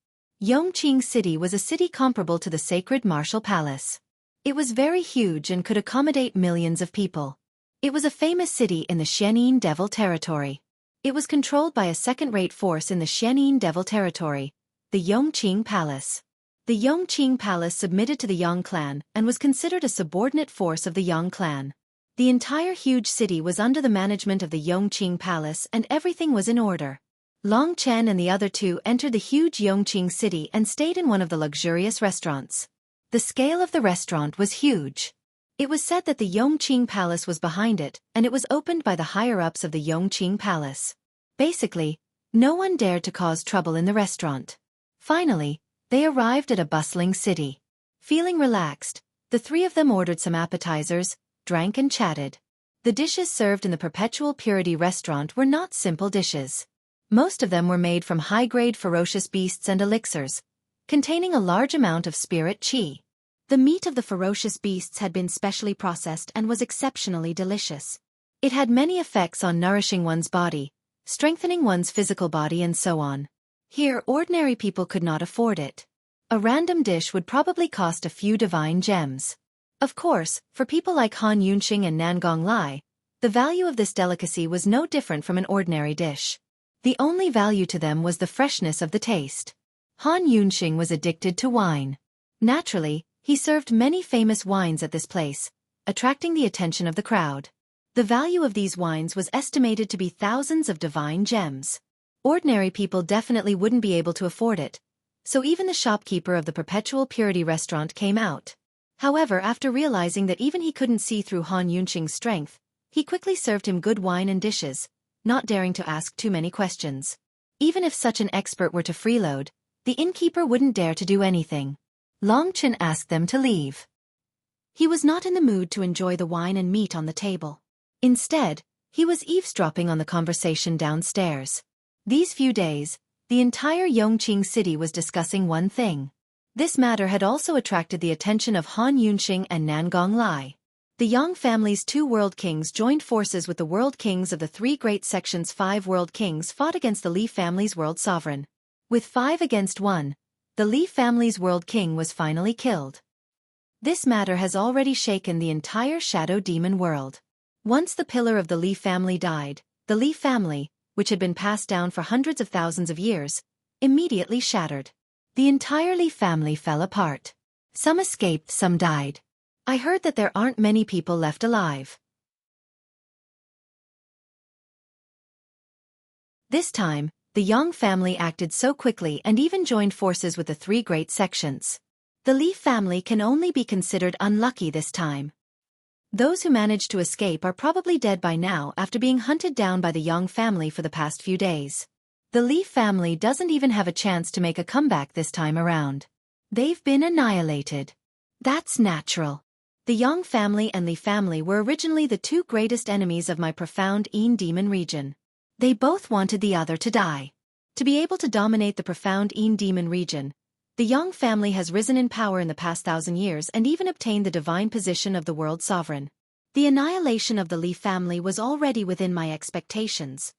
Yongqing City was a city comparable to the sacred martial palace. It was very huge and could accommodate millions of people. It was a famous city in the Xueqi Devil territory. It was controlled by a second-rate force in the Xueqi Devil territory, the Yongqing Palace. The Yongqing Palace submitted to the Yang clan and was considered a subordinate force of the Yang clan. The entire huge city was under the management of the Yongqing Palace and everything was in order. Long Chen and the other two entered the huge Yongqing City and stayed in one of the luxurious restaurants. The scale of the restaurant was huge. It was said that the Yongqing Palace was behind it, and it was opened by the higher-ups of the Yongqing Palace. Basically, no one dared to cause trouble in the restaurant. Finally, they arrived at a bustling city. Feeling relaxed, the three of them ordered some appetizers, drank and chatted. The dishes served in the Perpetual Purity restaurant were not simple dishes. Most of them were made from high-grade ferocious beasts and elixirs, containing a large amount of spirit qi. The meat of the ferocious beasts had been specially processed and was exceptionally delicious. It had many effects on nourishing one's body, strengthening one's physical body and so on. Here, ordinary people could not afford it. A random dish would probably cost a few divine gems. Of course, for people like Han Yunxing and Nangong Lai, the value of this delicacy was no different from an ordinary dish. The only value to them was the freshness of the taste. Han Yunxing was addicted to wine. Naturally, he served many famous wines at this place, attracting the attention of the crowd. The value of these wines was estimated to be thousands of divine gems. Ordinary people definitely wouldn't be able to afford it, so even the shopkeeper of the Perpetual Purity restaurant came out. However, after realizing that even he couldn't see through Han Yunxing's strength, he quickly served him good wine and dishes, not daring to ask too many questions. Even if such an expert were to freeload, the innkeeper wouldn't dare to do anything. Long Chen asked them to leave. He was not in the mood to enjoy the wine and meat on the table. Instead, he was eavesdropping on the conversation downstairs. These few days, the entire Yongqing city was discussing one thing. This matter had also attracted the attention of Han Yunxing and Nangong Lai. The Yang family's 2 world kings joined forces with the world kings of the 3 great sections. 5 world kings fought against the Li family's world sovereign. With 5 against 1, the Li family's world king was finally killed. This matter has already shaken the entire shadow demon world. Once the pillar of the Li family died, the Li family, which had been passed down for hundreds of thousands of years, immediately shattered. The entire Li family fell apart. Some escaped, some died. I heard that there aren't many people left alive. This time, the Yang family acted so quickly and even joined forces with the 3 great sections. The Li family can only be considered unlucky this time. Those who managed to escape are probably dead by now after being hunted down by the Yang family for the past few days. The Li family doesn't even have a chance to make a comeback this time around. They've been annihilated. That's natural. The Yang family and Li family were originally the 2 greatest enemies of my profound Yin demon region. They both wanted the other to die. To be able to dominate the profound Yin demon region, the Yang family has risen in power in the past 1,000 years and even obtained the divine position of the world sovereign. The annihilation of the Li family was already within my expectations.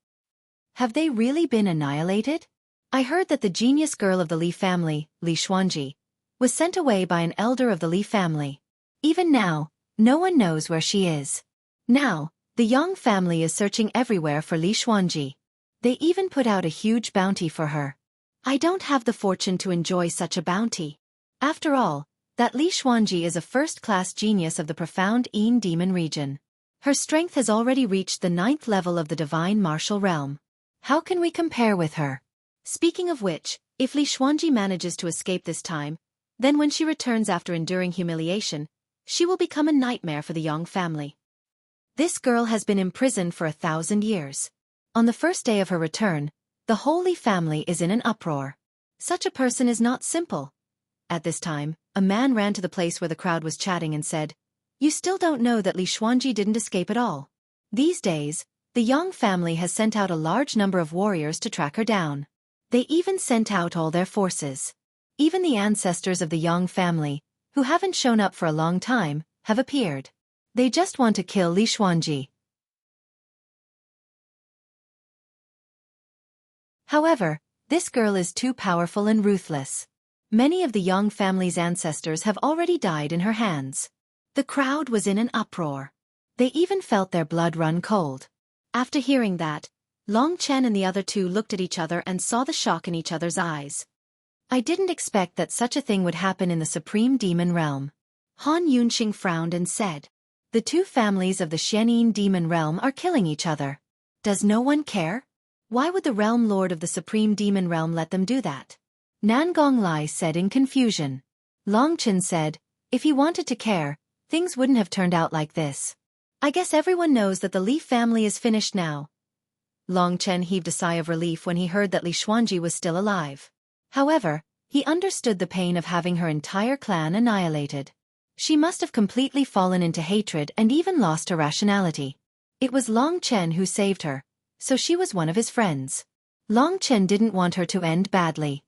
Have they really been annihilated? I heard that the genius girl of the Li family, Li Xuanji, was sent away by an elder of the Li family. Even now, no one knows where she is. Now, the Yang family is searching everywhere for Li Xuanji. They even put out a huge bounty for her. I don't have the fortune to enjoy such a bounty. After all, that Li Xuanji is a first-class genius of the profound Yin demon region. Her strength has already reached the 9th level of the divine martial realm. How can we compare with her? Speaking of which, if Li Xuanji manages to escape this time, then when she returns after enduring humiliation, she will become a nightmare for the Yang family. This girl has been imprisoned for 1,000 years. On the first day of her return, the whole Li family is in an uproar. Such a person is not simple. At this time, a man ran to the place where the crowd was chatting and said, "You still don't know that Li Xuanji didn't escape at all. These days, the Yang family has sent out a large number of warriors to track her down. They even sent out all their forces. Even the ancestors of the Yang family, who haven't shown up for a long time, have appeared. They just want to kill Li Xuanji." However, this girl is too powerful and ruthless. Many of the Yang family's ancestors have already died in her hands. The crowd was in an uproar. They even felt their blood run cold. After hearing that, Long Chen and the other two looked at each other and saw the shock in each other's eyes. I didn't expect that such a thing would happen in the supreme demon realm. Han Yunxing frowned and said, "The two families of the Xianyin demon realm are killing each other. Does no one care? Why would the realm lord of the supreme demon realm let them do that?" Nangong Lai said in confusion. Long Chen said, "If he wanted to care, things wouldn't have turned out like this. I guess everyone knows that the Li family is finished now." Long Chen heaved a sigh of relief when he heard that Li Xuanji was still alive. However, he understood the pain of having her entire clan annihilated. She must have completely fallen into hatred and even lost her rationality. It was Long Chen who saved her, so she was one of his friends. Long Chen didn't want her to end badly.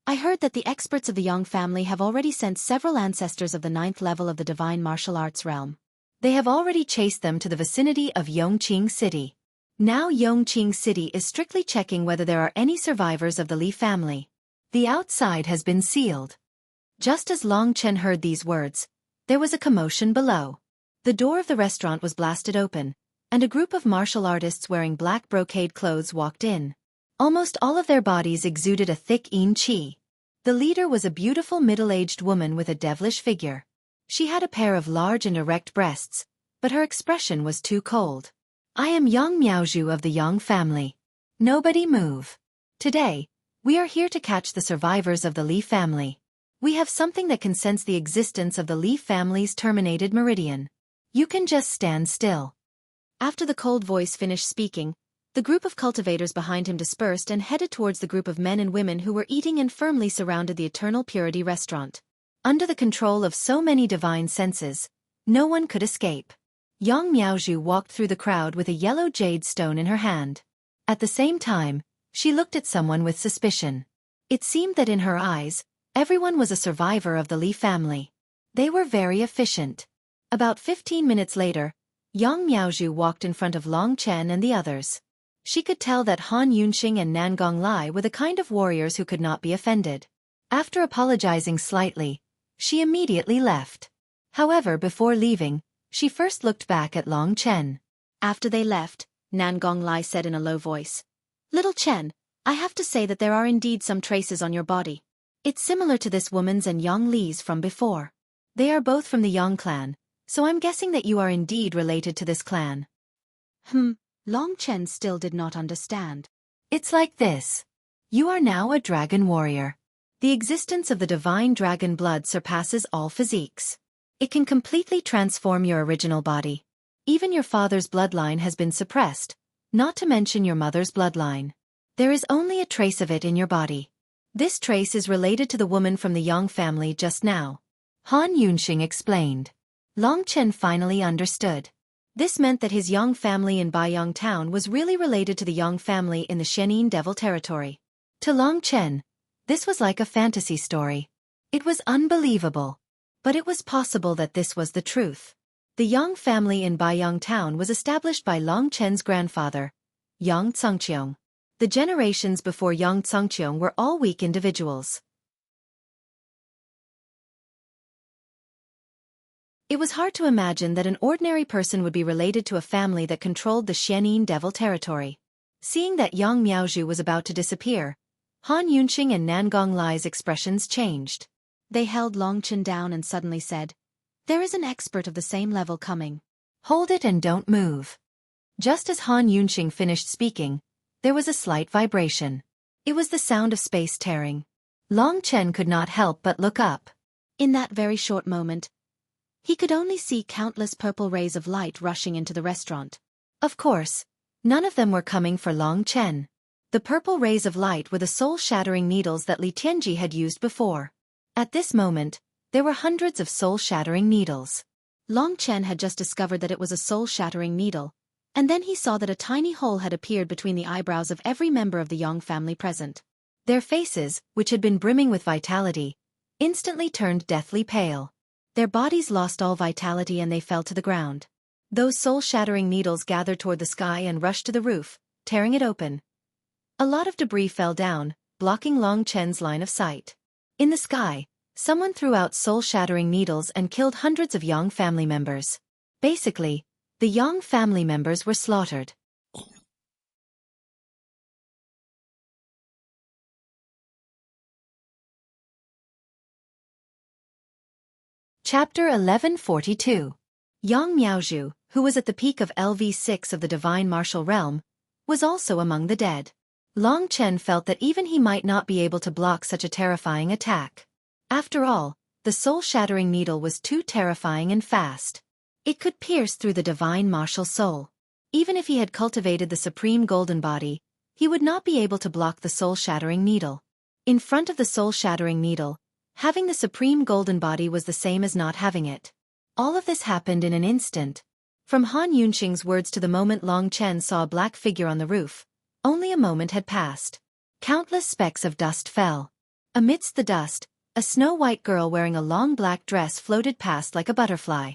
"I heard that the experts of the Yang family have already sent several ancestors of the 9th level of the divine martial arts realm. They have already chased them to the vicinity of Yongqing City. Now Yongqing City is strictly checking whether there are any survivors of the Li family. The outside has been sealed." Just as Long Chen heard these words, there was a commotion below. The door of the restaurant was blasted open, and a group of martial artists wearing black brocade clothes walked in. Almost all of their bodies exuded a thick yin qi. The leader was a beautiful middle-aged woman with a devilish figure. She had a pair of large and erect breasts, but her expression was too cold. "I am Yang Miaozhu of the Yang family. Nobody move. Today, we are here to catch the survivors of the Li family. We have something that can sense the existence of the Li family's terminated meridian. You can just stand still." After the cold voice finished speaking, the group of cultivators behind him dispersed and headed towards the group of men and women who were eating and firmly surrounded the Eternal Purity restaurant. Under the control of so many divine senses, no one could escape. Yang Miaozhu walked through the crowd with a yellow jade stone in her hand. At the same time, she looked at someone with suspicion. It seemed that in her eyes, everyone was a survivor of the Li family. They were very efficient. About 15 minutes later, Yang Miaozhu walked in front of Long Chen and the others. She could tell that Han Yunxing and Nangong Lai were the kind of warriors who could not be offended. After apologizing slightly, she immediately left. However, before leaving, she first looked back at Long Chen. After they left, Nangong Lai said in a low voice, "Little Chen, I have to say that there are indeed some traces on your body. It's similar to this woman's and Yang Li's from before. They are both from the Yang clan, so I'm guessing that you are indeed related to this clan." Long Chen still did not understand. "It's like this. You are now a dragon warrior. The existence of the divine dragon blood surpasses all physiques. It can completely transform your original body. Even your father's bloodline has been suppressed, not to mention your mother's bloodline. There is only a trace of it in your body. This trace is related to the woman from the Yang family just now," Han Yunxing explained. Long Chen finally understood. This meant that his Yang family in Baiyang town was really related to the Yang family in the Shenin Devil territory. To Long Chen, this was like a fantasy story. It was unbelievable. But it was possible that this was the truth. The Yang family in Baiyang town was established by Long Chen's grandfather, Yang Cangqiong. The generations before Yang Cangqiong were all weak individuals. It was hard to imagine that an ordinary person would be related to a family that controlled the Xianin devil territory. Seeing that Yang Miaozhu was about to disappear, Han Yunqing and Nangong Lai's expressions changed. They held Long Chen down and suddenly said, "There is an expert of the same level coming. Hold it and don't move." Just as Han Yunqing finished speaking, there was a slight vibration. It was the sound of space tearing. Long Chen could not help but look up. In that very short moment, he could only see countless purple rays of light rushing into the restaurant. Of course, none of them were coming for Long Chen. The purple rays of light were the soul-shattering needles that Li Tianji had used before. At this moment, there were hundreds of soul-shattering needles. Long Chen had just discovered that it was a soul-shattering needle, and then he saw that a tiny hole had appeared between the eyebrows of every member of the Yang family present. Their faces, which had been brimming with vitality, instantly turned deathly pale. Their bodies lost all vitality and they fell to the ground. Those soul-shattering needles gathered toward the sky and rushed to the roof, tearing it open. A lot of debris fell down, blocking Long Chen's line of sight. In the sky, someone threw out soul-shattering needles and killed hundreds of Yang family members. Basically, the Yang family members were slaughtered. Chapter 1142. Yang Miaozhu, who was at the peak of LV6 of the divine martial realm, was also among the dead. Long Chen felt that even he might not be able to block such a terrifying attack. After all, the soul-shattering needle was too terrifying and fast. It could pierce through the divine martial soul. Even if he had cultivated the supreme golden body, he would not be able to block the soul-shattering needle. In front of the soul-shattering needle, having the supreme golden body was the same as not having it. All of this happened in an instant. From Han Yunqing's words to the moment Long Chen saw a black figure on the roof, only a moment had passed. Countless specks of dust fell. Amidst the dust, a snow-white girl wearing a long black dress floated past like a butterfly.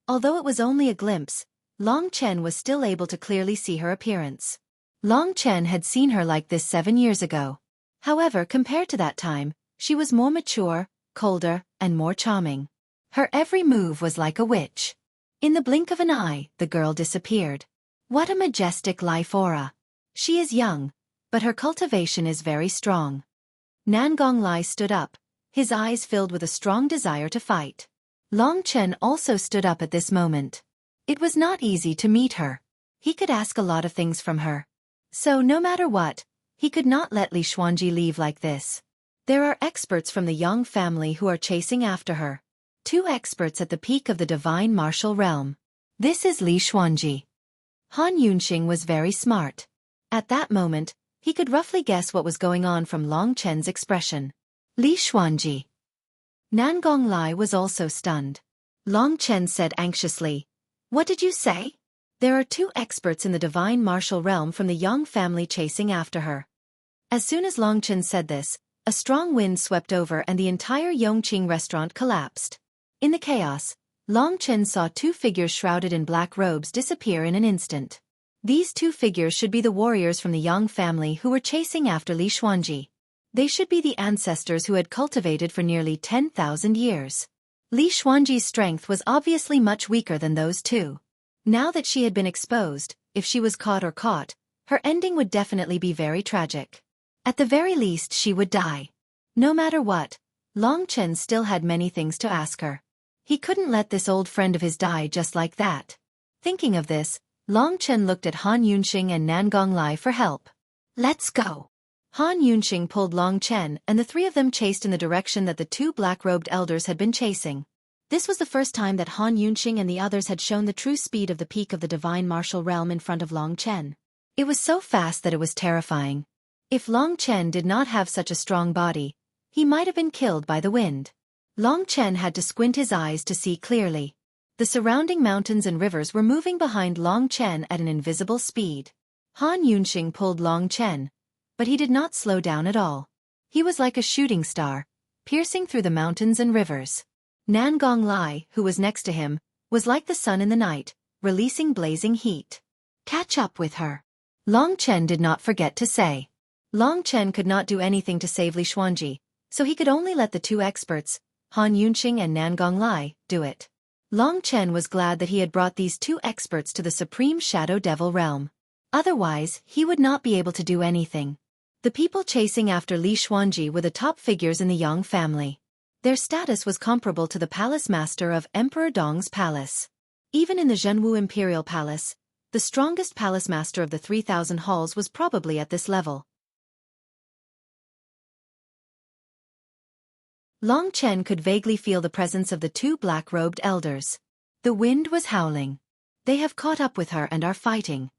Although it was only a glimpse, Long Chen was still able to clearly see her appearance. Long Chen had seen her like this 7 years ago. However, compared to that time, she was more mature, colder, and more charming. Her every move was like a witch. In the blink of an eye, the girl disappeared. What a majestic life aura. She is young, but her cultivation is very strong. Nangong Lai stood up, his eyes filled with a strong desire to fight. Long Chen also stood up at this moment. It was not easy to meet her. He could ask a lot of things from her. So no matter what, he could not let Li Xuanji leave like this. There are experts from the Yang family who are chasing after her. 2 experts at the peak of the divine martial realm. This is Li Xuanji. Han Yunqing was very smart. At that moment, he could roughly guess what was going on from Long Chen's expression. Li Xuanji. Nangong Lai was also stunned. Long Chen said anxiously, "What did you say?" There are 2 experts in the divine martial realm from the Yang family chasing after her. As soon as Long Chen said this, a strong wind swept over and the entire Yongqing restaurant collapsed. In the chaos, Long Chen saw 2 figures shrouded in black robes disappear in an instant. These 2 figures should be the warriors from the Yang family who were chasing after Li Xuanji. They should be the ancestors who had cultivated for nearly 10,000 years. Li Xuanji's strength was obviously much weaker than those 2. Now that she had been exposed, if she was caught, her ending would definitely be very tragic. At the very least she would die. No matter what, Long Chen still had many things to ask her. He couldn't let this old friend of his die just like that. Thinking of this, Long Chen looked at Han Yunqing and Nangong Lai for help. "Let's go." Han Yunqing pulled Long Chen and the 3 of them chased in the direction that the 2 black-robed elders had been chasing. This was the first time that Han Yunqing and the others had shown the true speed of the peak of the divine martial realm in front of Long Chen. It was so fast that it was terrifying. If Long Chen did not have such a strong body, he might have been killed by the wind. Long Chen had to squint his eyes to see clearly. The surrounding mountains and rivers were moving behind Long Chen at an invisible speed. Han Yunqing pulled Long Chen, but he did not slow down at all. He was like a shooting star, piercing through the mountains and rivers. Nangong Lai, who was next to him, was like the sun in the night, releasing blazing heat. "Catch up with her," Long Chen did not forget to say. Long Chen could not do anything to save Li Xuanji, so he could only let the 2 experts, Han Yunqing and Nangong Lai, do it. Long Chen was glad that he had brought these two experts to the Supreme Shadow Devil realm. Otherwise, he would not be able to do anything. The people chasing after Li Xuanji were the top figures in the Yang family. Their status was comparable to the palace master of Emperor Dong's palace. Even in the Zhenwu Imperial Palace, the strongest palace master of the 3,000 halls was probably at this level. Long Chen could vaguely feel the presence of the two black-robed elders. The wind was howling. They have caught up with her and are fighting.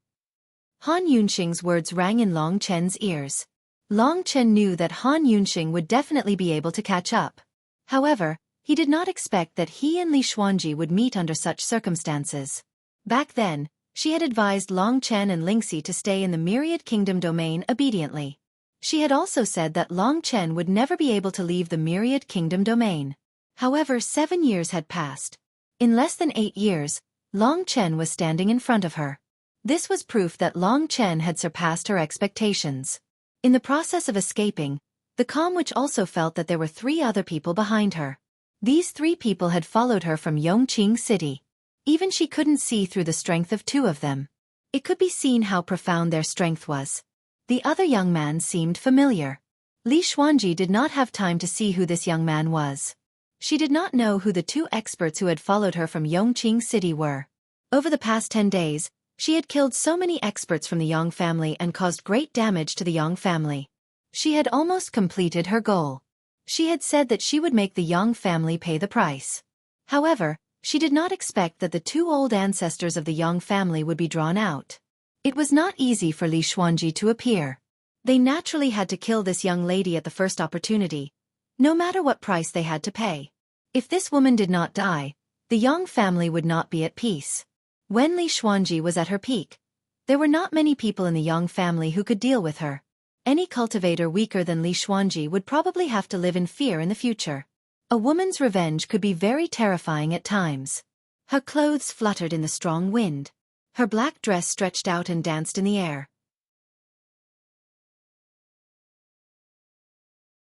Han Yunxing's words rang in Long Chen's ears. Long Chen knew that Han Yunxing would definitely be able to catch up. However, he did not expect that he and Li Xuanji would meet under such circumstances. Back then, she had advised Long Chen and Lingxi to stay in the Myriad Kingdom domain obediently. She had also said that Long Chen would never be able to leave the Myriad Kingdom domain. However, 7 years had passed. In less than 8 years, Long Chen was standing in front of her. This was proof that Long Chen had surpassed her expectations. In the process of escaping, the calm witch also felt that there were 3 other people behind her. These 3 people had followed her from Yongqing City. Even she couldn't see through the strength of 2 of them. It could be seen how profound their strength was. The other young man seemed familiar. Li Xuanji did not have time to see who this young man was. She did not know who the 2 experts who had followed her from Yongqing City were. Over the past 10 days, she had killed so many experts from the Yang family and caused great damage to the Yang family. She had almost completed her goal. She had said that she would make the Yang family pay the price. However, she did not expect that the 2 old ancestors of the Yang family would be drawn out. It was not easy for Li Xuanji to appear. They naturally had to kill this young lady at the first opportunity, no matter what price they had to pay. If this woman did not die, the Yang family would not be at peace. When Li Xuanji was at her peak, there were not many people in the Yang family who could deal with her. Any cultivator weaker than Li Xuanji would probably have to live in fear in the future. A woman's revenge could be very terrifying at times. Her clothes fluttered in the strong wind. Her black dress stretched out and danced in the air.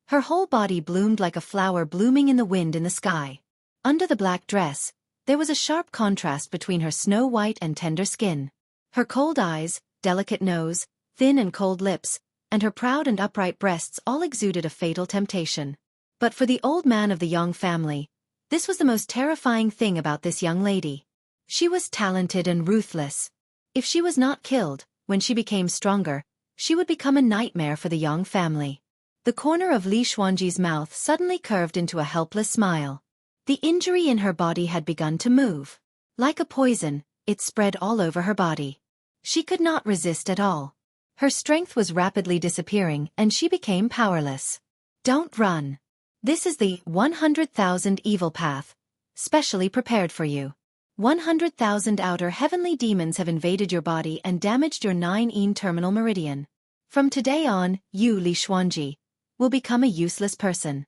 Her whole body bloomed like a flower blooming in the wind in the sky. Under the black dress, there was a sharp contrast between her snow-white and tender skin. Her cold eyes, delicate nose, thin and cold lips, and her proud and upright breasts all exuded a fatal temptation. But for the old man of the Yang family, this was the most terrifying thing about this young lady. She was talented and ruthless. If she was not killed, when she became stronger, she would become a nightmare for the Yang family. The corner of Li Xuanji's mouth suddenly curved into a helpless smile. The injury in her body had begun to move. Like a poison, it spread all over her body. She could not resist at all. Her strength was rapidly disappearing and she became powerless. Don't run. This is the 100,000 evil path, specially prepared for you. 100,000 outer heavenly demons have invaded your body and damaged your 9 terminal meridian. From today on, you, Li Xuanji, will become a useless person.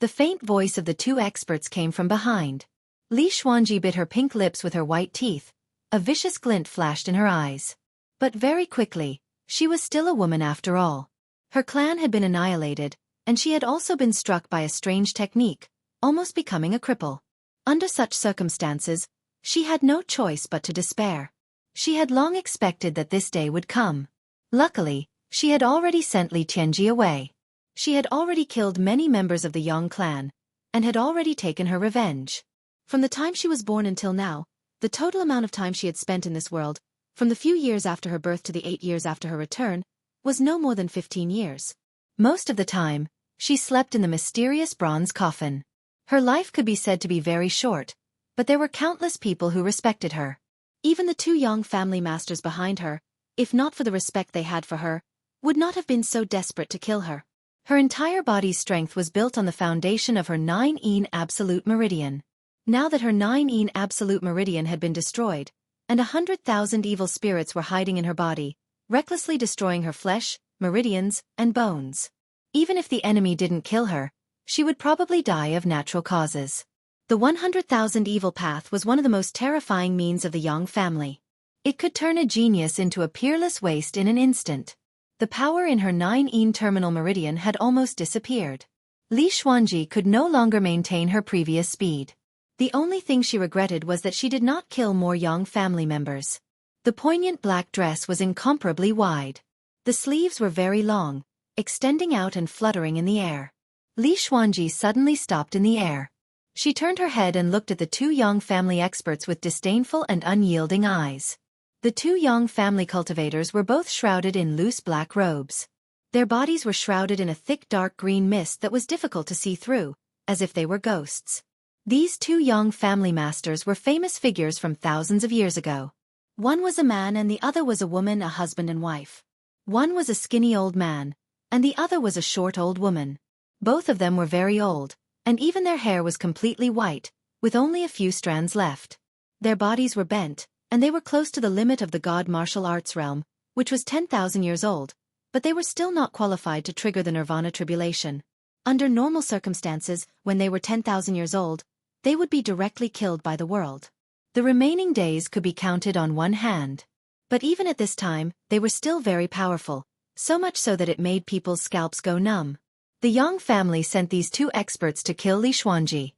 The faint voice of the 2 experts came from behind. Li Xuanji bit her pink lips with her white teeth. A vicious glint flashed in her eyes. But very quickly, she was still a woman after all. Her clan had been annihilated, and she had also been struck by a strange technique, almost becoming a cripple. Under such circumstances, she had no choice but to despair. She had long expected that this day would come. Luckily, she had already sent Li Tianji away. She had already killed many members of the Yang clan, and had already taken her revenge. From the time she was born until now, the total amount of time she had spent in this world, from the few years after her birth to the 8 years after her return, was no more than 15 years. Most of the time, she slept in the mysterious bronze coffin. Her life could be said to be very short, but there were countless people who respected her. Even the 2 Yang family masters behind her, if not for the respect they had for her, would not have been so desperate to kill her. Her entire body's strength was built on the foundation of her 9 absolute meridian. Now that her 9 absolute meridian had been destroyed, and 100,000 evil spirits were hiding in her body, recklessly destroying her flesh, meridians, and bones. Even if the enemy didn't kill her, she would probably die of natural causes. The 100,000 evil path was one of the most terrifying means of the Yang family. It could turn a genius into a peerless waste in an instant. The power in her 9 terminal meridian had almost disappeared. Li Xuanji could no longer maintain her previous speed. The only thing she regretted was that she did not kill more young family members. The poignant black dress was incomparably wide. The sleeves were very long, extending out and fluttering in the air. Li Xuanji suddenly stopped in the air. She turned her head and looked at the two young family experts with disdainful and unyielding eyes. The two young family cultivators were both shrouded in loose black robes. Their bodies were shrouded in a thick dark green mist that was difficult to see through, as if they were ghosts. These two young family masters were famous figures from thousands of years ago. One was a man and the other was a woman, a husband and wife. One was a skinny old man, and the other was a short old woman. Both of them were very old, and even their hair was completely white, with only a few strands left. Their bodies were bent, and they were close to the limit of the god martial arts realm, which was 10,000 years old, but they were still not qualified to trigger the nirvana tribulation. Under normal circumstances, when they were 10,000 years old, they would be directly killed by the world. The remaining days could be counted on one hand. But even at this time, they were still very powerful, so much so that it made people's scalps go numb. The Yang family sent these two experts to kill Li Xuanji.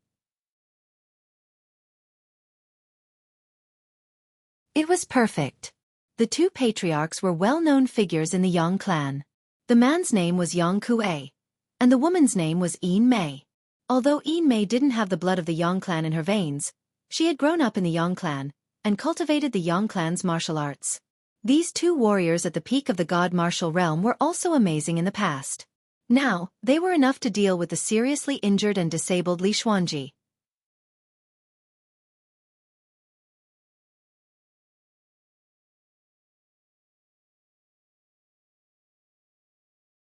It was perfect. The two patriarchs were well-known figures in the Yang clan. The man's name was Yang Kue, and the woman's name was Yin Mei. Although Yin Mei didn't have the blood of the Yang clan in her veins, she had grown up in the Yang clan, and cultivated the Yang clan's martial arts. These two warriors at the peak of the god martial realm were also amazing in the past. Now, they were enough to deal with the seriously injured and disabled Li Xuanji.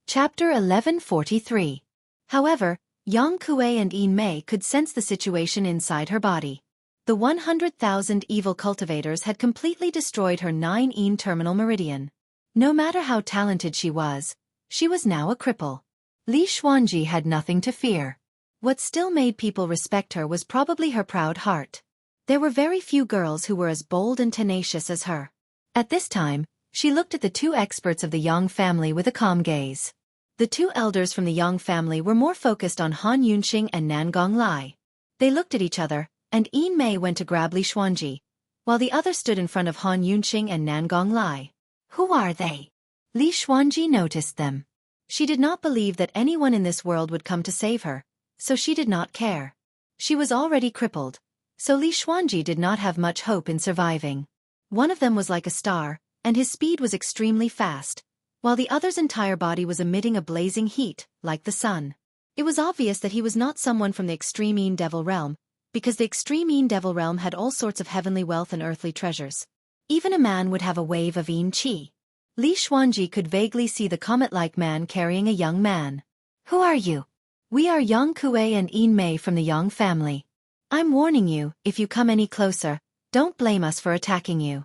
Chapter 1143. However, Yang Kue and Yin Mei could sense the situation inside her body. The 100,000 evil cultivators had completely destroyed her 9 terminal meridian. No matter how talented she was now a cripple. Li Xuanji had nothing to fear. What still made people respect her was probably her proud heart. There were very few girls who were as bold and tenacious as her. At this time, she looked at the two experts of the Yang family with a calm gaze. The two elders from the Yang family were more focused on Han Yunxing and Nan Gonglai. They looked at each other, and Yin Mei went to grab Li Xuanji, while the other stood in front of Han Yunxing and Nan Gonglai. Who are they? Li Xuanji noticed them. She did not believe that anyone in this world would come to save her, so she did not care. She was already crippled, so Li Xuanji did not have much hope in surviving. One of them was like a star, and his speed was extremely fast, while the other's entire body was emitting a blazing heat, like the sun. It was obvious that he was not someone from the extreme Yin Devil realm, because the extreme Yin Devil realm had all sorts of heavenly wealth and earthly treasures. Even a man would have a wave of Yin Qi. Li Xuanji could vaguely see the comet-like man carrying a young man. Who are you? We are Yang Kue and Yin Mei from the Yang family. I'm warning you, if you come any closer, don't blame us for attacking you.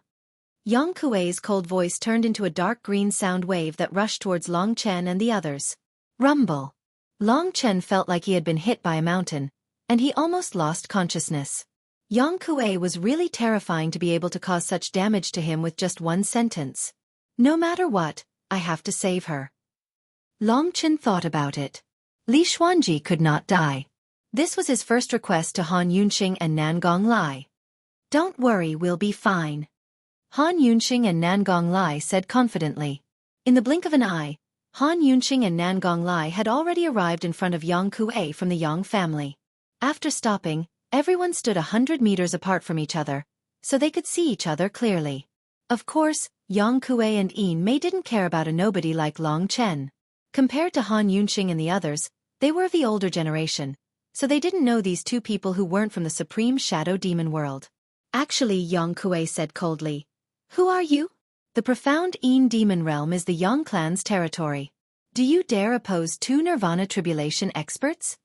Yang Kuei's cold voice turned into a dark green sound wave that rushed towards Long Chen and the others. Rumble. Long Chen felt like he had been hit by a mountain, and he almost lost consciousness. Yang Kue was really terrifying to be able to cause such damage to him with just one sentence. No matter what, I have to save her. Long Chen thought about it. Li Xuanji could not die. This was his first request to Han Yunxing and Nan Gonglai. Don't worry, we'll be fine. Han Yunxing and Nan Gonglai said confidently. In the blink of an eye, Han Yunxing and Nan Gonglai had already arrived in front of Yang Kue from the Yang family. After stopping, everyone stood 100 meters apart from each other, so they could see each other clearly. Of course, Yang Kue and Yin Mei didn't care about a nobody like Long Chen. Compared to Han Yunxing and the others, they were of the older generation, so they didn't know these two people who weren't from the supreme shadow demon world. Actually, Yang Kue said coldly. Who are you? The profound Yin demon realm is the Yang clan's territory. Do you dare oppose two Nirvana tribulation experts?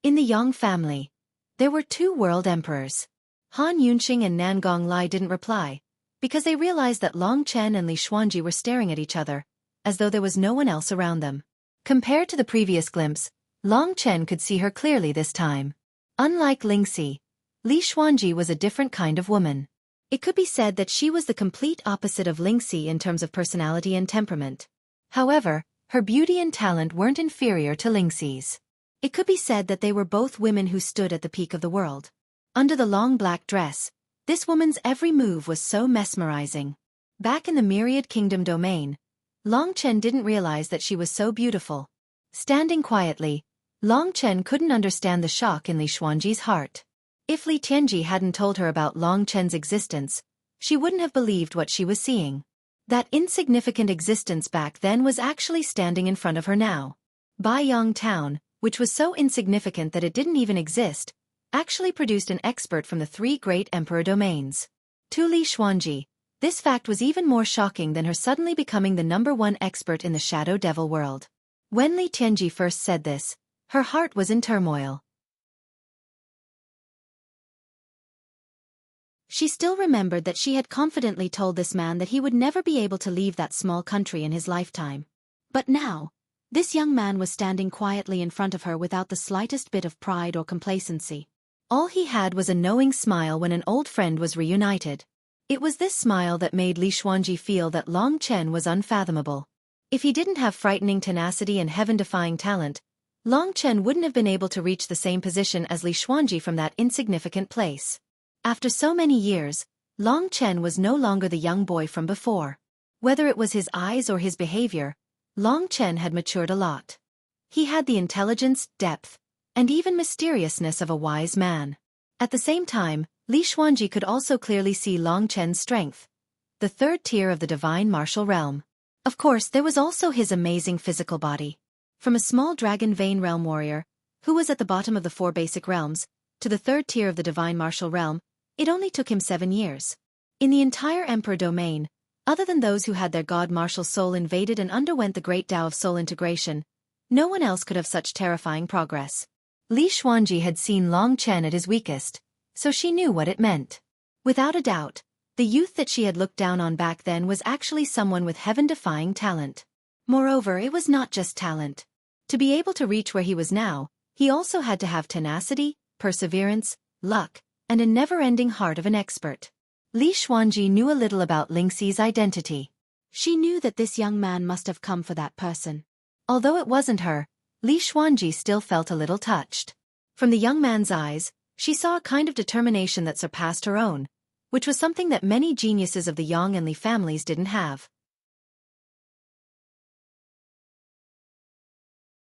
In the Yang family, there were two world emperors. Han Yunxing and Nan Gonglai didn't reply, because they realized that Long Chen and Li Xuanji were staring at each other, as though there was no one else around them. Compared to the previous glimpse, Long Chen could see her clearly this time. Unlike Lingxi, Li Xuanji was a different kind of woman. It could be said that she was the complete opposite of Lingxi in terms of personality and temperament. However, her beauty and talent weren't inferior to Lingxi's. It could be said that they were both women who stood at the peak of the world. Under the long black dress, this woman's every move was so mesmerizing. Back in the Myriad Kingdom domain, Long Chen didn't realize that she was so beautiful. Standing quietly, Long Chen couldn't understand the shock in Li Xuanji's heart. If Li Tianji hadn't told her about Long Chen's existence, she wouldn't have believed what she was seeing. That insignificant existence back then was actually standing in front of her now. Baiyang Town, which was so insignificant that it didn't even exist, actually produced an expert from the 3 great emperor domains. To Li Xuanji, this fact was even more shocking than her suddenly becoming the #1 expert in the Shadow Devil world. When Li Tianji first said this, her heart was in turmoil. She still remembered that she had confidently told this man that he would never be able to leave that small country in his lifetime. But now, this young man was standing quietly in front of her without the slightest bit of pride or complacency. All he had was a knowing smile when an old friend was reunited. It was this smile that made Li Xuanji feel that Long Chen was unfathomable. If he didn't have frightening tenacity and heaven-defying talent, Long Chen wouldn't have been able to reach the same position as Li Xuanji from that insignificant place. After so many years, Long Chen was no longer the young boy from before. Whether it was his eyes or his behavior, Long Chen had matured a lot. He had the intelligence, depth, and even mysteriousness of a wise man. At the same time, Li Xuanji could also clearly see Long Chen's strength, the 3rd tier of the divine martial realm. Of course, there was also his amazing physical body. From a small dragon vein realm warrior, who was at the bottom of the 4 basic realms, to the 3rd tier of the divine martial realm, it only took him 7 years. In the entire emperor domain, other than those who had their god martial soul invaded and underwent the great Tao of soul integration, no one else could have such terrifying progress. Li Xuanji had seen Long Chen at his weakest, so she knew what it meant. Without a doubt, the youth that she had looked down on back then was actually someone with heaven-defying talent. Moreover, it was not just talent. To be able to reach where he was now, he also had to have tenacity, perseverance, luck, and a never-ending heart of an expert. Li Xuanji knew a little about Lingxi's identity. She knew that this young man must have come for that person. Although it wasn't her, Li Xuanji still felt a little touched. From the young man's eyes, she saw a kind of determination that surpassed her own, which was something that many geniuses of the Yang and Li families didn't have.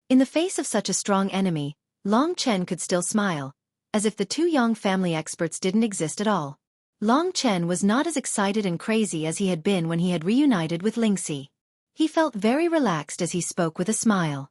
In the face of such a strong enemy, Long Chen could still smile, as if the 2 Yang family experts didn't exist at all. Long Chen was not as excited and crazy as he had been when he had reunited with Lingxi. He felt very relaxed as he spoke with a smile.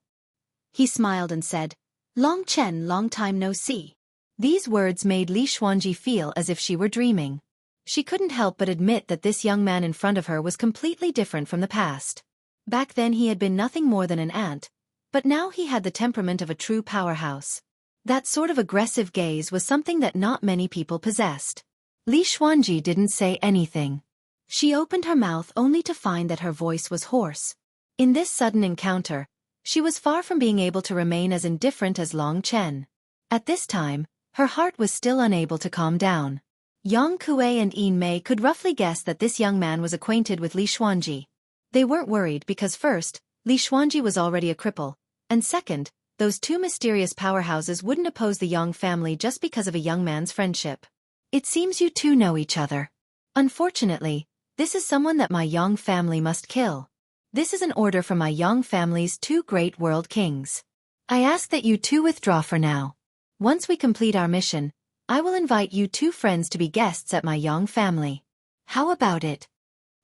He smiled and said, "Long Chen, long time no see." These words made Li Xuanji feel as if she were dreaming. She couldn't help but admit that this young man in front of her was completely different from the past. Back then he had been nothing more than an ant, but now he had the temperament of a true powerhouse. That sort of aggressive gaze was something that not many people possessed. Li Xuanji didn't say anything. She opened her mouth only to find that her voice was hoarse. In this sudden encounter, she was far from being able to remain as indifferent as Long Chen. At this time, her heart was still unable to calm down. Yang Kuei and Yin Mei could roughly guess that this young man was acquainted with Li Xuanji. They weren't worried because first, Li Xuanji was already a cripple, and second, those 2 mysterious powerhouses wouldn't oppose the Yang family just because of a young man's friendship. "It seems you 2 know each other. Unfortunately, this is someone that my Yang family must kill. This is an order from my Yang family's 2 great world kings. I ask that you 2 withdraw for now. Once we complete our mission, I will invite you 2 friends to be guests at my Yang family. How about it?"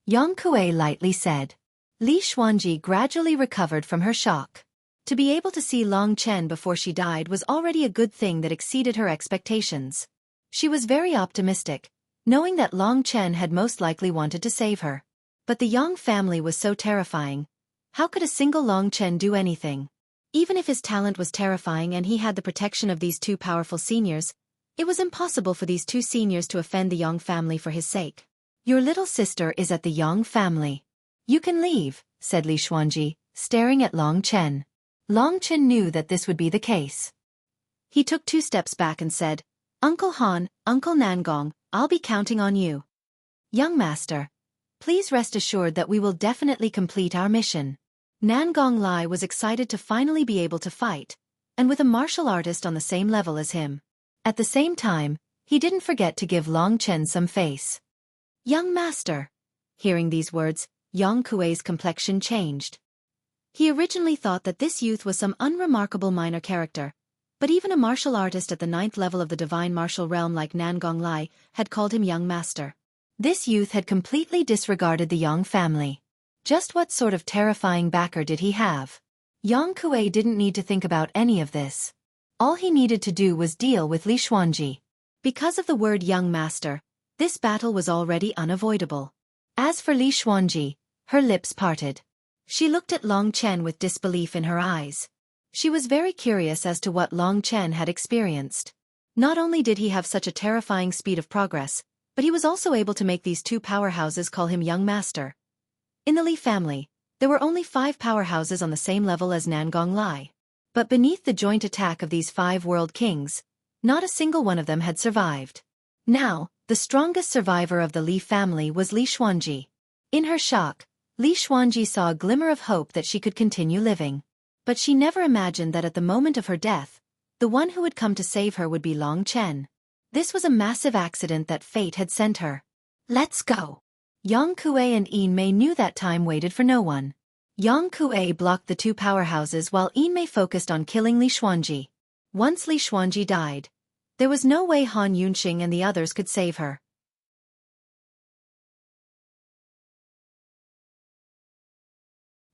Yang Kuei lightly said. Li Xuanji gradually recovered from her shock. To be able to see Long Chen before she died was already a good thing that exceeded her expectations. She was very optimistic, knowing that Long Chen had most likely wanted to save her. But the Yang family was so terrifying. How could a single Long Chen do anything? Even if his talent was terrifying and he had the protection of these 2 powerful seniors, it was impossible for these 2 seniors to offend the Yang family for his sake. "Your little sister is at the Yang family. You can leave," said Li Xuanji, staring at Long Chen. Long Chen knew that this would be the case. He took 2 steps back and said, "Uncle Han, Uncle Nangong, I'll be counting on you. Young master, please rest assured that we will definitely complete our mission." Nangong Lai was excited to finally be able to fight, and with a martial artist on the same level as him. At the same time, he didn't forget to give Long Chen some face. "Young master." Hearing these words, Yang Kuei's complexion changed. He originally thought that this youth was some unremarkable minor character, but even a martial artist at the 9th level of the divine martial realm like Nangong Lai had called him young master. This youth had completely disregarded the Yang family. Just what sort of terrifying backer did he have? Yang Kuei didn't need to think about any of this. All he needed to do was deal with Li Xuanji. Because of the word young master, this battle was already unavoidable. As for Li Xuanji, her lips parted. She looked at Long Chen with disbelief in her eyes. She was very curious as to what Long Chen had experienced. Not only did he have such a terrifying speed of progress, but he was also able to make these two powerhouses call him young master. In the Li family, there were only 5 powerhouses on the same level as Nangong Lai. But beneath the joint attack of these 5 world kings, not a single one of them had survived. Now, the strongest survivor of the Li family was Li Xuanji. In her shock, Li Xuanji saw a glimmer of hope that she could continue living. But she never imagined that at the moment of her death, the one who would come to save her would be Long Chen. This was a massive accident that fate had sent her. "Let's go." Yang Kuei and Yin Mei knew that time waited for no one. Yang Kuei blocked the two powerhouses while Yin Mei focused on killing Li Xuanji. Once Li Xuanji died, there was no way Han Yunxing and the others could save her.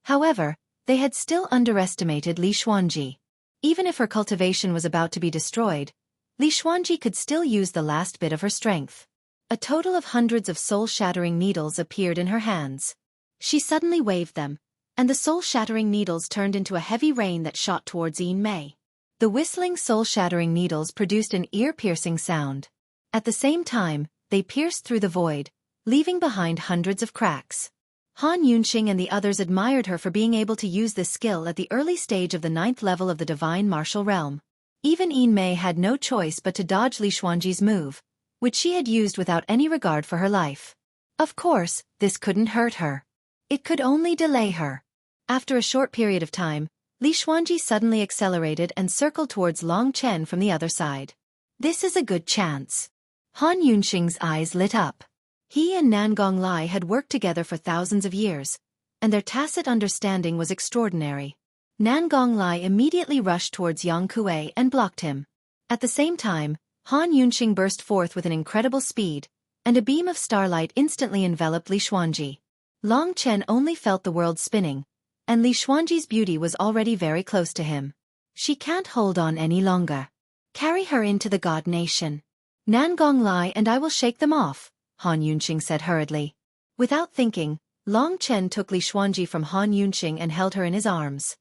However, they had still underestimated Li Xuanji. Even if her cultivation was about to be destroyed, Li Xuanji could still use the last bit of her strength. A total of hundreds of soul-shattering needles appeared in her hands. She suddenly waved them, and the soul-shattering needles turned into a heavy rain that shot towards Yin Mei. The whistling soul-shattering needles produced an ear-piercing sound. At the same time, they pierced through the void, leaving behind hundreds of cracks. Han Yunxing and the others admired her for being able to use this skill at the early stage of the 9th level of the divine martial realm. Even Yin Mei had no choice but to dodge Li Xuanji's move, which she had used without any regard for her life. Of course, this couldn't hurt her. It could only delay her. After a short period of time, Li Xuanji suddenly accelerated and circled towards Long Chen from the other side. This is a good chance. Han Yunxing's eyes lit up. He and Nangong Lai had worked together for thousands of years, and their tacit understanding was extraordinary. Nangong Lai immediately rushed towards Yang Kuei and blocked him. At the same time, Han Yunxing burst forth with an incredible speed, and a beam of starlight instantly enveloped Li Xuanji. Long Chen only felt the world spinning, and Li Xuanji's beauty was already very close to him. She can't hold on any longer. Carry her into the God Nation. Nangong Lai and I will shake them off, Han Yunxing said hurriedly. Without thinking, Long Chen took Li Xuanji from Han Yunxing and held her in his arms.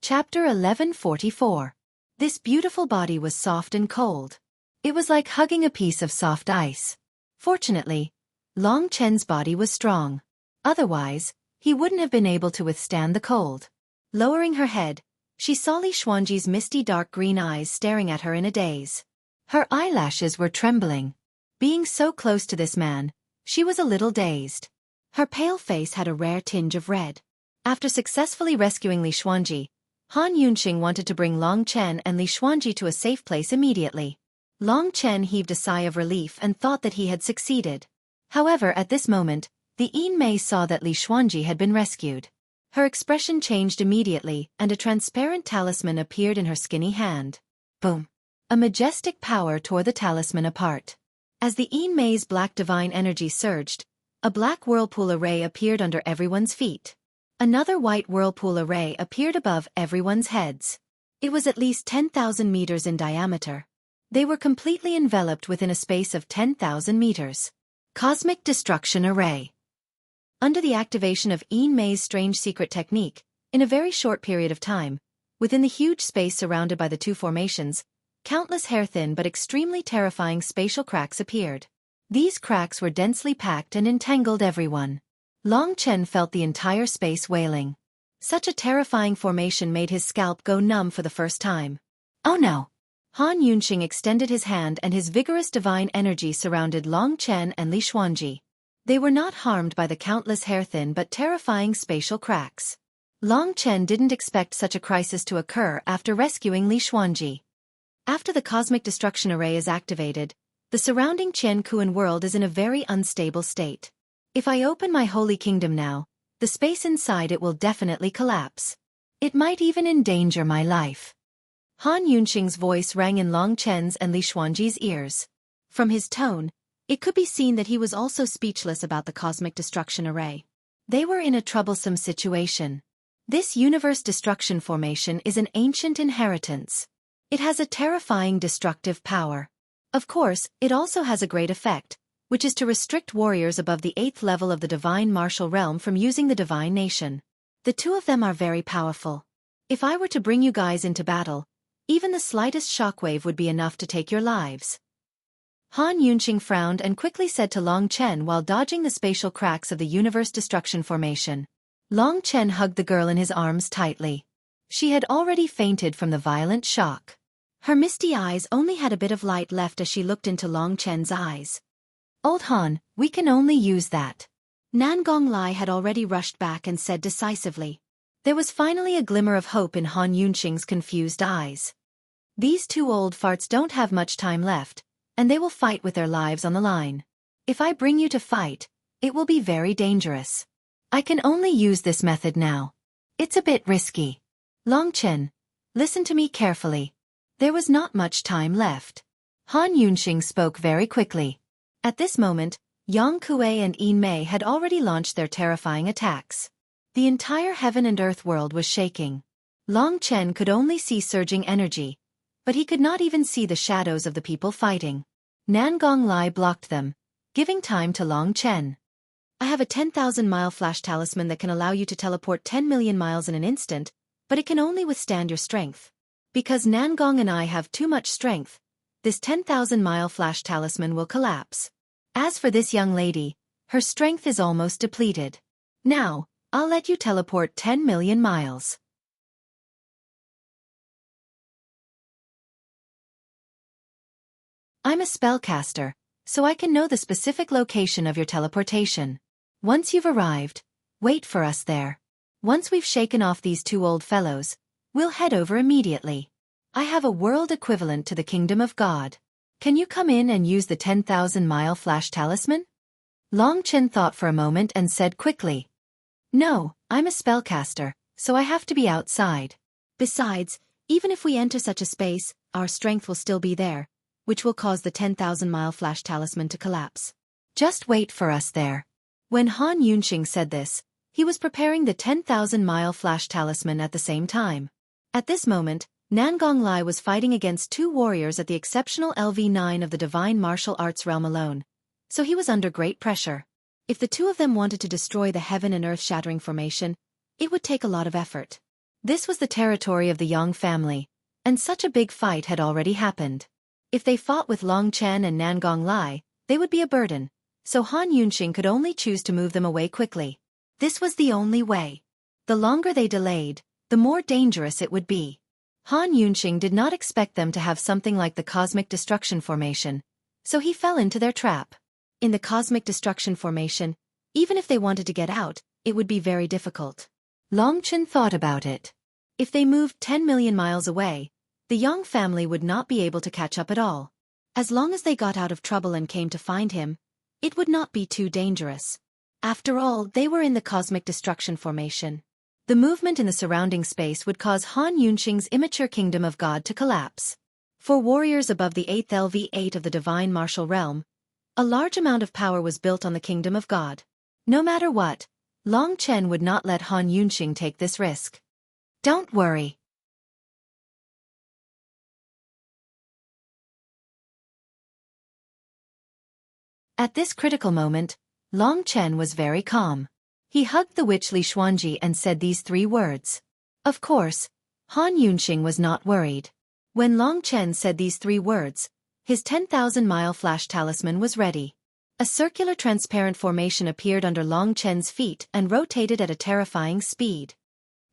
Chapter 1144. This beautiful body was soft and cold. It was like hugging a piece of soft ice. Fortunately, Long Chen's body was strong. Otherwise, he wouldn't have been able to withstand the cold. Lowering her head, she saw Li Xuanji's misty dark green eyes staring at her in a daze. Her eyelashes were trembling. Being so close to this man, she was a little dazed. Her pale face had a rare tinge of red. After successfully rescuing Li Xuanji, Han Yunxing wanted to bring Long Chen and Li Xuanji to a safe place immediately. Long Chen heaved a sigh of relief and thought that he had succeeded. However, at this moment, the Yin Mei saw that Li Xuanji had been rescued. Her expression changed immediately, and a transparent talisman appeared in her skinny hand. Boom! A majestic power tore the talisman apart. As the Yin Mei's black divine energy surged, a black whirlpool array appeared under everyone's feet. Another white whirlpool array appeared above everyone's heads. It was at least 10,000 meters in diameter. They were completely enveloped within a space of 10,000 meters. Cosmic Destruction Array. Under the activation of Yin Mei's strange secret technique, in a very short period of time, within the huge space surrounded by the two formations, countless hair-thin but extremely terrifying spatial cracks appeared. These cracks were densely packed and entangled everyone. Long Chen felt the entire space wailing. Such a terrifying formation made his scalp go numb for the first time. Oh no! Han Yunxing extended his hand and his vigorous divine energy surrounded Long Chen and Li Xuanji. They were not harmed by the countless hair-thin but terrifying spatial cracks. Long Chen didn't expect such a crisis to occur after rescuing Li Xuanji. After the cosmic destruction array is activated, the surrounding Qian Kuan world is in a very unstable state. If I open my holy kingdom now, the space inside it will definitely collapse. It might even endanger my life. Han Yunxing's voice rang in Long Chen's and Li Xuanji's ears. From his tone, it could be seen that he was also speechless about the cosmic destruction array. They were in a troublesome situation. This universe destruction formation is an ancient inheritance. It has a terrifying destructive power. Of course, it also has a great effect, which is to restrict warriors above the 8th level of the divine martial realm from using the divine nation. The two of them are very powerful. If I were to bring you guys into battle, even the slightest shockwave would be enough to take your lives. Han Yunxing frowned and quickly said to Long Chen while dodging the spatial cracks of the universe destruction formation. Long Chen hugged the girl in his arms tightly. She had already fainted from the violent shock. Her misty eyes only had a bit of light left as she looked into Long Chen's eyes. Old Han, we can only use that. Nan Gonglai had already rushed back and said decisively. There was finally a glimmer of hope in Han Yunxing's confused eyes. These two old farts don't have much time left, and they will fight with their lives on the line. If I bring you to fight, it will be very dangerous. I can only use this method now. It's a bit risky. Long Chen, listen to me carefully. There was not much time left. Han Yunxing spoke very quickly. At this moment, Yang Kuei and Yin Mei had already launched their terrifying attacks. The entire heaven and earth world was shaking. Long Chen could only see surging energy, but he could not even see the shadows of the people fighting. Nan Gonglai blocked them, giving time to Long Chen. I have a 10,000-mile flash talisman that can allow you to teleport 10 million miles in an instant, but it can only withstand your strength. Because Nan Gong and I have too much strength, this 10,000-mile flash talisman will collapse. As for this young lady, her strength is almost depleted. Now, I'll let you teleport 10 million miles. I'm a spellcaster, so I can know the specific location of your teleportation. Once you've arrived, wait for us there. Once we've shaken off these two old fellows, we'll head over immediately. I have a world equivalent to the kingdom of God. Can you come in and use the 10,000-mile flash talisman? Long Chen thought for a moment and said quickly. No, I'm a spellcaster, so I have to be outside. Besides, even if we enter such a space, our strength will still be there, which will cause the 10,000-mile flash talisman to collapse. Just wait for us there. When Han Yunxing said this, he was preparing the 10,000-mile flash talisman at the same time. At this moment, Nan Gonglai was fighting against two warriors at the exceptional LV9 of the divine martial arts realm alone, so he was under great pressure. If the two of them wanted to destroy the heaven and earth-shattering formation, it would take a lot of effort. This was the territory of the Yang family, and such a big fight had already happened. If they fought with Long Chen and Nan Gonglai, they would be a burden, so Han Yunxing could only choose to move them away quickly. This was the only way. The longer they delayed, the more dangerous it would be. Han Yunxing did not expect them to have something like the cosmic destruction formation, so he fell into their trap. In the cosmic destruction formation, even if they wanted to get out, it would be very difficult. Long Chen thought about it. If they moved 10 million miles away, the Yang family would not be able to catch up at all. As long as they got out of trouble and came to find him, it would not be too dangerous. After all, they were in the cosmic destruction formation. The movement in the surrounding space would cause Han Yunxing's immature kingdom of God to collapse. For warriors above the 8th LV8 of the divine martial realm, a large amount of power was built on the kingdom of God. No matter what, Long Chen would not let Han Yunxing take this risk. Don't worry. At this critical moment, Long Chen was very calm. He hugged the witch Li Xuanji and said these three words. Of course, Han Yunxing was not worried. When Long Chen said these three words, his 10,000-mile flash talisman was ready. A circular transparent formation appeared under Long Chen's feet and rotated at a terrifying speed.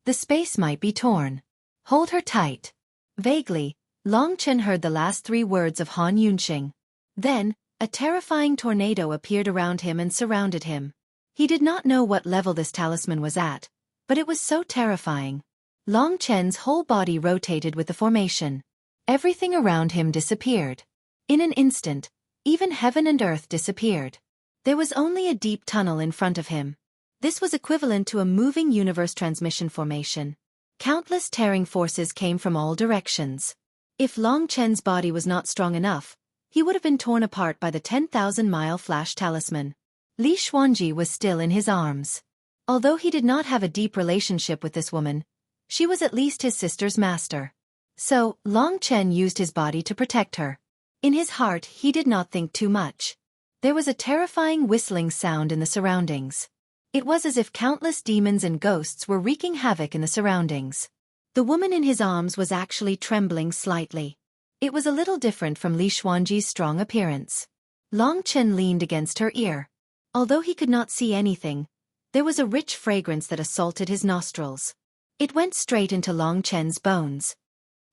The space might be torn. Hold her tight. Vaguely, Long Chen heard the last three words of Han Yunxing. Then, A terrifying tornado appeared around him and surrounded him. He did not know what level this talisman was at, but it was so terrifying. Long Chen's whole body rotated with the formation. Everything around him disappeared. In an instant, even heaven and earth disappeared. There was only a deep tunnel in front of him. This was equivalent to a moving universe transmission formation. Countless tearing forces came from all directions. If Long Chen's body was not strong enough, he would have been torn apart by the 10,000-mile flash talisman. Li Xuanji was still in his arms. Although he did not have a deep relationship with this woman, she was at least his sister's master. So, Long Chen used his body to protect her. In his heart, he did not think too much. There was a terrifying whistling sound in the surroundings. It was as if countless demons and ghosts were wreaking havoc in the surroundings. The woman in his arms was actually trembling slightly. It was a little different from Li Xuanji's strong appearance. Long Chen leaned against her ear. Although he could not see anything, there was a rich fragrance that assaulted his nostrils. It went straight into Long Chen's bones.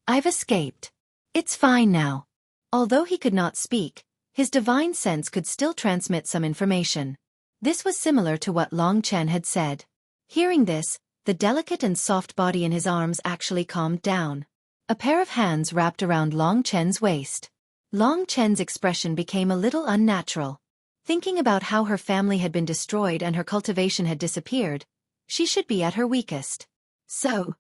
"I've escaped. It's fine now." Although he could not speak, his divine sense could still transmit some information. This was similar to what Long Chen had said. Hearing this, the delicate and soft body in his arms actually calmed down. A pair of hands wrapped around Long Chen's waist. Long Chen's expression became a little unnatural. Thinking about how her family had been destroyed and her cultivation had disappeared, she should be at her weakest. So,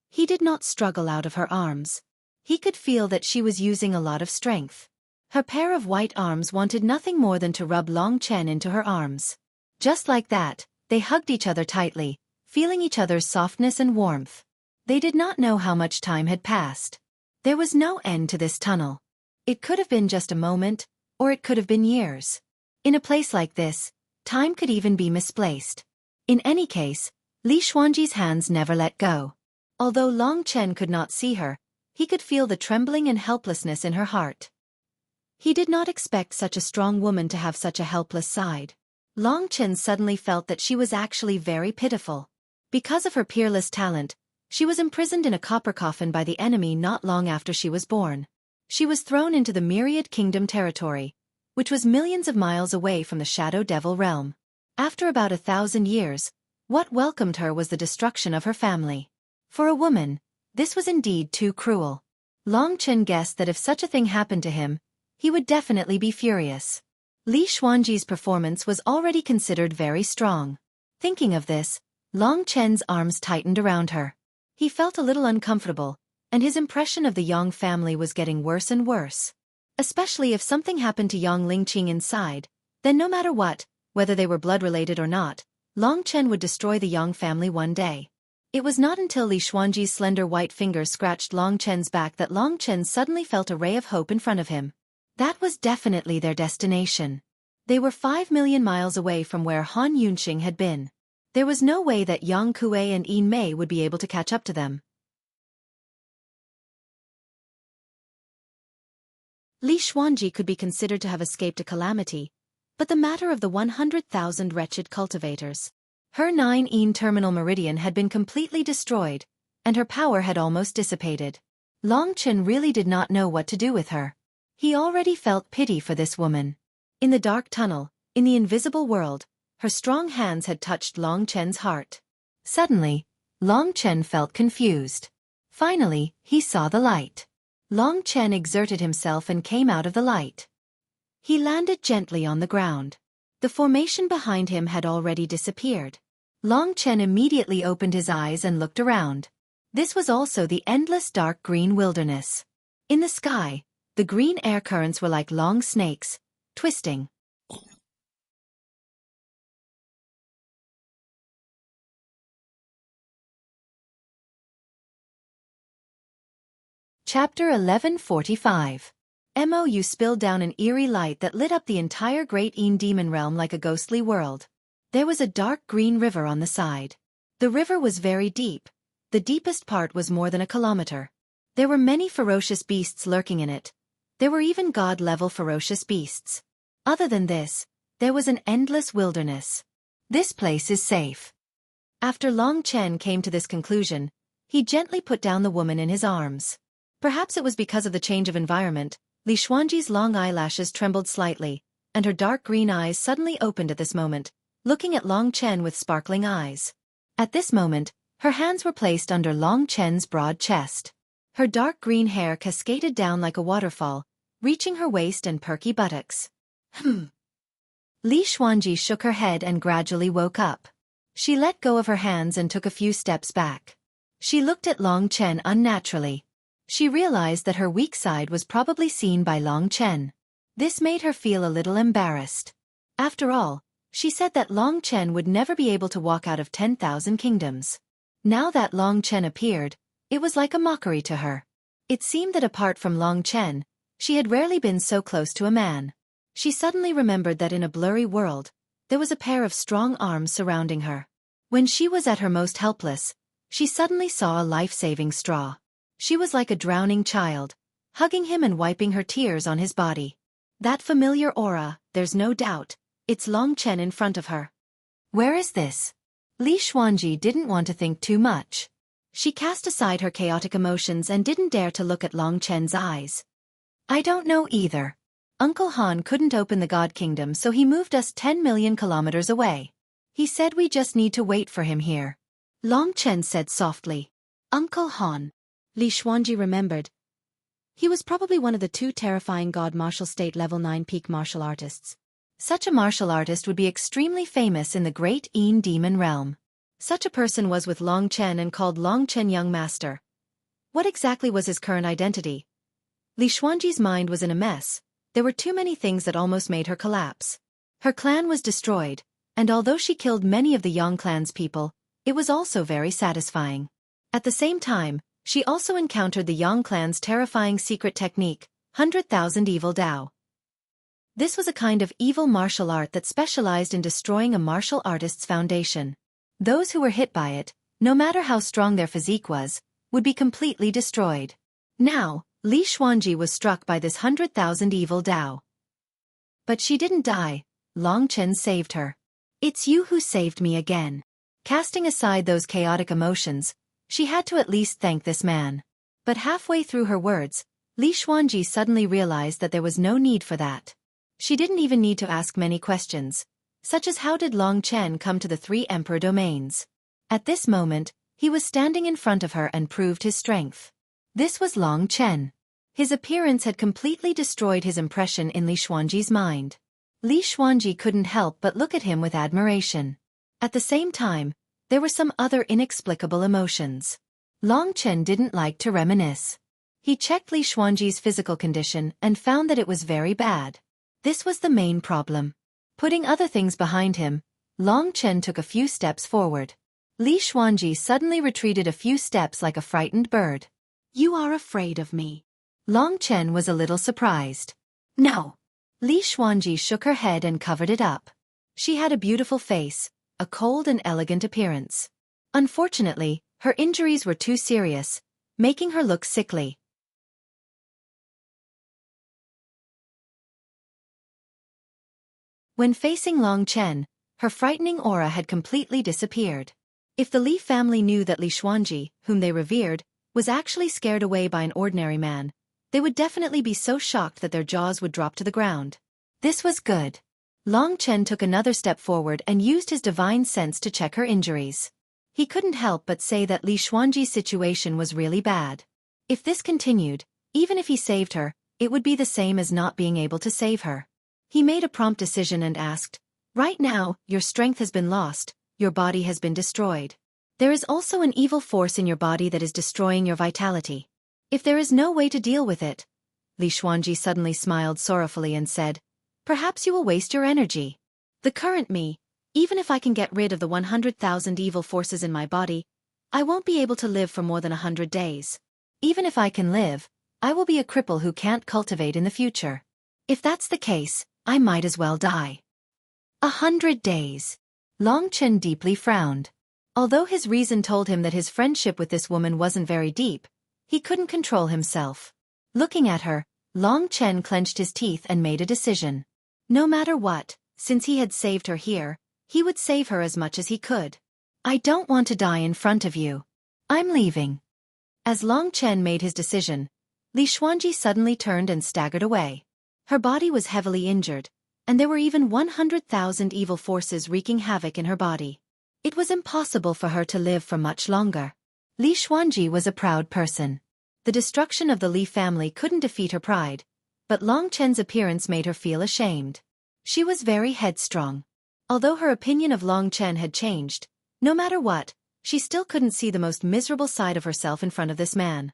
he did not struggle out of her arms. He could feel that she was using a lot of strength. Her pair of white arms wanted nothing more than to rub Long Chen into her arms. Just like that, they hugged each other tightly, feeling each other's softness and warmth. They did not know how much time had passed. There was no end to this tunnel. It could have been just a moment, or it could have been years. In a place like this, time could even be misplaced. In any case, Li Xuanji's hands never let go. Although Long Chen could not see her, he could feel the trembling and helplessness in her heart. He did not expect such a strong woman to have such a helpless side. Long Chen suddenly felt that she was actually very pitiful. Because of her peerless talent, she was imprisoned in a copper coffin by the enemy not long after she was born. She was thrown into the Myriad Kingdom territory, which was millions of miles away from the Shadow Devil realm. After about 1,000 years, what welcomed her was the destruction of her family. For a woman, this was indeed too cruel. Long Chen guessed that if such a thing happened to him, he would definitely be furious. Li Xuanji's performance was already considered very strong. Thinking of this, Long Chen's arms tightened around her. He felt a little uncomfortable, and his impression of the Yang family was getting worse and worse. Especially if something happened to Yang Lingqing inside, then no matter what, whether they were blood-related or not, Long Chen would destroy the Yang family one day. It was not until Li Xuanji's slender white fingers scratched Long Chen's back that Long Chen suddenly felt a ray of hope in front of him. That was definitely their destination. They were 5 million miles away from where Han Yunxing had been. There was no way that Yang Kuei and Yin Mei would be able to catch up to them. Li Xuanji could be considered to have escaped a calamity, but the matter of the 100,000 wretched cultivators. Her 9 Yin terminal meridian had been completely destroyed, and her power had almost dissipated. Long Chen really did not know what to do with her. He already felt pity for this woman. In the dark tunnel, in the invisible world, her strong hands had touched Long Chen's heart. Suddenly, Long Chen felt confused. Finally, he saw the light. Long Chen exerted himself and came out of the light. He landed gently on the ground. The formation behind him had already disappeared. Long Chen immediately opened his eyes and looked around. This was also the endless dark green wilderness. In the sky, the green air currents were like long snakes, twisting. Chapter 1145. Mou spilled down an eerie light that lit up the entire Great Yin Demon Realm like a ghostly world. There was a dark green river on the side. The river was very deep. The deepest part was more than a kilometer. There were many ferocious beasts lurking in it. There were even god-level ferocious beasts. Other than this, there was an endless wilderness. This place is safe. After Long Chen came to this conclusion, he gently put down the woman in his arms. Perhaps it was because of the change of environment, Li Xuanji's long eyelashes trembled slightly, and her dark green eyes suddenly opened at this moment, looking at Long Chen with sparkling eyes. At this moment, her hands were placed under Long Chen's broad chest. Her dark green hair cascaded down like a waterfall, reaching her waist and perky buttocks. Li Xuanji shook her head and gradually woke up. She let go of her hands and took a few steps back. She looked at Long Chen unnaturally. She realized that her weak side was probably seen by Long Chen. This made her feel a little embarrassed. After all, she said that Long Chen would never be able to walk out of 10,000 kingdoms. Now that Long Chen appeared, it was like a mockery to her. It seemed that apart from Long Chen, she had rarely been so close to a man. She suddenly remembered that in a blurry world, there was a pair of strong arms surrounding her. When she was at her most helpless, she suddenly saw a life-saving straw. She was like a drowning child, hugging him and wiping her tears on his body. That familiar aura, there's no doubt, it's Long Chen in front of her. Where is this? Li Xuanji didn't want to think too much. She cast aside her chaotic emotions and didn't dare to look at Long Chen's eyes. I don't know either. Uncle Han couldn't open the God Kingdom, so he moved us 10 million kilometers away. He said we just need to wait for him here. Long Chen said softly. Uncle Han. Li Xuanji remembered. He was probably one of the 2 terrifying God martial state level 9 peak martial artists. Such a martial artist would be extremely famous in the great Yin demon realm. Such a person was with Long Chen and called Long Chen Young Master. What exactly was his current identity? Li Xuanji's mind was in a mess. There were too many things that almost made her collapse. Her clan was destroyed, and although she killed many of the Yang clan's people, it was also very satisfying. At the same time, she also encountered the Yang clan's terrifying secret technique, 100,000 Evil Dao. This was a kind of evil martial art that specialized in destroying a martial artist's foundation. Those who were hit by it, no matter how strong their physique was, would be completely destroyed. Now, Li Xuanji was struck by this 100,000 Evil Dao. But she didn't die. Long Chen saved her. It's you who saved me again. Casting aside those chaotic emotions, she had to at least thank this man. But halfway through her words, Li Xuanji suddenly realized that there was no need for that. She didn't even need to ask many questions, such as how did Long Chen come to the 3 emperor domains. At this moment, he was standing in front of her and proved his strength. This was Long Chen. His appearance had completely destroyed his impression in Li Xuanji's mind. Li Xuanji couldn't help but look at him with admiration. At the same time, there were some other inexplicable emotions. Long Chen didn't like to reminisce. He checked Li Xuanji's physical condition and found that it was very bad. This was the main problem. Putting other things behind him, Long Chen took a few steps forward. Li Xuanji suddenly retreated a few steps like a frightened bird. You are afraid of me. Long Chen was a little surprised. No. Li Xuanji shook her head and covered it up. She had a beautiful face, a cold and elegant appearance. Unfortunately, her injuries were too serious, making her look sickly. When facing Long Chen, her frightening aura had completely disappeared. If the Li family knew that Li Xuanji, whom they revered, was actually scared away by an ordinary man, they would definitely be so shocked that their jaws would drop to the ground. This was good. Long Chen took another step forward and used his divine sense to check her injuries. He couldn't help but say that Li Xuanji's situation was really bad. If this continued, even if he saved her, it would be the same as not being able to save her. He made a prompt decision and asked, "Right now, your strength has been lost, your body has been destroyed. There is also an evil force in your body that is destroying your vitality. If there is no way to deal with it," Li Xuanji suddenly smiled sorrowfully and said, "Perhaps you will waste your energy. The current me, even if I can get rid of the 100,000 evil forces in my body, I won't be able to live for more than 100 days. Even if I can live, I will be a cripple who can't cultivate in the future. If that's the case, I might as well die." 100 days. Long Chen deeply frowned. Although his reason told him that his friendship with this woman wasn't very deep, he couldn't control himself. Looking at her, Long Chen clenched his teeth and made a decision. No matter what, since he had saved her here, he would save her as much as he could. "I don't want to die in front of you. I'm leaving." As Long Chen made his decision, Li Xuanji suddenly turned and staggered away. Her body was heavily injured, and there were even 100,000 evil forces wreaking havoc in her body. It was impossible for her to live for much longer. Li Xuanji was a proud person. The destruction of the Li family couldn't defeat her pride, but Long Chen's appearance made her feel ashamed. She was very headstrong. Although her opinion of Long Chen had changed, no matter what, she still couldn't see the most miserable side of herself in front of this man.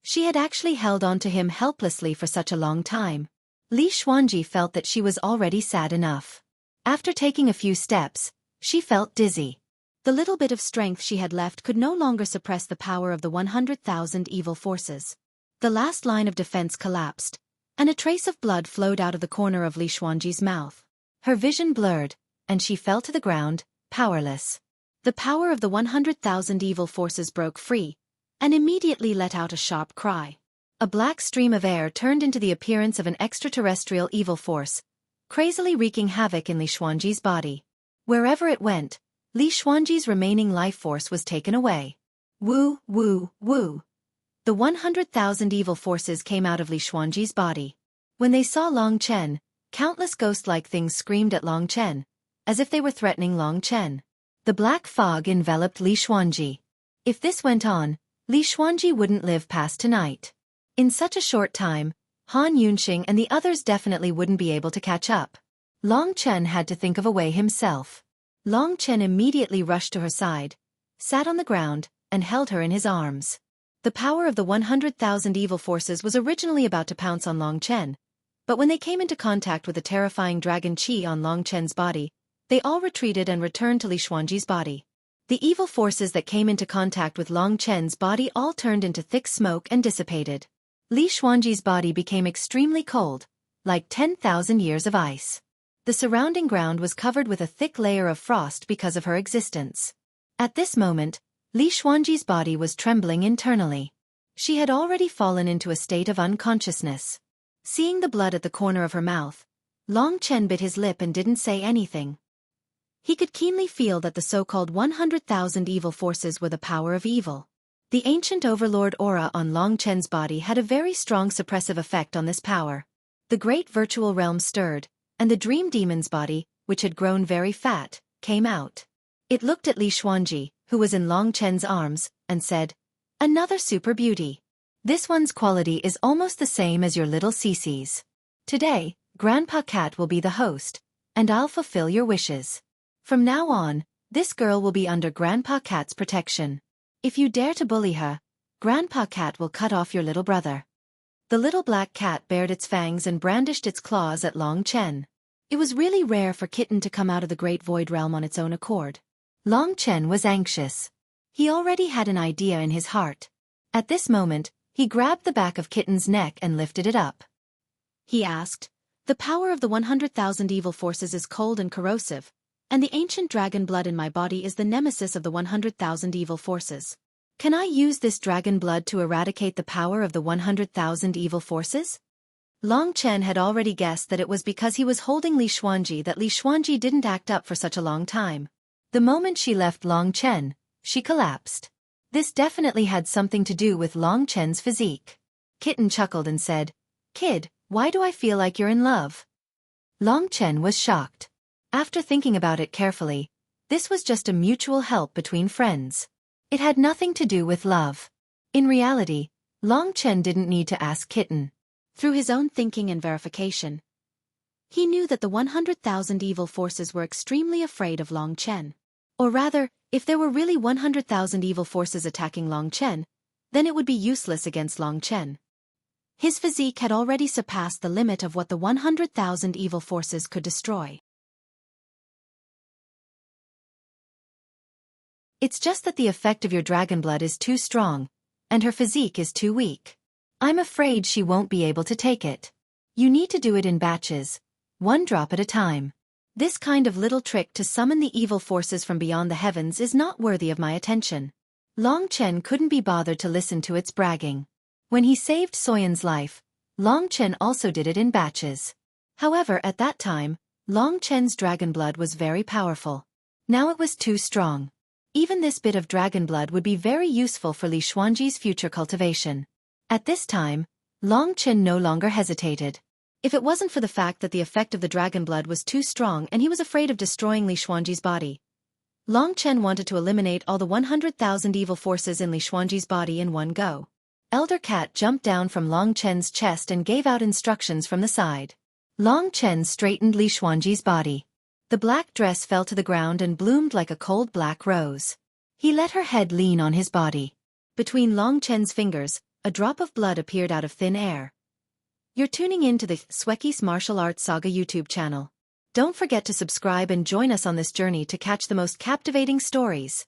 She had actually held on to him helplessly for such a long time. Li Xuanji felt that she was already sad enough. After taking a few steps, she felt dizzy. The little bit of strength she had left could no longer suppress the power of the 100,000 evil forces. The last line of defense collapsed, and a trace of blood flowed out of the corner of Li Xuanji's mouth. Her vision blurred, and she fell to the ground, powerless. The power of the 100,000 evil forces broke free, and immediately let out a sharp cry. A black stream of air turned into the appearance of an extraterrestrial evil force, crazily wreaking havoc in Li Xuanji's body. Wherever it went, Li Xuanji's remaining life force was taken away. Woo, woo, woo. The 100,000 evil forces came out of Li Xuanji's body. When they saw Long Chen, countless ghost-like things screamed at Long Chen, as if they were threatening Long Chen. The black fog enveloped Li Xuanji. If this went on, Li Xuanji wouldn't live past tonight. In such a short time, Han Yunxing and the others definitely wouldn't be able to catch up. Long Chen had to think of a way himself. Long Chen immediately rushed to her side, sat on the ground, and held her in his arms. The power of the 100,000 evil forces was originally about to pounce on Long Chen, but when they came into contact with the terrifying dragon qi on Long Chen's body, they all retreated and returned to Li Xuanji's body. The evil forces that came into contact with Long Chen's body all turned into thick smoke and dissipated. Li Xuanji's body became extremely cold, like 10,000 years of ice. The surrounding ground was covered with a thick layer of frost because of her existence. At this moment, Li Xuanji's body was trembling internally. She had already fallen into a state of unconsciousness. Seeing the blood at the corner of her mouth, Long Chen bit his lip and didn't say anything. He could keenly feel that the so-called 100,000 evil forces were the power of evil. The ancient overlord aura on Long Chen's body had a very strong suppressive effect on this power. The great virtual realm stirred, and the dream demon's body, which had grown very fat, came out. It looked at Li Xuanji, who was in Long Chen's arms, and said, "Another super beauty. This one's quality is almost the same as your little Cece's. Today, Grandpa Cat will be the host, and I'll fulfill your wishes. From now on, this girl will be under Grandpa Cat's protection. If you dare to bully her, Grandpa Cat will cut off your little brother." The little black cat bared its fangs and brandished its claws at Long Chen. It was really rare for Kitten to come out of the Great Void Realm on its own accord. Long Chen was anxious. He already had an idea in his heart. At this moment, he grabbed the back of Kitten's neck and lifted it up. He asked, "The power of the 100,000 evil forces is cold and corrosive, and the ancient dragon blood in my body is the nemesis of the 100,000 evil forces. Can I use this dragon blood to eradicate the power of the 100,000 evil forces?" Long Chen had already guessed that it was because he was holding Li Xuanji that Li Xuanji didn't act up for such a long time. The moment she left Long Chen, she collapsed. This definitely had something to do with Long Chen's physique. Kitten chuckled and said, "Kid, why do I feel like you're in love?" Long Chen was shocked. After thinking about it carefully, this was just a mutual help between friends. It had nothing to do with love. In reality, Long Chen didn't need to ask Kitten. Through his own thinking and verification, he knew that the 100,000 evil forces were extremely afraid of Long Chen. Or rather, if there were really 100,000 evil forces attacking Long Chen, then it would be useless against Long Chen. His physique had already surpassed the limit of what the 100,000 evil forces could destroy. It's just that the effect of your dragon blood is too strong, and her physique is too weak. I'm afraid she won't be able to take it. You need to do it in batches, one drop at a time. This kind of little trick to summon the evil forces from beyond the heavens is not worthy of my attention. Long Chen couldn't be bothered to listen to its bragging. When he saved Soyan's life, Long Chen also did it in batches. However, at that time, Long Chen's dragon blood was very powerful. Now it was too strong. Even this bit of dragon blood would be very useful for Li Xuanji's future cultivation. At this time, Long Chen no longer hesitated. If it wasn't for the fact that the effect of the dragon blood was too strong and he was afraid of destroying Li Xuanji's body, Long Chen wanted to eliminate all the 100,000 evil forces in Li Xuanji's body in one go. Elder Cat jumped down from Long Chen's chest and gave out instructions from the side. Long Chen straightened Li Xuanji's body. The black dress fell to the ground and bloomed like a cold black rose. He let her head lean on his body. Between Long Chen's fingers, a drop of blood appeared out of thin air. You're tuning in to the Xueqi's Martial Arts Saga YouTube channel. Don't forget to subscribe and join us on this journey to catch the most captivating stories.